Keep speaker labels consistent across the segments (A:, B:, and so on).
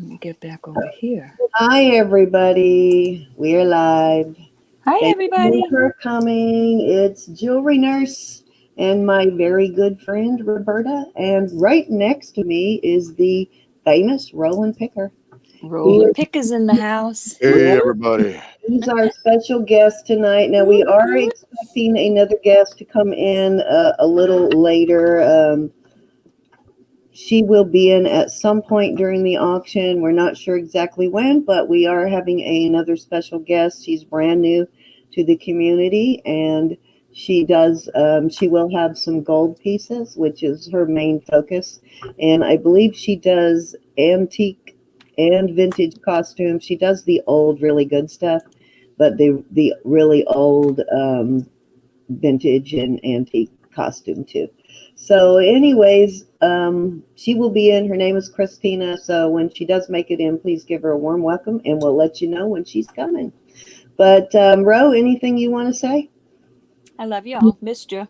A: Let me get back over here.
B: Hi, everybody. We're live.
A: Hi,
B: Thank
A: everybody.
B: you for coming. It's Jewelry Nurse and my very good friend, Roberta. And right next to me is the famous Rollin Picker.
A: Rollin Picker's in the house.
C: Hey, everybody.
B: He's our special guest tonight. Now, we are expecting another guest to come in a little later. She will be in at some point during the auction. We're not sure exactly when, but we are having another special guest. She's brand new to the community, and she will have some gold pieces, which is her main focus. And I believe she does antique and vintage costumes. She does the old, really good stuff, but the really old vintage and antique costume too. So anyways, she will be in. Her name is Christina. So when she does make it in, please give her a warm welcome, and we'll let you know when she's coming. But Ro, anything you want to say?
A: I love you all. Missed you.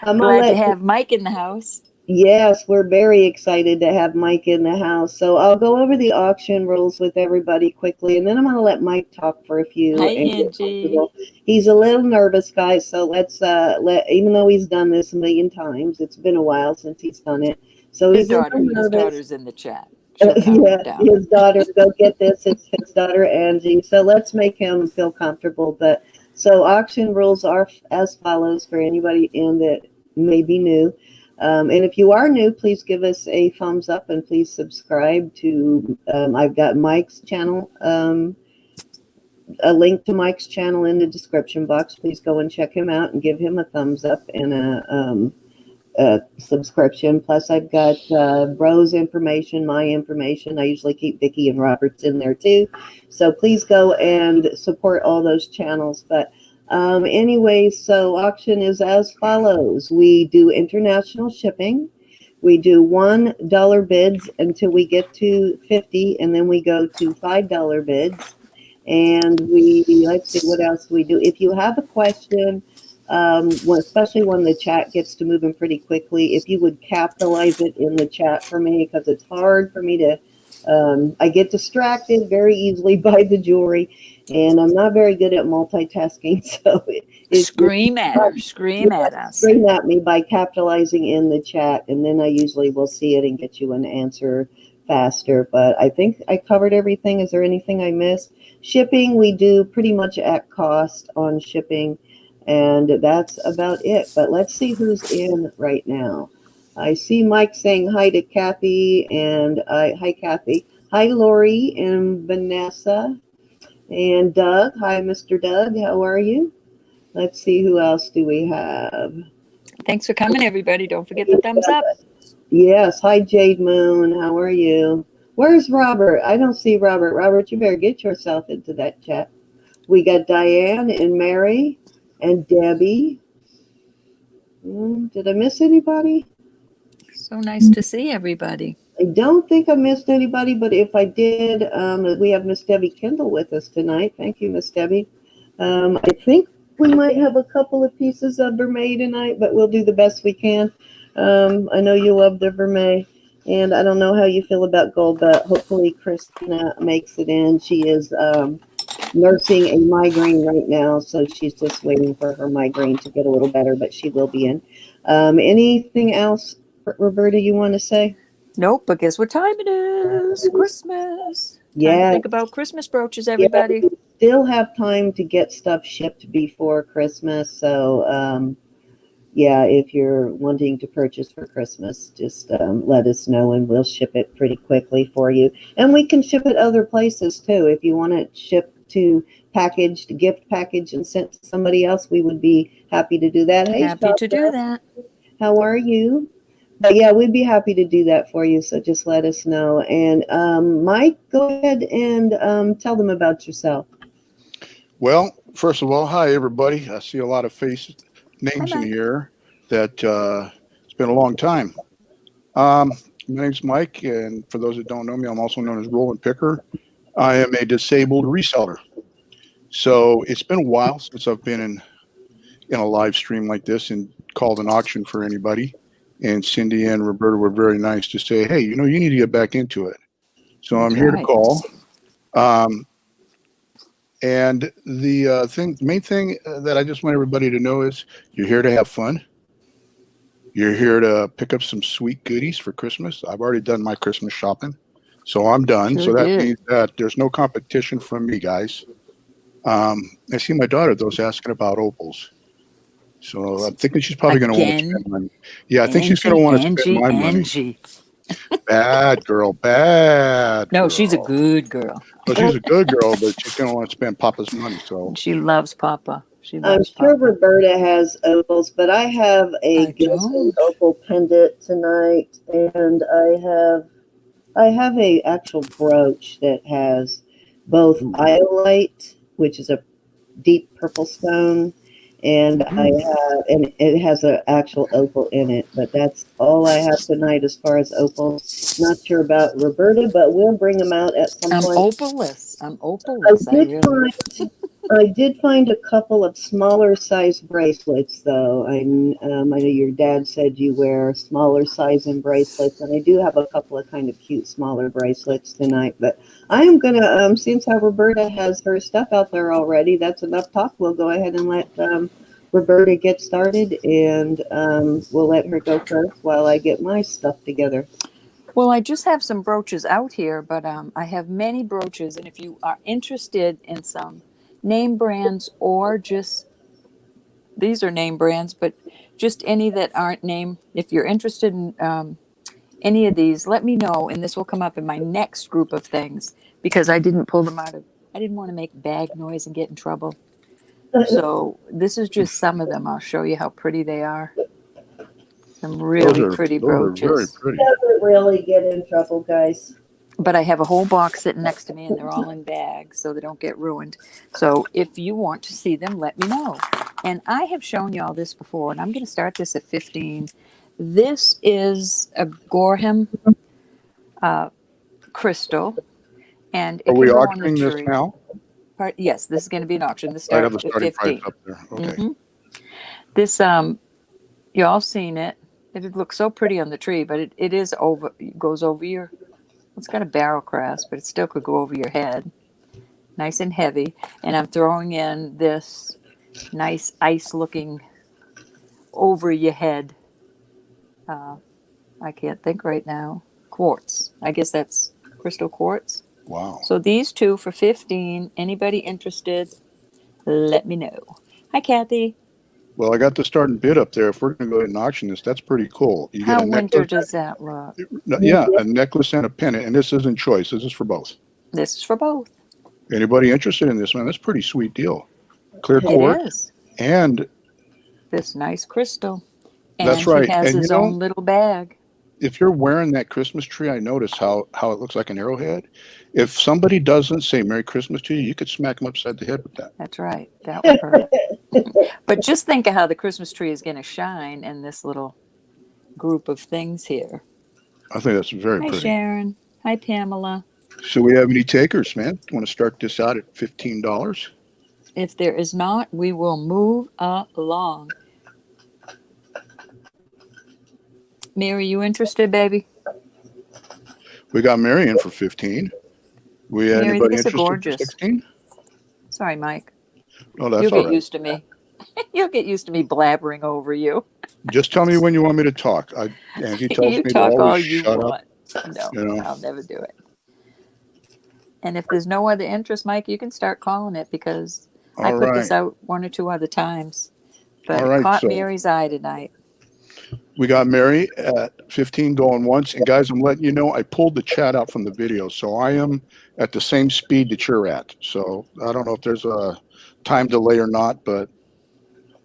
B: I'm
A: Glad to have Mike in the house.
B: Yes, we're very excited to have Mike in the house. So I'll go over the auction rules with everybody quickly, and then I'm going to let Mike talk for a few.
A: Hi, Angie.
B: He's a little nervous, guys, so let's even though he's done this a million times, it's been a while since he's done it. So
A: his daughter's in the chat.
B: Yeah, his daughter, go get this. It's his daughter, Angie. So let's make him feel comfortable. But so auction rules are as follows for anybody in that may be new. And if you are new, please give us a thumbs up and please subscribe to, I've got Mike's channel, a link to Mike's channel in the description box. Please go and check him out and give him a thumbs up and a subscription. Plus I've got Bro's information, my information. I usually keep Vicki and Robert's in there too. So please go and support all those channels. But anyways, so auction is as follows. We do international shipping. We do $1 bids until we get to 50, and then we go to $5 bids. And let's see, what else do we do? If you have a question, especially when the chat gets to moving pretty quickly, if you would capitalize it in the chat for me, because it's hard for me to, I get distracted very easily by the jewelry, and I'm not very good at multitasking. So
A: scream at us. Scream
B: at me by capitalizing in the chat, and then I usually will see it and get you an answer faster. But I think I covered everything. Is there anything I missed? Shipping, we do pretty much at cost on shipping, and that's about it. But let's see who's in right now. I see Mike saying hi to Kathy, and hi, Kathy. Hi, Lori and Vanessa. And Doug. Hi, Mr. Doug. How are you? Let's see, who else do we have?
A: Thanks for coming, everybody. Don't forget the thumbs up.
B: Yes. Hi, Jade Moon. How are you? Where's Robert? I don't see Robert. Robert, you better get yourself into that chat. We got Diane and Mary and Debbie. Did I miss anybody?
A: So nice to see everybody.
B: I don't think I missed anybody, but if I did, we have Miss Debbie Kendall with us tonight. Thank you, Miss Debbie. I think we might have a couple of pieces of Vermet tonight, but we'll do the best we can. I know you love the Vermet, and I don't know how you feel about gold, but hopefully Christina makes it in. She is nursing a migraine right now, so she's just waiting for her migraine to get a little better, but she will be in. Anything else, Roberta, you want to say?
A: Nope, but guess what time it is? Christmas.
B: Yeah.
A: Think about Christmas brooches, everybody.
B: Yeah, we still have time to get stuff shipped before Christmas. So, yeah, if you're wanting to purchase for Christmas, just let us know and we'll ship it pretty quickly for you. And we can ship it other places too. If you want it shipped to packaged, gift package and sent to somebody else, we would be happy to do that. Hey,
A: happy to do that.
B: How are you? But yeah, we'd be happy to do that for you. So just let us know. And Mike, go ahead and tell them about yourself.
C: Well, first of all, hi, everybody. I see a lot of names in here that it's been a long time. My name's Mike, and for those that don't know me, I'm also known as Rollin Picker. I am a disabled reseller. So it's been a while since I've been in a live stream like this and called an auction for anybody. And Cindy and Roberta were very nice to say, hey, you need to get back into it. So I'm
A: That's
C: here to
A: right.
C: call. And the main thing that I just want everybody to know is you're here to have fun. You're here to pick up some sweet goodies for Christmas. I've already done my Christmas shopping, so I'm done.
A: Sure
C: So that
A: did.
C: means that there's no competition from me, guys. I see my daughter, though, is asking about opals. So I'm thinking she's probably going to want to
A: Again,
C: spend money. Yeah, I think she's going to want to spend my money.
A: Angie.
C: Bad girl, bad
A: No, she's a
C: girl.
A: good girl.
C: Well, she's a good girl, but she's going to want to spend Papa's money. So
A: She loves Papa. She
B: I'm
A: loves
B: sure
A: Papa.
B: Roberta has opals, but I have a
A: I
B: Gemstone
A: don't.
B: opal pendant tonight, and I have a actual brooch that has both iolite, which is a deep purple stone, and and it has an actual opal in it. But that's all I have tonight as far as opals. Not sure about Roberta, but we'll bring them out at some
A: I'm
B: point.
A: opalless. I'm
B: I
A: opalless.
B: did find a couple of smaller size bracelets, though. I know your dad said you wear smaller size in bracelets, and I do have a couple of kind of cute smaller bracelets tonight. But I am gonna, since how Roberta has her stuff out there already, that's enough talk. We'll go ahead and let Roberta get started, and we'll let her go first while I get my stuff together.
A: Well, I just have some brooches out here, but I have many brooches, and if you are interested in some name brands or just these are name brands, but just any that aren't name, if you're interested in any of these, let me know, and this will come up in my next group of things because I didn't pull them out of. I didn't want to make bag noise and get in trouble. So this is just some of them. I'll show you how pretty they are. Some really pretty
C: those are very
A: brooches.
C: pretty.
B: Doesn't really get in trouble, guys.
A: But I have a whole box sitting next to me and they're all in bags so they don't get ruined. So if you want to see them, let me know. And I have shown you all this before, and I'm going to start this at 15. This is a Gorham crystal, and
C: Are
A: it
C: we
A: can go on the
C: auctioning this
A: tree.
C: now?
A: Yes, this is going to be an auction. This
C: I have
A: starts
C: the
A: at
C: starting price
A: 15.
C: up there. Okay.
A: Mhm. This, you all seen it. It looks so pretty on the tree, but it is over, it goes over your, it's got a barrel crest, but it still could go over your head. Nice and heavy. And I'm throwing in this nice ice looking over your head. I can't think right now. Quartz. I guess that's crystal quartz.
C: Wow.
A: So these two for 15. Anybody interested? Let me know. Hi, Kathy.
C: Well, I got the starting bid up there. If we're going to go ahead and auction this, that's pretty cool. You get
A: How
C: a
A: winter
C: necklace.
A: does that look?
C: Yeah, a necklace and a pendant. And this isn't choice. This is for both.
A: This is for both.
C: Anybody interested in this, man? That's a pretty sweet deal. Clear
A: It
C: quartz.
A: is.
C: And
A: This nice crystal.
C: that's
A: And he
C: right.
A: has
C: And
A: his own little bag.
C: if you're wearing that Christmas tree, I notice how it looks like an arrowhead. If somebody doesn't say Merry Christmas to you, you could smack them upside the head with that.
A: That's right. That will hurt. But just think of how the Christmas tree is going to shine in this little group of things here.
C: I think that's very
A: Hi,
C: pretty.
A: Sharon. Hi, Pamela.
C: So we have any takers, man? Want to start this out at $15?
A: If there is not, we will move along. Mary, you interested, baby?
C: We got Marion for 15. We had
A: Mary,
C: anybody
A: these are
C: interested for
A: gorgeous.
C: 16?
A: Sorry, Mike.
C: Oh, that's
A: You'll
C: all
A: get
C: right.
A: used to me. You'll get used to me blabbering over you.
C: Just tell me when you want me to talk. Angie tells
A: You
C: me to
A: talk all
C: always
A: you
C: shut up.
A: want. No,
C: You know.
A: I'll never do it. And if there's no other interest, Mike, you can start calling it because I
C: All
A: put this
C: right.
A: out one or two other times. But
C: All
A: it
C: right.
A: caught
C: So
A: Mary's eye tonight.
C: we got Mary at 15 going once. And guys, I'm letting you know I pulled the chat out from the video. So I am at the same speed that you're at. So I don't know if there's a time delay or not, but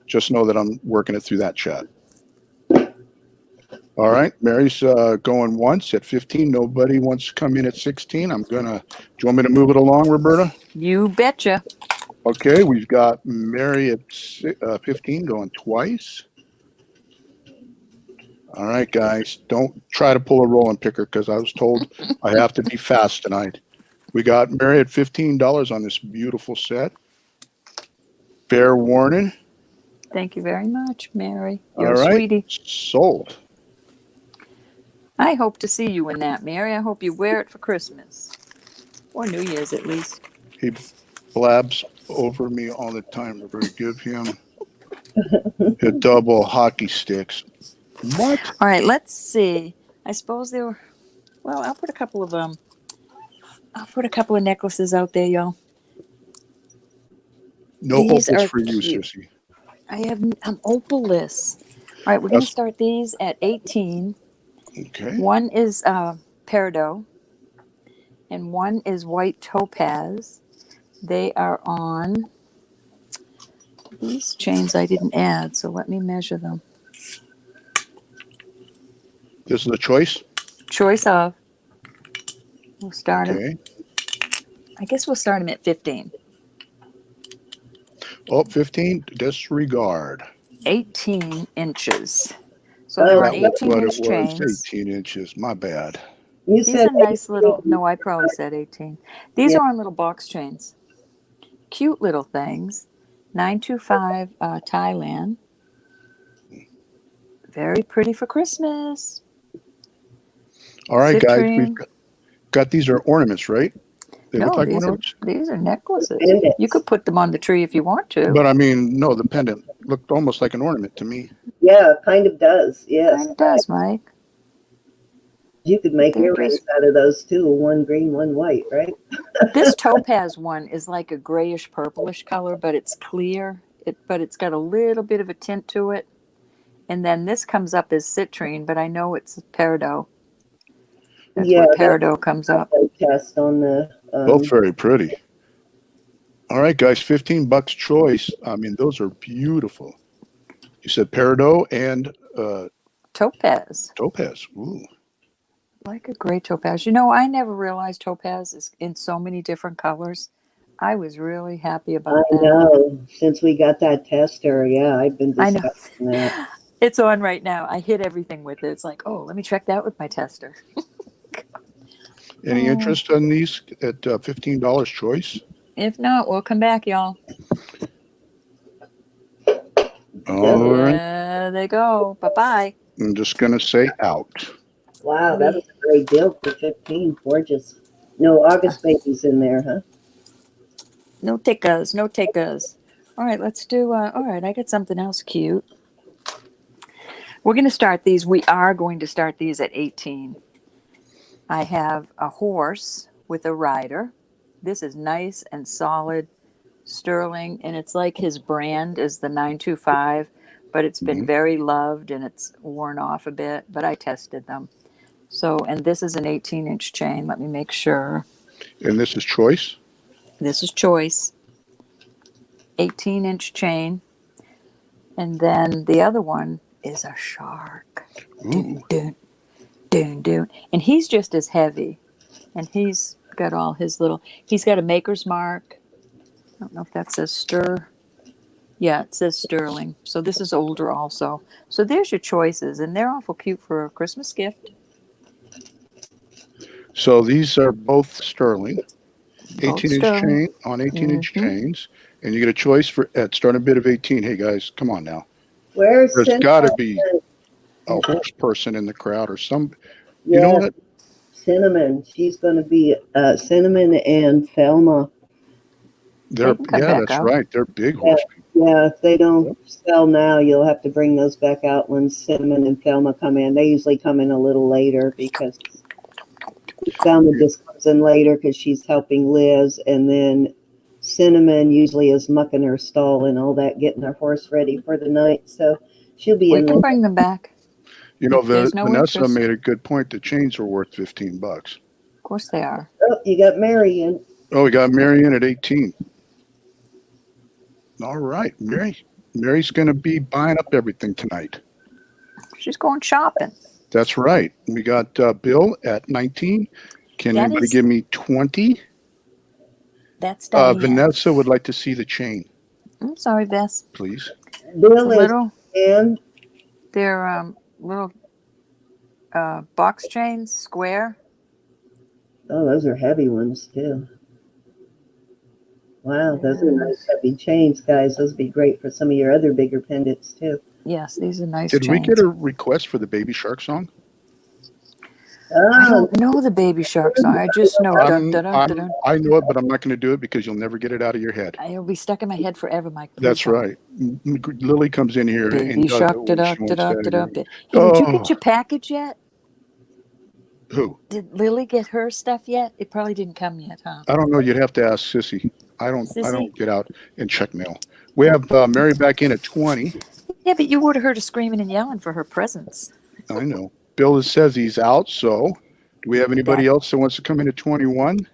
C: just know that I'm working it through that chat. All right, Mary's going once at 15. Nobody wants to come in at 16. Do you want me to move it along, Roberta?
A: You betcha.
C: Okay, we've got Mary at 15 going twice. All right, guys, don't try to pull a Rollin Picker because I was told I have to be fast tonight. We got Mary at $15 on this beautiful set. Fair warning.
A: Thank you very much, Mary. You're
C: All
A: a
C: right,
A: sweetie.
C: sold.
A: I hope to see you in that, Mary. I hope you wear it for Christmas. Or New Year's, at least.
C: He blabs over me all the time. Roberta, give him a double hockey sticks. What?
A: All right, let's see. I suppose there were... Well, I'll put a couple of necklaces out there, y'all.
C: No
A: These
C: opals
A: are
C: for you,
A: cute.
C: sissy.
A: I'm opal-less. All right, we're going to start these at 18.
C: Okay.
A: One is peridot, and one is white topaz. They are on these chains I didn't add, so let me measure them.
C: This is a choice?
A: Choice of. We'll start
C: Okay.
A: them. I guess we'll start them at 15.
C: Oh, 15, disregard.
A: 18 inches. So they're on
C: That was what it
A: 18-inch
C: was,
A: chains.
C: 18 inches. My bad.
B: You
A: These
B: said
A: are nice
B: 18.
A: little... No, I probably said 18. These
B: Yeah.
A: are on little box chains. Cute little things. 925 Thailand. Very pretty for Christmas.
C: All right, guys, we've
A: Citrine.
C: got these are ornaments, right? They look
A: No,
C: like
A: these
C: ornaments?
A: are necklaces.
B: Pendants.
A: You could put them on the tree if you want to.
C: But I mean, no, the pendant looked almost like an ornament to me.
B: Yeah, kind of does. Yes.
A: Kind of does, Mike.
B: You could make
A: They're
B: earrings
A: just-
B: out of those too. One green, one white, right?
A: This topaz one is like a grayish purplish color, but it's clear. But it's got a little bit of a tint to it. And then this comes up as citrine, but I know it's peridot. That's
B: Yeah,
A: where peridot comes up.
B: Test on the.
C: Both very pretty. All right, guys, $15 choice. I mean, those are beautiful. You said peridot and
A: Topaz.
C: topaz. Ooh.
A: Like a gray topaz. You know, I never realized topaz is in so many different colors. I was really happy about
B: I
A: that.
B: know. Since we got that tester, yeah, I've been
A: I know.
B: discussing that.
A: It's on right now. I hit everything with it. It's like, oh, let me check that with my tester.
C: Any interest in these at $15 choice?
A: If not, we'll come back, y'all.
C: All right.
A: There they go. Bye-bye.
C: I'm just going to say out.
B: Wow, that was a great deal for 15. Gorgeous. No August babies in there, huh?
A: No takers. No takers. All right, let's do, all right, I got something else cute. We're going to start these. We are going to start these at 18. I have a horse with a rider. This is nice and solid sterling, and it's like his brand is the 925, but it's been very loved and it's worn off a bit, but I tested them. So, and this is an 18-inch chain. Let me make sure.
C: And this is choice?
A: This is choice. 18-inch chain. And then the other one is a shark. Dun, dun, dun, dun. And he's just as heavy. And he's got all his little, he's got a maker's mark. I don't know if that says stir. Yeah, it says sterling. So this is older also. So there's your choices. And they're awful cute for a Christmas gift.
C: So these are both sterling. 18-inch
A: sterling.
C: chain on 18-inch chains. And you get a choice for at starting bid of 18. Hey, guys, come on now.
B: Where's
C: There's
B: Cinnamon?
C: got to be a horse person in the crowd or some.
B: Yeah,
C: You know what?
B: Cinnamon. She's going to be Cinnamon and Thelma.
C: They're
A: can come
C: yeah,
A: back
C: that's
A: out.
C: right. They're big horse people.
B: Yeah, if they don't sell now, you'll have to bring those back out when Cinnamon and Thelma come in. They usually come in a little later because Thelma just comes in later because she's helping Liz, and then Cinnamon usually is mucking her stall and all that, getting her horse ready for the night. So she'll be
A: We
B: in
A: can
B: later.
A: bring them back.
C: You know,
A: There's no
C: Vanessa
A: interest.
C: made a good point. The chains are worth $15.
A: Of course they are.
B: Oh, you got Mary in.
C: Oh, we got Marion at 18. All right, Mary's going to be buying up everything tonight.
A: She's going shopping.
C: That's right. We got Bill at 19. Can
A: That
C: anybody
A: is-
C: give me 20?
A: That's Diane.
C: Vanessa would like to see the chain,
A: I'm sorry, Bess.
C: please.
B: Bill is
A: Little,
B: in.
A: they're little box chains, square.
B: Oh, those are heavy ones too. Wow, those are nice heavy chains, guys. Those would be great for some of your other bigger pendants too.
A: Yes, these are nice
C: Did
A: chains.
C: we get a request for the Baby Shark song?
A: I
B: Oh,
A: don't know the baby shark song. I just know dun dun dun dun dun.
C: I know it, but I'm not going to do it because you'll never get it out of your head.
A: It'll be stuck in my head forever, Mike. Please
C: That's
A: don't.
C: right. Lily comes in here and
A: Baby
C: does it
A: shark da
C: when
A: da
C: she
A: da
C: wants
A: da
C: to.
A: da da. Hey, did you get
C: Oh,
A: your package yet?
C: who?
A: Did Lily get her stuff yet? It probably didn't come yet, huh?
C: I don't know. You'd have to ask Sissy. I
A: Sissy?
C: don't get out and check mail. We have Mary back in at 20.
A: Yeah, but you would have heard her screaming and yelling for her presents.
C: I know. Bill says he's out. So, do we have anybody else that wants to come in at 21?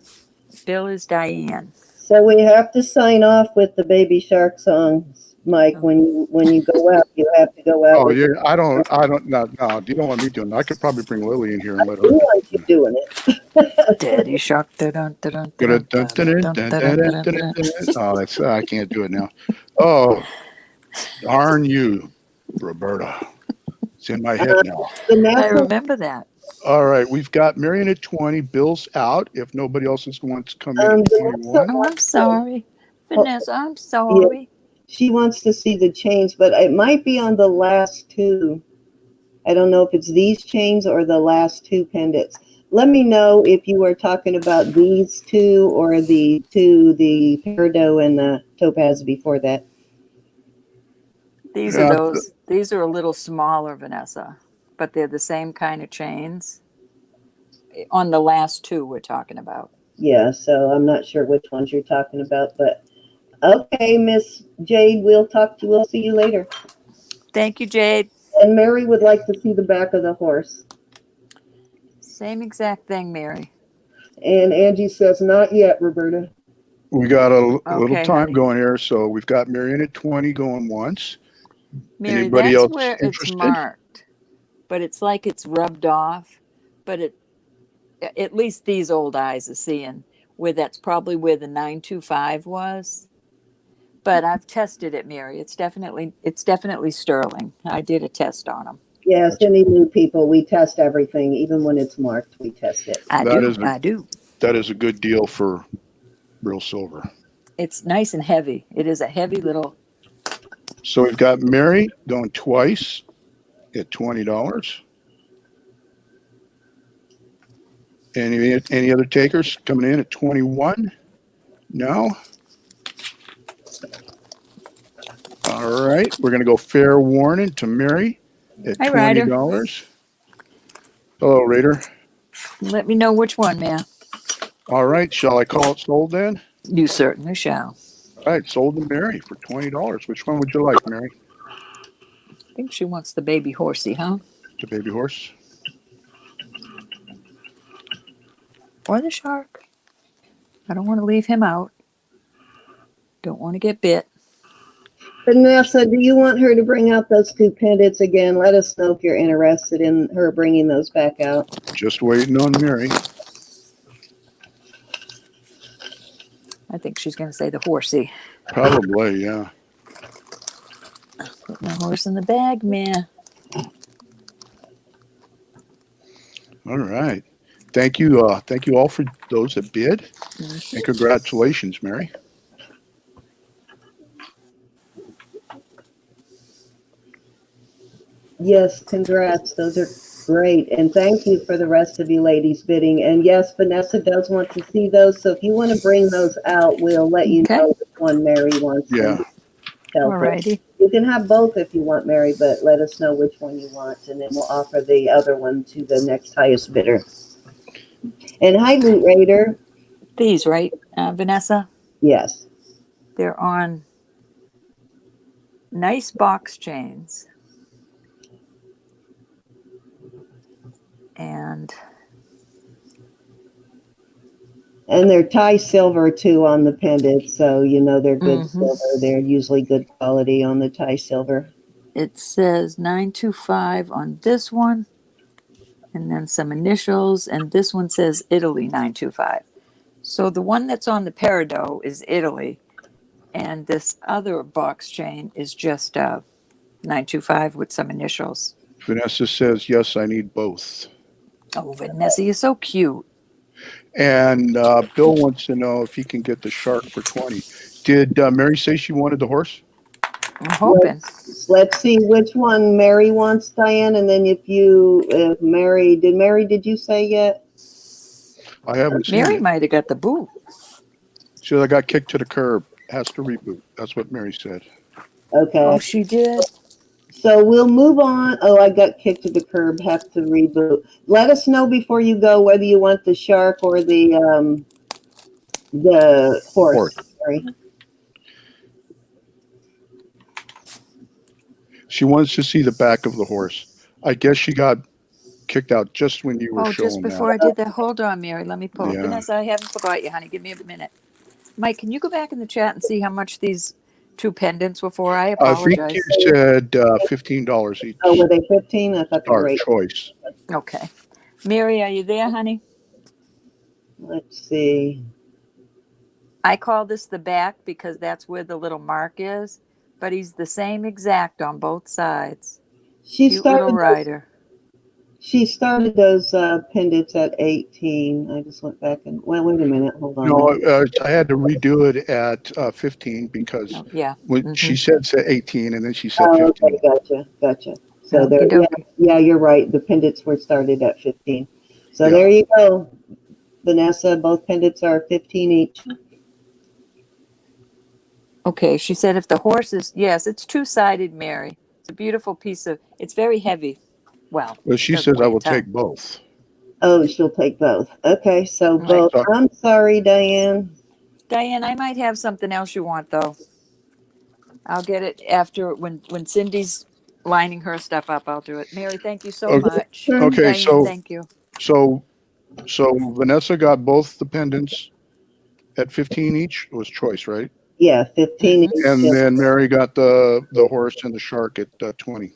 A: Bill is Diane.
B: so we have to sign off with the Baby Shark songs, Mike. When you go out, you have to go out.
C: Oh,
B: with
C: yeah. I don't. No. You don't want me doing that. I could probably bring Lily in here and let her.
B: Who wants you doing it?
A: Daddy shark da dun da dun da dun da dun da dun da dun.
C: Oh, that's I can't do it now. Oh, darn you, Roberta. It's in my head now.
A: I
B: Vanessa,
A: remember that.
C: All right, we've got Marion at 20. Bill's out. If nobody else is going to come in at 21.
A: Oh, I'm sorry. Vanessa, I'm sorry.
B: she wants to see the chains, but it might be on the last two. I don't know if it's these chains or the last two pendants. Let me know if you are talking about these two or the peridot and the topaz before that.
A: These are those. These are a little smaller, Vanessa, but they're the same kind of chains. On the last two we're talking about.
B: Yeah, so I'm not sure which ones you're talking about, but okay, Miss Jade, we'll see you later.
A: Thank you, Jade.
B: And Mary would like to see the back of the horse.
A: Same exact thing, Mary.
B: And Angie says, not yet, Roberta.
C: We got a little time
A: honey.
C: going here, so we've got Marion at 20 going once.
A: Mary,
C: Anybody
A: that's
C: else
A: where
C: interested?
A: it's marked, but it's like it's rubbed off. But at least these old eyes are seeing where that's probably where the 925 was. But I've tested it, Mary. It's definitely sterling. I did a test on them.
B: Yes, any new people, we test everything, even when it's marked, we test it.
A: I do.
C: That is a good deal for real silver.
A: It's nice and heavy. It is a heavy little.
C: So we've got Mary going twice at $20. Any other takers coming in at 21? No? All right. We're going to go fair warning to Mary at
A: Hi,
C: $20.
A: Ryder.
C: Hello, Raider.
A: Let me know which one, man.
C: All right. Shall I call it sold then?
A: You certainly shall.
C: All right. Sold to Mary for $20. Which one would you like, Mary?
A: I think she wants the baby horsey, huh?
C: The baby horse?
A: Or the shark. I don't want to leave him out. Don't want to get bit.
B: Vanessa, do you want her to bring out those two pendants again? Let us know if you're interested in her bringing those back out.
C: Just waiting on Mary.
A: I think she's going to say the horsey.
C: Probably, yeah.
A: Put my horse in the bag, man.
C: All right. Thank you all for those that bid. Mm-hmm. And congratulations, Mary.
B: Yes, congrats. Those are great. And thank you for the rest of you ladies bidding. And yes, Vanessa does want to see those. So if you want to bring those out, we'll let you know which one Mary wants.
C: Yeah.
B: All righty. You can have both if you want, Mary, but let us know which one you want. And then we'll offer the other one to the next highest bidder. And hi, Loot Raider.
A: These, right, Vanessa?
B: Yes.
A: They're on nice box chains. And
B: they're Thai silver too on the pendants, so you know they're good silver. They're usually good quality on the Thai silver.
A: It says 925 on this one, and then some initials, and this one says Italy 925. So the one that's on the peridot is Italy, and this other box chain is just 925 with some initials.
C: Vanessa says, yes, I need both.
A: Oh, Vanessa, you're so cute.
C: And Bill wants to know if he can get the shark for 20. Did Mary say she wanted the horse?
A: I'm hoping.
B: Let's see which one Mary wants, Diane, and then if Mary, did you say yet?
C: I haven't seen
A: Mary
C: it.
A: might have got the boot.
C: She said I got kicked to the curb. Has to reboot. That's what Mary said.
B: Okay.
A: Oh, she did.
B: So we'll move on. Oh, I got kicked to the curb. Have to reboot. Let us know before you go whether you want the shark or the horse. Sorry.
C: She wants to see the back of the horse. I guess she got kicked out just when you were
A: Oh, just
C: showing
A: before
C: that.
A: I did that. Hold on, Mary. Let me pull.
C: Yeah.
A: Vanessa, I haven't forgot you, honey. Give me a minute. Mike, can you go back in the chat and see how much these two pendants were for? I
C: I think
A: apologize.
C: you said $15 each.
B: Oh, were they 15? I thought they were
C: Our
B: 8.
C: choice.
A: Okay. Mary, are you there, honey?
B: Let's see.
A: I call this the back because that's where the little mark is, but he's the same exact on both sides.
B: She
A: Cute little rider.
B: She started those pendants at 18. I just went back and wait a minute. Hold on.
C: No, I had to redo it at 15 because
A: Oh, yeah.
C: when she said 18 and then she said
B: Oh,
C: 15.
B: okay, gotcha. So
A: Okie dokie.
B: yeah, you're right. The pendants were started at 15. So
C: Yeah.
B: there you go, Vanessa. Both pendants are 15 each.
A: Okay, she said if the horse is, yes, it's two-sided, Mary. It's a beautiful piece of, it's very heavy. Well,
C: She
A: doesn't
C: says I
A: weigh a
C: will
A: ton.
C: take both.
B: Oh, she'll take both. Okay, so
A: Right.
B: both. I'm sorry, Diane.
A: Diane, I might have something else you want, though. I'll get it after, when Cindy's lining her stuff up, I'll do it. Mary, thank you so much.
C: Okay,
A: Diane,
C: so
A: thank you.
C: so Vanessa got both the pendants at 15 each. It was choice, right?
B: Yeah, 15 each.
C: And then Mary got the horse and the shark at 20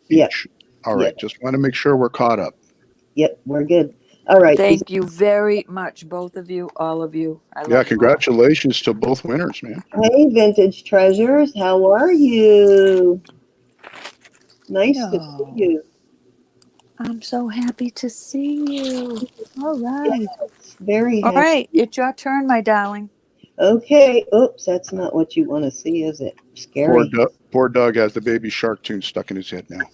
B: Yep.
C: each. All right,
B: Yep.
C: just want to make sure we're caught up.
B: Yep, we're good. All right.
A: Thank you very much, both of you, all of you. I love you all.
C: Congratulations to both winners, man.
B: Hey, Vintage Treasures, how are you? Nice to see you.
A: I'm so happy to see you. All right.
B: Yes, very
A: All
B: happy.
A: right, it's your turn, my darling.
B: Okay. Oops, that's not what you want to see, is it? Scary.
C: Poor Doug has the baby shark tune stuck in his head now.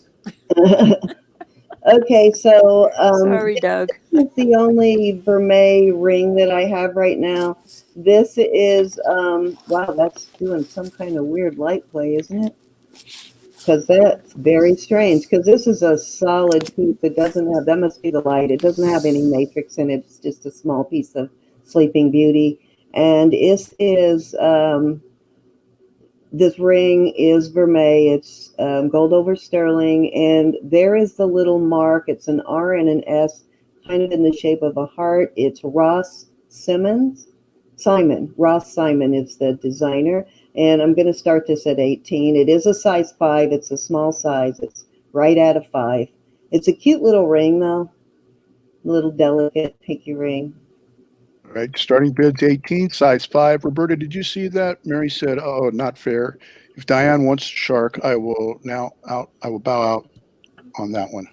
B: Okay, so
A: Sorry, Doug.
B: this is the only Vermet ring that I have right now. This is wow, that's doing some kind of weird light play, isn't it? Because that's very strange. Because this is a solid piece. It doesn't have, that must be the light. It doesn't have any matrix in it. It's just a small piece of Sleeping Beauty. And this ring is Vermet. It's gold over sterling. And there is the little mark. It's an R and an S, kind of in the shape of a heart. It's Ross Simon is the designer. And I'm going to start this at 18. It is a size 5. It's a small size. It's right out of 5. It's a cute little ring, though. A little delicate, pinky ring.
C: All right, starting bid's 18, size 5. Roberta, did you see that? Mary said, "Oh, not fair. If Diane wants shark, I will bow out on that one."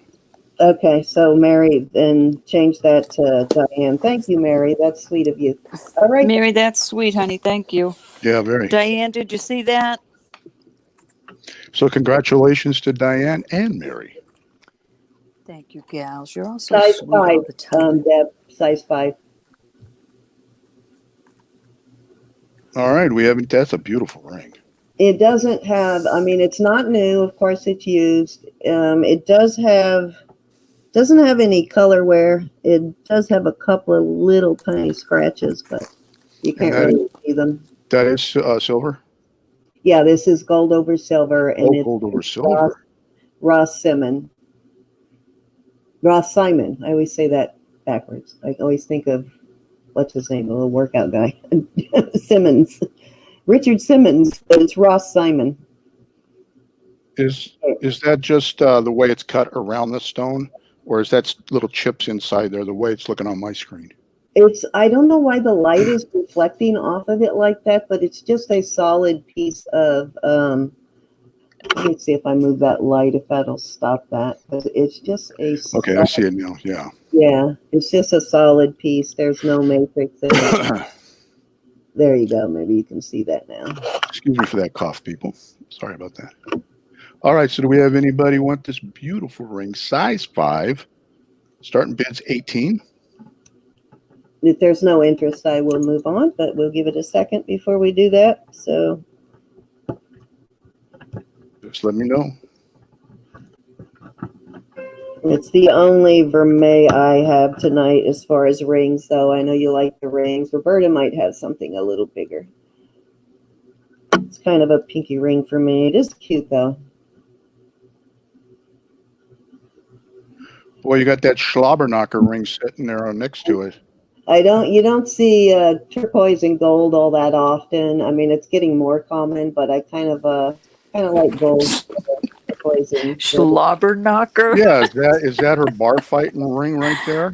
B: Okay, so Mary, then change that to Diane. Thank you, Mary. That's sweet of you. All right.
A: Mary, that's sweet, honey. Thank you.
C: Yeah, very.
A: Diane, did you see that?
C: So congratulations to Diane and Mary.
A: Thank you, gals. You're all so
B: Size
A: sweet
B: 5,
A: all the time.
B: Deb, size 5.
C: All right, that's a beautiful ring.
B: It doesn't have, I mean, it's not new. Of course, it's used. It doesn't have any color wear. It does have a couple of little tiny scratches, but you can't really see them.
C: That is silver?
B: Yeah, this is gold over silver. And it's
C: gold over silver.
B: Ross Simon. Ross Simon. I always say that backwards. I always think of, what's his name, a little workout guy. Simmons. Richard Simmons, but it's Ross Simon.
C: Is that just the way it's cut around the stone, or is that little chips inside there, the way it's looking on my screen?
B: I don't know why the light is reflecting off of it like that, but it's just a solid piece of, let me see if I move that light, if that'll stop that. But it's just a
C: Okay, I see it now, yeah.
B: Yeah, it's just a solid piece. There's no matrix in it. There you go. Maybe you can see that now.
C: Excuse me for that cough, people. Sorry about that. All right, so do we have anybody want this beautiful ring, size 5, starting bids 18?
B: If there's no interest, I will move on, but we'll give it a second before we do that. So
C: Just let me know.
B: it's the only Vermet I have tonight as far as rings, though. I know you like the rings. Roberta might have something a little bigger. It's kind of a pinky ring for me. It is cute, though.
C: Boy, you got that Schlobberknocker ring sitting there next to it.
B: You don't see turquoise and gold all that often. I mean, it's getting more common, but I kind of like gold, turquoise and
A: Slobber knocker.
C: Yeah, is that her bar fighting ring right there?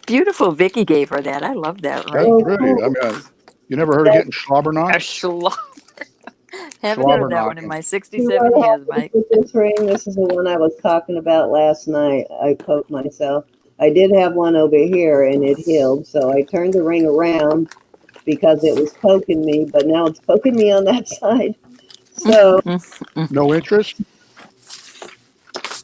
A: Beautiful. Vicki gave her that. I love that
C: That's
A: ring.
C: pretty. I mean, you never heard of getting
A: A
C: Schlobberknocked?
A: slobber. Haven't heard that one in my 67
B: what
A: years,
B: happens
A: Mike.
B: with this ring? This is the one I was talking about last night. I poked myself. I did have one over here and it healed, so I turned the ring around because it was poking me, but now it's poking me on that side. So
C: No interest?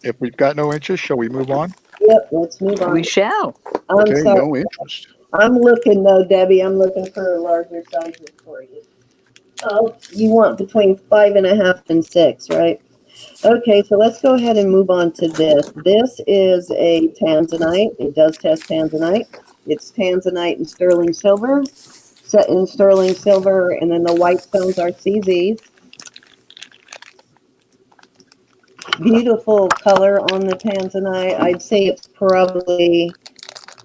C: If we've got no interest, shall we move on?
B: yep, let's move on.
A: We shall.
B: I'm
C: Okay,
B: sorry.
C: no interest.
B: I'm looking though, Debbie. I'm looking for larger sizes for you. Oh, you want between 5.5 and 6, right? Okay, so let's go ahead and move on to this. This is a Tanzanite. It does test Tanzanite. It's Tanzanite and sterling silver, set in sterling silver, and then the white stones are CZs. Beautiful color on the Tanzanite. I'd say it's probably,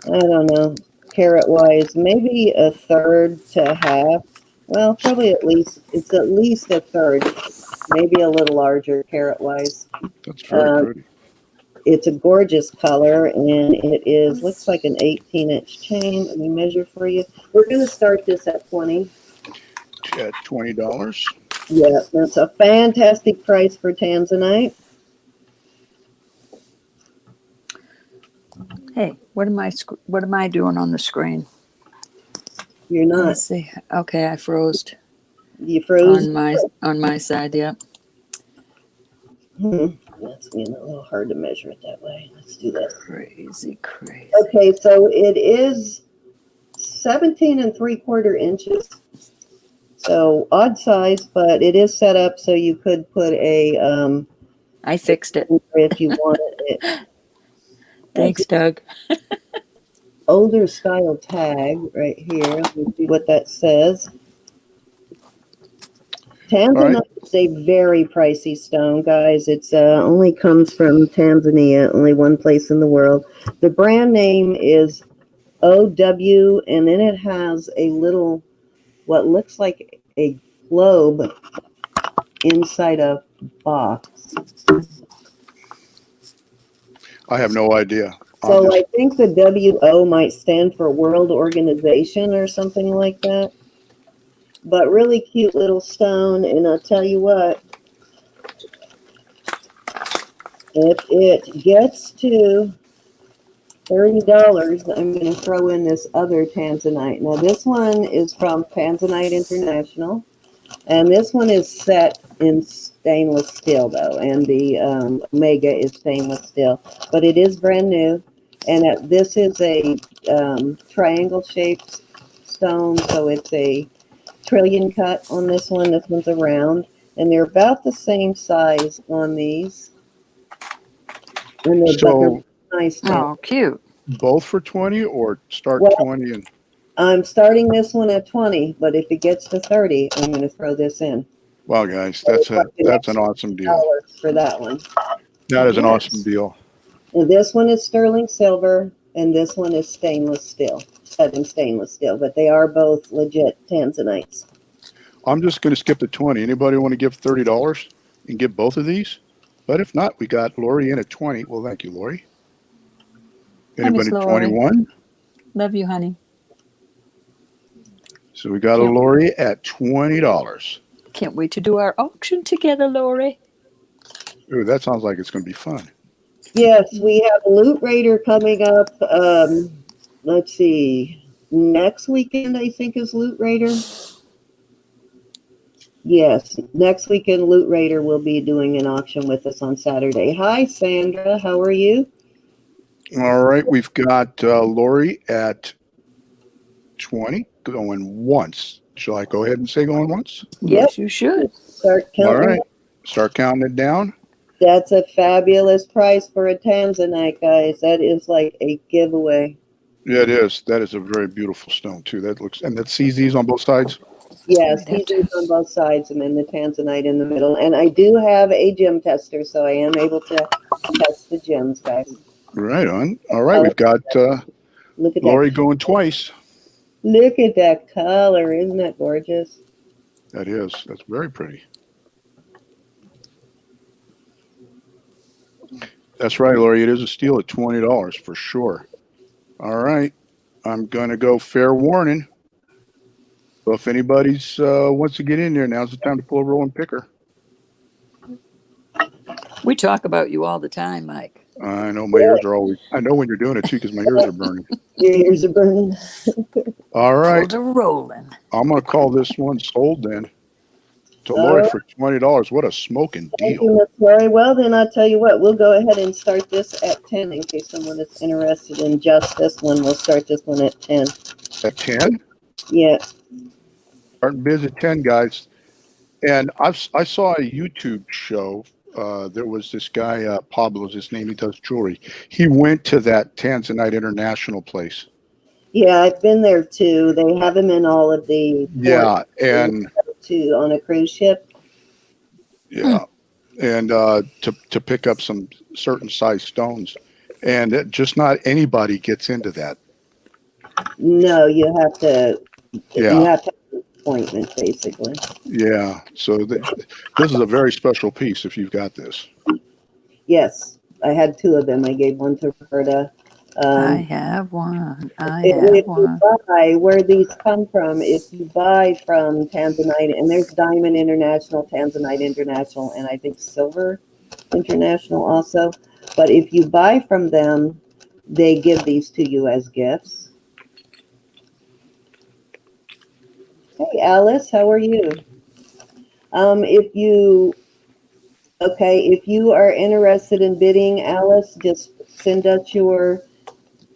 B: I don't know, carat wise, maybe a third to half. Well, probably it's at least a third, maybe a little larger carat wise.
C: That's very pretty.
B: It's a gorgeous color, and it is looks like an 18-inch chain. Let me measure for you. We're going to start this at 20.
C: At $20.
B: Yeah, that's a fantastic price for Tanzanite.
A: Hey, what am I doing on the screen?
B: You're not.
A: Let's see. Okay, I froze
B: You froze.
A: on my side. Yep.
B: That's being a little hard to measure it that way. Let's do that.
A: Crazy.
B: Okay, so it is 17 3/4 inches. So odd size, but it is set up so you could put a
A: I fixed it.
B: if you wanted it.
A: Thanks, Doug.
B: Older style tag right here. Let me see what that says. Tanzanite is a very pricey stone, guys. It's only comes from Tanzania, only one place in the world. The brand name is OW, and then it has a little, what looks like a globe inside a box.
C: I have no idea.
B: So I think the WO might stand for World Organization or something like that. But really cute little stone, and I'll tell you what, if it gets to $30, I'm going to throw in this other Tanzanite. Now this one is from Tanzanite International, and this one is set in stainless steel though, and the Omega is stainless steel, but it is brand new, and this is a triangle shaped stone, so it's a trillion cut on this one. This one's a round, and they're about the same size on these. And they're nice.
A: Oh, cute.
C: Both for 20 or start 20 and
B: I'm starting this one at 20, but if it gets to 30, I'm going to throw this in.
C: wow, guys, that's an awesome deal.
B: For that one.
C: That is an awesome deal.
B: And this one is sterling silver, and this one is stainless steel, set in stainless steel, but they are both legit Tanzanites.
C: I'm just going to skip the 20. Anybody want to give $30 and get both of these? But if not, we got Lori in at 20. Well, thank you, Lori. Anybody
A: Hi, Miss Lori.
C: 21?
A: Love you, honey.
C: So we got a Lori at $20.
A: Can't wait to do our auction together, Lori.
C: Ooh, that sounds like it's going to be fun.
B: Yes, we have Loot Raider coming up. Let's see. next weekend, I think, is Loot Raider. Yes, next weekend, Loot Raider will be doing an auction with us on Saturday. Hi, Sandra. How are you?
C: All right, we've got Lori at 20 going once. Shall I go ahead and say going once?
A: Yes, you should.
B: Start
C: All
B: counting.
C: right, start counting it down.
B: That's a fabulous price for a Tanzanite, guys. That is like a giveaway.
C: Yeah, it is. That is a very beautiful stone too. That looks, and that CZ's on both sides.
B: Yes,
A: That-
B: CZ's on both sides and then the Tanzanite in the middle. And I do have a gem tester, so I am able to test the gems, guys.
C: Right on. All right, we've got
B: Look at
C: Lori
B: that.
C: going twice.
B: Look at that color. Isn't that gorgeous?
C: That is. That's very pretty. That's right, Lori. It is a steal at $20 for sure. All right, I'm gonna go fair warning. So if anybody's wants to get in there, now's the time to pull a Rollin Picker.
A: We talk about you all the time, Mike.
C: I know my ears are always. I know when you're doing it too, because my ears are burning.
B: Your ears are burning.
C: All right,
A: Those are rolling.
C: I'm gonna call this one sold then to
B: All
C: Lori
B: right.
C: for $20. What a smoking
B: Thank
C: deal!
B: you, Miss Lori. Well, then I'll tell you what. We'll go ahead and start this at 10 in case someone is interested in just this one. We'll start this one at 10.
C: At 10,
B: Yeah.
C: starting bids at 10, guys. And I saw a YouTube show. There was this guy, Pablo's his name. He does jewelry. He went to that Tanzanite International place.
B: Yeah, I've been there too. They have them in all of the
C: Yeah, and
B: to on a cruise ship.
C: yeah, and to pick up some certain size stones, and just not anybody gets into that.
B: No, you have to.
C: Yeah.
B: You have to have an appointment, basically.
C: Yeah, so this is a very special piece if you've got this.
B: Yes, I had two of them. I gave one to Roberta.
A: I have one.
B: If you buy, where these come from, if you buy from Tanzanite, and there's Diamond International, Tanzanite International, and I think Silver International also. But if you buy from them, they give these to you as gifts. Hey, Alice, how are you? If you are interested in bidding, Alice, just send us your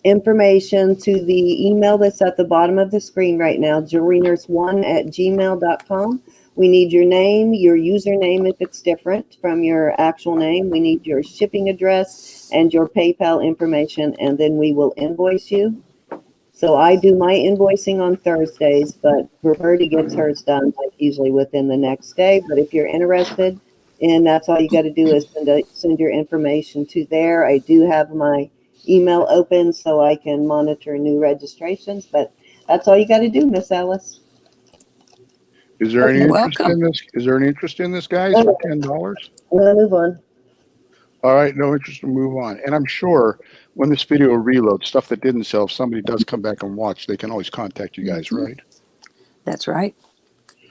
B: information to the email that's at the bottom of the screen right now, jewelrynurse1@gmail.com. We need your name, your username if it's different from your actual name. We need your shipping address and your PayPal information, and then we will invoice you. So I do my invoicing on Thursdays, but Roberta gets hers done like usually within the next day. But if you're interested, and that's all you got to do is send your information to there. I do have my email open so I can monitor new registrations, but that's all you got to do, Miss Alice.
C: Is there any interest
A: Welcome.
C: in this? Is there any interest in this, guys, for $10?
B: We'll move on.
C: All right, no interest to move on. And I'm sure when this video reloads, stuff that didn't sell, if somebody does come back and watch, they can always contact you guys, right?
A: That's right.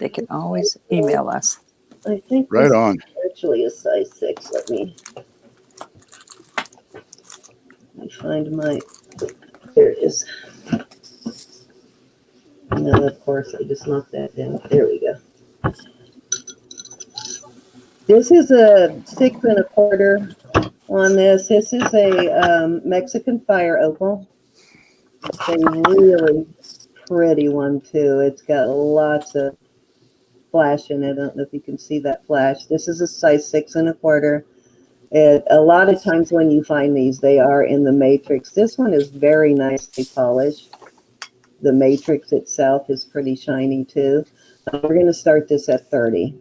A: They can always email us.
B: I think
C: Right
B: this
C: on.
B: is actually a size 6. Let me find my, there it is. No, of course, I just knocked that down. There we go. This is a 6 1/4 on this. This is a Mexican fire opal. It's a really pretty one too. It's got lots of flash in it. I don't know if you can see that flash. This is a size 6 1/4. A lot of times when you find these, they are in the matrix. This one is very nicely polished. The matrix itself is pretty shiny too. We're going to start this at 30.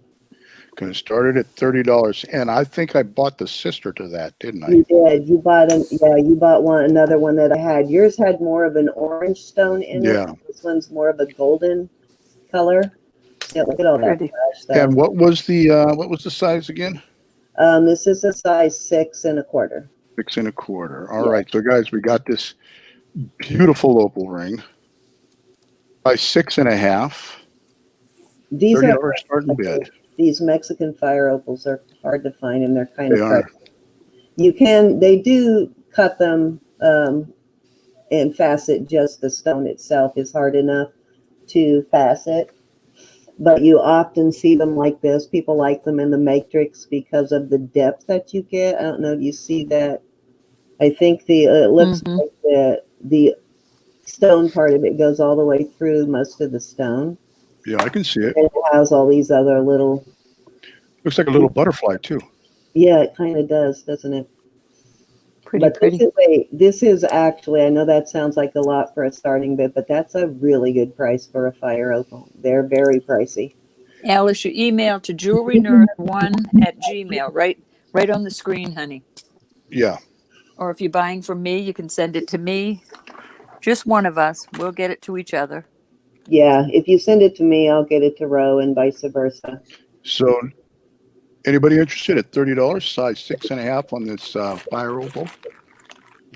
C: Going to start it at $30, and I think I bought the sister to that, didn't I?
B: You did. You bought you bought another one that I had. Yours had more of an orange stone in
C: Yeah.
B: it. This one's more of a golden color. Yeah, look at all that
A: Pretty.
B: flash though.
C: And what was the size again?
B: This is a size 6 1/4.
C: 6 1/4. All
B: Yeah.
C: right, so guys, we got this beautiful opal ring by 6 1/2.
B: These
C: $30
B: are
C: starting bid.
B: these Mexican fire opals are hard to find, and they're kind
C: They
B: of
C: are.
B: pricey. They do cut them and facet just the stone itself is hard enough to facet. But you often see them like this. People like them in the matrix because of the depth that you get. I don't know if you see that. I think it looks
A: Mhm.
B: like the stone part of it goes all the way through most of the stone.
C: Yeah, I can see it.
B: And it has all these other little,
C: Looks like a little butterfly too.
B: yeah, it kind of does, doesn't it?
A: Pretty,
B: But
A: pretty.
B: this is actually, I know that sounds like a lot for a starting bit, but that's a really good price for a fire opal. They're very pricey.
A: Alice, your email to jewelrynerd1@gmail, right on the screen, honey.
C: Yeah.
A: Or if you're buying from me, you can send it to me. Just one of us. We'll get it to each other.
B: Yeah, if you send it to me, I'll get it to Ro and vice versa.
C: So anybody interested at $30, size 6.5 on this fire opal?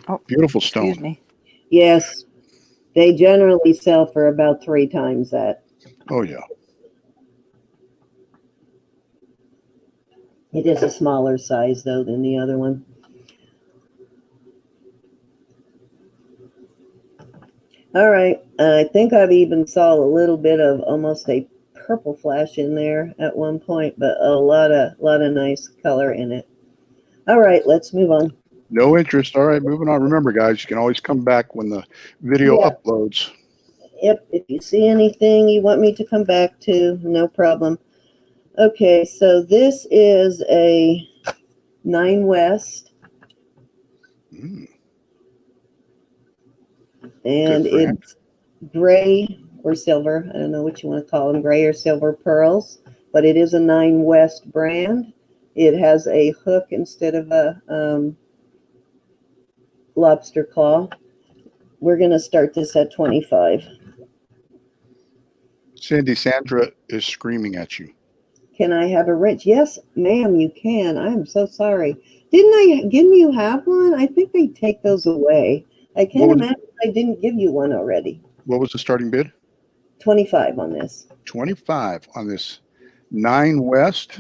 A: Oh,
C: Beautiful
A: excuse
C: stone.
A: me.
B: Yes, they generally sell for about 3 times that.
C: Oh yeah.
B: It is a smaller size, though, than the other one. All right. I think I've even saw a little bit of almost a purple flash in there at one point, but a lot of nice color in it. All right, let's move on.
C: No interest. All right, moving on. Remember, guys, you can always come back when the video
B: Yeah.
C: uploads.
B: Yep, if you see anything you want me to come back to, no problem. Okay, so this is a 9 West,
C: Mm,
B: and
C: good brand.
B: it's gray or silver. I don't know what you want to call them, gray or silver pearls, but it is a 9 West brand. It has a hook instead of a lobster claw. We're going to start this at 25.
C: Cindy, Sandra is screaming at you.
B: Can I have a wrench? Yes, ma'am, you can. I am so sorry. Didn't you have one? I think they take those away. I can't imagine I didn't give you one already.
C: What was the starting bid?
B: 25 on this.
C: 25 on this 9 West.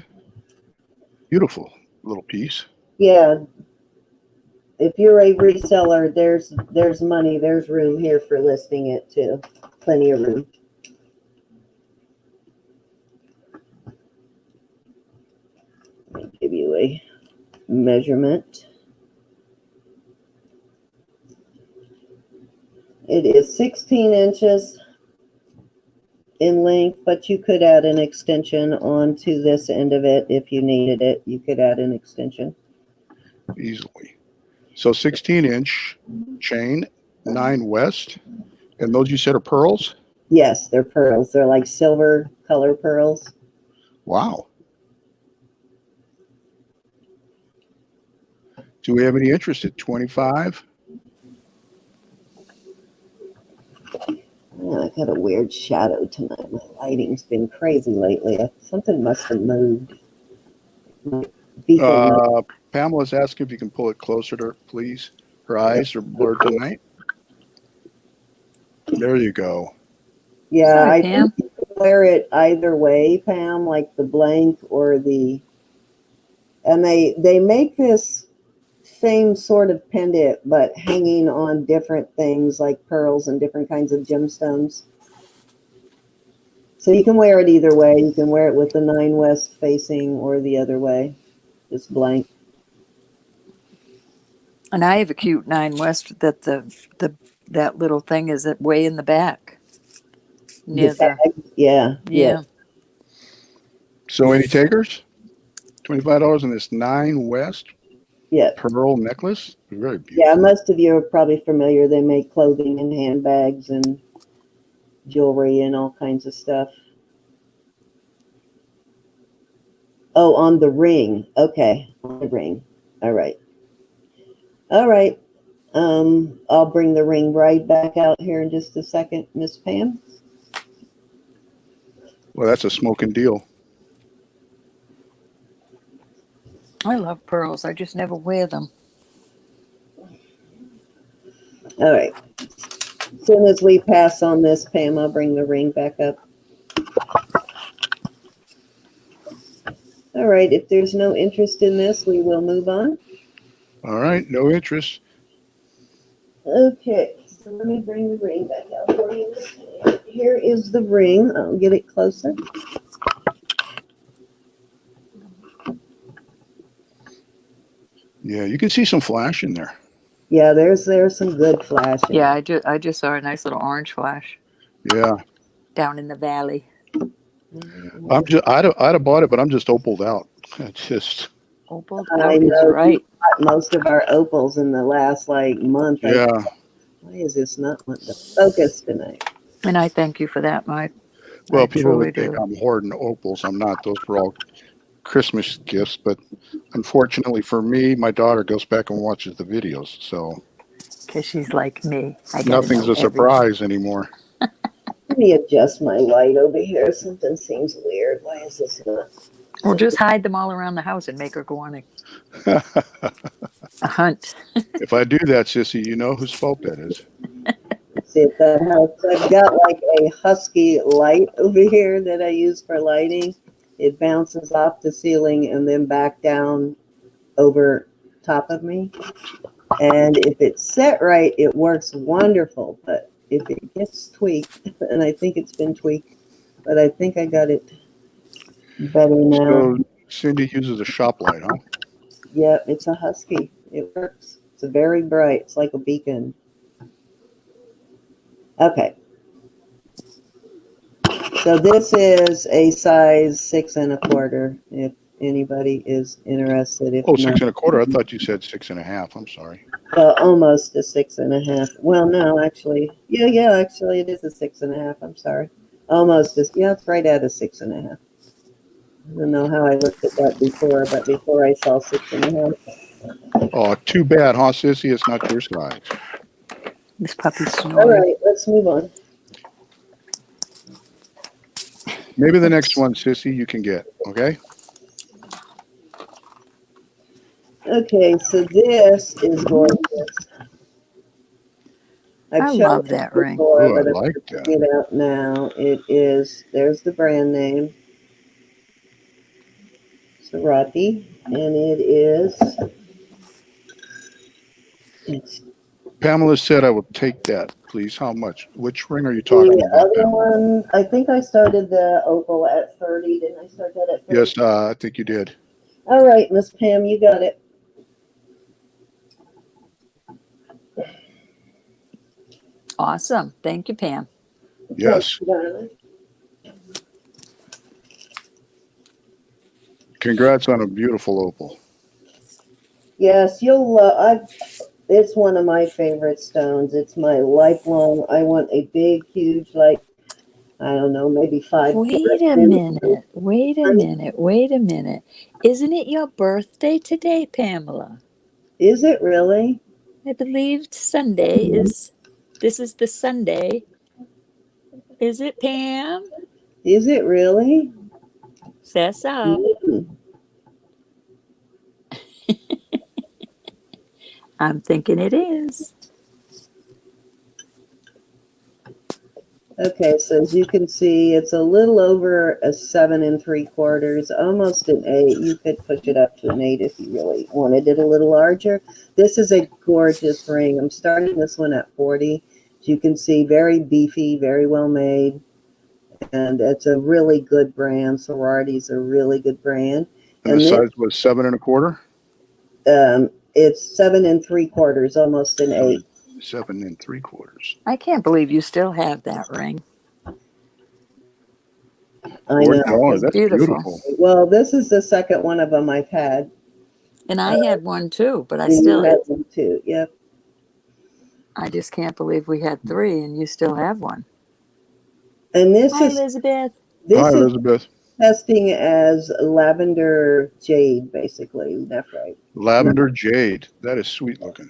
C: Beautiful little piece.
B: Yeah. If you're a reseller, there's money, there's room here for listing it too. Plenty of room. Let me give you a measurement. It is 16 inches in length, but you could add an extension onto this end of it if you needed it. You could add an extension.
C: Easily. So 16-inch chain, 9 West. And those you said are pearls?
B: Yes, they're pearls. They're like silver color pearls.
C: Wow. Do we have any interest at 25?
B: Oh, I got a weird shadow tonight. My lighting's been crazy lately. Something must have moved.
C: Pamela's asking if you can pull it closer to her, please. Her eyes are blurred tonight. There you go.
B: Yeah,
A: Hi,
B: I
A: Pam.
B: think you can wear it either way, Pam, like the blank or the, and they make this same sort of pendant, but hanging on different things like pearls and different kinds of gemstones. So you can wear it either way. You can wear it with the 9 West facing or the other way, just blank.
A: And I have a cute 9 West that that little thing is way in the back. Near
B: The tag, yeah.
A: yeah.
C: So any takers? $25 on this 9 West
B: Yeah.
C: pearl necklace. Very
B: Yeah,
C: beautiful.
B: most of you are probably familiar. They make clothing and handbags and jewelry and all kinds of stuff. Oh, on the ring. Okay, on the ring. All right. All right. I'll bring the ring right back out here in just a second, Miss Pam.
C: Well, that's a smoking deal.
A: I love pearls. I just never wear them.
B: All right. As soon as we pass on this, Pam, I'll bring the ring back up. All right. If there's no interest in this, we will move on.
C: All right, no interest.
B: Okay. So So let me bring the ring back out for you. Here is the ring. I'll get it closer.
C: Yeah, you can see some flash in there.
B: Yeah, there's some good flashing.
A: Yeah, I just saw a nice little orange flash
C: Yeah,
A: down in the valley.
C: I'd have bought it, but I'm just opaled out. It's just,
A: Opal
B: I
A: out is
B: know.
A: right.
B: Most of our opals in the last month.
C: yeah.
B: Why is this not wanting to focus tonight?
A: And I thank you for that, Mike.
C: Well,
A: I
C: people
A: truly
C: would think
A: do.
C: I'm hoarding opals. I'm not. Those were all Christmas gifts, but unfortunately for me, my daughter goes back and watches the videos, so
A: Because she's like me. I gotta
C: nothing's
A: know
C: a
A: everything.
C: surprise anymore.
B: Let me adjust my light over here. Something seems weird. Why is this not?
A: Or just hide them all around the house and make her go on a hunt.
C: If I do that, Sissy, you know whose fault that is.
B: See if that helps. I've got like a husky light over here that I use for lighting. It bounces off the ceiling and then back down over top of me. And if it's set right, it works wonderful. But if it gets tweaked, and I think it's been tweaked, but I think I got it better now.
C: So Cindy uses a shop light, huh?
B: Yep, it's a husky. It works. It's very bright. It's like a beacon. Okay. So this is a size 6 1/4. If anybody is interested. If
C: Oh,
B: not,
C: 6 1/4. I thought you said 6 1/2. I'm sorry.
B: almost a 6 1/2. Well, no, actually, yeah, actually, it is a 6 1/2. I'm sorry. Almost as it's right at a 6 1/2. I don't know how I looked at that before, but before I saw 6 1/2.
C: Oh, too bad, huh, Sissy? It's not your size.
A: This puppy's
B: All
A: snoring.
B: right, let's move on.
C: Maybe the next one, Sissy, you can get. Okay.
B: Okay, so this is gorgeous.
A: I
B: I've shown
A: love
B: it
A: that ring.
B: before,
C: Oh, I
B: but I'm
C: like
B: putting
C: that.
B: it out now. It is, there's the brand name, Sarati, and it's
C: Pamela said I will take that, please. How much? Which ring are you talking
B: the
C: about,
B: other
C: Pamela?
B: one. I think I started the opal at 30. Didn't I start that at 30?
C: Yes, I think you did.
B: All right, Miss Pam, you got it.
A: Awesome. Thank you, Pam.
C: Yes.
B: Thank you, darling.
C: Congrats on a beautiful opal.
B: Yes, you'll. It's one of my favorite stones. It's my lifelong. I want a big, huge, like, I don't know, maybe 5
A: Wait a minute. Wait a minute. Wait a minute. Isn't it your birthday today, Pamela?
B: Is it really?
A: I believe Sunday is. This is the Sunday. Is it, Pam?
B: Is it really?
A: Fess up.
B: Mm.
A: I'm thinking it is.
B: Okay, so as you can see, it's a little over a 7 3/4, almost an 8. You could push it up to an 8 if you really wanted it a little larger. This is a gorgeous ring. I'm starting this one at 40. As you can see, very beefy, very well made. And it's a really good brand. Sorority's a really good brand.
C: And the size was 7 1/4?
B: It's 7 3/4, almost an 8.
C: 7 3/4.
A: I can't believe you still have that ring.
B: I know.
C: Oh, that's
A: beautiful.
C: beautiful.
B: Well, this is the second one of them I've had.
A: And I had one too, but I
B: And
A: still.
B: you had them too. Yep.
A: I just can't believe we had 3 and you still have one.
B: And this
A: Hi,
B: is
A: Elizabeth.
C: Hi, Elizabeth.
B: testing as lavender jade, basically. That's right.
C: Lavender jade. That is sweet looking.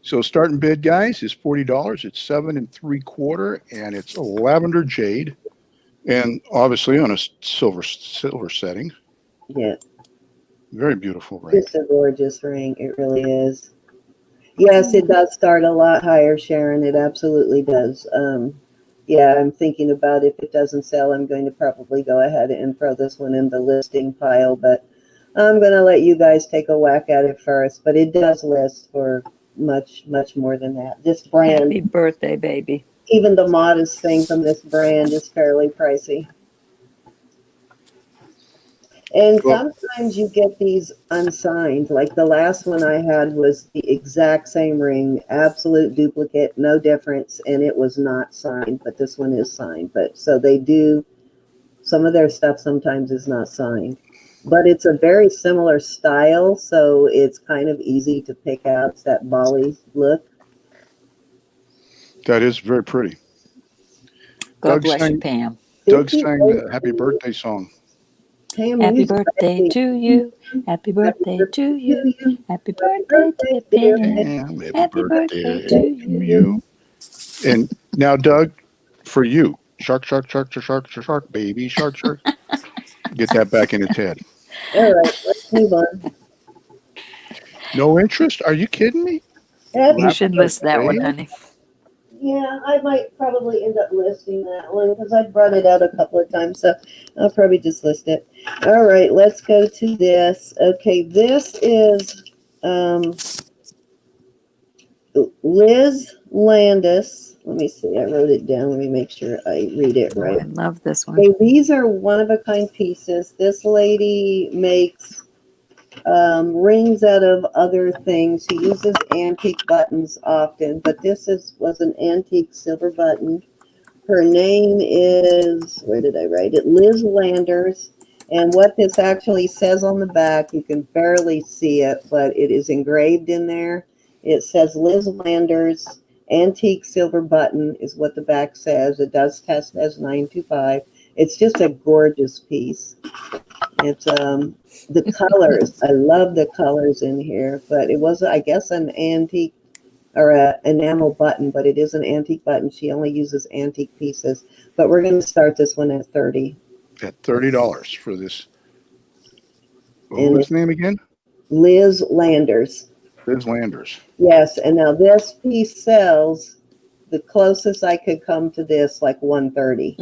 C: So starting bid, guys, is $40. It's 7 3/4, and it's a lavender jade, and obviously on a silver setting.
B: Yeah.
C: Very beautiful ring.
B: It's a gorgeous ring. It really is. Yes, it does start a lot higher, Sharon. It absolutely does. Yeah, I'm thinking about if it doesn't sell, I'm going to probably go ahead and throw this one in the listing pile. But I'm going to let you guys take a whack at it first, but it does list for much, much more than that. This brand,
A: Happy birthday, baby.
B: even the modest thing from this brand is fairly pricey. And
C: Well,
B: sometimes you get these unsigned. Like the last one I had was the exact same ring, absolute duplicate, no difference, and it was not signed, but this one is signed. But so they do, some of their stuff sometimes is not signed. But it's a very similar style, so it's kind of easy to pick out. It's that Bali look.
C: that is very pretty.
A: God
C: Doug
A: bless you,
C: sang,
A: Pam.
C: Doug
B: Vicki
C: sang the
B: Porter,
C: happy birthday song.
B: Pam,
A: Happy
B: you
A: birthday to you. Happy birthday to you. Happy birthday, dear Pam.
C: Happy
A: Happy birthday
C: birthday
A: to
C: to
A: you.
C: you. And now, Doug, for you, shark, shark, shark, shark, shark, shark, shark, baby, shark, shark. Get that back in its head.
B: All right, let's move on.
C: No interest? Are you kidding me?
B: Happy
A: You
C: Happy
A: should list that one,
C: birthday?
A: honey.
B: Yeah, I might probably end up listing that one because I brought it out a couple of times, so I'll probably just list it. All right, let's go to this. Okay, this is Liz Landis. Let me see, I wrote it down. Let me make sure I read it
A: Oh,
B: right.
A: I love this one.
B: Okay, these are one-of-a-kind pieces. This lady makes rings out of other things. She uses antique buttons often, but was an antique silver button. Her name is, where did I write it? Liz Landers. And what this actually says on the back, you can barely see it, but it is engraved in there. It says Liz Landers antique silver button is what the back says. It does test as 925. It's just a gorgeous piece. It's the colors. I love the colors in here, but it was, I guess, an antique or a enamel button, but it is an antique button. She only uses antique pieces. But we're going to start this one at 30.
C: At $30 for this. What
B: And
C: was
B: it's
C: the name again?
B: Liz Landers.
C: Liz Landers.
B: Yes, and now this piece sells, the closest I could come to this, like 130.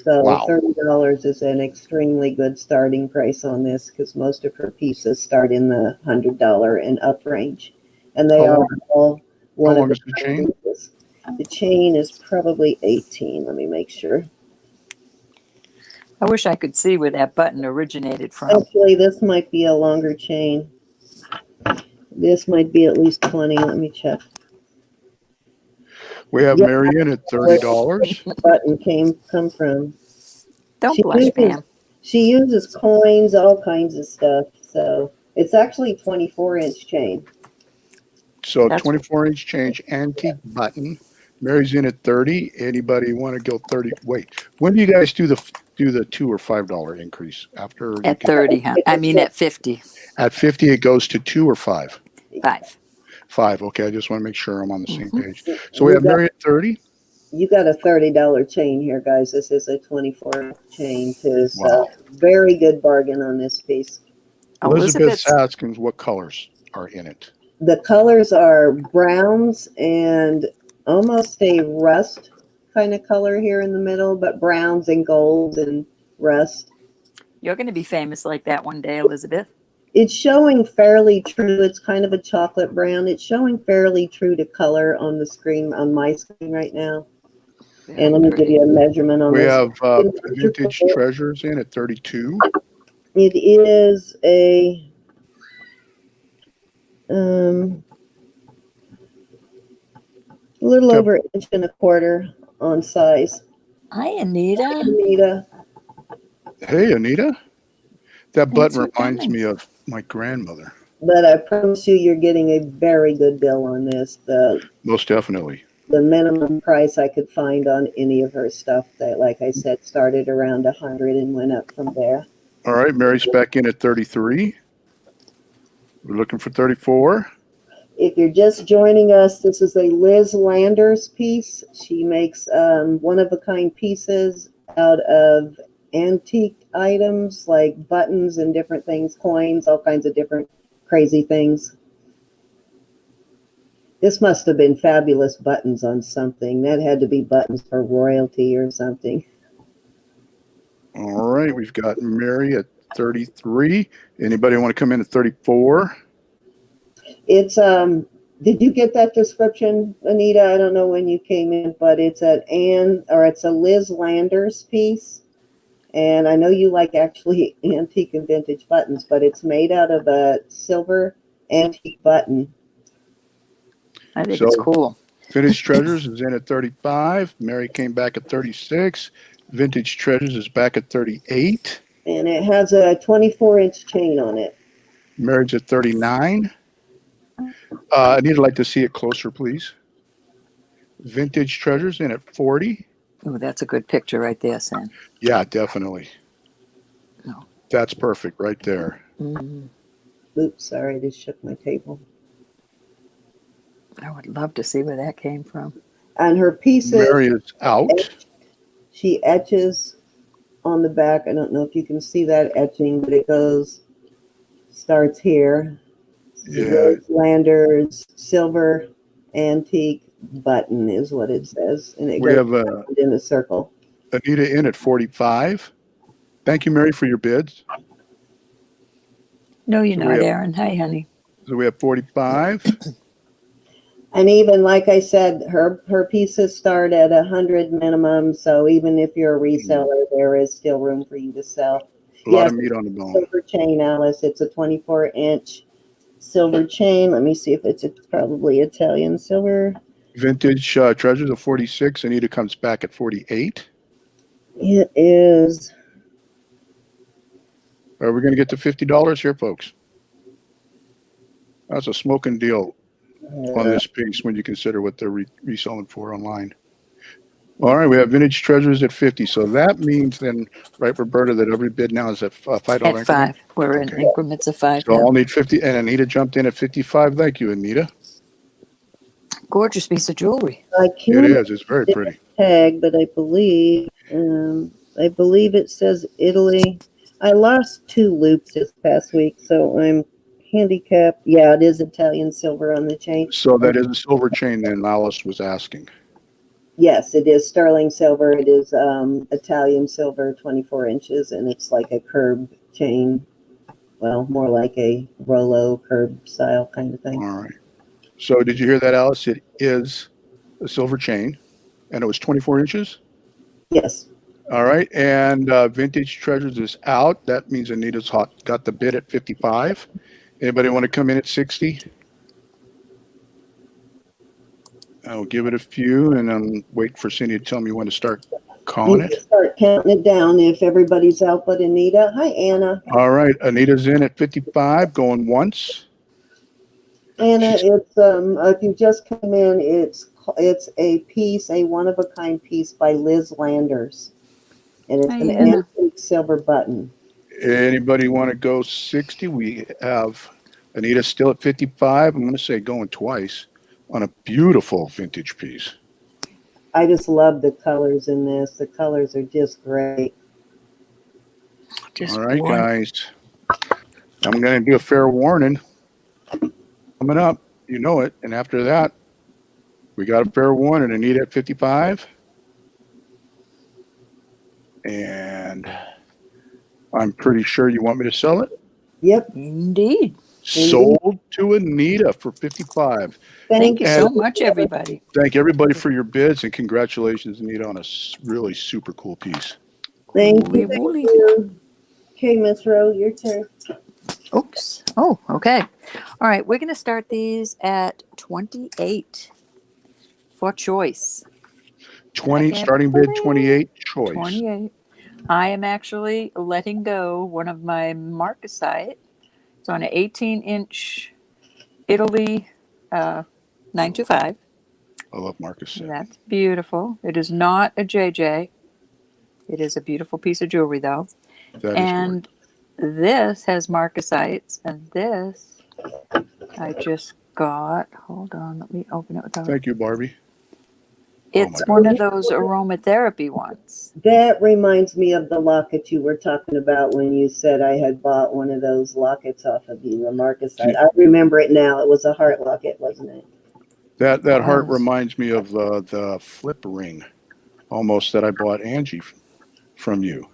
B: So
C: Wow.
B: $30 is an extremely good starting price on this because most of her pieces start in the $100 and up range. And they
C: How
B: are
C: long,
B: all
C: how
B: one of
C: long
B: the
C: is the chain?
B: pieces. The chain is probably 18. Let me make sure.
A: I wish I could see where that button originated from.
B: Actually, this might be a longer chain. This might be at least 20. Let me check.
C: We have
B: Yeah,
C: Marion at
B: where
C: $30.
B: the button come from.
A: Don't
B: She
A: blush,
B: uses
A: Pam.
B: she uses coins, all kinds of stuff. So it's actually 24-inch chain.
C: So
A: That's
C: 24-inch change, antique button. Mary's in at 30. Anybody want to go 30? Wait, when do you guys do the $2 or $5 increase? After you
A: at
C: get
A: 30, huh? I mean at 50.
C: at 50, it goes to 2 or 5.
A: 5.
C: 5. Okay, I just want to make sure I'm on the same
A: Mhm.
C: page. So we have Mary at 30.
B: You got a $30 chain here, guys. This is a 24 chain too. So
C: Wow.
B: very good bargain on this piece.
C: Elizabeth's
A: Elizabeth's
C: asking what colors are in it.
B: The colors are browns and almost a rust kind of color here in the middle, but browns and golds and rust.
A: You're going to be famous like that one day, Elizabeth.
B: It's showing fairly true. It's kind of a chocolate brown. It's showing fairly true to color on the screen, on my screen right now.
A: Very
B: And let me give
A: pretty.
B: you a measurement on
C: We
B: this.
C: have Vintage Treasures in at 32.
B: It is a little
C: Yep.
B: over 1.25 inches on size.
A: Hi, Anita.
B: Anita,
C: Hey, Anita. That
A: Thanks
C: button
A: for
C: reminds
A: coming.
C: me of my grandmother.
B: but I promise you, you're getting a very good bill on this.
C: Most definitely.
B: The minimum price I could find on any of her stuff that, like I said, started around 100 and went up from there.
C: All right, Mary's back in at 33. We're looking for 34.
B: If you're just joining us, this is a Liz Landers piece. She makes one-of-a-kind pieces out of antique items like buttons and different things, coins, all kinds of different crazy things. This must have been fabulous buttons on something. That had to be buttons for royalty or something.
C: All right, we've got Mary at 33. Anybody want to come in at 34?
B: It's did you get that description, Anita? I don't know when you came in, but it's it's a Liz Landers piece. And I know you like actually antique and vintage buttons, but it's made out of a silver antique button.
A: I think it's cool.
C: Vintage Treasures is in at 35. Mary came back at 36. Vintage Treasures is back at 38.
B: And it has a 24-inch chain on it.
C: Mary's at 39. I'd like to see it closer, please. Vintage Treasures in at 40.
A: Oh, that's a good picture right there, Sam.
C: Yeah, definitely.
A: No.
C: That's perfect right there.
A: Mm-hmm.
B: Oops, sorry, I just shook my table.
A: I would love to see where that came from.
B: And her pieces,
C: Mary is out.
B: she etches on the back. I don't know if you can see that etching, but it starts here.
C: Yeah.
B: Landers silver antique button is what it says, and
C: We have
B: in a circle.
C: Anita in at 45. Thank you, Mary, for your bids.
A: No, you're not, Aaron. Hi, honey.
C: So we have 45.
B: And even like I said, her pieces start at 100 minimum. So even if you're a reseller, there is still room for you to sell.
C: A lot of meat on the bone.
B: Silver chain, Alice. It's a 24-inch silver chain. Let me see if it's probably Italian silver.
C: Vintage Treasures of 46. Anita comes back at 48.
B: It is.
C: Are we going to get to $50 here, folks? That's a smoking deal on this piece when you consider what they're reselling for online. All right, we have Vintage Treasures at 50. So that means then, right, Roberta, that every bid now is at $5 increment?
A: At 5. We're in increments of 5.
C: So I'll need 50. And Anita jumped in at 55. Thank you, Anita.
A: Gorgeous piece of jewelry.
C: It is. It's very pretty.
B: Tag, but I believe it says Italy. I lost 2 loops this past week, so I'm handicapped. Yeah, it is Italian silver on the chain.
C: So that is a silver chain then Alice was asking.
B: Yes, it is sterling silver. It is Italian silver, 24 inches, and it's like a curb chain. Well, more like a Rollo curb style kind of thing.
C: All right. So did you hear that, Alice? It is a silver chain, and it was 24 inches?
B: Yes.
C: All right. And Vintage Treasures is out. That means Anita's got the bid at 55. Anybody want to come in at 60? I'll give it a few and then wait for Cindy to tell me when to start calling it.
B: Start counting it down if everybody's out but Anita. Hi, Anna.
C: All right. Anita's in at 55, going once.
B: Anna, it's if you just come in, it's a piece, a one-of-a-kind piece by Liz Landers. And it's an antique silver button.
C: Anybody want to go 60? We have Anita still at 55. I'm going to say going twice on a beautiful vintage piece.
B: I just love the colors in this. The colors are just great.
C: All right, guys. I'm going to do a fair warning. Coming up, you know it. And after that, we got a fair warning. Anita at 55. And I'm pretty sure you want me to sell it?
B: Yep.
A: Indeed.
C: Sold to Anita for 55.
A: Thank you so much, everybody.
C: Thank everybody for your bids, and congratulations, Anita, on a really super cool piece.
B: Thank you. Okay, Miss Rose, your turn.
A: Oops. Oh, okay. All right, we're going to start these at 28 for choice.
C: 20, starting bid 28, choice.
A: 28. I am actually letting go one of my Marcasite. It's on an 18-inch Italy 925.
C: I love Marcasite.
A: That's beautiful. It is not a JJ. It is a beautiful piece of jewelry, though. And this has Marcasites, and this I just got. Hold on, let me open it without.
C: Thank you, Barbie.
A: It's one of those aromatherapy ones.
B: That reminds me of the locket you were talking about when you said I had bought one of those lockets off of you, a Marcasite. I remember it now. It was a heart locket, wasn't it?
C: That heart reminds me of the flip ring, almost, that I bought Angie from you.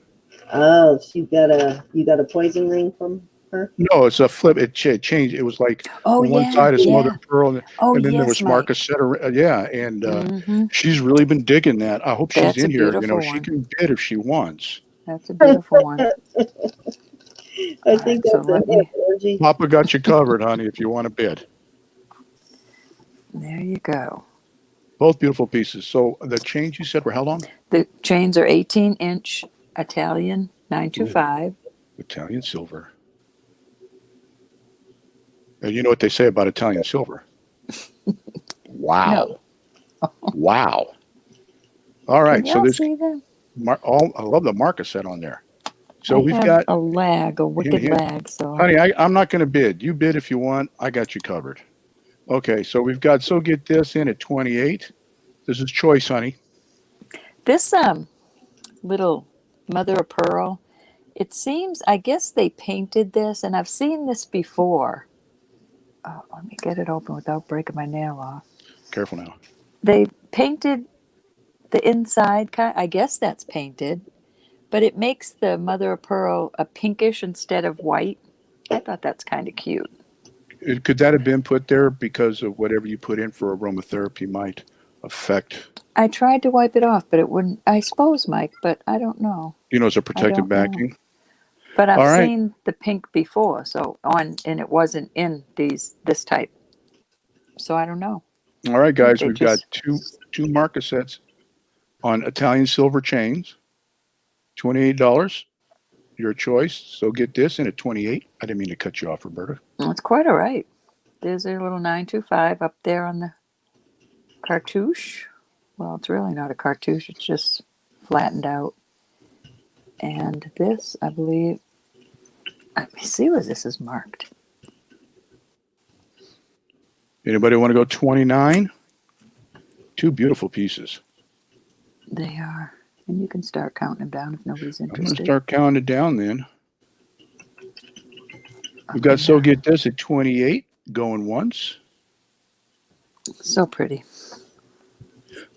B: Oh, you got a poison ring from her?
C: No, it's a flip. It changed. It was like
A: Oh
C: on one
A: yeah,
C: side is mother
A: yeah.
C: of pearl,
A: Oh
C: and then there was
A: yes, Mike.
C: Marcasite. Yeah, and
A: Mm-hmm.
C: she's really been digging that. I hope she's
A: That's a
C: in here.
A: beautiful
C: She
A: one.
C: can bid if she wants.
A: That's a beautiful one.
B: I
A: All
B: think
A: right, so
B: that's a
A: let me.
B: Angie.
C: Papa got you covered, honey. If you want to bid,
A: There you go.
C: both beautiful pieces. So the change you said were how long?
A: The chains are 18-inch Italian
C: Ooh,
A: 925.
C: Italian silver. And you know what they say about Italian silver? Wow.
A: No,
C: Wow. All
A: can
C: right. So
A: y'all
C: there's
A: see that?
C: I love the Marcasite on there. So
A: I
C: we've
A: have
C: got,
A: a lag, a wicked
C: here,
A: lag. So
C: honey, I'm not going to bid. You bid if you want. I got you covered. Okay. So we've got, so get this in at 28. This is choice, honey.
A: this little mother of pearl. It seems, I guess they painted this, and I've seen this before. Oh, let me get it open without breaking my nail off.
C: Careful now.
A: They painted the inside, I guess that's painted, but it makes the mother of pearl a pinkish instead of white. I thought that's kind of cute.
C: Could that have been put there because of whatever you put in for aromatherapy might affect,
A: I tried to wipe it off, but it wouldn't. I suppose, Mike, but I don't know.
C: as a
A: I
C: protective
A: don't know.
C: backing?
A: But I've
C: All right.
A: seen the pink before, and it wasn't in this type. So I don't know.
C: All right,
A: I think
C: guys.
A: they
C: We've got
A: just
C: two Marcasets on Italian silver chains, $28. Your choice. So get this in at 28. I didn't mean to cut you off, Roberta.
A: it's quite all right. There's a little 925 up there on the cartouche. Well, it's really not a cartouche, it's just flattened out. And this, I believe, let me see where this is marked.
C: Anybody want to go 29? Two beautiful pieces.
A: They are. And you can start counting them down if nobody's
C: I'm going to
A: interested.
C: start counting it down then. We've
A: Okay,
C: got So
A: now.
C: Get This at 28, going once.
A: So pretty.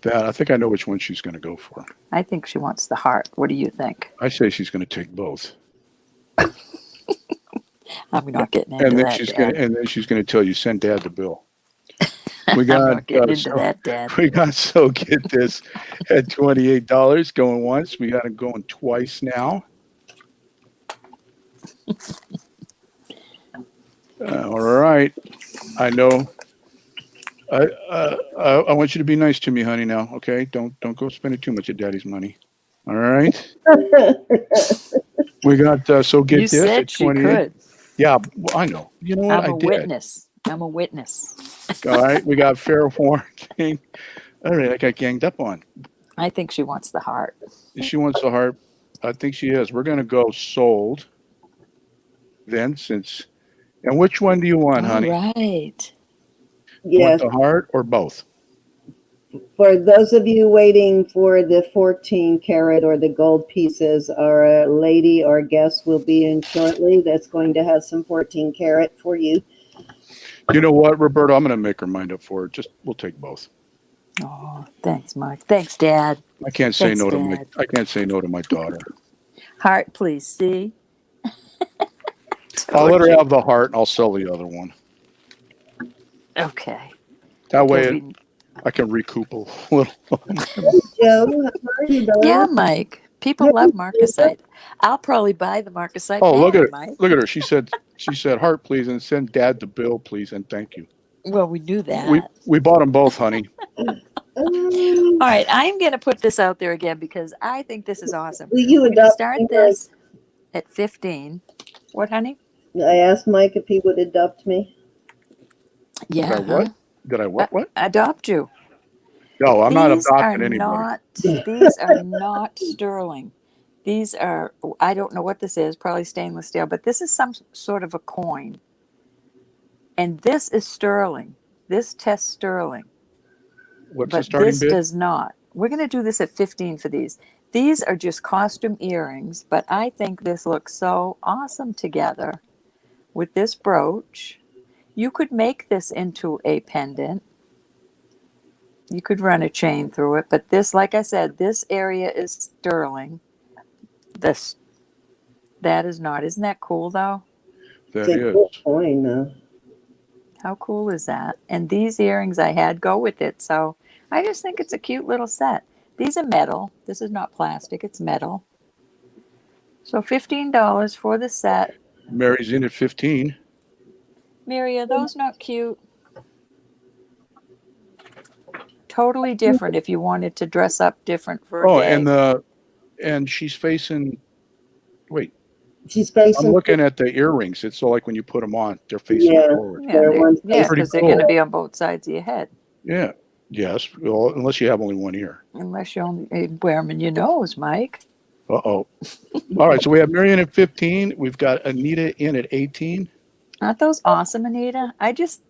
C: That, I think I know which one she's going to go for.
A: I think she wants the heart. What do you think?
C: I say she's going to take both.
A: I'm not getting into that, Dad.
C: And then she's going to tell you, send Dad the bill. We
A: I'm
C: got
A: not getting into that, Dad.
C: we got So Get This at $28 going once. We got it going twice now. All right. I know. I want you to be nice to me, honey. Now, okay? Don't go spending too much of Daddy's money. All right. We got So Get
A: You
C: This
A: said
C: at
A: she
C: 28.
A: could.
C: Yeah, well, I know. You know what?
A: I'm
C: I
A: a
C: did.
A: witness. I'm a witness.
C: All right. We got fair warning. All right. I got ganged up on.
A: I think she wants the heart.
C: She wants the heart. I think she is. We're going to go sold then, since. And which one do you want,
A: All
C: honey?
A: right.
C: You want
B: Yes.
C: the heart or both?
B: For those of you waiting for the 14 karat or the gold pieces, our lady or guest will be in shortly. That's going to have some 14 karat for you.
C: You know what, Roberta? I'm going to make her mind up for it. We'll take both.
A: Oh, thanks, Mike. Thanks, Dad.
C: I can't say
A: Thanks,
C: no to
A: Dad.
C: I can't say no to my daughter.
A: Heart, please. See?
C: I'll let her have the heart and I'll sell the other one.
A: Okay.
C: That way
A: There'll be-
C: I can recoup a little.
B: Joe, how are you, darling?
A: Yeah, Mike. People love Marcasite. I'll probably buy the Marcasite
C: Oh, look
A: back,
C: at her.
A: Mike.
C: Look at her. She said heart, please, and send Dad the bill, please, and thank you.
A: Well, we knew that.
C: We bought them both, honey.
A: All right, I'm going to put this out there again because I think this is awesome.
B: Will you
A: We're going to
B: adopt
A: start
B: me,
A: this at 15. What, honey?
B: Mike? I asked Mike if he would adopt me.
A: Yeah.
C: Did I what? Did I what?
A: Adopt you.
C: No, I'm not
A: These are
C: adopting anybody.
A: these are not sterling. These are, I don't know what this is, probably stainless steel, but this is some sort of a coin. And this is sterling. This tests sterling.
C: What's the
A: But
C: starting
A: this
C: bid?
A: does not. We're going to do this at 15 for these. These are just costume earrings, but I think this looks so awesome together with this brooch. You could make this into a pendant. You could run a chain through it, but this, like I said, this area is sterling. This That is not. Isn't that cool though?
C: That
B: It's a
C: is.
B: cool coin, though.
A: How cool is that? And these earrings I had go with it. So I just think it's a cute little set. These are metal. This is not plastic, it's metal. So $15 for the set.
C: Mary's in at 15.
A: Mary, are those not cute? Totally different if you wanted to dress up different for a
C: Oh,
A: day.
C: and she's facing. Wait,
B: She's
C: I'm
B: facing.
C: looking at the earrings. It's so like when you put them on, they're facing
B: Yeah.
C: forward.
A: Yeah,
B: They're one
A: yeah,
C: Pretty
A: because they're
C: cool.
A: going to be on both sides of your head.
C: Yeah. Yes. Well, unless you have only one ear.
A: Unless you only wear them in your nose, Mike.
C: Uh-oh. All right. So we have Mary in at 15. We've got Anita in at 18.
A: Aren't those awesome, Anita? I just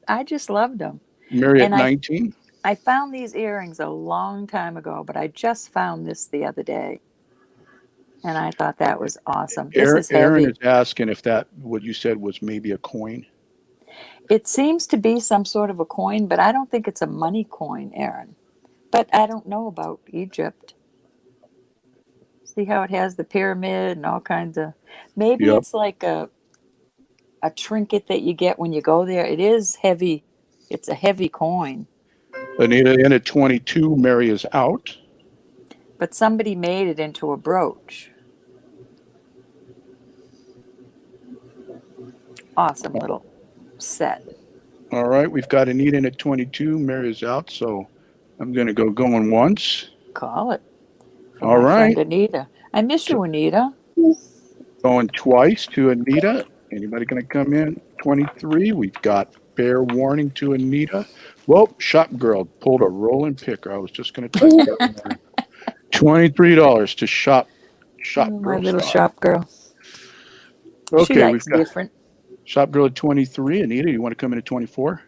A: loved them.
C: Mary at
A: And
C: 19.
A: I found these earrings a long time ago, but I just found this the other day. And I thought that was awesome. This is
C: Aaron
A: heavy.
C: is asking if that, what you said was maybe a coin.
A: It seems to be some sort of a coin, but I don't think it's a money coin, Aaron. But I don't know about Egypt. See how it has the pyramid and all kinds of. Maybe
C: Yep.
A: it's like a trinket that you get when you go there. It is heavy. It's a heavy coin.
C: Anita in at 22. Mary is out.
A: But somebody made it into a brooch. Awesome little set.
C: All right. We've got Anita in at 22. Mary is out. So I'm going to go going once.
A: Call it. From
C: All
A: my
C: right.
A: friend Anita. I miss you, Anita.
C: Going twice to Anita. Anybody going to come in? 23. We've got fair warning to Anita. Well, shop girl pulled a Rollin Picker. I was just going to type that. $23 to shop
A: Oh,
C: girl.
A: my little
C: style.
A: shop girl. She
C: Okay,
A: likes
C: we've got
A: different.
C: shop girl at 23. Anita, you want to come in at 24?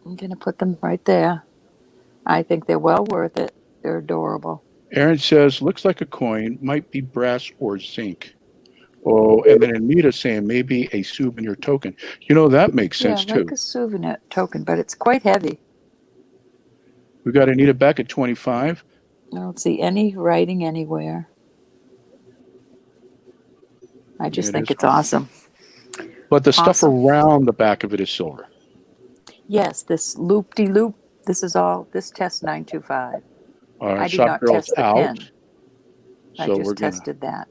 A: I'm going to put them right there. I think they're well worth it. They're adorable.
C: Aaron says, looks like a coin, might be brass or zinc. Oh, and then Anita saying maybe a souvenir token. You know, that makes sense
A: Yeah, like
C: too.
A: a souvenir token, but it's quite heavy.
C: We got Anita back at 25.
A: I don't see any writing anywhere. I just
C: It
A: think
C: is
A: it's awesome.
C: But the stuff
A: Awesome.
C: around the back of it is silver.
A: Yes, this loop-de-loop, this test 925.
C: All right,
A: I did
C: shop
A: not
C: girl's
A: test the
C: out.
A: pen. I
C: So
A: just tested that.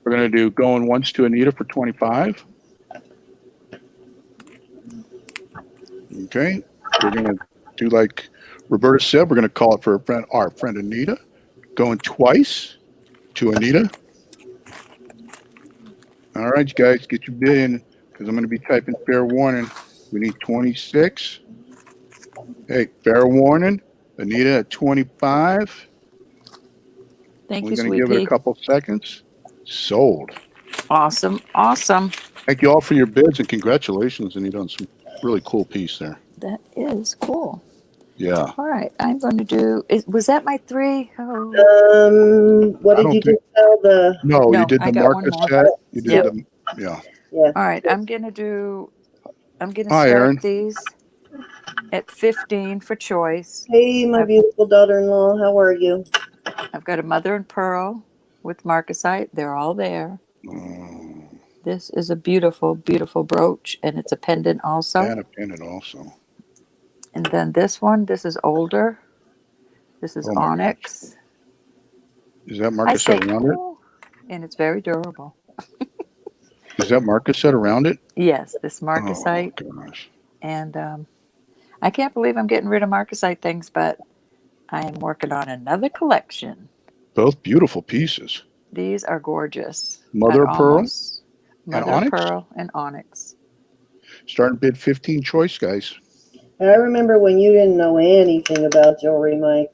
C: we're gonna do going once to Anita for 25. Okay, we're gonna do like Roberta said. We're gonna call it for our friend Anita. Going twice to Anita. All right, you guys, get your bid in because I'm gonna be typing fair warning. We need 26. Hey, fair warning. Anita at 25.
A: Thank
C: We're
A: you,
C: gonna
A: Sweet
C: give it a
A: Pea.
C: couple seconds. Sold.
A: Awesome, awesome.
C: Thank you all for your bids and congratulations, Anita, on some really cool piece there.
A: That is cool.
C: Yeah.
A: All right, I'm going to do. Was that my 3? Oh,
B: What
C: I
B: did
C: don't
B: you
C: think-
B: just sell? The
C: No, you
A: No,
C: did
A: I
C: the
A: got one more.
C: Marcasite. You did
A: Yep.
C: the, yeah.
B: yeah.
A: all right. I'm going to
C: Hi,
A: start
C: Aaron.
A: these at 15 for choice.
B: Hey, my beautiful daughter-in-law, how are you?
A: I've got a mother and pearl with Marcasite. They're all there. This is a beautiful, beautiful brooch, and it's a pendant also.
C: And a pendant also.
A: And then this one, this is older. This is
C: Oh my
A: onyx.
C: Is that
A: I say
C: Marcasite around it?
A: cool, and it's very durable.
C: Is that Marcasite around it?
A: Yes, this
C: Oh my
A: Marcasite.
C: gosh.
A: And I can't believe I'm getting rid of Marcasite things, but I am working on another collection.
C: Both beautiful pieces.
A: These are gorgeous.
C: Mother of pearl
A: Mother of
C: onyx?
A: pearl and onyx.
C: Starting bid 15 choice, guys.
B: I remember when you didn't know anything about jewelry, Mike.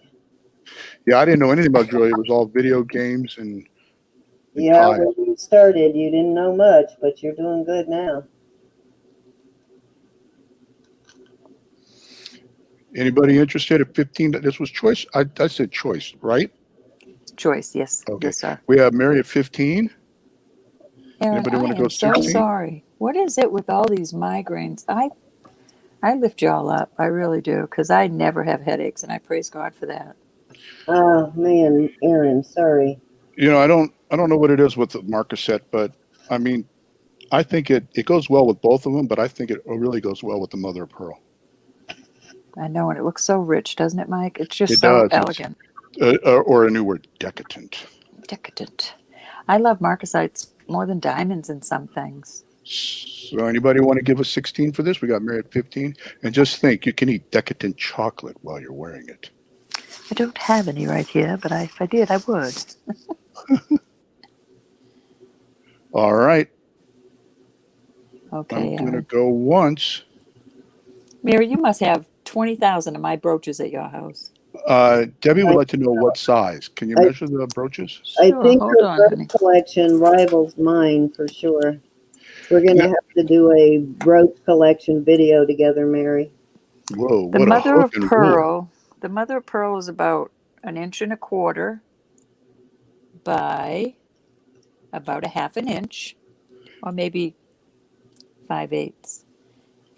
C: Yeah, I didn't know anything about jewelry. It was all video games and
B: Yeah,
C: tiles.
B: when you started, you didn't know much, but you're doing good now.
C: Anybody interested at 15? This was choice. I said choice, right?
A: Choice, yes.
C: Okay.
A: Yes, sir.
C: We have Mary at 15.
A: Aaron,
C: Anybody
A: I
C: wanna go
A: am so
C: 16?
A: sorry. What is it with all these migraines? I lift y'all up. I really do, because I never have headaches, and I praise God for that.
B: Oh man, Aaron, sorry.
C: You know, I don't know what it is with the Marcasite, but I mean, I think it goes well with both of them, but I think it really goes well with the mother of pearl.
A: I know, and it looks so rich, doesn't it, Mike? It's just
C: It
A: so
C: does.
A: elegant.
C: Or a new word, decadent.
A: Decadent. I love Marcasites more than diamonds in some things.
C: So anybody want to give us 16 for this? We got Mary at 15. And just think, you can eat decadent chocolate while you're wearing it.
A: I don't have any right here, but if I did, I would.
C: All right.
A: Okay,
C: I'm going to
A: Aaron.
C: go once.
A: Mary, you must have 20,000 of my brooches at your house.
C: Debbie would like to know what size. Can you measure the brooches?
B: I
A: Sure,
B: think
A: hold
B: her
A: on,
B: brooch
A: honey.
B: collection rivals mine for sure. We're going to
C: Yeah.
B: have to do a brooch collection video together, Mary.
C: Whoa,
A: The
C: what a
A: mother
C: hook
A: of
C: and wool.
A: pearl. The mother of pearl is about 1.25 inches by about 1/2 inch, or maybe 5/8.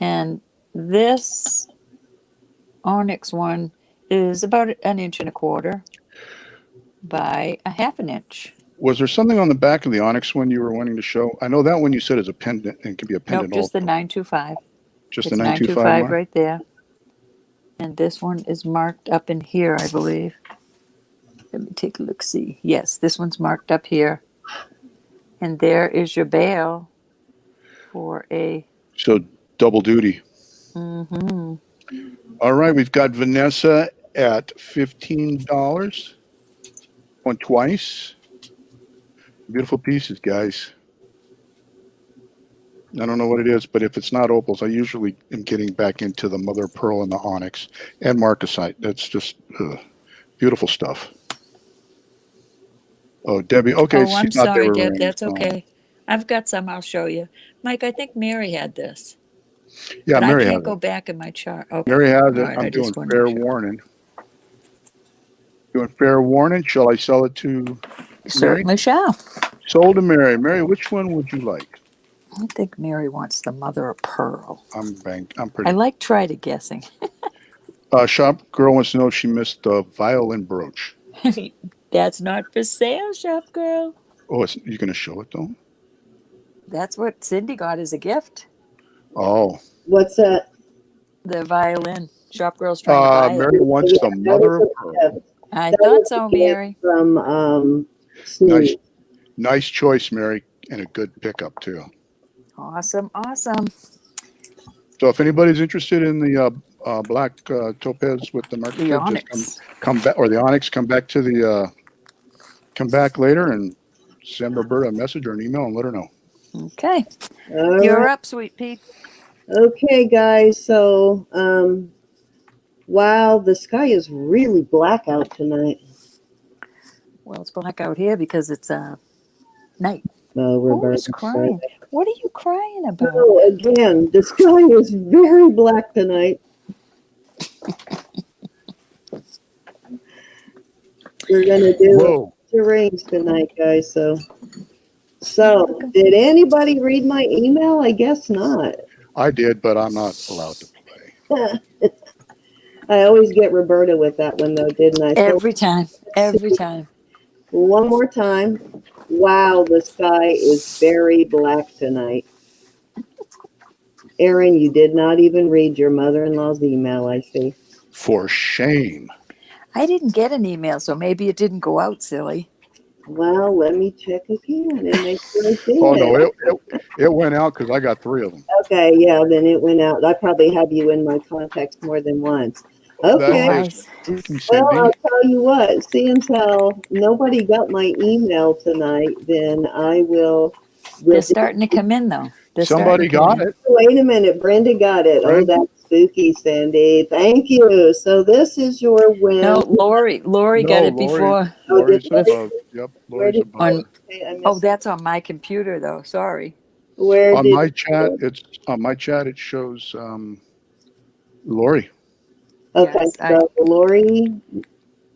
A: And this onyx one is about 1.25 inches by 1/2 inch.
C: Was there something on the back of the onyx one you were wanting to show? I know that one you said is a pendant and can be a pendant
A: Nope, just the
C: also.
A: 925.
C: Just
A: It's
C: the 925
A: 925
C: mark?
A: right there. And this one is marked up in here, I believe. Let me take a look, see. Yes, this one's marked up here. And there is your bail for a...
C: So double duty.
A: Mm-hmm.
C: All right, we've got Vanessa at $15. Won twice. Beautiful pieces, guys. I don't know what it is, but if it's not opals, I usually am getting back into the mother of pearl and the onyx and marcasite. That's just beautiful stuff. Oh, Debbie. Okay,
A: Oh, I'm
C: she's not there.
A: sorry,
C: We're
A: Deb.
C: ringing,
A: That's
C: so.
A: okay. I've got some I'll show you. Mike, I think Mary had this.
C: Yeah,
A: But I
C: Mary
A: can't
C: has
A: go
C: it.
A: back in my chart. Okay.
C: Mary has
A: All
C: it.
A: right,
C: I'm
A: I
C: doing
A: just wanted
C: fair
A: to show.
C: warning. Doing fair warning. Shall I sell it to Mary?
A: Certainly shall.
C: Sold to Mary. Mary, which one would you like?
A: I think Mary wants the mother of pearl.
C: I'm
A: I
C: pretty.
A: like try to guessing.
C: Shop girl wants to know if she missed the violin brooch.
A: That's not for sale, shop girl.
C: Oh, you going to show it though?
A: That's what Cindy got as a gift.
C: Oh.
B: What's that?
A: The violin. Shop girl's trying to buy it.
C: Mary wants
B: Yeah,
C: the
B: that
C: mother
B: was
C: of pearl.
A: I
B: that
A: thought
B: was
A: so,
B: a gift
A: Mary.
B: from Snoop.
C: Nice choice, Mary, and a good pickup too.
A: Awesome, awesome.
C: So if anybody's interested in the black topaz with the marker
A: The
C: thread,
A: onyx.
C: just come back, or the onyx, come back to the come back later and send Roberta a message or an email and let her know.
A: Okay.
B: All
A: You're
B: right.
A: up, sweet pea.
B: Okay, guys. So, wow, the sky is really black out tonight.
A: Well, it's black out here because it's night.
B: Oh,
A: Oh,
B: Roberta's
A: he's crying. What are you crying about?
B: Oh, again, the sky is very black tonight. We're gonna do the rings tonight, guys. So did anybody read my email? I guess not.
C: I did, but I'm not allowed to play.
B: I always get Roberta with that one, though, didn't I?
A: Every time. Every time.
B: One more time. Wow, the sky is very black tonight. Aaron, you did not even read your mother-in-law's email, I see.
C: For shame.
A: I didn't get an email, so maybe it didn't go out, silly.
B: Well, let me check again and make sure it did.
C: Oh, no, it went out because I got 3 of them.
B: Okay, yeah, then it went out. I probably have you in my contacts more than once. Okay.
A: Nice.
B: Well, I'll tell you what, seeing as how nobody got my email tonight, then I will.
A: They're starting to come in, though.
C: Somebody got it.
B: Wait a minute, Brenda got it.
C: Brenda?
B: Oh, that's spooky, Cindy. Thank you. So this is your win.
A: No, Lori got it before.
C: Lori's above. Yep, Lori's above.
A: Oh, that's on my computer, though. Sorry.
B: Where
C: on my chat, it shows Lori.
B: Okay,
A: Yes,
B: so Lori.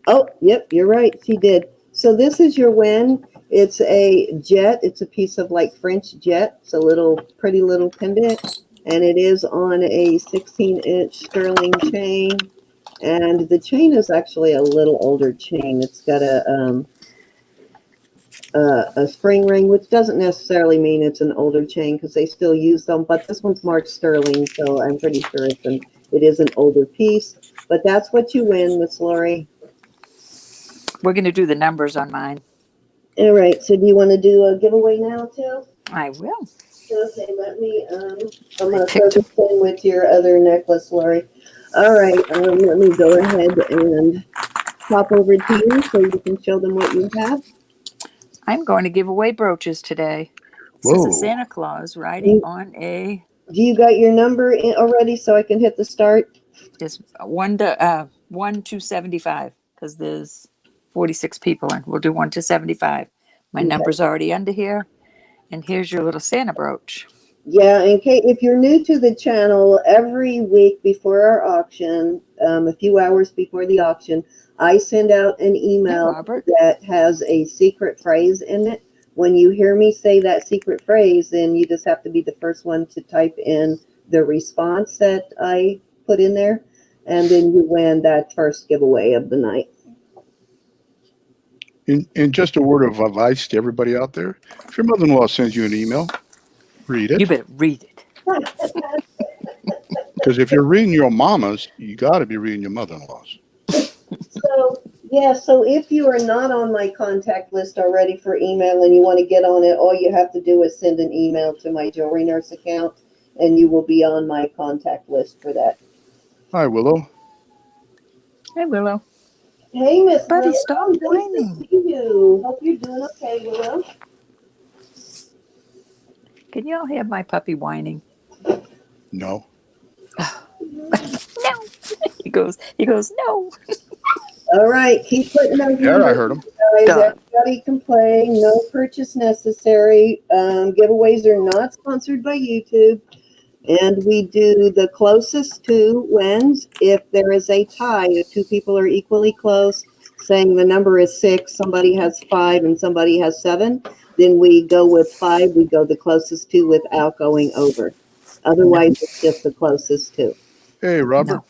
B: Oh, yep, you're right. She did. So this is your win. It's a jet. It's a piece of like French jet. It's a pretty little pendant, and it is on a 16-inch sterling chain. And the chain is actually a little older chain. It's got a a spring ring, which doesn't necessarily mean it's an older chain because they still use them. But this one's marked sterling, so I'm pretty sure it is an older piece. But that's what you win, Miss Lori.
A: We're going to do the numbers on mine.
B: All right. So do you want to do a giveaway now too?
A: I will.
B: Okay. Let me. I'm going to throw
A: picked
B: this in with your other necklace, Lori. All right. Let me go ahead and pop over to you so you can show them what you have.
A: I'm going to give away brooches today. This is a
C: Whoa.
A: Santa Claus riding on a.
B: Do you got your number in already so I can hit the start?
A: It's 1 to 75 because there's 46 people and we'll do 1 to 75. My
B: Okay.
A: number's already under here, and here's your little Santa brooch.
B: Yeah, in case if you're new to the channel, every week before our auction, a few hours before the auction, I send out an email
A: Robert.
B: that has a secret phrase in it. When you hear me say that secret phrase, then you just have to be the first one to type in the response that I put in there, and then you win that first giveaway of the night.
C: And just a word of advice to everybody out there. If your mother-in-law sends you an email, read
A: You
C: it.
A: better read it.
C: Because if you're reading your mama's, you got to be reading your mother-in-law's.
B: So, yeah, so if you are not on my contact list already for email and you want to get on it, all you have to do is send an email to my Jewelry Nurse account, and you will be on my contact list for that.
C: Hi, Willow.
A: Hey, Willow.
B: Hey, Miss
A: Buddy,
B: Willow.
A: stop
B: Nice
A: whining.
B: to see you. Hope you're doing okay, Willow.
A: Can you all hear my puppy whining?
C: No.
A: No. He goes, no.
B: All right, keep putting those
C: Yeah, I
B: numbers,
C: heard him.
B: guys.
A: Done.
B: Everybody can play. No purchase necessary. Giveaways are not sponsored by YouTube. And we do the closest to wins. If there is a tie, if two people are equally close, saying the number is 6, somebody has 5 and somebody has 7, then we go with 5. We go the closest to without going over. Otherwise, it's just the closest to.
C: Hey, Robert.
A: No.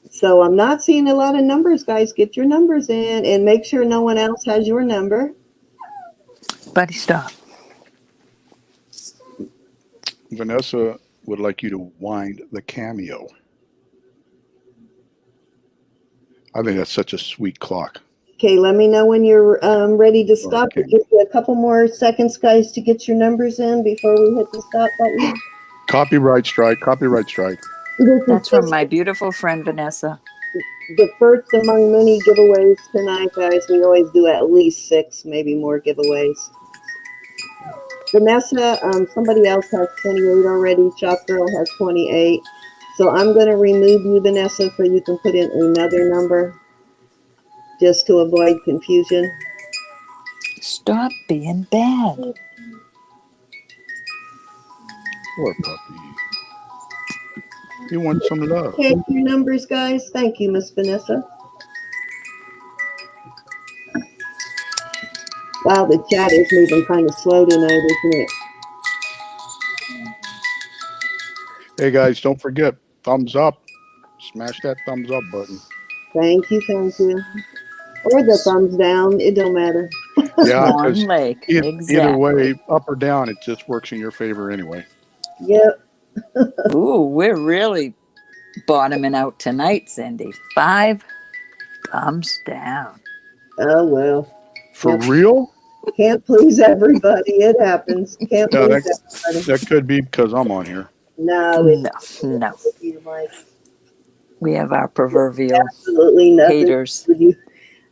B: So I'm not seeing a lot of numbers, guys. Get your numbers in and make sure no one else has your number.
A: Buddy, stop.
C: Vanessa would like you to wind the cameo. I think that's such a sweet clock.
B: Okay, let me know when you're ready to stop.
C: Okay.
B: Give you a couple more seconds, guys, to get your numbers in before we hit the stop button.
C: Copyright strike. Copyright strike.
B: This
A: That's
B: is
A: from my beautiful friend Vanessa.
B: the first among many giveaways tonight, guys. We always do at least 6, maybe more giveaways. Vanessa, somebody else has 28 already. Shop Girl has 28. So I'm going to remove you, Vanessa, so you can put in another number just to avoid confusion.
A: Stop being bad.
C: Poor puppy. He wants some love.
B: Okay, your numbers, guys. Thank you, Miss Vanessa. Wow, the chat is moving kind of slow tonight, isn't it?
C: Hey, guys, don't forget, thumbs up. Smash that thumbs up button.
B: Thank you, thank you. Or the thumbs down, it don't matter.
C: Yeah,
A: Swan
C: because
A: Lake.
C: either
A: Exactly.
C: way, up or down, it just works in your favor anyway.
B: Yep.
A: Ooh, we're really bottoming out tonight, Cindy. 5 thumbs down.
B: Oh, well.
C: For
B: Yep.
C: real?
B: Can't please everybody. It happens. Can't
C: No,
B: please everybody.
C: that could be because I'm on here.
B: No,
A: No.
B: you, Mike.
A: We have our proverbial
B: Absolutely nothing.
A: haters.
B: With you.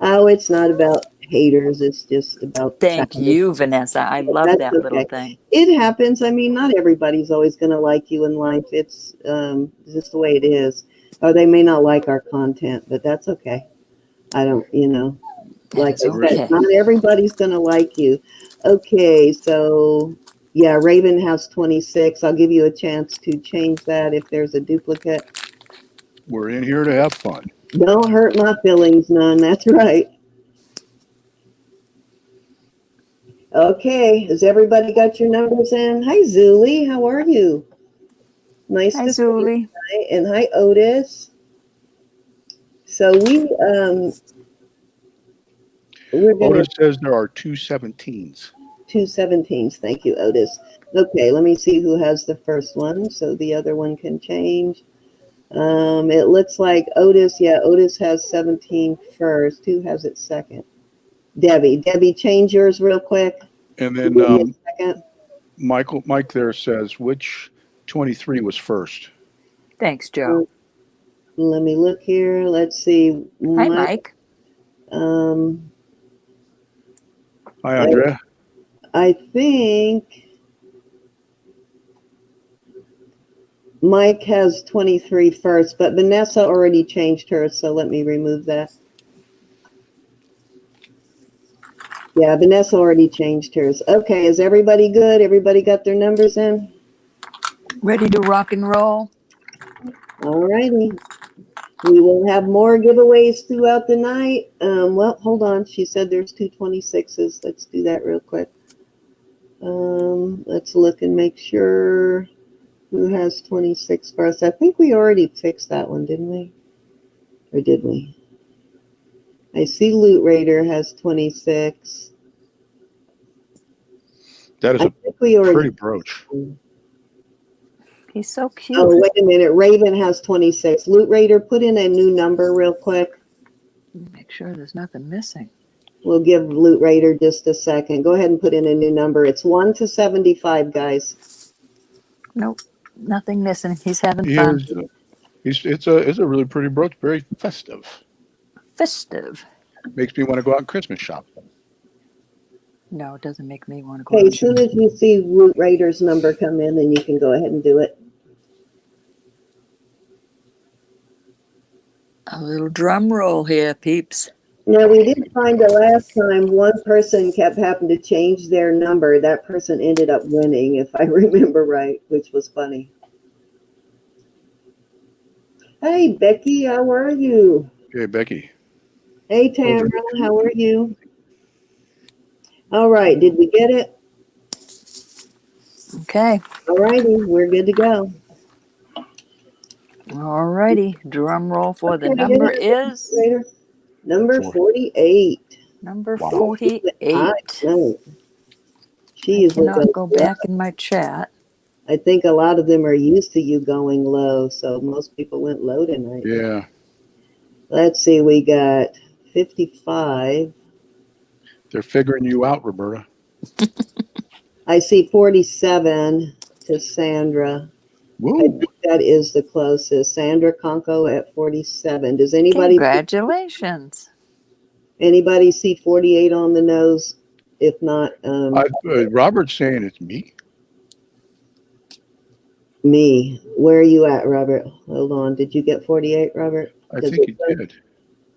B: Oh, it's not about haters. It's just about
A: Thank
B: childish.
A: you, Vanessa. I love
B: That's
A: that little
B: okay.
A: thing.
B: It happens. I mean, not everybody's always going to like you in life. It's just the way it is. Or they may not like our content, but that's okay. I don't, like
A: That's
B: I said,
A: okay.
B: not everybody's going to like you. Okay, so yeah, Raven has 26. I'll give you a chance to change that if there's a duplicate.
C: We're in here to have fun.
B: Don't hurt my feelings none. That's right. Okay, has everybody got your numbers in? Hi, Zuli. How are you? Nice
A: Hi,
B: to see you.
A: Zuli.
B: Hi, and hi, Otis. So we we're going
C: Otis
B: to
C: says there are 217s.
B: 217s. Thank you, Otis. Okay, let me see who has the first one so the other one can change. It looks like Otis, yeah, Otis has 17 first. Who has it second? Debbie. Debbie, change yours real quick.
C: And then
B: Give me a second.
C: Mike there says which 23 was first.
A: Thanks, Joe.
B: Let me look here. Let's see.
A: Hi, Mike.
B: Um,
C: Hi, Andrea.
B: I think Mike has 23 first, but Vanessa already changed hers, so let me remove that. Yeah, Vanessa already changed hers. Okay, is everybody good? Everybody got their numbers in?
A: Ready to rock and roll?
B: All righty. We will have more giveaways throughout the night. Well, hold on. She said there's 226s. Let's do that real quick. Let's look and make sure who has 26 first. I think we already fixed that one, didn't we? Or did we? I see Loot Raider has 26.
C: That is
B: I
C: a
B: think we already.
C: pretty brooch.
A: He's so cute.
B: Oh, wait a minute. Raven has 26. Loot Raider, put in a new number real quick.
A: Make sure there's nothing missing.
B: We'll give Loot Raider just a second. Go ahead and put in a new number. It's 1 to 75, guys.
A: Nope, nothing missing. He's having
C: He
A: fun.
C: is, it's a really pretty brooch, very festive.
A: Festive.
C: Makes me want to go out and Christmas shop.
A: No, it doesn't make me want to go.
B: Okay, as soon as you see Loot Raider's number come in, then you can go ahead and do it.
A: A little drum roll here, peeps.
B: Now, we did find the last time one person kept having to change their number. That person ended up winning, if I remember right, which was funny. Hey, Becky, how are you?
C: Hey, Becky.
B: Hey, Tamara, how are you? All right, did we get it?
A: Okay.
B: All righty, we're good to go.
A: All righty. Drum roll for the
B: Okay,
A: number
B: yeah,
A: is
B: later. Number 48.
A: number
C: Wow.
A: 48.
B: She
A: I
B: is
A: cannot go back in my chat.
B: I think a lot of them are used to you going low, so most people went low tonight.
C: Yeah.
B: Let's see, we got 55.
C: They're figuring you out, Roberta.
B: I see 47 to Sandra.
C: Woo.
B: I think that is the closest. Sandra Conco at 47. Does anybody
A: Congratulations.
B: anybody see 48 on the nose? If not,
C: Robert's saying it's me.
B: me. Where are you at, Robert? Hold on. Did you get 48, Robert?
C: I think he did.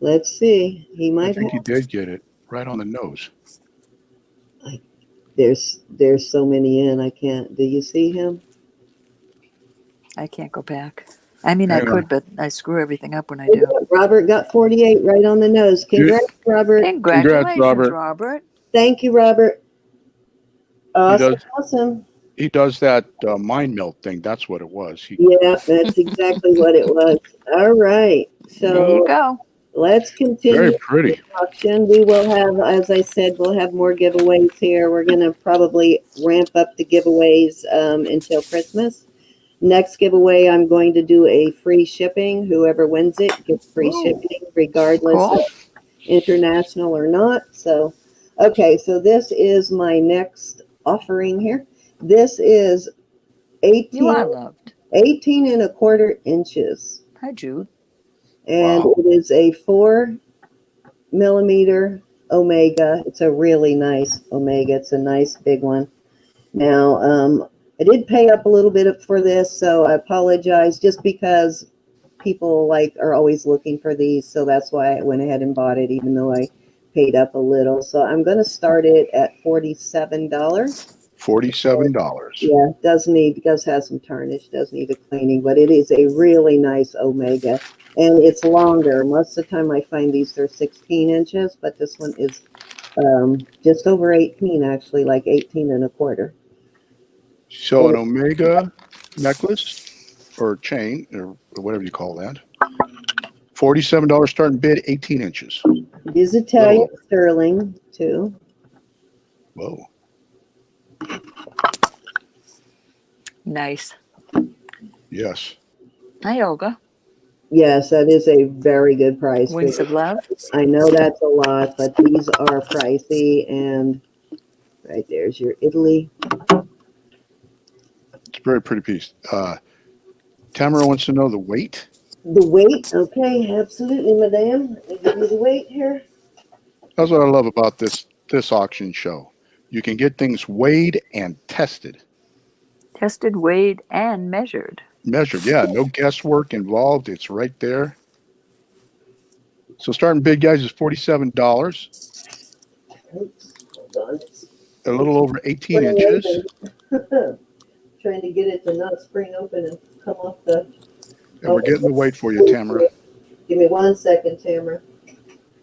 B: Let's see. He might
C: I think he
B: have.
C: did get it right on the nose.
B: There's so many in. I can't. Do you see him?
A: I can't go back. I mean,
C: Hang
A: I could,
C: on.
A: but I screw everything up when I do.
B: Robert got 48 right on the nose. Congrats, Robert.
A: Congratulations, Robert.
B: Thank you, Robert. Awesome. Awesome.
C: He does that mind melt thing. That's what it was.
B: Yeah, that's exactly what it was. All right.
A: There you
B: So
A: go.
B: let's continue
C: Very pretty.
B: the auction. We will have, as I said, we'll have more giveaways here. We're going to probably ramp up the giveaways until Christmas. Next giveaway, I'm going to do a free shipping. Whoever wins it gets free shipping, regardless of international or not. So, okay, so this is my next offering here. This is 18 and a quarter inches.
A: Hi, Jude.
B: And it is a 4mm Omega. It's a really nice Omega. It's a nice big one. Now, I did pay up a little bit for this, so I apologize just because people are always looking for these. So that's why I went ahead and bought it, even though I paid up a little. So I'm going to start it at $47.
C: $47.
B: Yeah, does have some tarnish, does need a cleaning, but it is a really nice Omega, and it's longer. Most of the time I find these are 16 inches, but this one is just over 18, actually, like 18 and a quarter.
C: So an Omega necklace or chain or whatever you call that, $47 starting bid, 18 inches.
B: It is Italian sterling too.
C: Whoa.
A: Nice.
C: Yes.
A: Hi, Olga.
B: Yes, that is a very good price.
A: Wings of Love.
B: I know that's a lot, but these are pricey. And right there's your Italy.
C: It's a very pretty piece. Tamara wants to know the weight.
B: The weight, okay, absolutely, madame. Let me give you the weight here.
C: That's what I love about this auction show. You can get things weighed and tested.
A: Tested, weighed, and measured.
C: Measured, yeah. No guesswork involved. It's right there. So starting bid, guys, is $47.
B: Oops, hold on.
C: A little over 18 inches.
B: Trying to get it to not spring open and come off the...
C: And we're getting the weight for you, Tamara.
B: Give me 1 second, Tamara.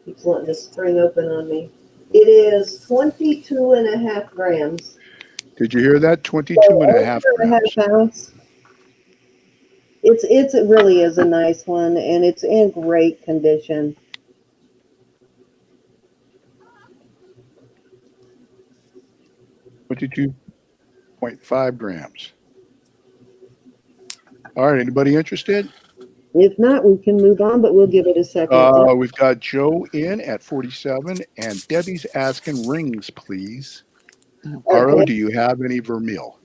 B: Keeps wanting to spring open on me. It is 22.5 grams.
C: Did you hear that? 22 and a half grams.
B: Pounds. It really is a nice one, and it's in great condition.
C: $22.5 grams. All right, anybody interested?
B: If not, we can move on, but we'll give it a second.
C: We've got Joe in at 47, and Debbie's asking rings, please. Aro, do you have any vermeil?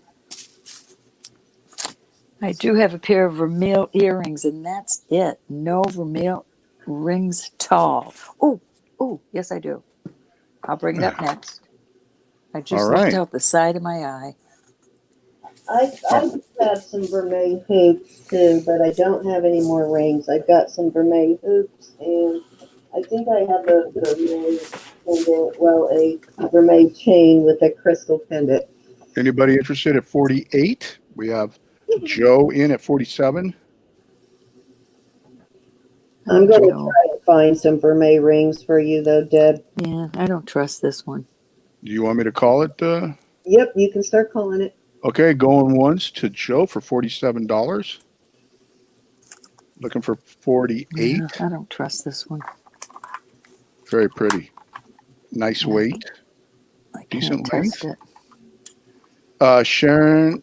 A: I do have a pair of vermeil earrings, and that's it. No vermeil rings tall. Oh, yes, I do. I'll bring it up next. I just looked out the side of my eye.
B: I have some Vermet hoops too, but I don't have any more rings. I've got some Vermet hoops, and I think I have a Vermet pendant, well, a Vermet chain with a crystal pendant.
C: Anybody interested at 48? We have Joe in at 47.
B: I'm going to try to find some Vermet rings for you, though, Deb.
A: Yeah, I don't trust this one.
C: Do you want me to call it?
B: Yep, you can start calling it.
C: Okay, going once to Joe for $47. Looking for 48.
A: Yeah, I don't trust this one.
C: Very pretty. Nice weight.
A: I
C: Decent
A: can't test
C: length.
A: it.
C: Sharon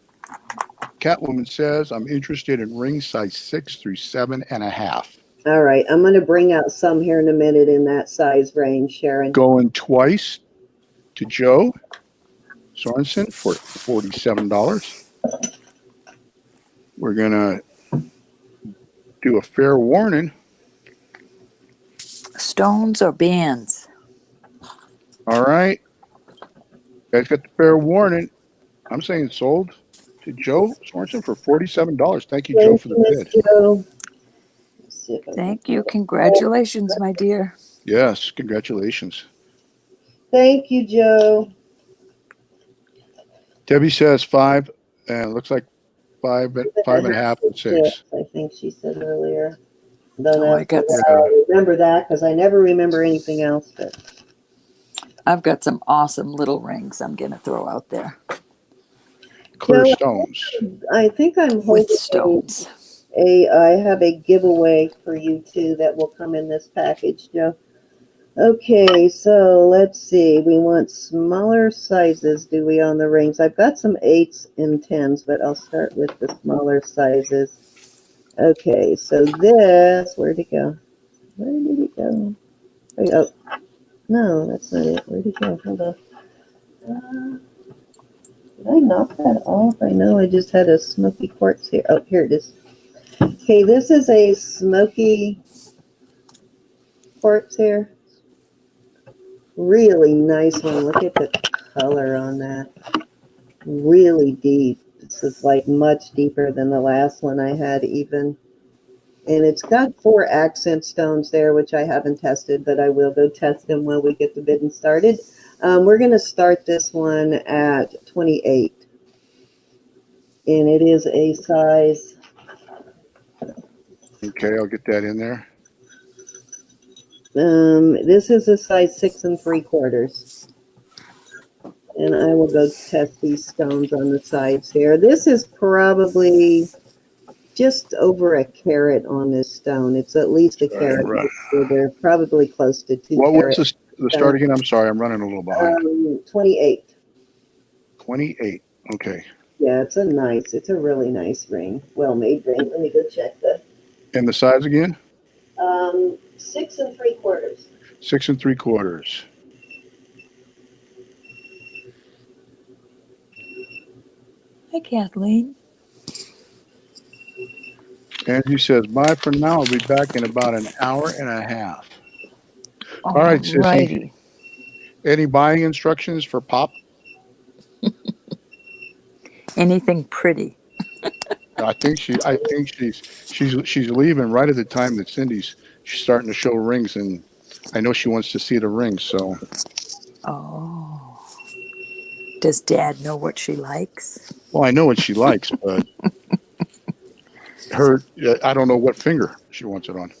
C: Catwoman says, I'm interested in ring size 6 through 7.5.
B: All right, I'm going to bring out some here in a minute in that size range, Sharon.
C: Going twice to Joe Sorensen for $47. We're going to do a fair warning.
A: Stones or bands?
C: All right. Guys got the fair warning. I'm saying sold to Joe Sorensen for $47. Thank you, Joe, for the bid.
B: Joe.
A: Thank you. Congratulations, my dear.
C: Yes, congratulations.
B: Thank you, Joe.
C: Debbie says 5, and it looks like 5.5 and 6.
B: I think she said earlier.
A: I
B: remember that because I never remember anything else. But
A: I've got some awesome little rings I'm going to throw out there.
C: Clear stones.
B: I think I'm holding
A: with stones.
B: I have a giveaway for you too that will come in this package, Joe. Okay, so let's see. We want smaller sizes, do we, on the rings? I've got some 8s and 10s, but I'll start with the smaller sizes. Okay, so this, where'd it go? Where did it go? Oh, no, that's not it. Where'd it go? Hold on. Did I knock that off? I know I just had a smoky quartz here. Oh, here it is. Okay, this is a smoky quartz here. Really nice one. Look at the color on that. Really deep. This is like much deeper than the last one I had even. And it's got 4 accent stones there, which I haven't tested, but I will go test them while we get the bidding started. We're going to start this one at 28. And it is a size.
C: Okay, I'll get that in there.
B: This is a size 6 3/4. And I will go test these stones on the sides here. This is probably just over a carat on this stone. It's at least a carat.
C: Right.
B: So they're probably close to 2
C: What was
B: carats.
C: the start again? I'm sorry, I'm running a little behind.
B: 28.
C: 28. Okay.
B: Yeah, it's a really nice ring. Well-made ring. Let me go check
C: And the size again?
B: 6 3/4.
C: 6 3/4.
A: Hi, Kathleen.
C: Angie says, bye for now. I'll be back in about an hour and a half. All right, Sissy.
A: Righty.
C: Any buying instructions for Pop?
A: Anything pretty.
C: I think she's leaving right at the time that she's starting to show rings, and I know she wants to see the rings. So,
A: Oh. Does Dad know what she likes?
C: well, I know what she likes, but I don't know what finger she wants it on.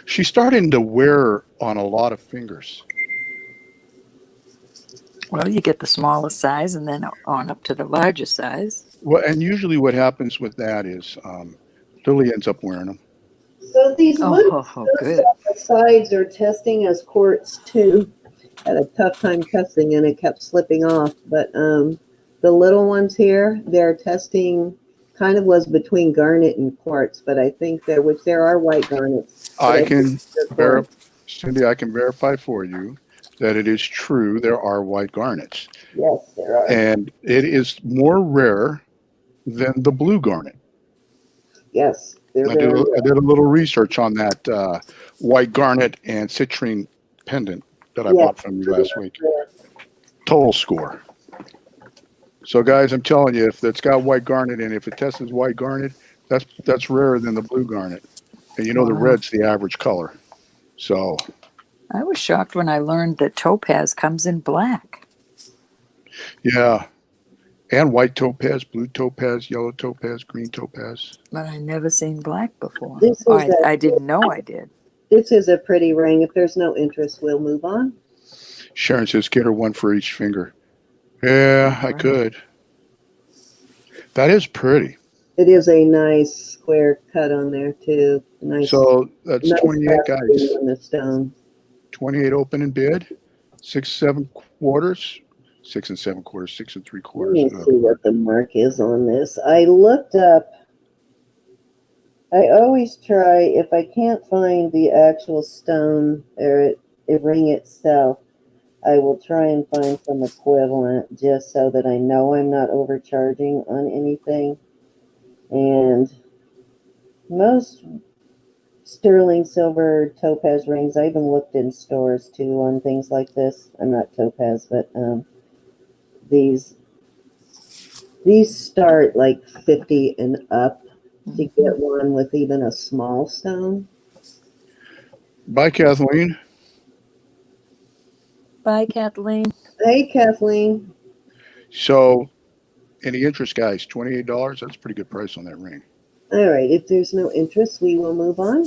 C: She's starting to wear on a lot of fingers.
A: Well, you get the smallest size and then on up to the largest size.
C: Well, and usually what happens with that is Lily ends up wearing them.
B: So these wood
A: Good.
B: sides are testing as quartz too. Had a tough time testing and it kept slipping off. But the little ones here, they're testing kind of was between garnet and quartz, but I think there are white garnets.
C: Cindy, I can verify for you that it is true there are white garnets.
B: Yes, there are.
C: And it is more rare than the blue garnet.
B: Yes,
C: I did a little research on that white garnet and citrine pendant that I bought from you last week. Total score. So, guys, I'm telling you, if it's got white garnet in it, if it tests as white garnet, that's rarer than the blue garnet. And the red's the average color. So
A: I was shocked when I learned that topaz comes in black.
C: Yeah. And white topaz, blue topaz, yellow topaz, green topaz.
A: But I never seen black before. I didn't know I did.
B: This is a pretty ring. If there's no interest, we'll move on.
C: Sharon says, get her one for each finger. Yeah, I could. That is pretty.
B: It is a nice square cut on there, too. Nice.
C: So that's 28, guys.
B: On the stone.
C: 28 open and bid. 6 7/4. 6 7/4. 6 3/4.
B: Let me see what the mark is on this. I looked up. I always try, if I can't find the actual stone or the ring itself, I will try and find some equivalent just so that I know I'm not overcharging on anything. And most sterling silver topaz rings, I even looked in stores too on things like this. I'm not topaz, but these start like 50 and up to get one with even a small stone.
C: Bye, Kathleen.
A: Bye, Kathleen.
B: Hey, Kathleen.
C: So, any interest, guys? $28. That's a pretty good price on that ring.
B: All right. If there's no interest, we will move on.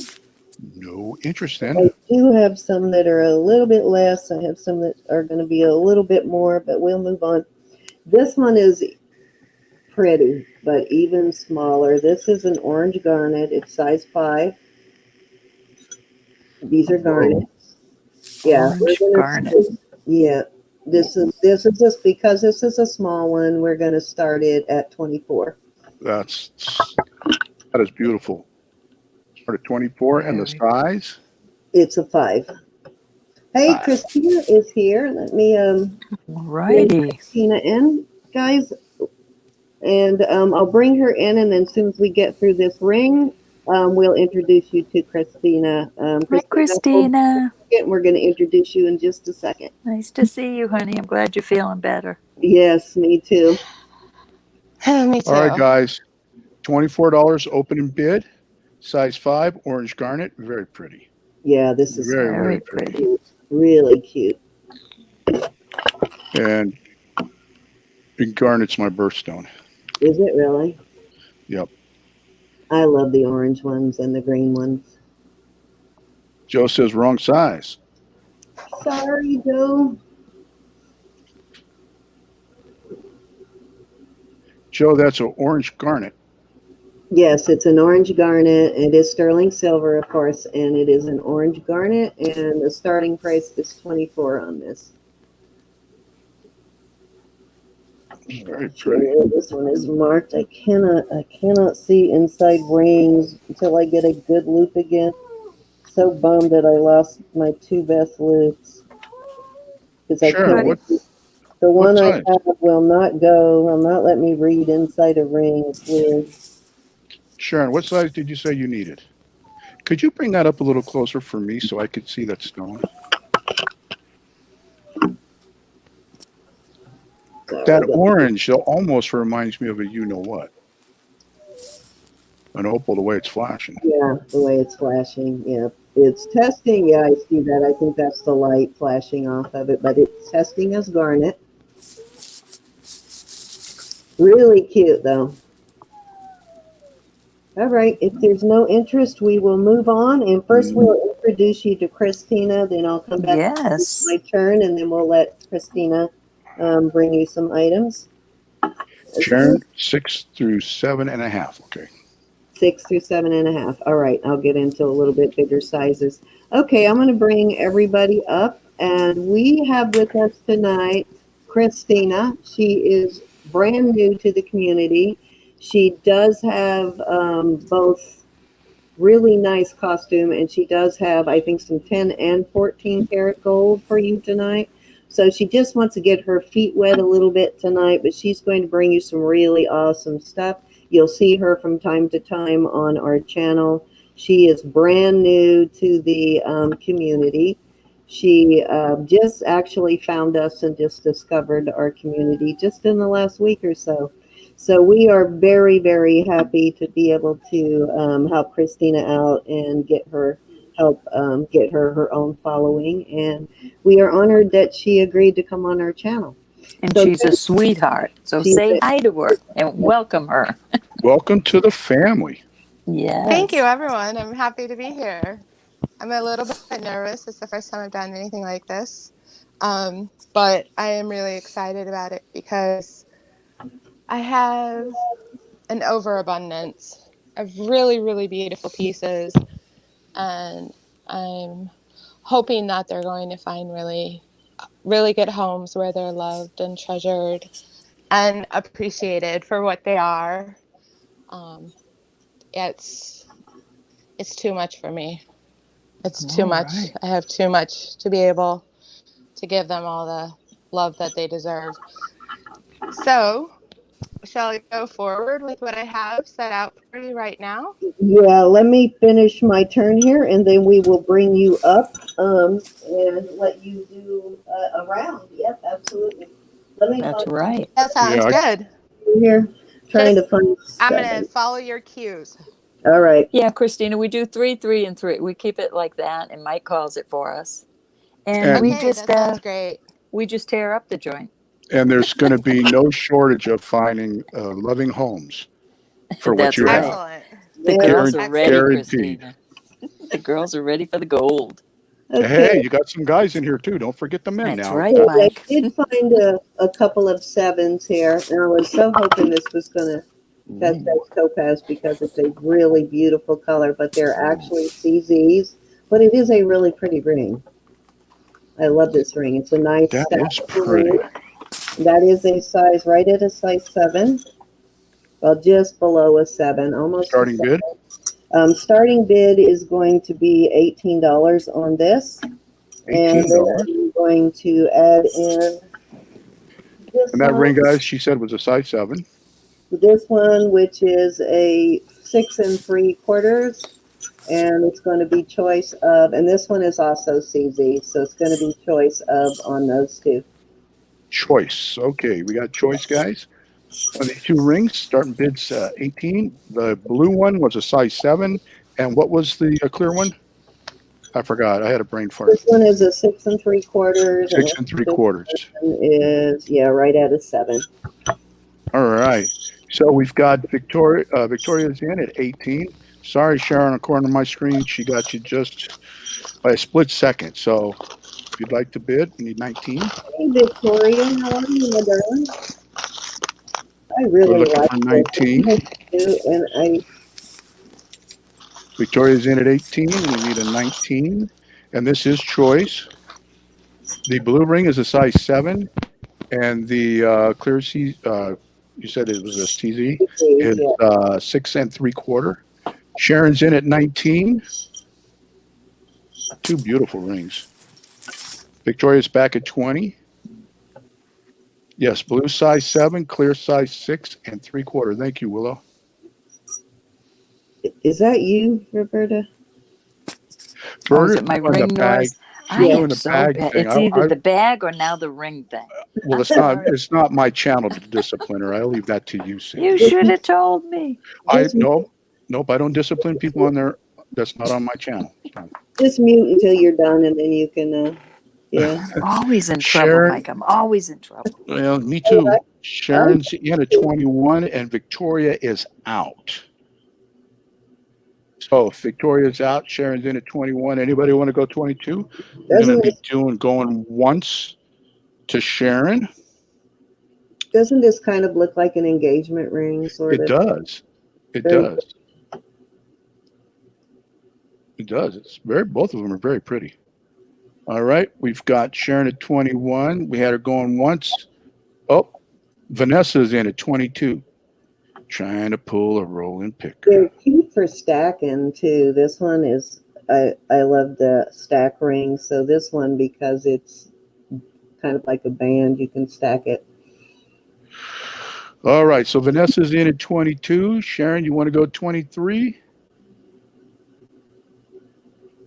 C: No interest then.
B: I do have some that are a little bit less. I have some that are going to be a little bit more, but we'll move on. This one is pretty, but even smaller. This is an orange garnet. It's size 5. These are garnets. Yeah,
A: Orange garnet.
B: Yeah, this is just because this is a small one. We're going to start it at 24.
C: That is beautiful. Start at 24, and the size?
B: It's a 5. Hey,
C: 5.
B: Christina is here. Let me
A: Righty.
B: Christina in, guys. And I'll bring her in, and then as soon as we get through this ring, we'll introduce you to Christina.
A: Hi, Christina.
B: We're going to introduce you in just a second.
A: Nice to see you, honey. I'm glad you're feeling better.
B: Yes, me too.
D: Me too.
C: All right, guys. $24 open and bid. Size 5, orange garnet. Very pretty.
B: Yeah, this is
A: Very pretty.
B: Cute. Really cute.
C: And garnet's my birthstone.
B: Is it really?
C: Yep.
B: I love the orange ones and the green ones.
C: Joe says wrong size.
B: Sorry, Joe.
C: Joe, that's an orange garnet.
B: Yes, it's an orange garnet. It is sterling silver, of course, and it is an orange garnet, and the starting price is $24 on this.
C: Very
B: Sure,
C: pretty.
B: this one is marked. I cannot see inside rings until I get a good loop again. So bummed that I lost my two best loops because I
C: Sharon,
B: can't.
A: Buddy.
B: The
C: what
B: one I
C: size?
B: have will not go. Will not let me read inside a ring. It's weird.
C: Sharon, what size did you say you needed? Could you bring that up a little closer for me so I could see that stone?
B: Sorry
C: That
B: about
C: orange almost reminds me of a you-know-what. An opal, the way it's flashing.
B: Yeah, the way it's flashing. Yeah, it's testing. Yeah, I see that. I think that's the light flashing off of it, but it's testing as garnet. Really cute, though. All right, if there's no interest, we will move on. And first, we'll introduce you to Christina. Then I'll come back. It's my
A: Yes.
B: turn, and then we'll let Christina bring you some items.
C: Sharon, 6 through 7.5. Okay.
B: 6 through 7.5. All right, I'll get into a little bit bigger sizes. Okay, I'm going to bring everybody up, and we have with us tonight Christina. She is brand new to the community. She does have both really nice costume, and she does have, I think, some 10 and 14 karat gold for you tonight. So she just wants to get her feet wet a little bit tonight, but she's going to bring you some really awesome stuff. You'll see her from time to time on our channel. She is brand new to the community. She just actually found us and just discovered our community just in the last week or so. So we are very, very happy to be able to help Christina out and get her her own following. And we are honored that she agreed to come on our channel.
A: And
B: So
A: she's a sweetheart. So
B: she's
A: say
B: a-
A: hi to her and welcome her.
C: Welcome to the family.
A: Yes.
D: Thank you, everyone. I'm happy to be here. I'm a little bit nervous. It's the first time I've done anything like this. But I am really excited about it because I have an overabundance of really, really beautiful pieces. And I'm hoping that they're going to find really, really good homes where they're loved and treasured and appreciated for what they are. It's too much for me. It's too
A: All
D: much.
A: right.
D: I have too much to be able to give them all the love that they deserve. So, shall I go forward with what I have set out for you right now?
B: Yeah, let me finish my turn here, and then we will bring you up and let you do a round. Yep, absolutely. Let me
A: That's
B: find
A: right.
D: That sounds
C: Yeah,
D: good.
B: you here. Trying to
D: Just,
B: find
D: I'm going to
B: 7.
D: follow your cues.
B: All right.
A: Yeah, Christina, we do 3, 3, and 3. We keep it like that, and Mike calls it for us. And
C: and
D: Okay, that sounds great.
A: we just tear up the joint.
C: there's going to be no shortage of finding loving homes for what
A: That's
C: you
A: right.
C: have.
D: Excellent.
A: The
B: Yeah.
A: girls are ready,
C: Guaranteed.
A: Christina. The girls are ready for the gold.
B: Okay.
C: Hey, you got some guys in here too. Don't forget the men
A: That's
C: now.
A: right,
B: I
A: Mike.
B: did find a couple of 7s here, and I was so hoping this was going to test as topaz because it's a really beautiful color, but they're actually CZs. But it is a really pretty ring. I love this ring. It's a nice
C: That is
B: stackable
C: pretty.
B: ring. That is a size right at a size 7. Well, just below a 7, almost.
C: Starting bid?
B: Starting bid is going to be $18 on this. And then
C: $18.
B: I'm going to add in this
C: And that
B: one,
C: ring, guys, she said was a size 7.
B: which is a 6 3/4, and it's going to be choice of, and this one is also CZ, so it's going to be choice of on those two.
C: Choice. Okay, we got choice, guys. On these 2 rings, starting bids 18. The blue one was a size 7. And what was the clear one? I forgot. I had a brain fart.
B: This one is a 6 3/4.
C: 6 3/4.
B: Is right at a 7.
C: All right. So we've got Victoria. Victoria's in at 18. Sorry, Sharon, according to my screen, she got you just by a split second. So if you'd like to bid, you need 19.
B: Hey, Victoria, how are you, my darling? I
C: We're
B: really
C: looking
B: like
C: for 19.
B: this too, and
C: Victoria's in at 18. We need a 19. And this is choice. The blue ring is a size 7. And the clear C, you said it was a CZ, is
B: Yeah.
C: 6 3/4. Sharon's in at 19. Two beautiful rings. Victoria's back at 20. Yes, blue size 7, clear size 6 3/4. Thank you, Willow.
B: Is that you, Roberta?
A: Oh, is
C: Berta's
A: it my
C: doing the
A: ring
C: bag.
A: noise?
C: She's
A: I
C: doing
A: am
C: the
A: so
C: bag
A: bad.
C: thing.
A: It's either the bag or now the ring thing.
C: Well,
A: Sorry.
C: it's not my channel to discipline her. I leave that to you, Cindy.
A: You should have told me.
C: Nope. I don't discipline people on there. That's not on my channel.
B: Just mute until you're done, and then you can. Yeah.
A: I'm always in trouble,
C: Sharon,
A: Mike. I'm always in trouble.
C: well, me too. Sharon's in at 21, and Victoria is out. So if Victoria's out, Sharon's in at 21. Anybody want to go 22? We're going to be going once to Sharon.
B: Doesn't this kind of look like an engagement ring, sort of?
C: It does. It
B: Very
C: does. It does. It's very. Both of them are very pretty. All right, we've got Sharon at 21. We had her going once. Oh, Vanessa's in at 22. Trying to pull a Rollin Picker.
B: They're cute for stacking too. This one is. I love the stack ring. So this one, because it's kind of like a band, you can stack it.
C: All right, so Vanessa's in at 22. Sharon, you want to go 23?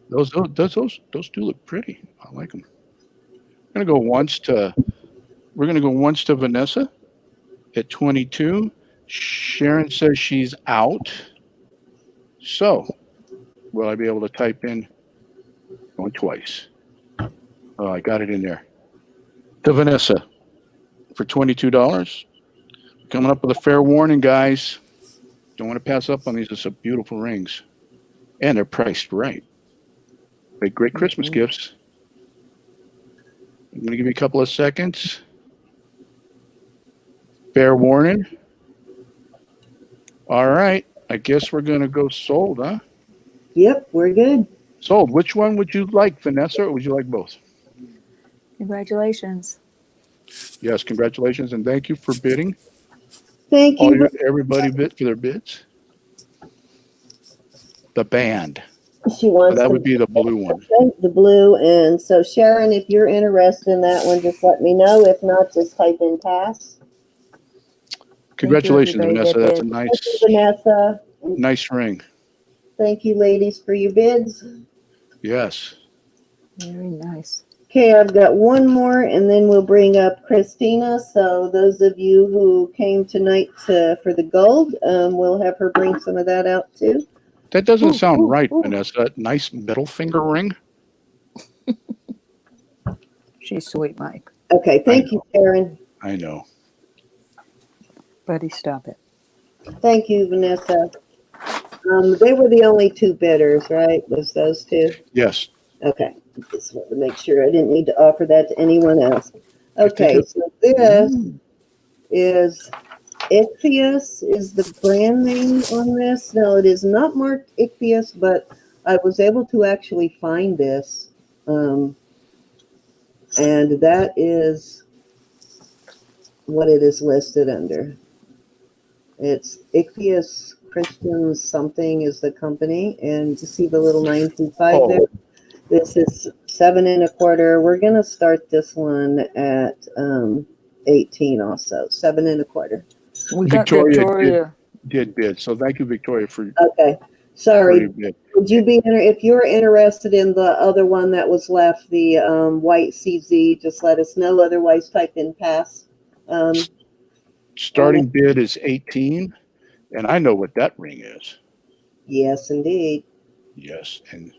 C: Those two look pretty. I like them. We're gonna go once to Vanessa at 22. Sharon says she's out. So will I be able to type in going twice? Oh, I got it in there. To Vanessa for $22. Coming up with a fair warning, guys. Don't want to pass up on these. They're some beautiful rings. And they're priced right. Make great Christmas gifts. I'm going to give you a couple of seconds. Fair warning. All right. I guess we're going to go sold, huh?
B: Yep, we're good.
C: Sold. Which one would you like, Vanessa, or would you like both?
A: Congratulations.
C: Yes, congratulations, and thank you for bidding.
B: Thank you.
C: Everybody bid for their bids. The band.
B: She wants
C: That would be the blue one.
B: The blue. And so, Sharon, if you're interested in that one, just let me know. If not, just type in pass.
C: Congratulations, Vanessa. That's a
B: Thank you, Vanessa.
C: nice ring.
B: Thank you, ladies, for your bids.
C: Yes.
A: Very nice.
B: Okay, I've got one more, and then we'll bring up Christina. So those of you who came tonight for the gold, we'll have her bring some of that out too.
C: That doesn't sound right, Vanessa. Nice middle finger ring.
A: She's sweet, Mike.
B: Okay, thank you, Karen.
C: I know.
A: Buddy, stop it.
B: Thank you, Vanessa. They were the only two bidders, right? Was those two?
C: Yes.
B: Okay. Just wanted to make sure I didn't need to offer that to anyone else. Okay, so this is Ichthyus is the brand name on this. No, it is not marked Ichthyus, but I was able to actually find this. And that is what it is listed under. It's Ichthyus Christian something is the company. And you see the little 925 there? This is 7 1/4. We're going to start this one at 18 also. 7 1/4.
A: We got Victoria.
C: Did bid. So thank you, Victoria, for
B: Okay. Sorry.
C: bid.
B: Would you be if you're interested in the other one that was left, the white CZ, just let us know. Otherwise, type in pass.
C: Starting bid is 18, and I know what that ring is.
B: Yes, indeed.
C: Yes, and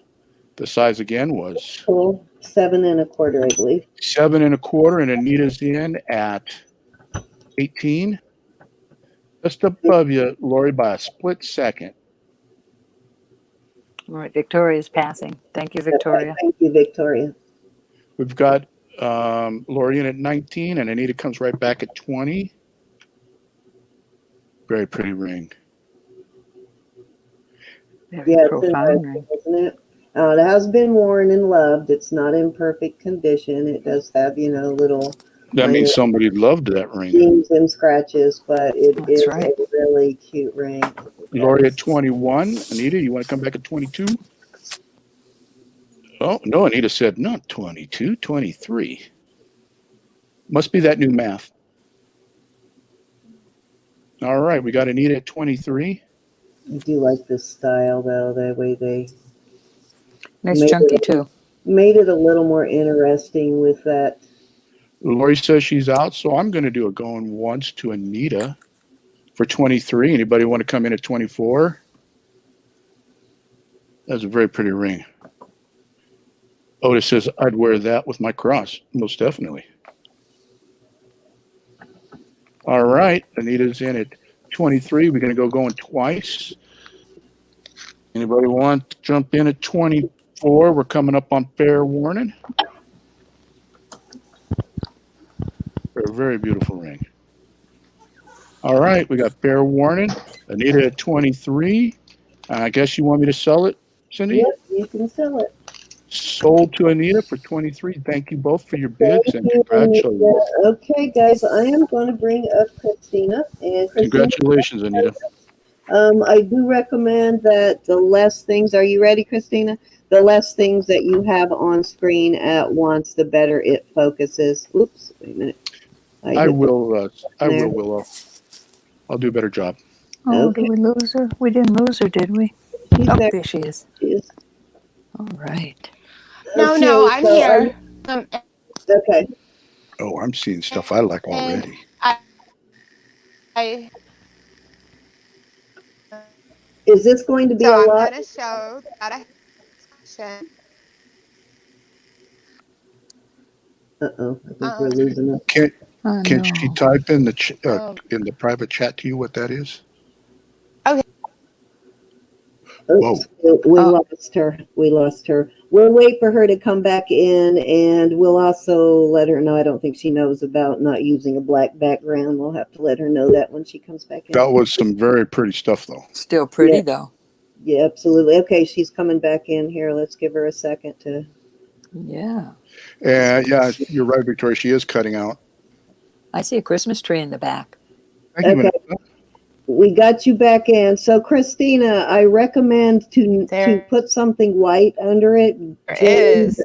C: the size again was
B: cool. 7 1/4, I believe.
C: 7 1/4, and Anita's in at 18. Just above you, Lori, by a split second.
A: All right, Victoria's passing. Thank you, Victoria.
B: Okay, thank you, Victoria.
C: We've got Lori in at 19, and Anita comes right back at 20. Very pretty ring.
A: Very
B: Yeah, it's
A: profound ring.
B: interesting, isn't it? It has been worn and loved. It's not in perfect condition. It does have, little
C: That
B: minor
C: means somebody loved that ring.
B: dings and scratches, but it
A: That's
B: is
A: right.
B: a really cute ring.
C: Lori at 21. Anita, you want to come back at 22? Oh, no, Anita said not 22, 23. Must be that new math. All right, we got Anita at 23.
B: I do like this style, though, the way they
A: Nice
B: made
A: chunky
B: it,
A: too.
B: made it a little more interesting with that.
C: Lori says she's out, so I'm going to do a going once to Anita for 23. Anybody want to come in at 24? That's a very pretty ring. Otis says, I'd wear that with my cross. Most definitely. All right. Anita's in at 23. We're going to go going twice. Anybody want to jump in at 24? We're coming up on fair warning. For a very beautiful ring. All right. We got fair warning. Anita at 23. I guess you want me to sell it, Cindy?
B: Yep, you can sell it.
C: Sold to Anita for 23. Thank you both for your
B: Thank
C: bids and
B: you,
C: congratulations.
B: Anita. Okay, guys, I am going to bring up Christina. And Christina,
C: Congratulations, Anita.
B: I do recommend that the less things, are you ready, Christina? The less things that you have on screen at once, the better it focuses. Oops, wait a minute.
C: I will, Willow. I'll do a better job.
A: Oh,
B: Okay.
A: did we lose her? We didn't lose her, did we?
B: She's
A: Oh,
B: there.
A: there she is.
B: She is.
A: All right.
D: No,
B: Okay,
D: I'm
B: so
D: here.
B: Okay.
C: Oh, I'm seeing stuff I like already.
D: I
B: Is this going to be
D: so
B: a
D: I'm
B: lot?
D: going to show that I have
B: Uh-oh, I think we're losing her.
A: Oh,
C: Can
A: no.
C: she type in the private chat to you what that is?
B: Oops, we lost her. We lost her. We'll wait for her to come back in, and we'll also let her know. I don't think she knows about not using a black background. We'll have to let her know that when she comes back in.
C: That was some very pretty stuff, though.
A: Still pretty,
B: Yeah.
A: though.
B: Yeah, absolutely. Okay, she's coming back in here. Let's give her a second to.
A: Yeah.
C: Yeah, you're right, Victoria. She is cutting out.
A: I see a Christmas tree in the back.
C: Thank you,
B: Okay.
C: Vanessa.
B: We got you back in. So, Christina, I recommend to
D: There
B: put something white under it.
D: is.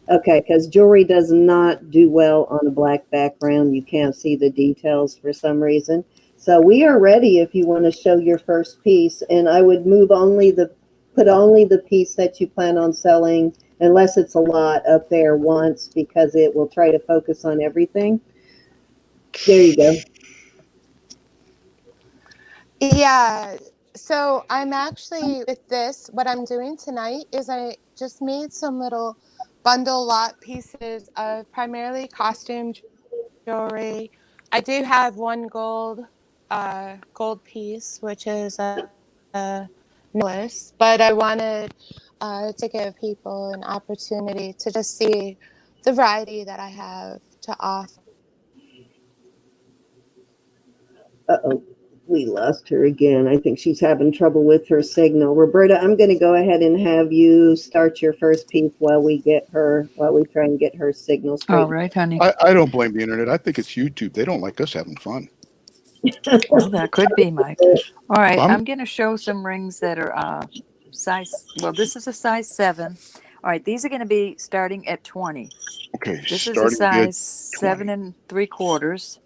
B: Okay, because jewelry does not do well on a black background. You can't see the details for some reason. So we are ready if you want to show your first piece. And I would put only the piece that you plan on selling, unless it's a lot, up there once, because it will try to focus on everything. There you go.
D: Yeah. So I'm actually with this, what I'm doing tonight is I just made some little bundle lot pieces of primarily costume jewelry. I do have one gold piece, which is a necklace, but I wanted to give people an opportunity to just see the variety that I have to offer.
B: Uh-oh, we lost her again. I think she's having trouble with her signal. Roberta, I'm going to go ahead and have you start your first piece while we try and get her signal straight.
A: All right, honey.
C: I don't blame the internet. I think it's YouTube. They don't like us having fun.
A: Well, that could be, Mike. All right,
C: I'm-
A: I'm going to show some rings that are size, well, this is a size 7. All right, these are going to be starting at 20.
C: Okay,
A: This is a
C: starting
A: size
C: at
A: 7 3/4.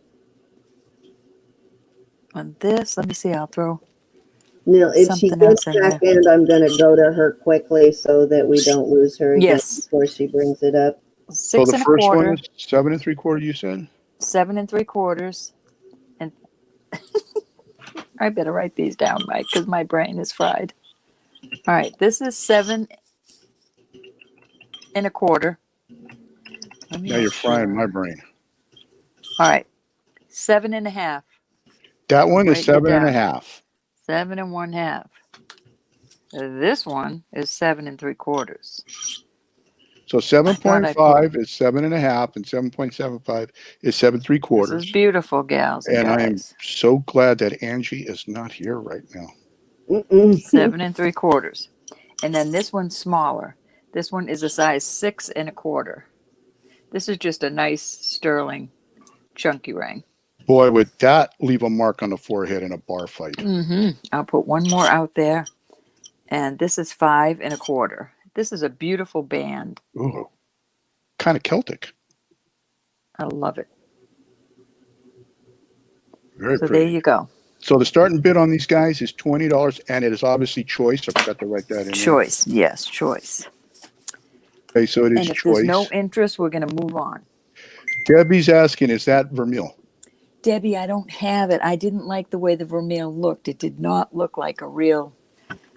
A: On this, let me see, I'll throw
B: Now, if she
A: something
B: gets
A: else in
B: back
A: there.
B: in, I'm going to go to her quickly so that we don't lose her again
A: Yes.
B: before she brings it up.
A: 6
C: the first
A: 1/4,
C: one is 7 3/4, you said?
A: 7 3/4, and I better write these down, Mike, because my brain is fried. All right, this is 7 1/4.
C: Now you're frying my brain.
A: All right, 7 1/2.
C: That one is
A: Write it
C: 7
A: down.
C: 1/2.
A: 7 1/2. This one is 7 3/4.
C: So 7.5 is 7 1/2, and 7.75 is 7
A: This
C: 3/4.
A: is beautiful, gals and
C: And I am
A: guys.
C: so glad that Angie is not here right now.
A: 7 3/4. And then this one's smaller. This one is a size 6 1/4. This is just a nice sterling chunky ring.
C: Boy, would that leave a mark on the forehead in a bar fight.
A: I'll put one more out there. And this is 5 1/4. This is a beautiful band.
C: Ooh, kind of Celtic.
A: I love it.
C: Very
A: So
C: pretty.
A: there you go.
C: So the starting bid on these guys is $20, and it is obviously choice. I forgot to write that in.
A: Choice. Yes, choice.
C: Okay, so it is
A: And if
C: choice.
A: there's no interest, we're going to move on.
C: Debbie's asking, is that vermeil?
A: Debbie, I don't have it. I didn't like the way the vermeil looked. It did not look like a real.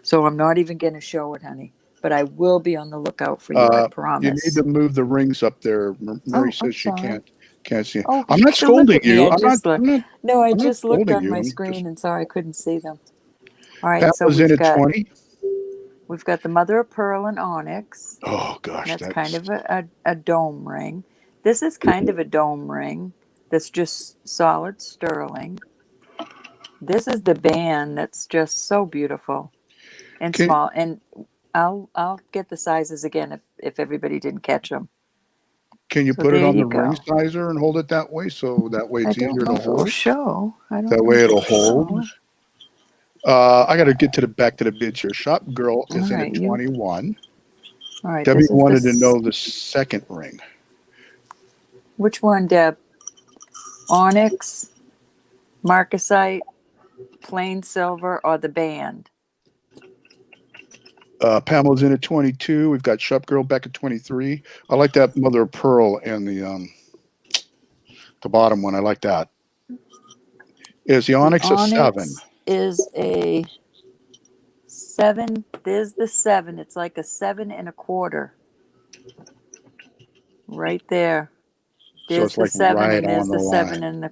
A: So I'm not even going to show it, honey. But I will be on the lookout for you, I promise.
C: You need to move the rings up there. Mary says she
A: sorry.
C: can't see.
A: Oh,
C: I'm not
A: so look
C: scolding
A: at me.
C: you.
A: I just looked. No, I
C: I'm not
A: just looked
C: scolding
A: on
C: you.
A: my
C: I'm
A: screen
C: just-
A: and saw I couldn't see them. All right,
C: That
A: so
C: was in
A: we've
C: at
A: got
C: 20.
A: the mother of pearl and onyx.
C: Oh gosh,
A: That's kind of a dome ring. This is kind of a dome ring that's just solid sterling. This is the band that's just so beautiful and small. And I'll get the sizes again if everybody didn't catch them.
C: Can you
A: So
C: put it
A: there
C: on the
A: you go.
C: ring sizer and hold it that way, so that way
A: I
C: it's
A: don't
C: easier
A: know
C: to
A: if it'll
C: hold?
A: show. I don't
C: That
A: know
C: way
A: if
C: it'll
A: show.
C: hold. I got to get back to the bids here. Shop Girl is in at 21.
A: All right.
C: Debbie
A: This is
C: wanted to know the second ring.
A: Which one, Deb? Onyx, Marcasite, plain silver, or the band?
C: Pamela's in at 22. We've got Shop Girl back at 23. I like that mother of pearl and the bottom one. I like that. Is the onyx a 7?
A: Is a 7. There's the 7. It's like a 7 1/4. Right there.
C: So
A: There's
C: it's
A: the
C: like
A: 7,
C: right
A: and there's
C: on
A: the
C: the
A: 7
C: line.
A: and the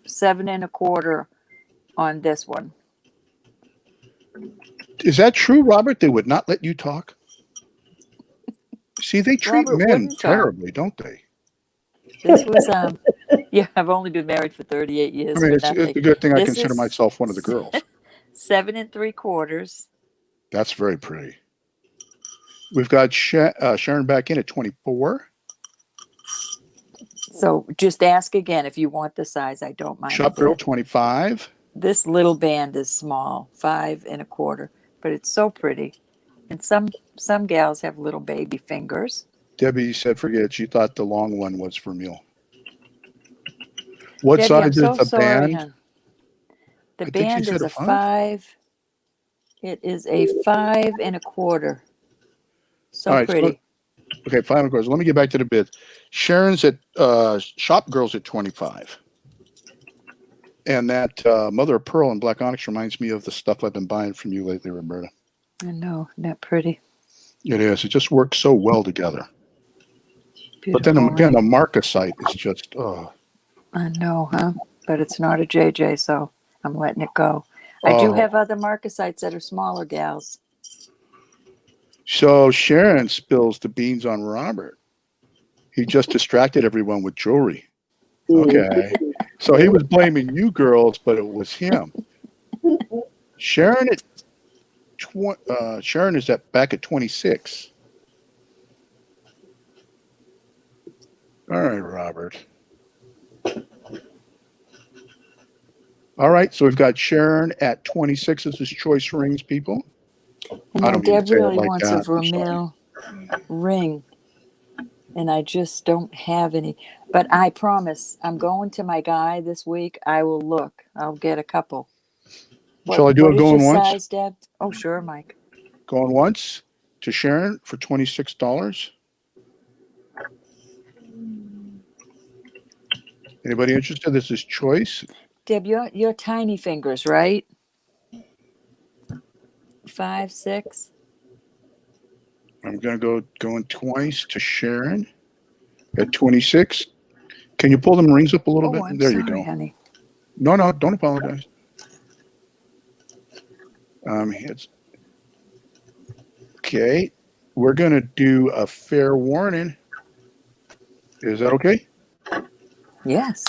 A: 7 1/4 on this one.
C: Is that true, Robert? They would not let you talk? See, they treat
A: Robert
C: men
A: wouldn't talk.
C: terribly, don't they?
A: This was yeah, I've only been married for 38 years.
C: I mean,
A: for
C: it's
A: nothing.
C: a good thing I
A: This
C: consider
A: is
C: myself one of the girls.
A: 7 3/4.
C: That's very pretty. We've got Sharon back in at 24.
A: So just ask again if you want the size. I don't mind.
C: Shop Girl 25.
A: This little band is small, 5 1/4, but it's so pretty. And some gals have little baby fingers.
C: Debbie said, forget it. She thought the long one was vermeil. What
A: Debbie,
C: size
A: I'm
C: is
A: so
C: the
A: sorry,
C: band?
A: hon. The
C: I think she
A: band
C: said
A: is
C: a
A: a
C: 5.
A: 5. It is a 5 1/4. So
C: All right,
A: pretty.
C: Okay, 5 1/4. Let me get back to the bid. Sharon's at Shop Girl's at 25. And that mother of pearl and black onyx reminds me of the stuff I've been buying from you lately, Roberta.
A: I know, isn't that pretty?
C: It is. It just works so well together.
A: Beautiful
C: But then again,
A: ring.
C: a Marcasite is just,
A: I know, huh? But it's not a JJ, so I'm letting it go. I do have other Marcasites that are smaller gals.
C: So Sharon spills the beans on Robert. He just distracted everyone with jewelry. Okay. So he was blaming you girls, but it was him. Sharon Sharon is back at 26. All right, Robert. All right, so we've got Sharon at 26 as his choice rings, people.
A: And
C: I
A: now
C: don't mean to
A: Deb
C: say it
A: really
C: like
A: wants
C: that.
A: a
C: I'm sorry.
A: vermeil ring. And I just don't have any. But I promise, I'm going to my guy this week. I will look. I'll get a couple.
C: Shall I do it going once?
A: Size, Deb? Oh, sure, Mike.
C: Going once to Sharon for $26. Anybody interested? This is choice.
A: Deb, you're tiny fingers, right? 5, 6.
C: I'm going to go going twice to Sharon at 26. Can you pull them rings up a little bit?
A: I'm
C: There
A: sorry,
C: you go.
A: honey.
C: No, don't apologize. It's okay. We're going to do a fair warning. Is that okay?
A: Yes.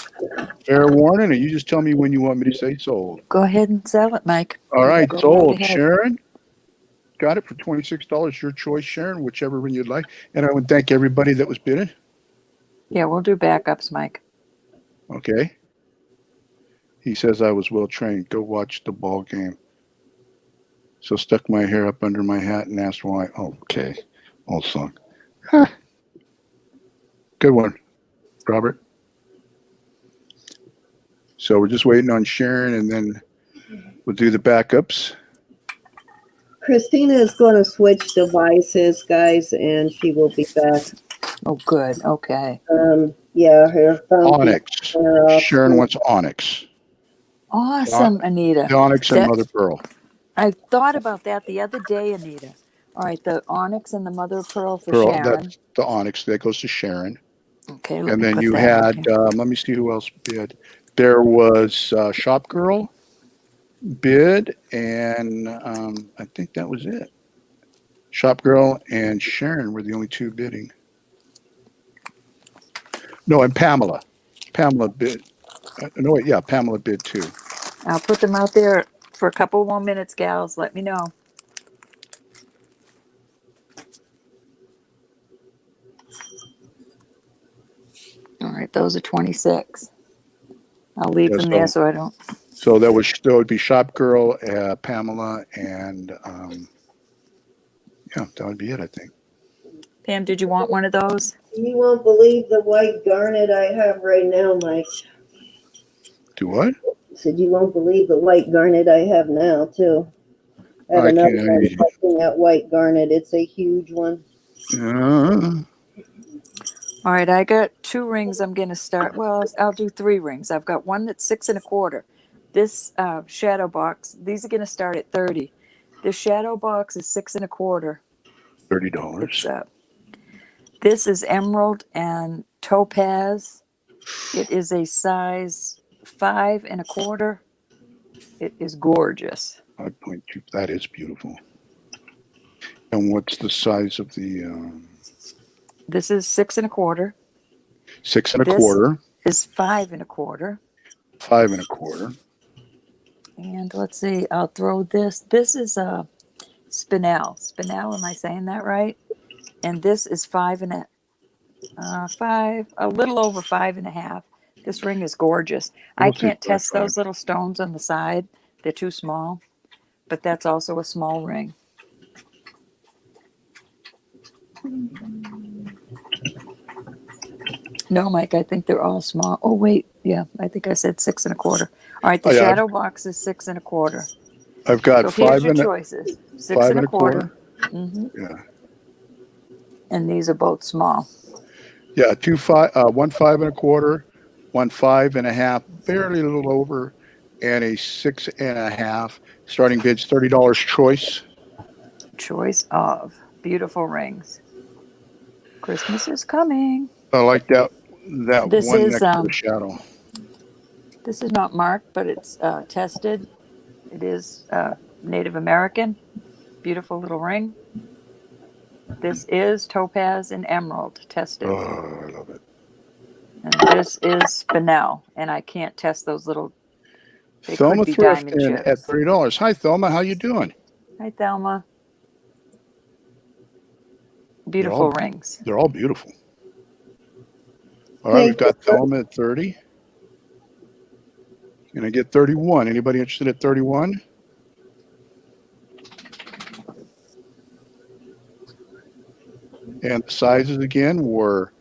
C: Fair warning, and you just tell me when you want me to say sold.
A: Go ahead and sell it, Mike.
C: All right,
A: Go
C: sold.
A: ahead.
C: Sharon, got it for $26. Your choice, Sharon, whichever one you'd like. And I would thank everybody that was bidding.
A: Yeah, we'll do backups, Mike.
C: Okay. He says I was well trained. Go watch the ball game. So stuck my hair up under my hat and asked why. Okay. All song. Huh. Good one, Robert. So we're just waiting on Sharon, and then we'll do the backups.
B: Christina is going to switch devices, guys, and she will be back.
A: Oh, good. Okay.
B: Yeah, her phone.
C: Onyx. Sharon wants onyx.
A: Awesome, Anita.
C: The onyx and
A: That-
C: mother pearl.
A: I thought about that the other day, Anita. All right, the onyx and the mother of pearl for
C: Pearl,
A: Sharon.
C: that's the onyx. That goes to Sharon.
A: Okay, let
C: And
A: me
C: then
A: put
C: you
A: that
C: had,
A: on here.
C: let me see who else bid. There was Shop Girl bid, and I think that was it. Shop Girl and Sharon were the only two bidding. No, and Pamela. Pamela bid. No, wait, yeah, Pamela bid too.
A: I'll put them out there for a couple more minutes, gals. Let me know. All right, those are 26. I'll leave
C: Yeah,
A: them there so I don't.
C: So that would be Shop Girl, Pamela, and yeah, that would be it, I think.
A: Pam, did you want one of those?
B: You won't believe the white garnet I have right now, Mike.
C: Do what?
B: Said you won't believe the white garnet I have now, too. I have
C: I
B: another
C: can't.
B: one collecting that white garnet. It's a huge one.
A: All right, I got 2 rings. I'm going to start. Well, I'll do 3 rings. I've got one that's 6 1/4. This shadow box, these are going to start at 30. This shadow box is 6 1/4.
C: $30.
A: It's this is emerald and topaz. It is a size 5 1/4. It is gorgeous.
C: 5.2. That is beautiful. And what's the size of the
A: This is 6 1/4.
C: 6 1/4?
A: Is 5 1/4.
C: 5 1/4.
A: And let's see, I'll throw this. This is a spinel. Spinel, am I saying that right? And this is 5 a little over 5 1/2. This ring is gorgeous. I
C: We'll take
A: can't test
C: 5.
A: those little stones on the side. They're too small, but that's also a small ring. No, Mike, I think they're all small. Oh, wait. Yeah, I think I said 6 1/4. All right, the
C: yeah.
A: shadow box is 6 1/4.
C: I've got
A: So
C: 5
A: here's your
C: and
A: choices. 6
C: 5
A: 1/4.
C: 1/4. Yeah.
A: And these are both small.
C: Yeah, 1 5 1/4, 1 5 1/2, barely a little over, and a 6 1/2. Starting bid's $30 choice.
A: Choice of beautiful rings. Christmas is coming.
C: I like that
A: This
C: one
A: is
C: next to the shadow.
A: this is not marked, but it's tested. It is Native American. Beautiful little ring. This is topaz and emerald tested.
C: Oh, I love it.
A: And this is spinel, and I can't test those little. They
C: Thelma
A: could be
C: Thrift
A: diamond
C: in
A: chips.
C: at $30. Hi, Thelma. How you doing?
A: Hi, Thelma. Beautiful rings.
C: They're all beautiful. All right, we've got Thelma at 30. Can I get 31? Anybody interested at 31? And the sizes again were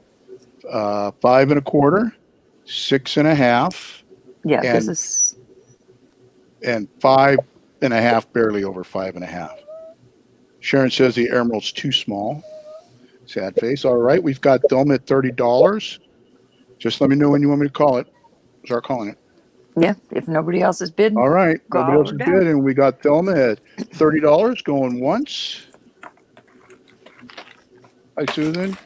C: 5 1/4, 6 1/2.
A: Yeah,
C: and,
A: this is.
C: And 5 1/2, barely over 5 1/2. Sharon says the emerald's too small. Sad face. All right, we've got Thelma at $30. Just let me know when you want me to call it. Start calling it.
A: Yeah, if nobody else is bidding.
C: All right, nobody else is
A: down.
C: bidding. We got Thelma at $30 going once. Hi, Susan.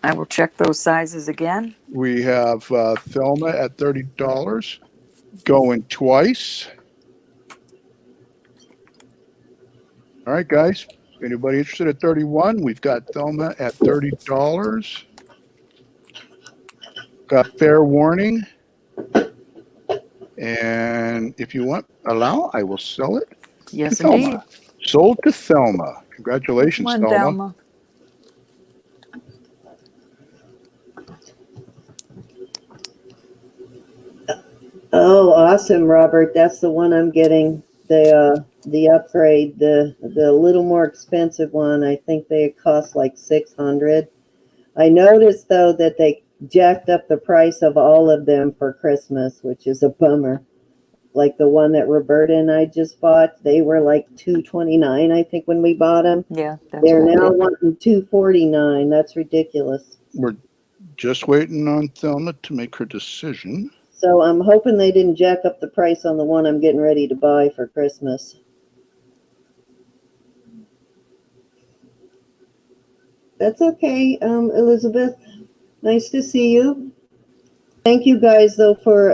A: I will check those sizes again.
C: We have Thelma at $30 going twice. All right, guys. Anybody interested at 31? We've got Thelma at $30. Got fair warning. And if you allow, I will sell it to
A: Yes, indeed.
C: Thelma. Sold to Thelma. Congratulations,
A: Come on,
C: Thelma.
A: Thelma.
B: Oh, awesome, Robert. That's the one I'm getting. The upgrade, the little more expensive one. I think they cost like 600. I noticed though that they jacked up the price of all of them for Christmas, which is a bummer. Like the one that Roberta and I just bought, they were like 229, I think, when we bought them.
A: Yeah, that's
B: They're
A: what I
B: now
A: did.
B: wanting 249. That's ridiculous.
C: We're just waiting on Thelma to make her decision.
B: So I'm hoping they didn't jack up the price on the one I'm getting ready to buy for Christmas. That's okay, Elizabeth. Nice to see you. Thank you guys, though, for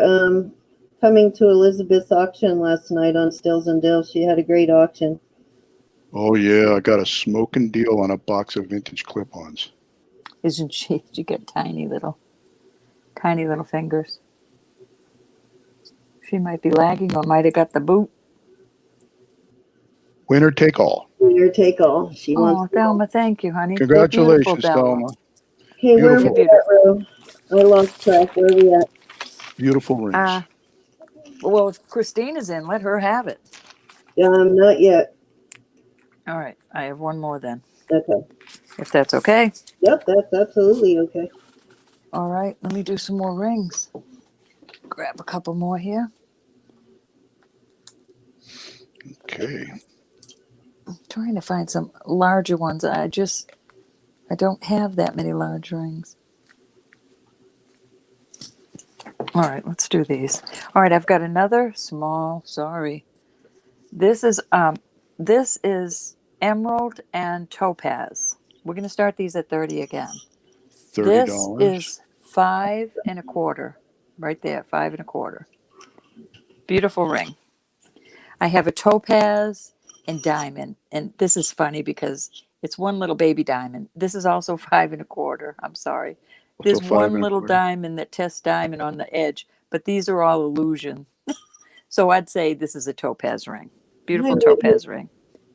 B: coming to Elizabeth's auction last night on Stills and Dills. She had a great auction.
C: Oh, yeah. I got a smoking deal on a box of vintage clip-ons.
A: Isn't she? She got tiny little fingers. She might be lagging or might have got the boot.
C: Winner take all.
B: Winner take all. She
A: Oh,
B: wants.
A: Thelma, thank you, honey. They're beautiful,
C: Congratulations,
A: Thelma.
C: Thelma.
B: Okay, where are
C: Beautiful.
B: we at, Ro? I lost track. Where are we at?
C: Beautiful rings.
A: Well, if Christina's in, let her have it.
B: Not yet.
A: All right, I have one more then,
B: Okay.
A: if that's okay.
B: Yep, that's absolutely okay.
A: All right, let me do some more rings. Grab a couple more here.
C: Okay.
A: I'm trying to find some larger ones. I don't have that many large rings. All right, let's do these. All right, I've got another small, sorry. This is emerald and topaz. We're going to start these at 30 again.
C: $30.
A: This is 5 1/4. Right there, 5 1/4. Beautiful ring. I have a topaz and diamond. And this is funny because it's one little baby diamond. This is also 5 1/4. I'm sorry. There's
C: Also 5
A: one little
C: 1/4.
A: diamond that tests diamond on the edge, but these are all illusion. So I'd say this is a topaz ring. Beautiful topaz ring.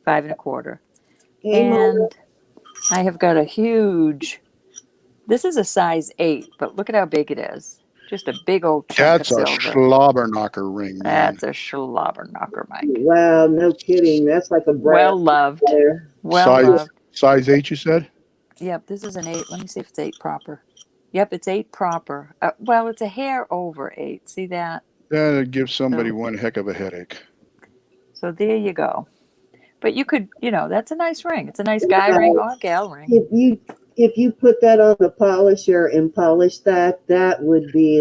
A: 5 1/4.
B: Hey, Mom.
A: And I have got a huge, this is a size 8, but look at how big it is. Just a big old chunk
C: That's
A: of
C: a
A: silver.
C: slobber knocker ring, man.
A: That's a schlobber knocker, Mike.
B: Wow, no kidding. That's like a brass
A: Well loved.
B: there.
A: Well loved.
C: Size 8, you said?
A: Yep, this is an 8. Let me see if it's 8 proper. Yep, it's 8 proper. Well, it's a hair over 8. See that?
C: That gives somebody one heck of a headache.
A: So there you go. But you could, that's a nice ring. It's a nice guy ring or gal ring.
B: If you put that on the polisher and polish that, that would be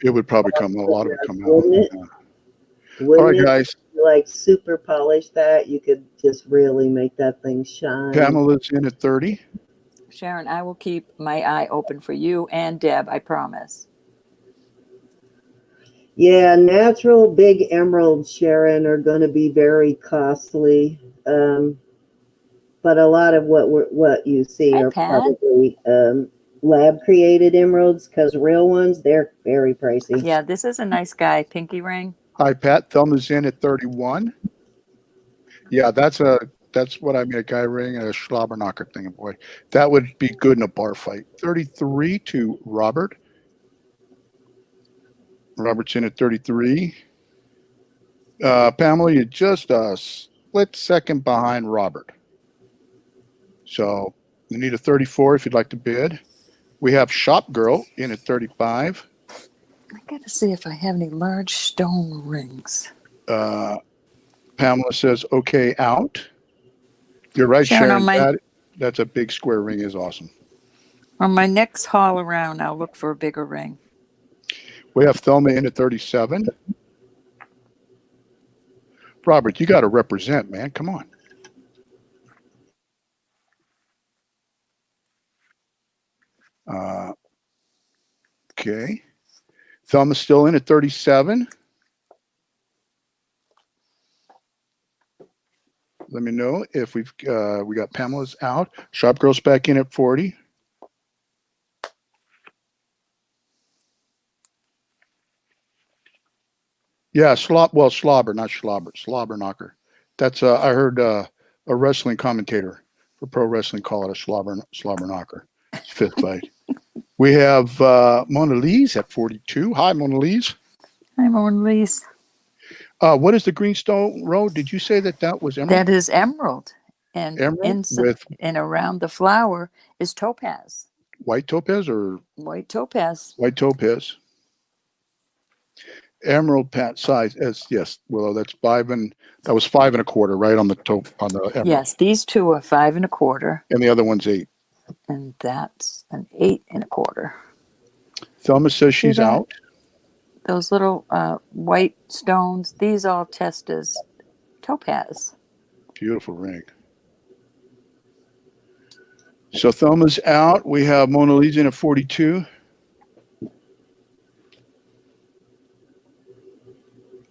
C: It would probably a lot of it come out.
B: Wouldn't it?
C: Yeah.
B: Wouldn't
C: All right,
B: it?
C: guys.
B: Like super polish that, you could just really make that thing shine.
C: Pamela's in at 30.
A: Sharon, I will keep my eye open for you and Deb, I promise.
B: Yeah, natural big emeralds, Sharon, are going to be very costly. But a lot of what you see are probably lab created emeralds, because real ones, they're very pricey.
A: Yeah, this is a nice guy pinky ring.
C: Hi, Pat. Thelma's in at 31. Yeah, that's what I mean, a guy ring and a slobber knocker thing. Boy, that would be good in a bar fight. 33 to Robert. Robert's in at 33. Pamela, you're just a split second behind Robert. So you need a 34 if you'd like to bid. We have Shop Girl in at 35.
A: I got to see if I have any large stone rings.
C: Pamela says, okay, out. You're right, Sharon. That's a big square ring is awesome.
A: On my next haul around, I'll look for a bigger ring.
C: We have Thelma in at 37. Robert, you got to represent, man. Come on. Okay. Thelma's still in at 37. Let me know if we got Pamela's out. Shop Girl's back in at 40. Yeah, slobber, not slobber, slobber knocker. That's I heard a wrestling commentator for pro wrestling call it a slobber knocker. It's fist fight. We have Mona Lisa at 42. Hi, Mona Lisa.
A: I'm on lease.
C: What is the Greenstone Road? Did you say that was emerald?
A: That is emerald. And
C: Emerald with
A: and around the flower is topaz.
C: white topaz or
A: White topaz.
C: white topaz? Emerald pat size as yes, Willow. That was 5.25, right on the on the emerald.
A: Yes, these two are 5.25,
C: And the other one's 8.
A: and that's an 8.25.
C: Thelma says
A: See
C: she's
A: that?
C: out.
A: Those little white stones, these all test as topaz.
C: Beautiful ring. So Thelma's out. We have Mona Lisa in at 42.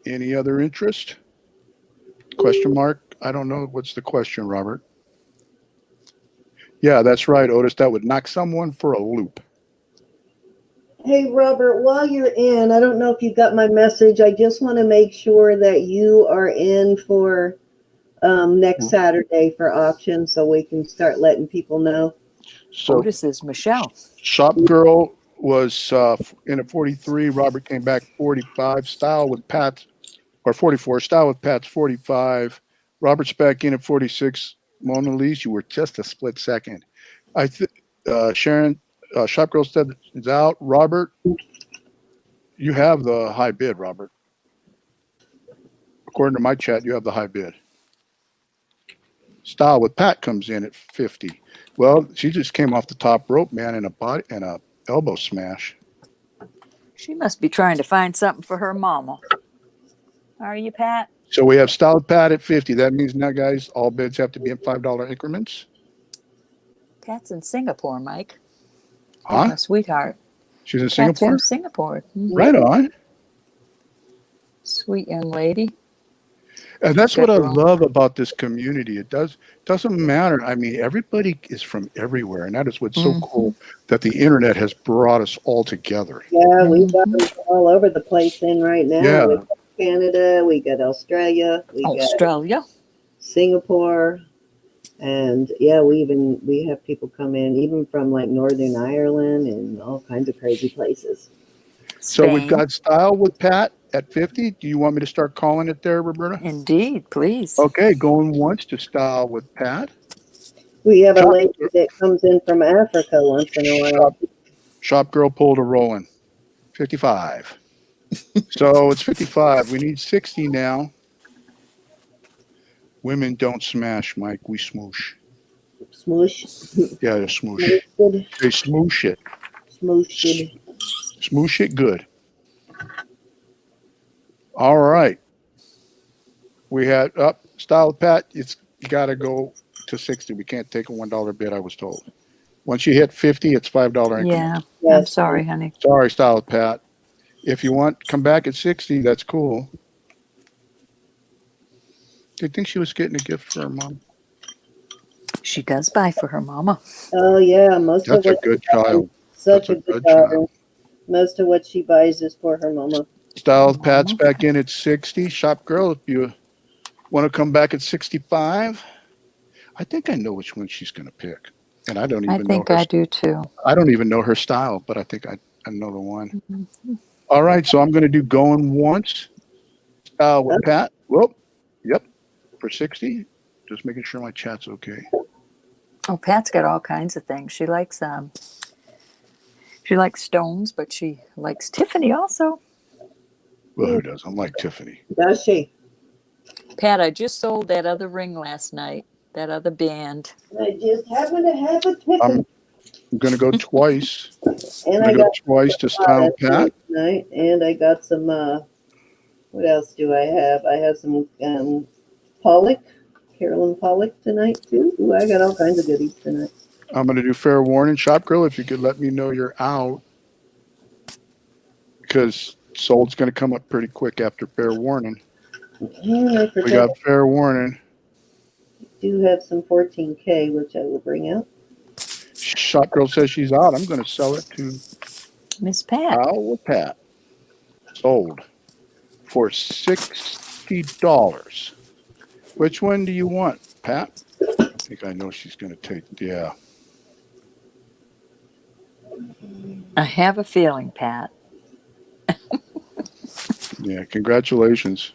C: Any other interest? Question mark? I don't know. What's the question, Robert? Yeah, that's right, Otis. That would knock someone for a loop.
B: Hey, Robert, while you're in, I don't know if you got my message. I just want to make sure that you are in for next Saturday for auction so we can start letting people know.
C: So
A: Otis is Michelle.
C: Shop Girl was in at 43. Robert came back 45. Style with Pat's, or 44. Style with Pat's 45. Robert's back in at 46. Mona Lisa, you were just a split second. Sharon, Shop Girl said is out. Robert, you have the high bid, Robert. According to my chat, you have the high bid. Style with Pat comes in at 50. Well, she just came off the top rope, man, in a elbow smash.
A: She must be trying to find something for her mama. Are you, Pat?
C: So we have Style with Pat at 50. That means now, guys, all bids have to be in $5 increments.
A: Pat's in Singapore, Mike.
C: Huh?
A: Oh, sweetheart.
C: She's in
A: Pat's
C: Singapore?
A: from Singapore. Mhm.
C: Right on.
A: Sweet young lady.
C: And that's
A: Good
C: what I
A: girl.
C: love about this community. Doesn't matter. I mean, everybody is from everywhere, and that is what's so cool that the internet has brought us all together.
B: Yeah, we got them all over the place in right now.
C: Yeah.
B: We got Canada, we got Australia, we got
A: Australia.
B: Singapore, and yeah, we have people come in even from like Northern Ireland and all kinds of crazy places.
C: So we've
A: Spain.
C: got Style with Pat at 50. Do you want me to start calling it there, Roberta?
A: Indeed, please.
C: Okay, going once to Style with Pat.
B: We have a lady that comes in from Africa once in a while.
C: Shop Girl pulled a Rollin. 55. So it's 55. We need 60 now. Women don't smash, Mike. We smoosh.
B: Smoosh.
C: Yeah, they smoosh.
B: Smooshed.
C: They smoosh it.
B: Smooshed.
C: Smoosh it good. All right. We had up Style with Pat. It's got to go to 60. We can't take a $1 bid, I was told. Once you hit 50, it's $5 increments.
A: Yeah, I'm
B: Yes.
A: sorry, honey.
C: Sorry, Style with Pat. If you want, come back at 60. That's cool. Do you think she was getting a gift for her mom?
A: She does buy for her mama.
B: Oh yeah, most
C: That's
B: of
C: a
B: what
C: good
B: she buys-
C: child.
B: Such
C: That's
B: a
C: a
B: good
C: good
B: daughter.
C: child.
B: Most of what she buys is for her mama.
C: Style with Pat's back in at 60. Shop Girl, if you want to come back at 65. I think I know which one she's going to pick. And I don't even
A: I
C: know
A: think
C: her.
A: I do too.
C: I don't even know her style, but I think I know the one. All right, so I'm going to do going once. Style with Pat. Whoop. Yep. For 60. Just making sure my chat's okay.
A: Oh, Pat's got all kinds of things. She likes stones, but she likes Tiffany also.
C: Well, who doesn't like Tiffany?
B: Does she?
A: Pat, I just sold that other ring last night. That other band.
B: I just happen to have a ticket.
C: I'm going to go twice.
B: And
C: I'm
B: I
C: going to go
B: got
C: twice to Style with Pat.
B: tonight, and I got some. What else do I have? I have some Pollock, Carolyn Pollock tonight too. Ooh, I got all kinds of goodies tonight.
C: I'm going to do fair warning. Shop Girl, if you could let me know you're out. Because sold's going to come up pretty quick after fair warning.
B: I
C: We got fair warning.
B: do have some 14K, which I will bring out.
C: Shop Girl says she's out. I'm going to sell it to
A: Miss Pat.
C: Style with Pat. Sold. for $60. Which one do you want, Pat? I think I know she's going to take, yeah.
A: I have a feeling, Pat.
C: Yeah, congratulations.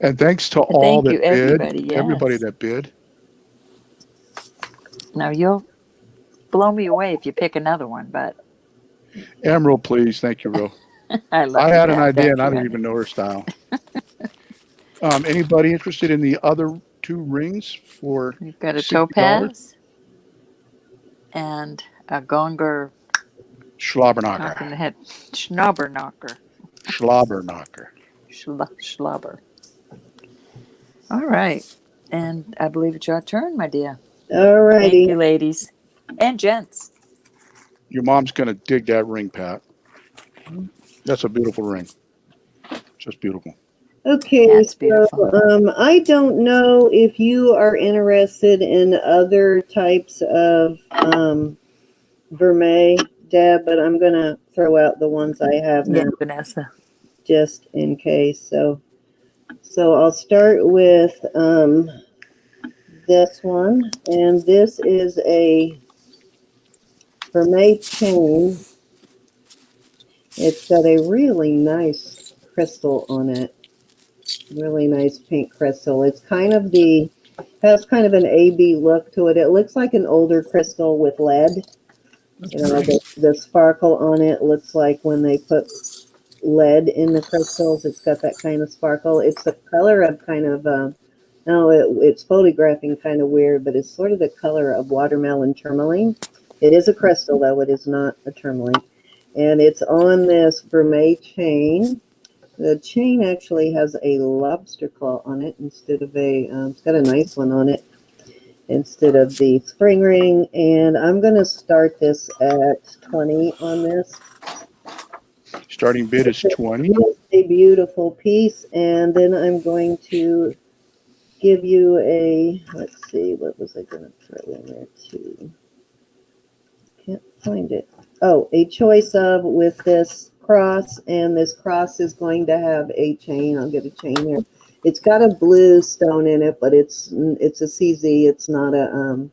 C: And thanks to all
A: Thank you,
C: that bid,
A: everybody.
C: everybody
A: Yes.
C: that bid.
A: Now you'll blow me away if you pick another one, but
C: Emerald, please. Thank you, Ro.
A: I love
C: I
A: you,
C: had an
A: Pat.
C: idea
A: Thank
C: and I
A: you,
C: don't
A: honey.
C: even know her style. Anybody interested in the other two rings for
A: We've got a
C: $60?
A: topaz and a gonger knock in
C: Schlabberknocker.
A: the head. Schnobberknocker.
C: Schlabberknocker.
A: Schlubber. All right. And I believe it's your turn, my dear.
B: All
A: Thank
B: righty.
A: you, ladies and gents.
C: Your mom's going to dig that ring, Pat. That's a beautiful ring. Just beautiful.
B: Okay,
A: That's
B: so
A: beautiful.
B: I don't know if you are interested in other types of vermet, Deb, but I'm going to throw out the ones I have
A: Yeah,
B: now
A: Vanessa.
B: just in case. So I'll start with this one, and this is a vermet chain. It's got a really nice crystal on it. Really nice pink crystal. It's kind of has kind of an AB look to it. It looks like an older crystal with lead. You know, the sparkle on it looks like when they put lead in the crystals. It's got that kind of sparkle. It's the color of kind of, it's photographing kind of weird, but it's sort of the color of watermelon tourmaline. It is a crystal, though. It is not a tourmaline. And it's on this vermet chain. The chain actually has a lobster claw on it instead of it's got a nice one on it instead of the spring ring. And I'm going to start this at 20 on this.
C: Starting bid is 20.
B: It's a beautiful piece. And then I'm going to give you let's see, what was I going to throw in there too? Can't find it. Oh, a choice of with this cross, and this cross is going to have a chain. I'll get a chain here. It's got a blue stone in it, but it's a CZ. It's not a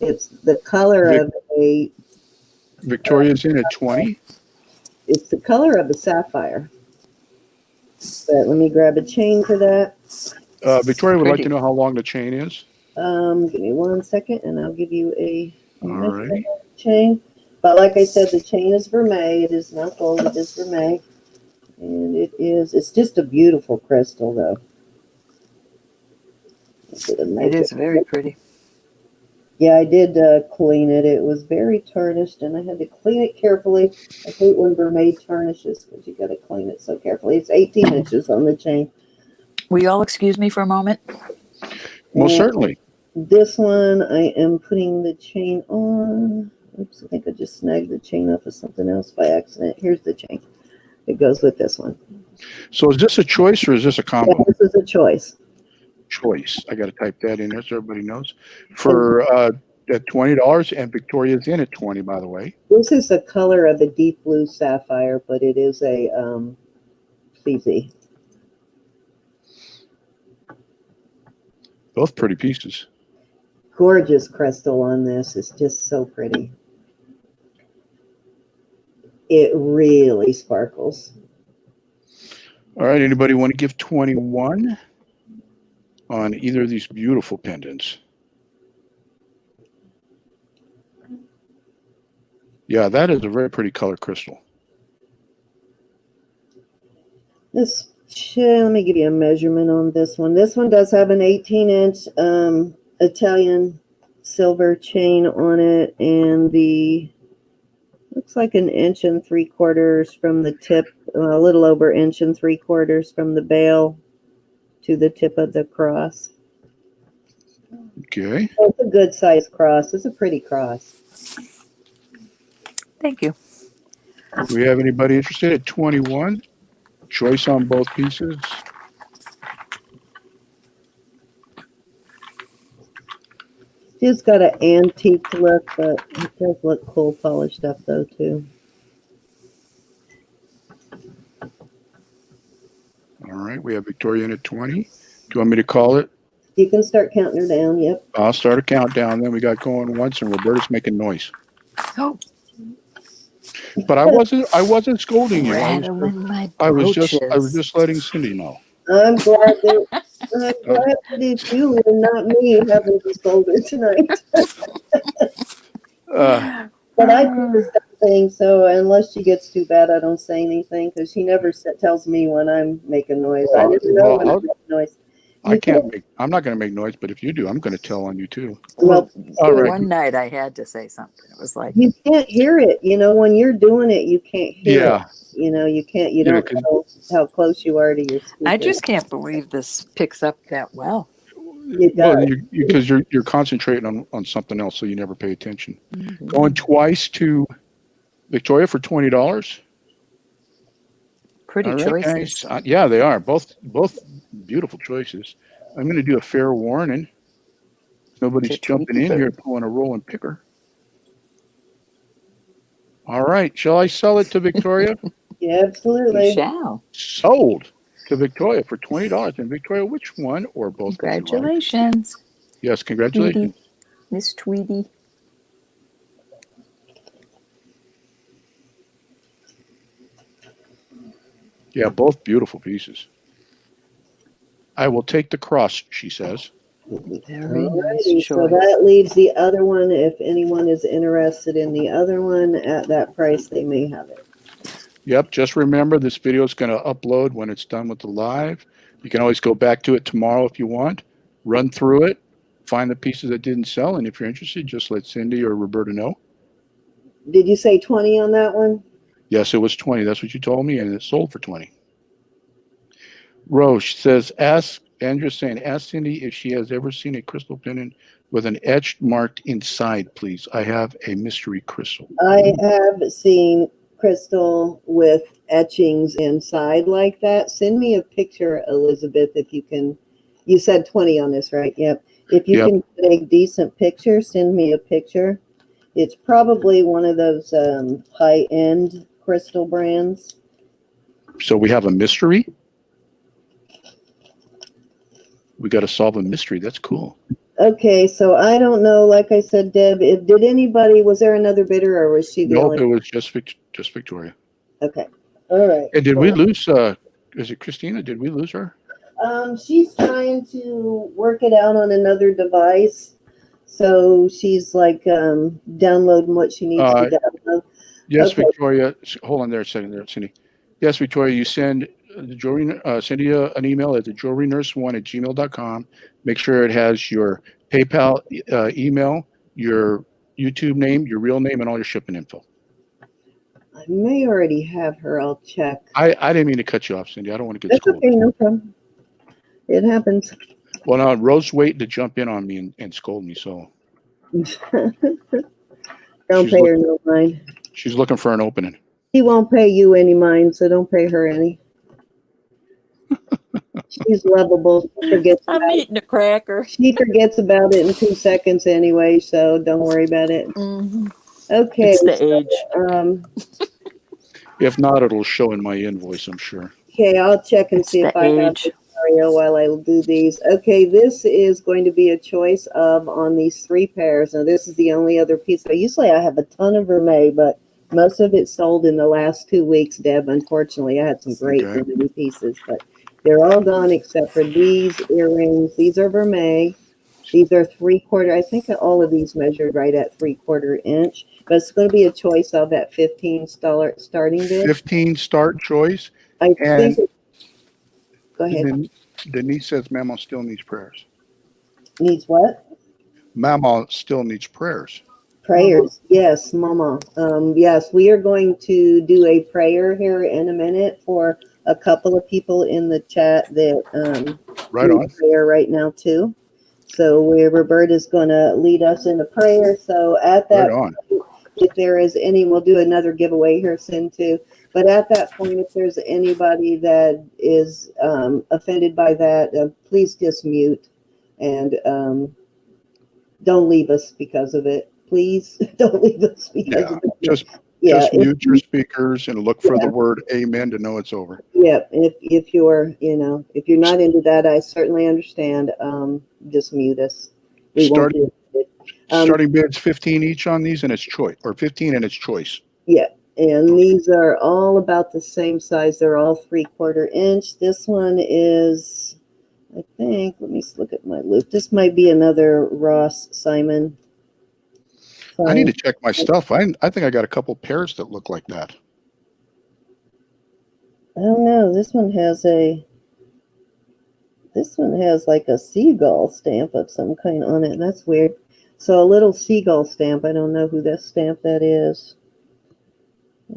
B: it's the color of a
C: Victoria's in at 20.
B: it's the color of a sapphire. But let me grab a chain for that.
C: Victoria would like to know how long the chain is.
B: Give me 1 second, and I'll give you a
C: Alrighty.
B: chain. But like I said, the chain is vermet. It is not gold. It is vermet. And it's just a beautiful crystal, though.
A: It is very pretty.
B: Yeah, I did clean it. It was very tarnished, and I had to clean it carefully. I hate when vermet tarnishes because you got to clean it so carefully. It's 18 inches on the chain.
A: Will you all excuse me for a moment?
C: Most certainly.
B: This one, I am putting the chain on. Oops, I think I just snagged the chain off of something else by accident. Here's the chain. It goes with this one.
C: So is this a choice or is this a combo?
B: Yeah, this is a choice.
C: Choice. I got to type that in there so everybody knows. For at $20, and Victoria's in at 20, by the way.
B: This is the color of a deep blue sapphire, but it is a CZ.
C: Both pretty pieces.
B: Gorgeous crystal on this. It's just so pretty. It really sparkles.
C: All right. Anybody want to give 21 on either of these beautiful pendants? Yeah, that is a very pretty color crystal.
B: This, let me give you a measurement on this one. This one does have an 18-inch Italian silver chain on it, and the looks like 1 3/4 inches from the tip, a little over 1 3/4 inches from the bail to the tip of the cross.
C: Okay.
B: So it's a good size cross. It's a pretty cross.
A: Thank you.
C: Do we have anybody interested at 21? Choice on both pieces.
B: It's got an antique look, but it does look cool polished up though too.
C: All right, we have Victoria in at 20. Do you want me to call it?
B: You can start counting her down. Yep.
C: I'll start a countdown. Then we got going once, and Roberta's making noise.
A: Oh,
C: But I wasn't scolding you.
A: rattling my
C: I was
A: brooches.
C: just letting Cindy know.
B: I'm glad that it's you and not me having to scold her tonight. But I do the same thing, so unless she gets too bad, I don't say anything because she never tells me when I'm making noise. I never know when I'm making noise.
C: I'm not going to make noise, but if you do, I'm going to tell on you too.
A: Well,
C: all right.
A: one night I had to say something. It was like,
B: you can't hear it. When you're doing it, you can't hear
C: Yeah.
B: it. You can't. You don't know how close you are to your speaker.
A: I just can't believe this picks up that well.
C: Well, because you're concentrating on something else, so you never pay attention.
A: Mm-hmm.
C: Going twice to Victoria for $20.
A: Pretty
C: All right,
A: choices.
C: guys. Yeah, they are both beautiful choices. I'm going to do a fair warning. Nobody's jumping in here pulling a Rollin Picker. All right, shall I sell it to Victoria?
B: Yeah, absolutely.
A: You shall.
C: Sold to Victoria for $20. And Victoria, which one or both?
A: Congratulations.
C: Yes, congratulations.
A: Tweety. Miss Tweety.
C: Yeah, both beautiful pieces. I will take the cross, she says.
A: Very nice
B: Alrighty,
A: choice.
B: so that leaves the other one. If anyone is interested in the other one at that price, they may have it.
C: Yep, just remember this video is going to upload when it's done with the live. You can always go back to it tomorrow if you want, run through it, find the pieces that didn't sell, and if you're interested, just let Cindy or Roberta know.
B: Did you say 20 on that one?
C: Yes, it was 20. That's what you told me, and it sold for 20. Roche says, Andrew's saying, ask Cindy if she has ever seen a crystal pendant with an etched marked inside, please. I have a mystery crystal.
B: I have seen crystal with etchings inside like that. Send me a picture, Elizabeth, if you can. You said 20 on this, right? Yep. If you can get a decent picture, send me a picture. It's probably one of those high-end crystal brands.
C: So we have a mystery. We got to solve a mystery. That's cool.
B: Okay, so I don't know. Like I said, Deb, was there another bidder or was she the only?
C: Nope, it was just Victoria.
B: Okay. All right.
C: And did we lose, is it Christina? Did we lose her?
B: She's trying to work it out on another device. So she's like downloading what she needs to download.
C: Yes,
B: Okay.
C: Victoria. Hold on there a second there, Cindy. Yes, Victoria, you send the jewelry, Cindy an email at thejewelrynurse1@gmail.com. Make sure it has your PayPal email, your YouTube name, your real name, and all your shipping info.
B: I may already have her. I'll check.
C: I didn't mean to cut you off, Cindy. I don't want to get
B: That's
C: scolded.
B: okay, no problem. It happens.
C: Well, now Rose waiting to jump in on me and scold me, so.
B: Don't pay her no mind.
C: She's looking for an opening.
B: She won't pay you any mind, so don't pay her any. She's lovable. She forgets
A: I'm eating a cracker.
B: She forgets about it in 2 seconds anyway, so don't worry about it.
A: Mm-hmm.
B: Okay.
A: It's the age.
C: If not, it'll show in my invoice, I'm sure.
B: Okay, I'll check and see if I have the scenario while I do these. Okay, this is going to be a choice of on these 3 pairs. Now, this is the only other piece. So usually I have a ton of Vermet, but most of it sold in the last 2 weeks, Deb. Unfortunately, I had some great Vermet pieces, but they're all gone except for these earrings. These are Vermet. These are 3/4. I think all of these measured right at 3/4 inch, but it's going to be a choice of that $15 starting bid.
C: 15 start choice.
B: I think. Go ahead.
C: Denise says Mama still needs prayers.
B: Needs what?
C: Mama still needs prayers.
B: Prayers, yes, Mama. Yes, we are going to do a prayer here in a minute for a couple of people in the chat that
C: right on
B: prayer right now too. So Roberta's going to lead us in a prayer. So at that point, if there is any, we'll do another giveaway here soon too. But at that point, if there's anybody that is offended by that, please just mute and don't leave us because of it. Please don't leave us because of it. Yeah,
C: Just mute your speakers and look for the word amen to know it's over.
B: yeah. If you're, if you're not into that, I certainly understand. Just mute us. We won't do it.
C: Starting bids 15 each on these and its choice, or 15 and its choice.
B: Yeah, and these are all about the same size. They're all 3/4 inch. This one is, I think, let me look at my loop. This might be another Ross Simon.
C: I need to check my stuff. I think I got a couple pairs that look like that.
B: I don't know. This one has like a seagull stamp of some kind on it. That's weird. So a little seagull stamp. I don't know who that stamp that is.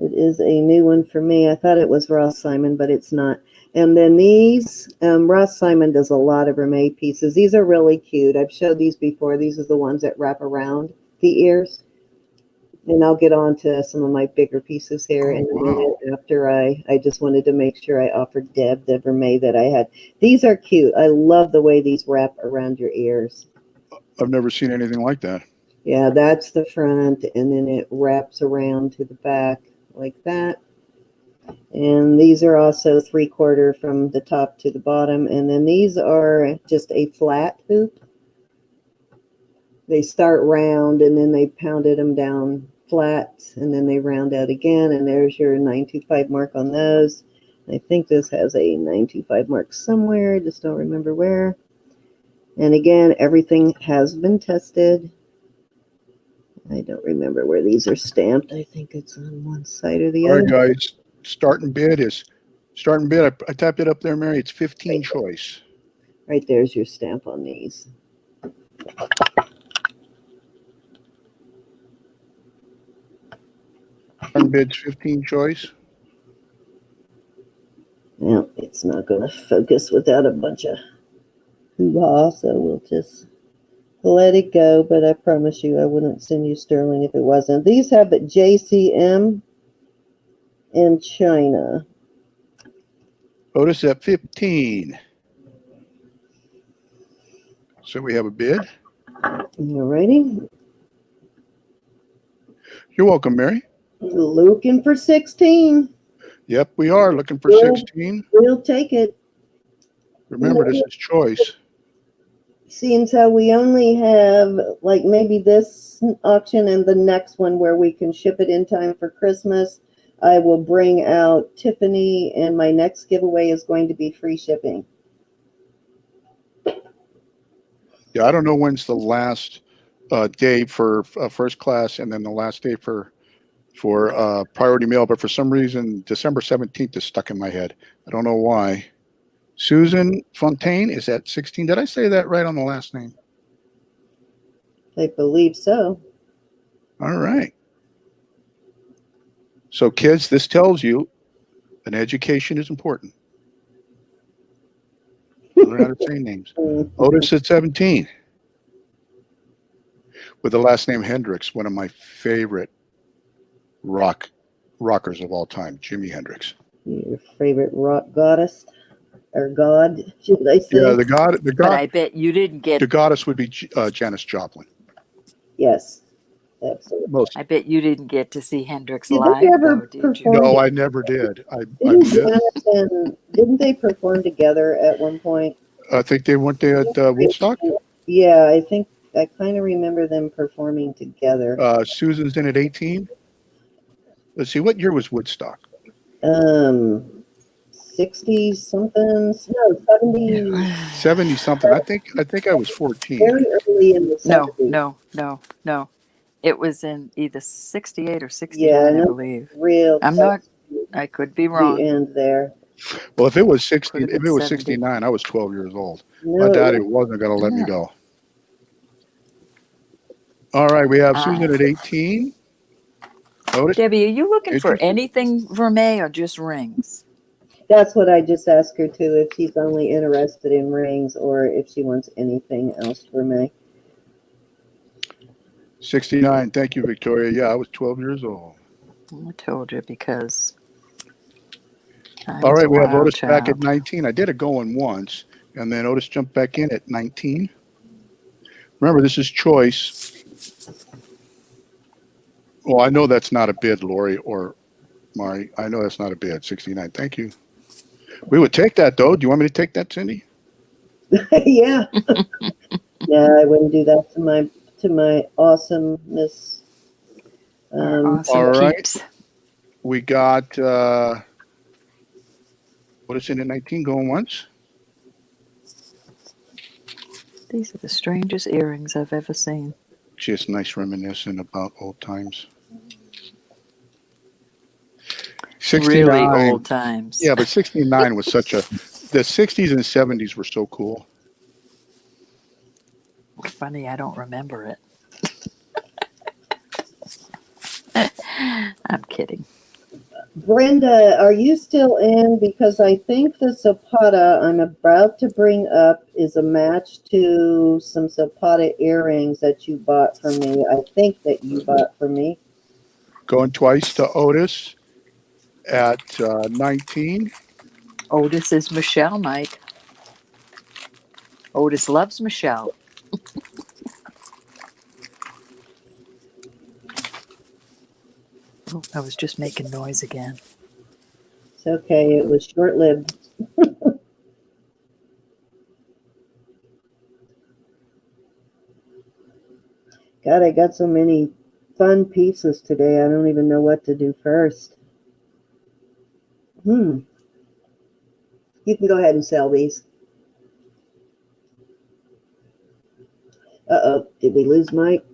B: It is a new one for me. I thought it was Ross Simon, but it's not. And then these, Ross Simon does a lot of Vermet pieces. These are really cute. I've showed these before. These are the ones that wrap around the ears. And I'll get on to some of my bigger pieces here in a minute after I just wanted to make sure I offered Deb the Vermet that I had. These are cute. I love the way these wrap around your ears.
C: I've never seen anything like that.
B: Yeah, that's the front, and then it wraps around to the back like that. And these are also 3/4 from the top to the bottom. And then these are just a flat hoop. They start round and then they pounded them down flat and then they round out again. And there's your 925 mark on those. I think this has a 925 mark somewhere. I just don't remember where. And again, everything has been tested. I don't remember where these are stamped. I think it's on one side or the other.
C: All right, guys. Starting bid. I tapped it up there, Mary. It's 15 choice.
B: Right there's your stamp on these.
C: Starting bid's 15 choice.
B: Well, it's not going to focus without a bunch of hoo-ha, so we'll just let it go. But I promise you I wouldn't send you sterling if it wasn't. These have the JCM in China.
C: Otis at 15. So we have a bid.
B: Alrighty.
C: You're welcome, Mary.
B: Looking for 16.
C: Yep, we are looking for 16.
B: We'll take it.
C: Remember, this is choice.
B: Seeing how we only have like maybe this auction and the next one where we can ship it in time for Christmas, I will bring out Tiffany, and my next giveaway is going to be free shipping.
C: Yeah, I don't know when's the last day for first class and then the last day for priority mail, but for some reason, December 17th is stuck in my head. I don't know why. Susan Fontaine is at 16. Did I say that right on the last name?
B: I believe so.
C: All right. So kids, this tells you an education is important. Learn how to say names. Otis at 17. With the last name Hendrix, one of my favorite rockers of all time, Jimi Hendrix.
B: Your favorite rock goddess or god, should I say?
C: Yeah, the god.
A: But I bet you didn't get.
C: The goddess would be Janis Joplin.
B: Yes, absolutely.
C: Most.
A: I bet you didn't get to see Hendrix
B: Did
A: live,
B: they ever
A: though, did you?
C: No, I never did.
B: Didn't they perform together at one point?
C: I think they went there at Woodstock.
B: Yeah, I think I kind of remember them performing together.
C: Susan's in at 18. Let's see, what year was Woodstock?
B: 60 something, no, 70.
C: 70 something. I think I was 14.
B: Very early in the 70s.
A: No. It was in either 68 or 69,
B: Yeah,
A: I believe.
B: Real.
A: I could be wrong.
B: The end there.
C: Well, if it was 60,
A: Could have
C: if
A: been
C: it was
A: 70.
C: 69, I was 12 years old.
B: No,
C: My daddy wasn't going to let me
A: Yeah.
C: go. All right, we have Susan at 18. Otis?
A: Debbie, are you looking for
C: Interesting.
A: anything Vermet or just rings?
B: That's what I just asked her too, if she's only interested in rings or if she wants anything else for me.
C: 69. Thank you, Victoria. Yeah, I was 12 years old.
A: I told you because.
C: All right, we have Otis back at 19. I did it going once, and then Otis jumped back in at 19. Remember, this is choice. Well, I know that's not a bid, Lori or Mari. I know that's not a bid. 69. Thank you. We would take that though. Do you want me to take that, Cindy?
B: Yeah. Yeah, I wouldn't do that to my awesomeness.
A: Our awesome
C: All right.
A: peeps.
C: We got what is it at 19 going once?
A: These are the strangest earrings I've ever seen.
C: Just nice reminiscent about old times. 69.
A: Really old times.
C: Yeah, but 69 was such a, the 60s and 70s were so cool.
A: Funny, I don't remember it. I'm kidding.
B: Brenda, are you still in? Because I think the Zapata I'm about to bring up is a match to some Zapata earrings that you bought for me. I think that you bought for me.
C: Going twice to Otis at 19.
A: Otis is Michelle, Mike. Otis loves Michelle. Oh, I was just making noise again.
B: It's okay. It was short-lived. God, I got so many fun pieces today. I don't even know what to do first. You can go ahead and sell these. Uh-oh. Did we lose Mike?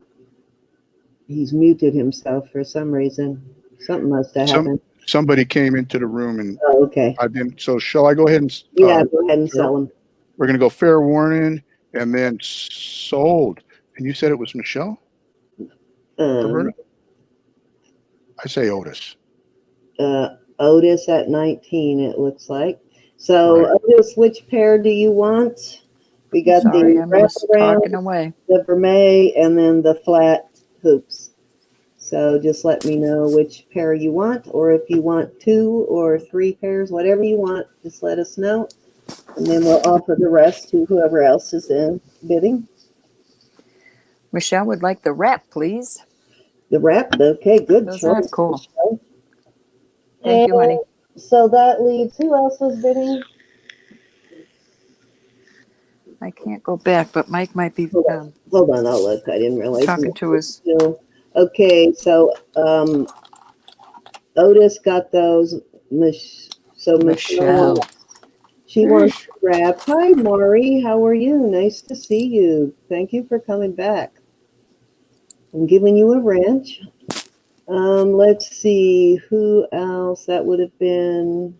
B: He's muted himself for some reason. Something must have happened.
C: Somebody came into the room and
B: Oh, okay.
C: I didn't. So shall I go ahead and?
B: Yeah, go ahead and sell them.
C: We're going to go fair warning and then sold. And you said it was Michelle? Roberta? I say Otis.
B: Otis at 19, it looks like. So,
C: Right.
B: Otis, which pair do you want? We got
A: Sorry,
B: the
A: I'm just
B: wraparound,
A: talking away.
B: the Vermet, and then the flat hoops. So just let me know which pair you want, or if you want 2 or 3 pairs, whatever you want, just let us know. And then we'll offer the rest to whoever else is in bidding.
A: Michelle would like the wrap, please.
B: The wrap, okay, good
A: Those
B: choice.
A: are cool.
B: Michelle.
A: Thank you, honey.
B: So that leaves, who else was bidding?
A: I can't go back, but Mike might be
B: Hold on, I'll look. I didn't realize.
A: talking to his.
B: Okay, so Otis got those. So Michelle, she wants to wrap. Hi, Maury. How are you? Nice to see you. Thank you for coming back. I'm giving you a wrench. Let's see who else. That would have been.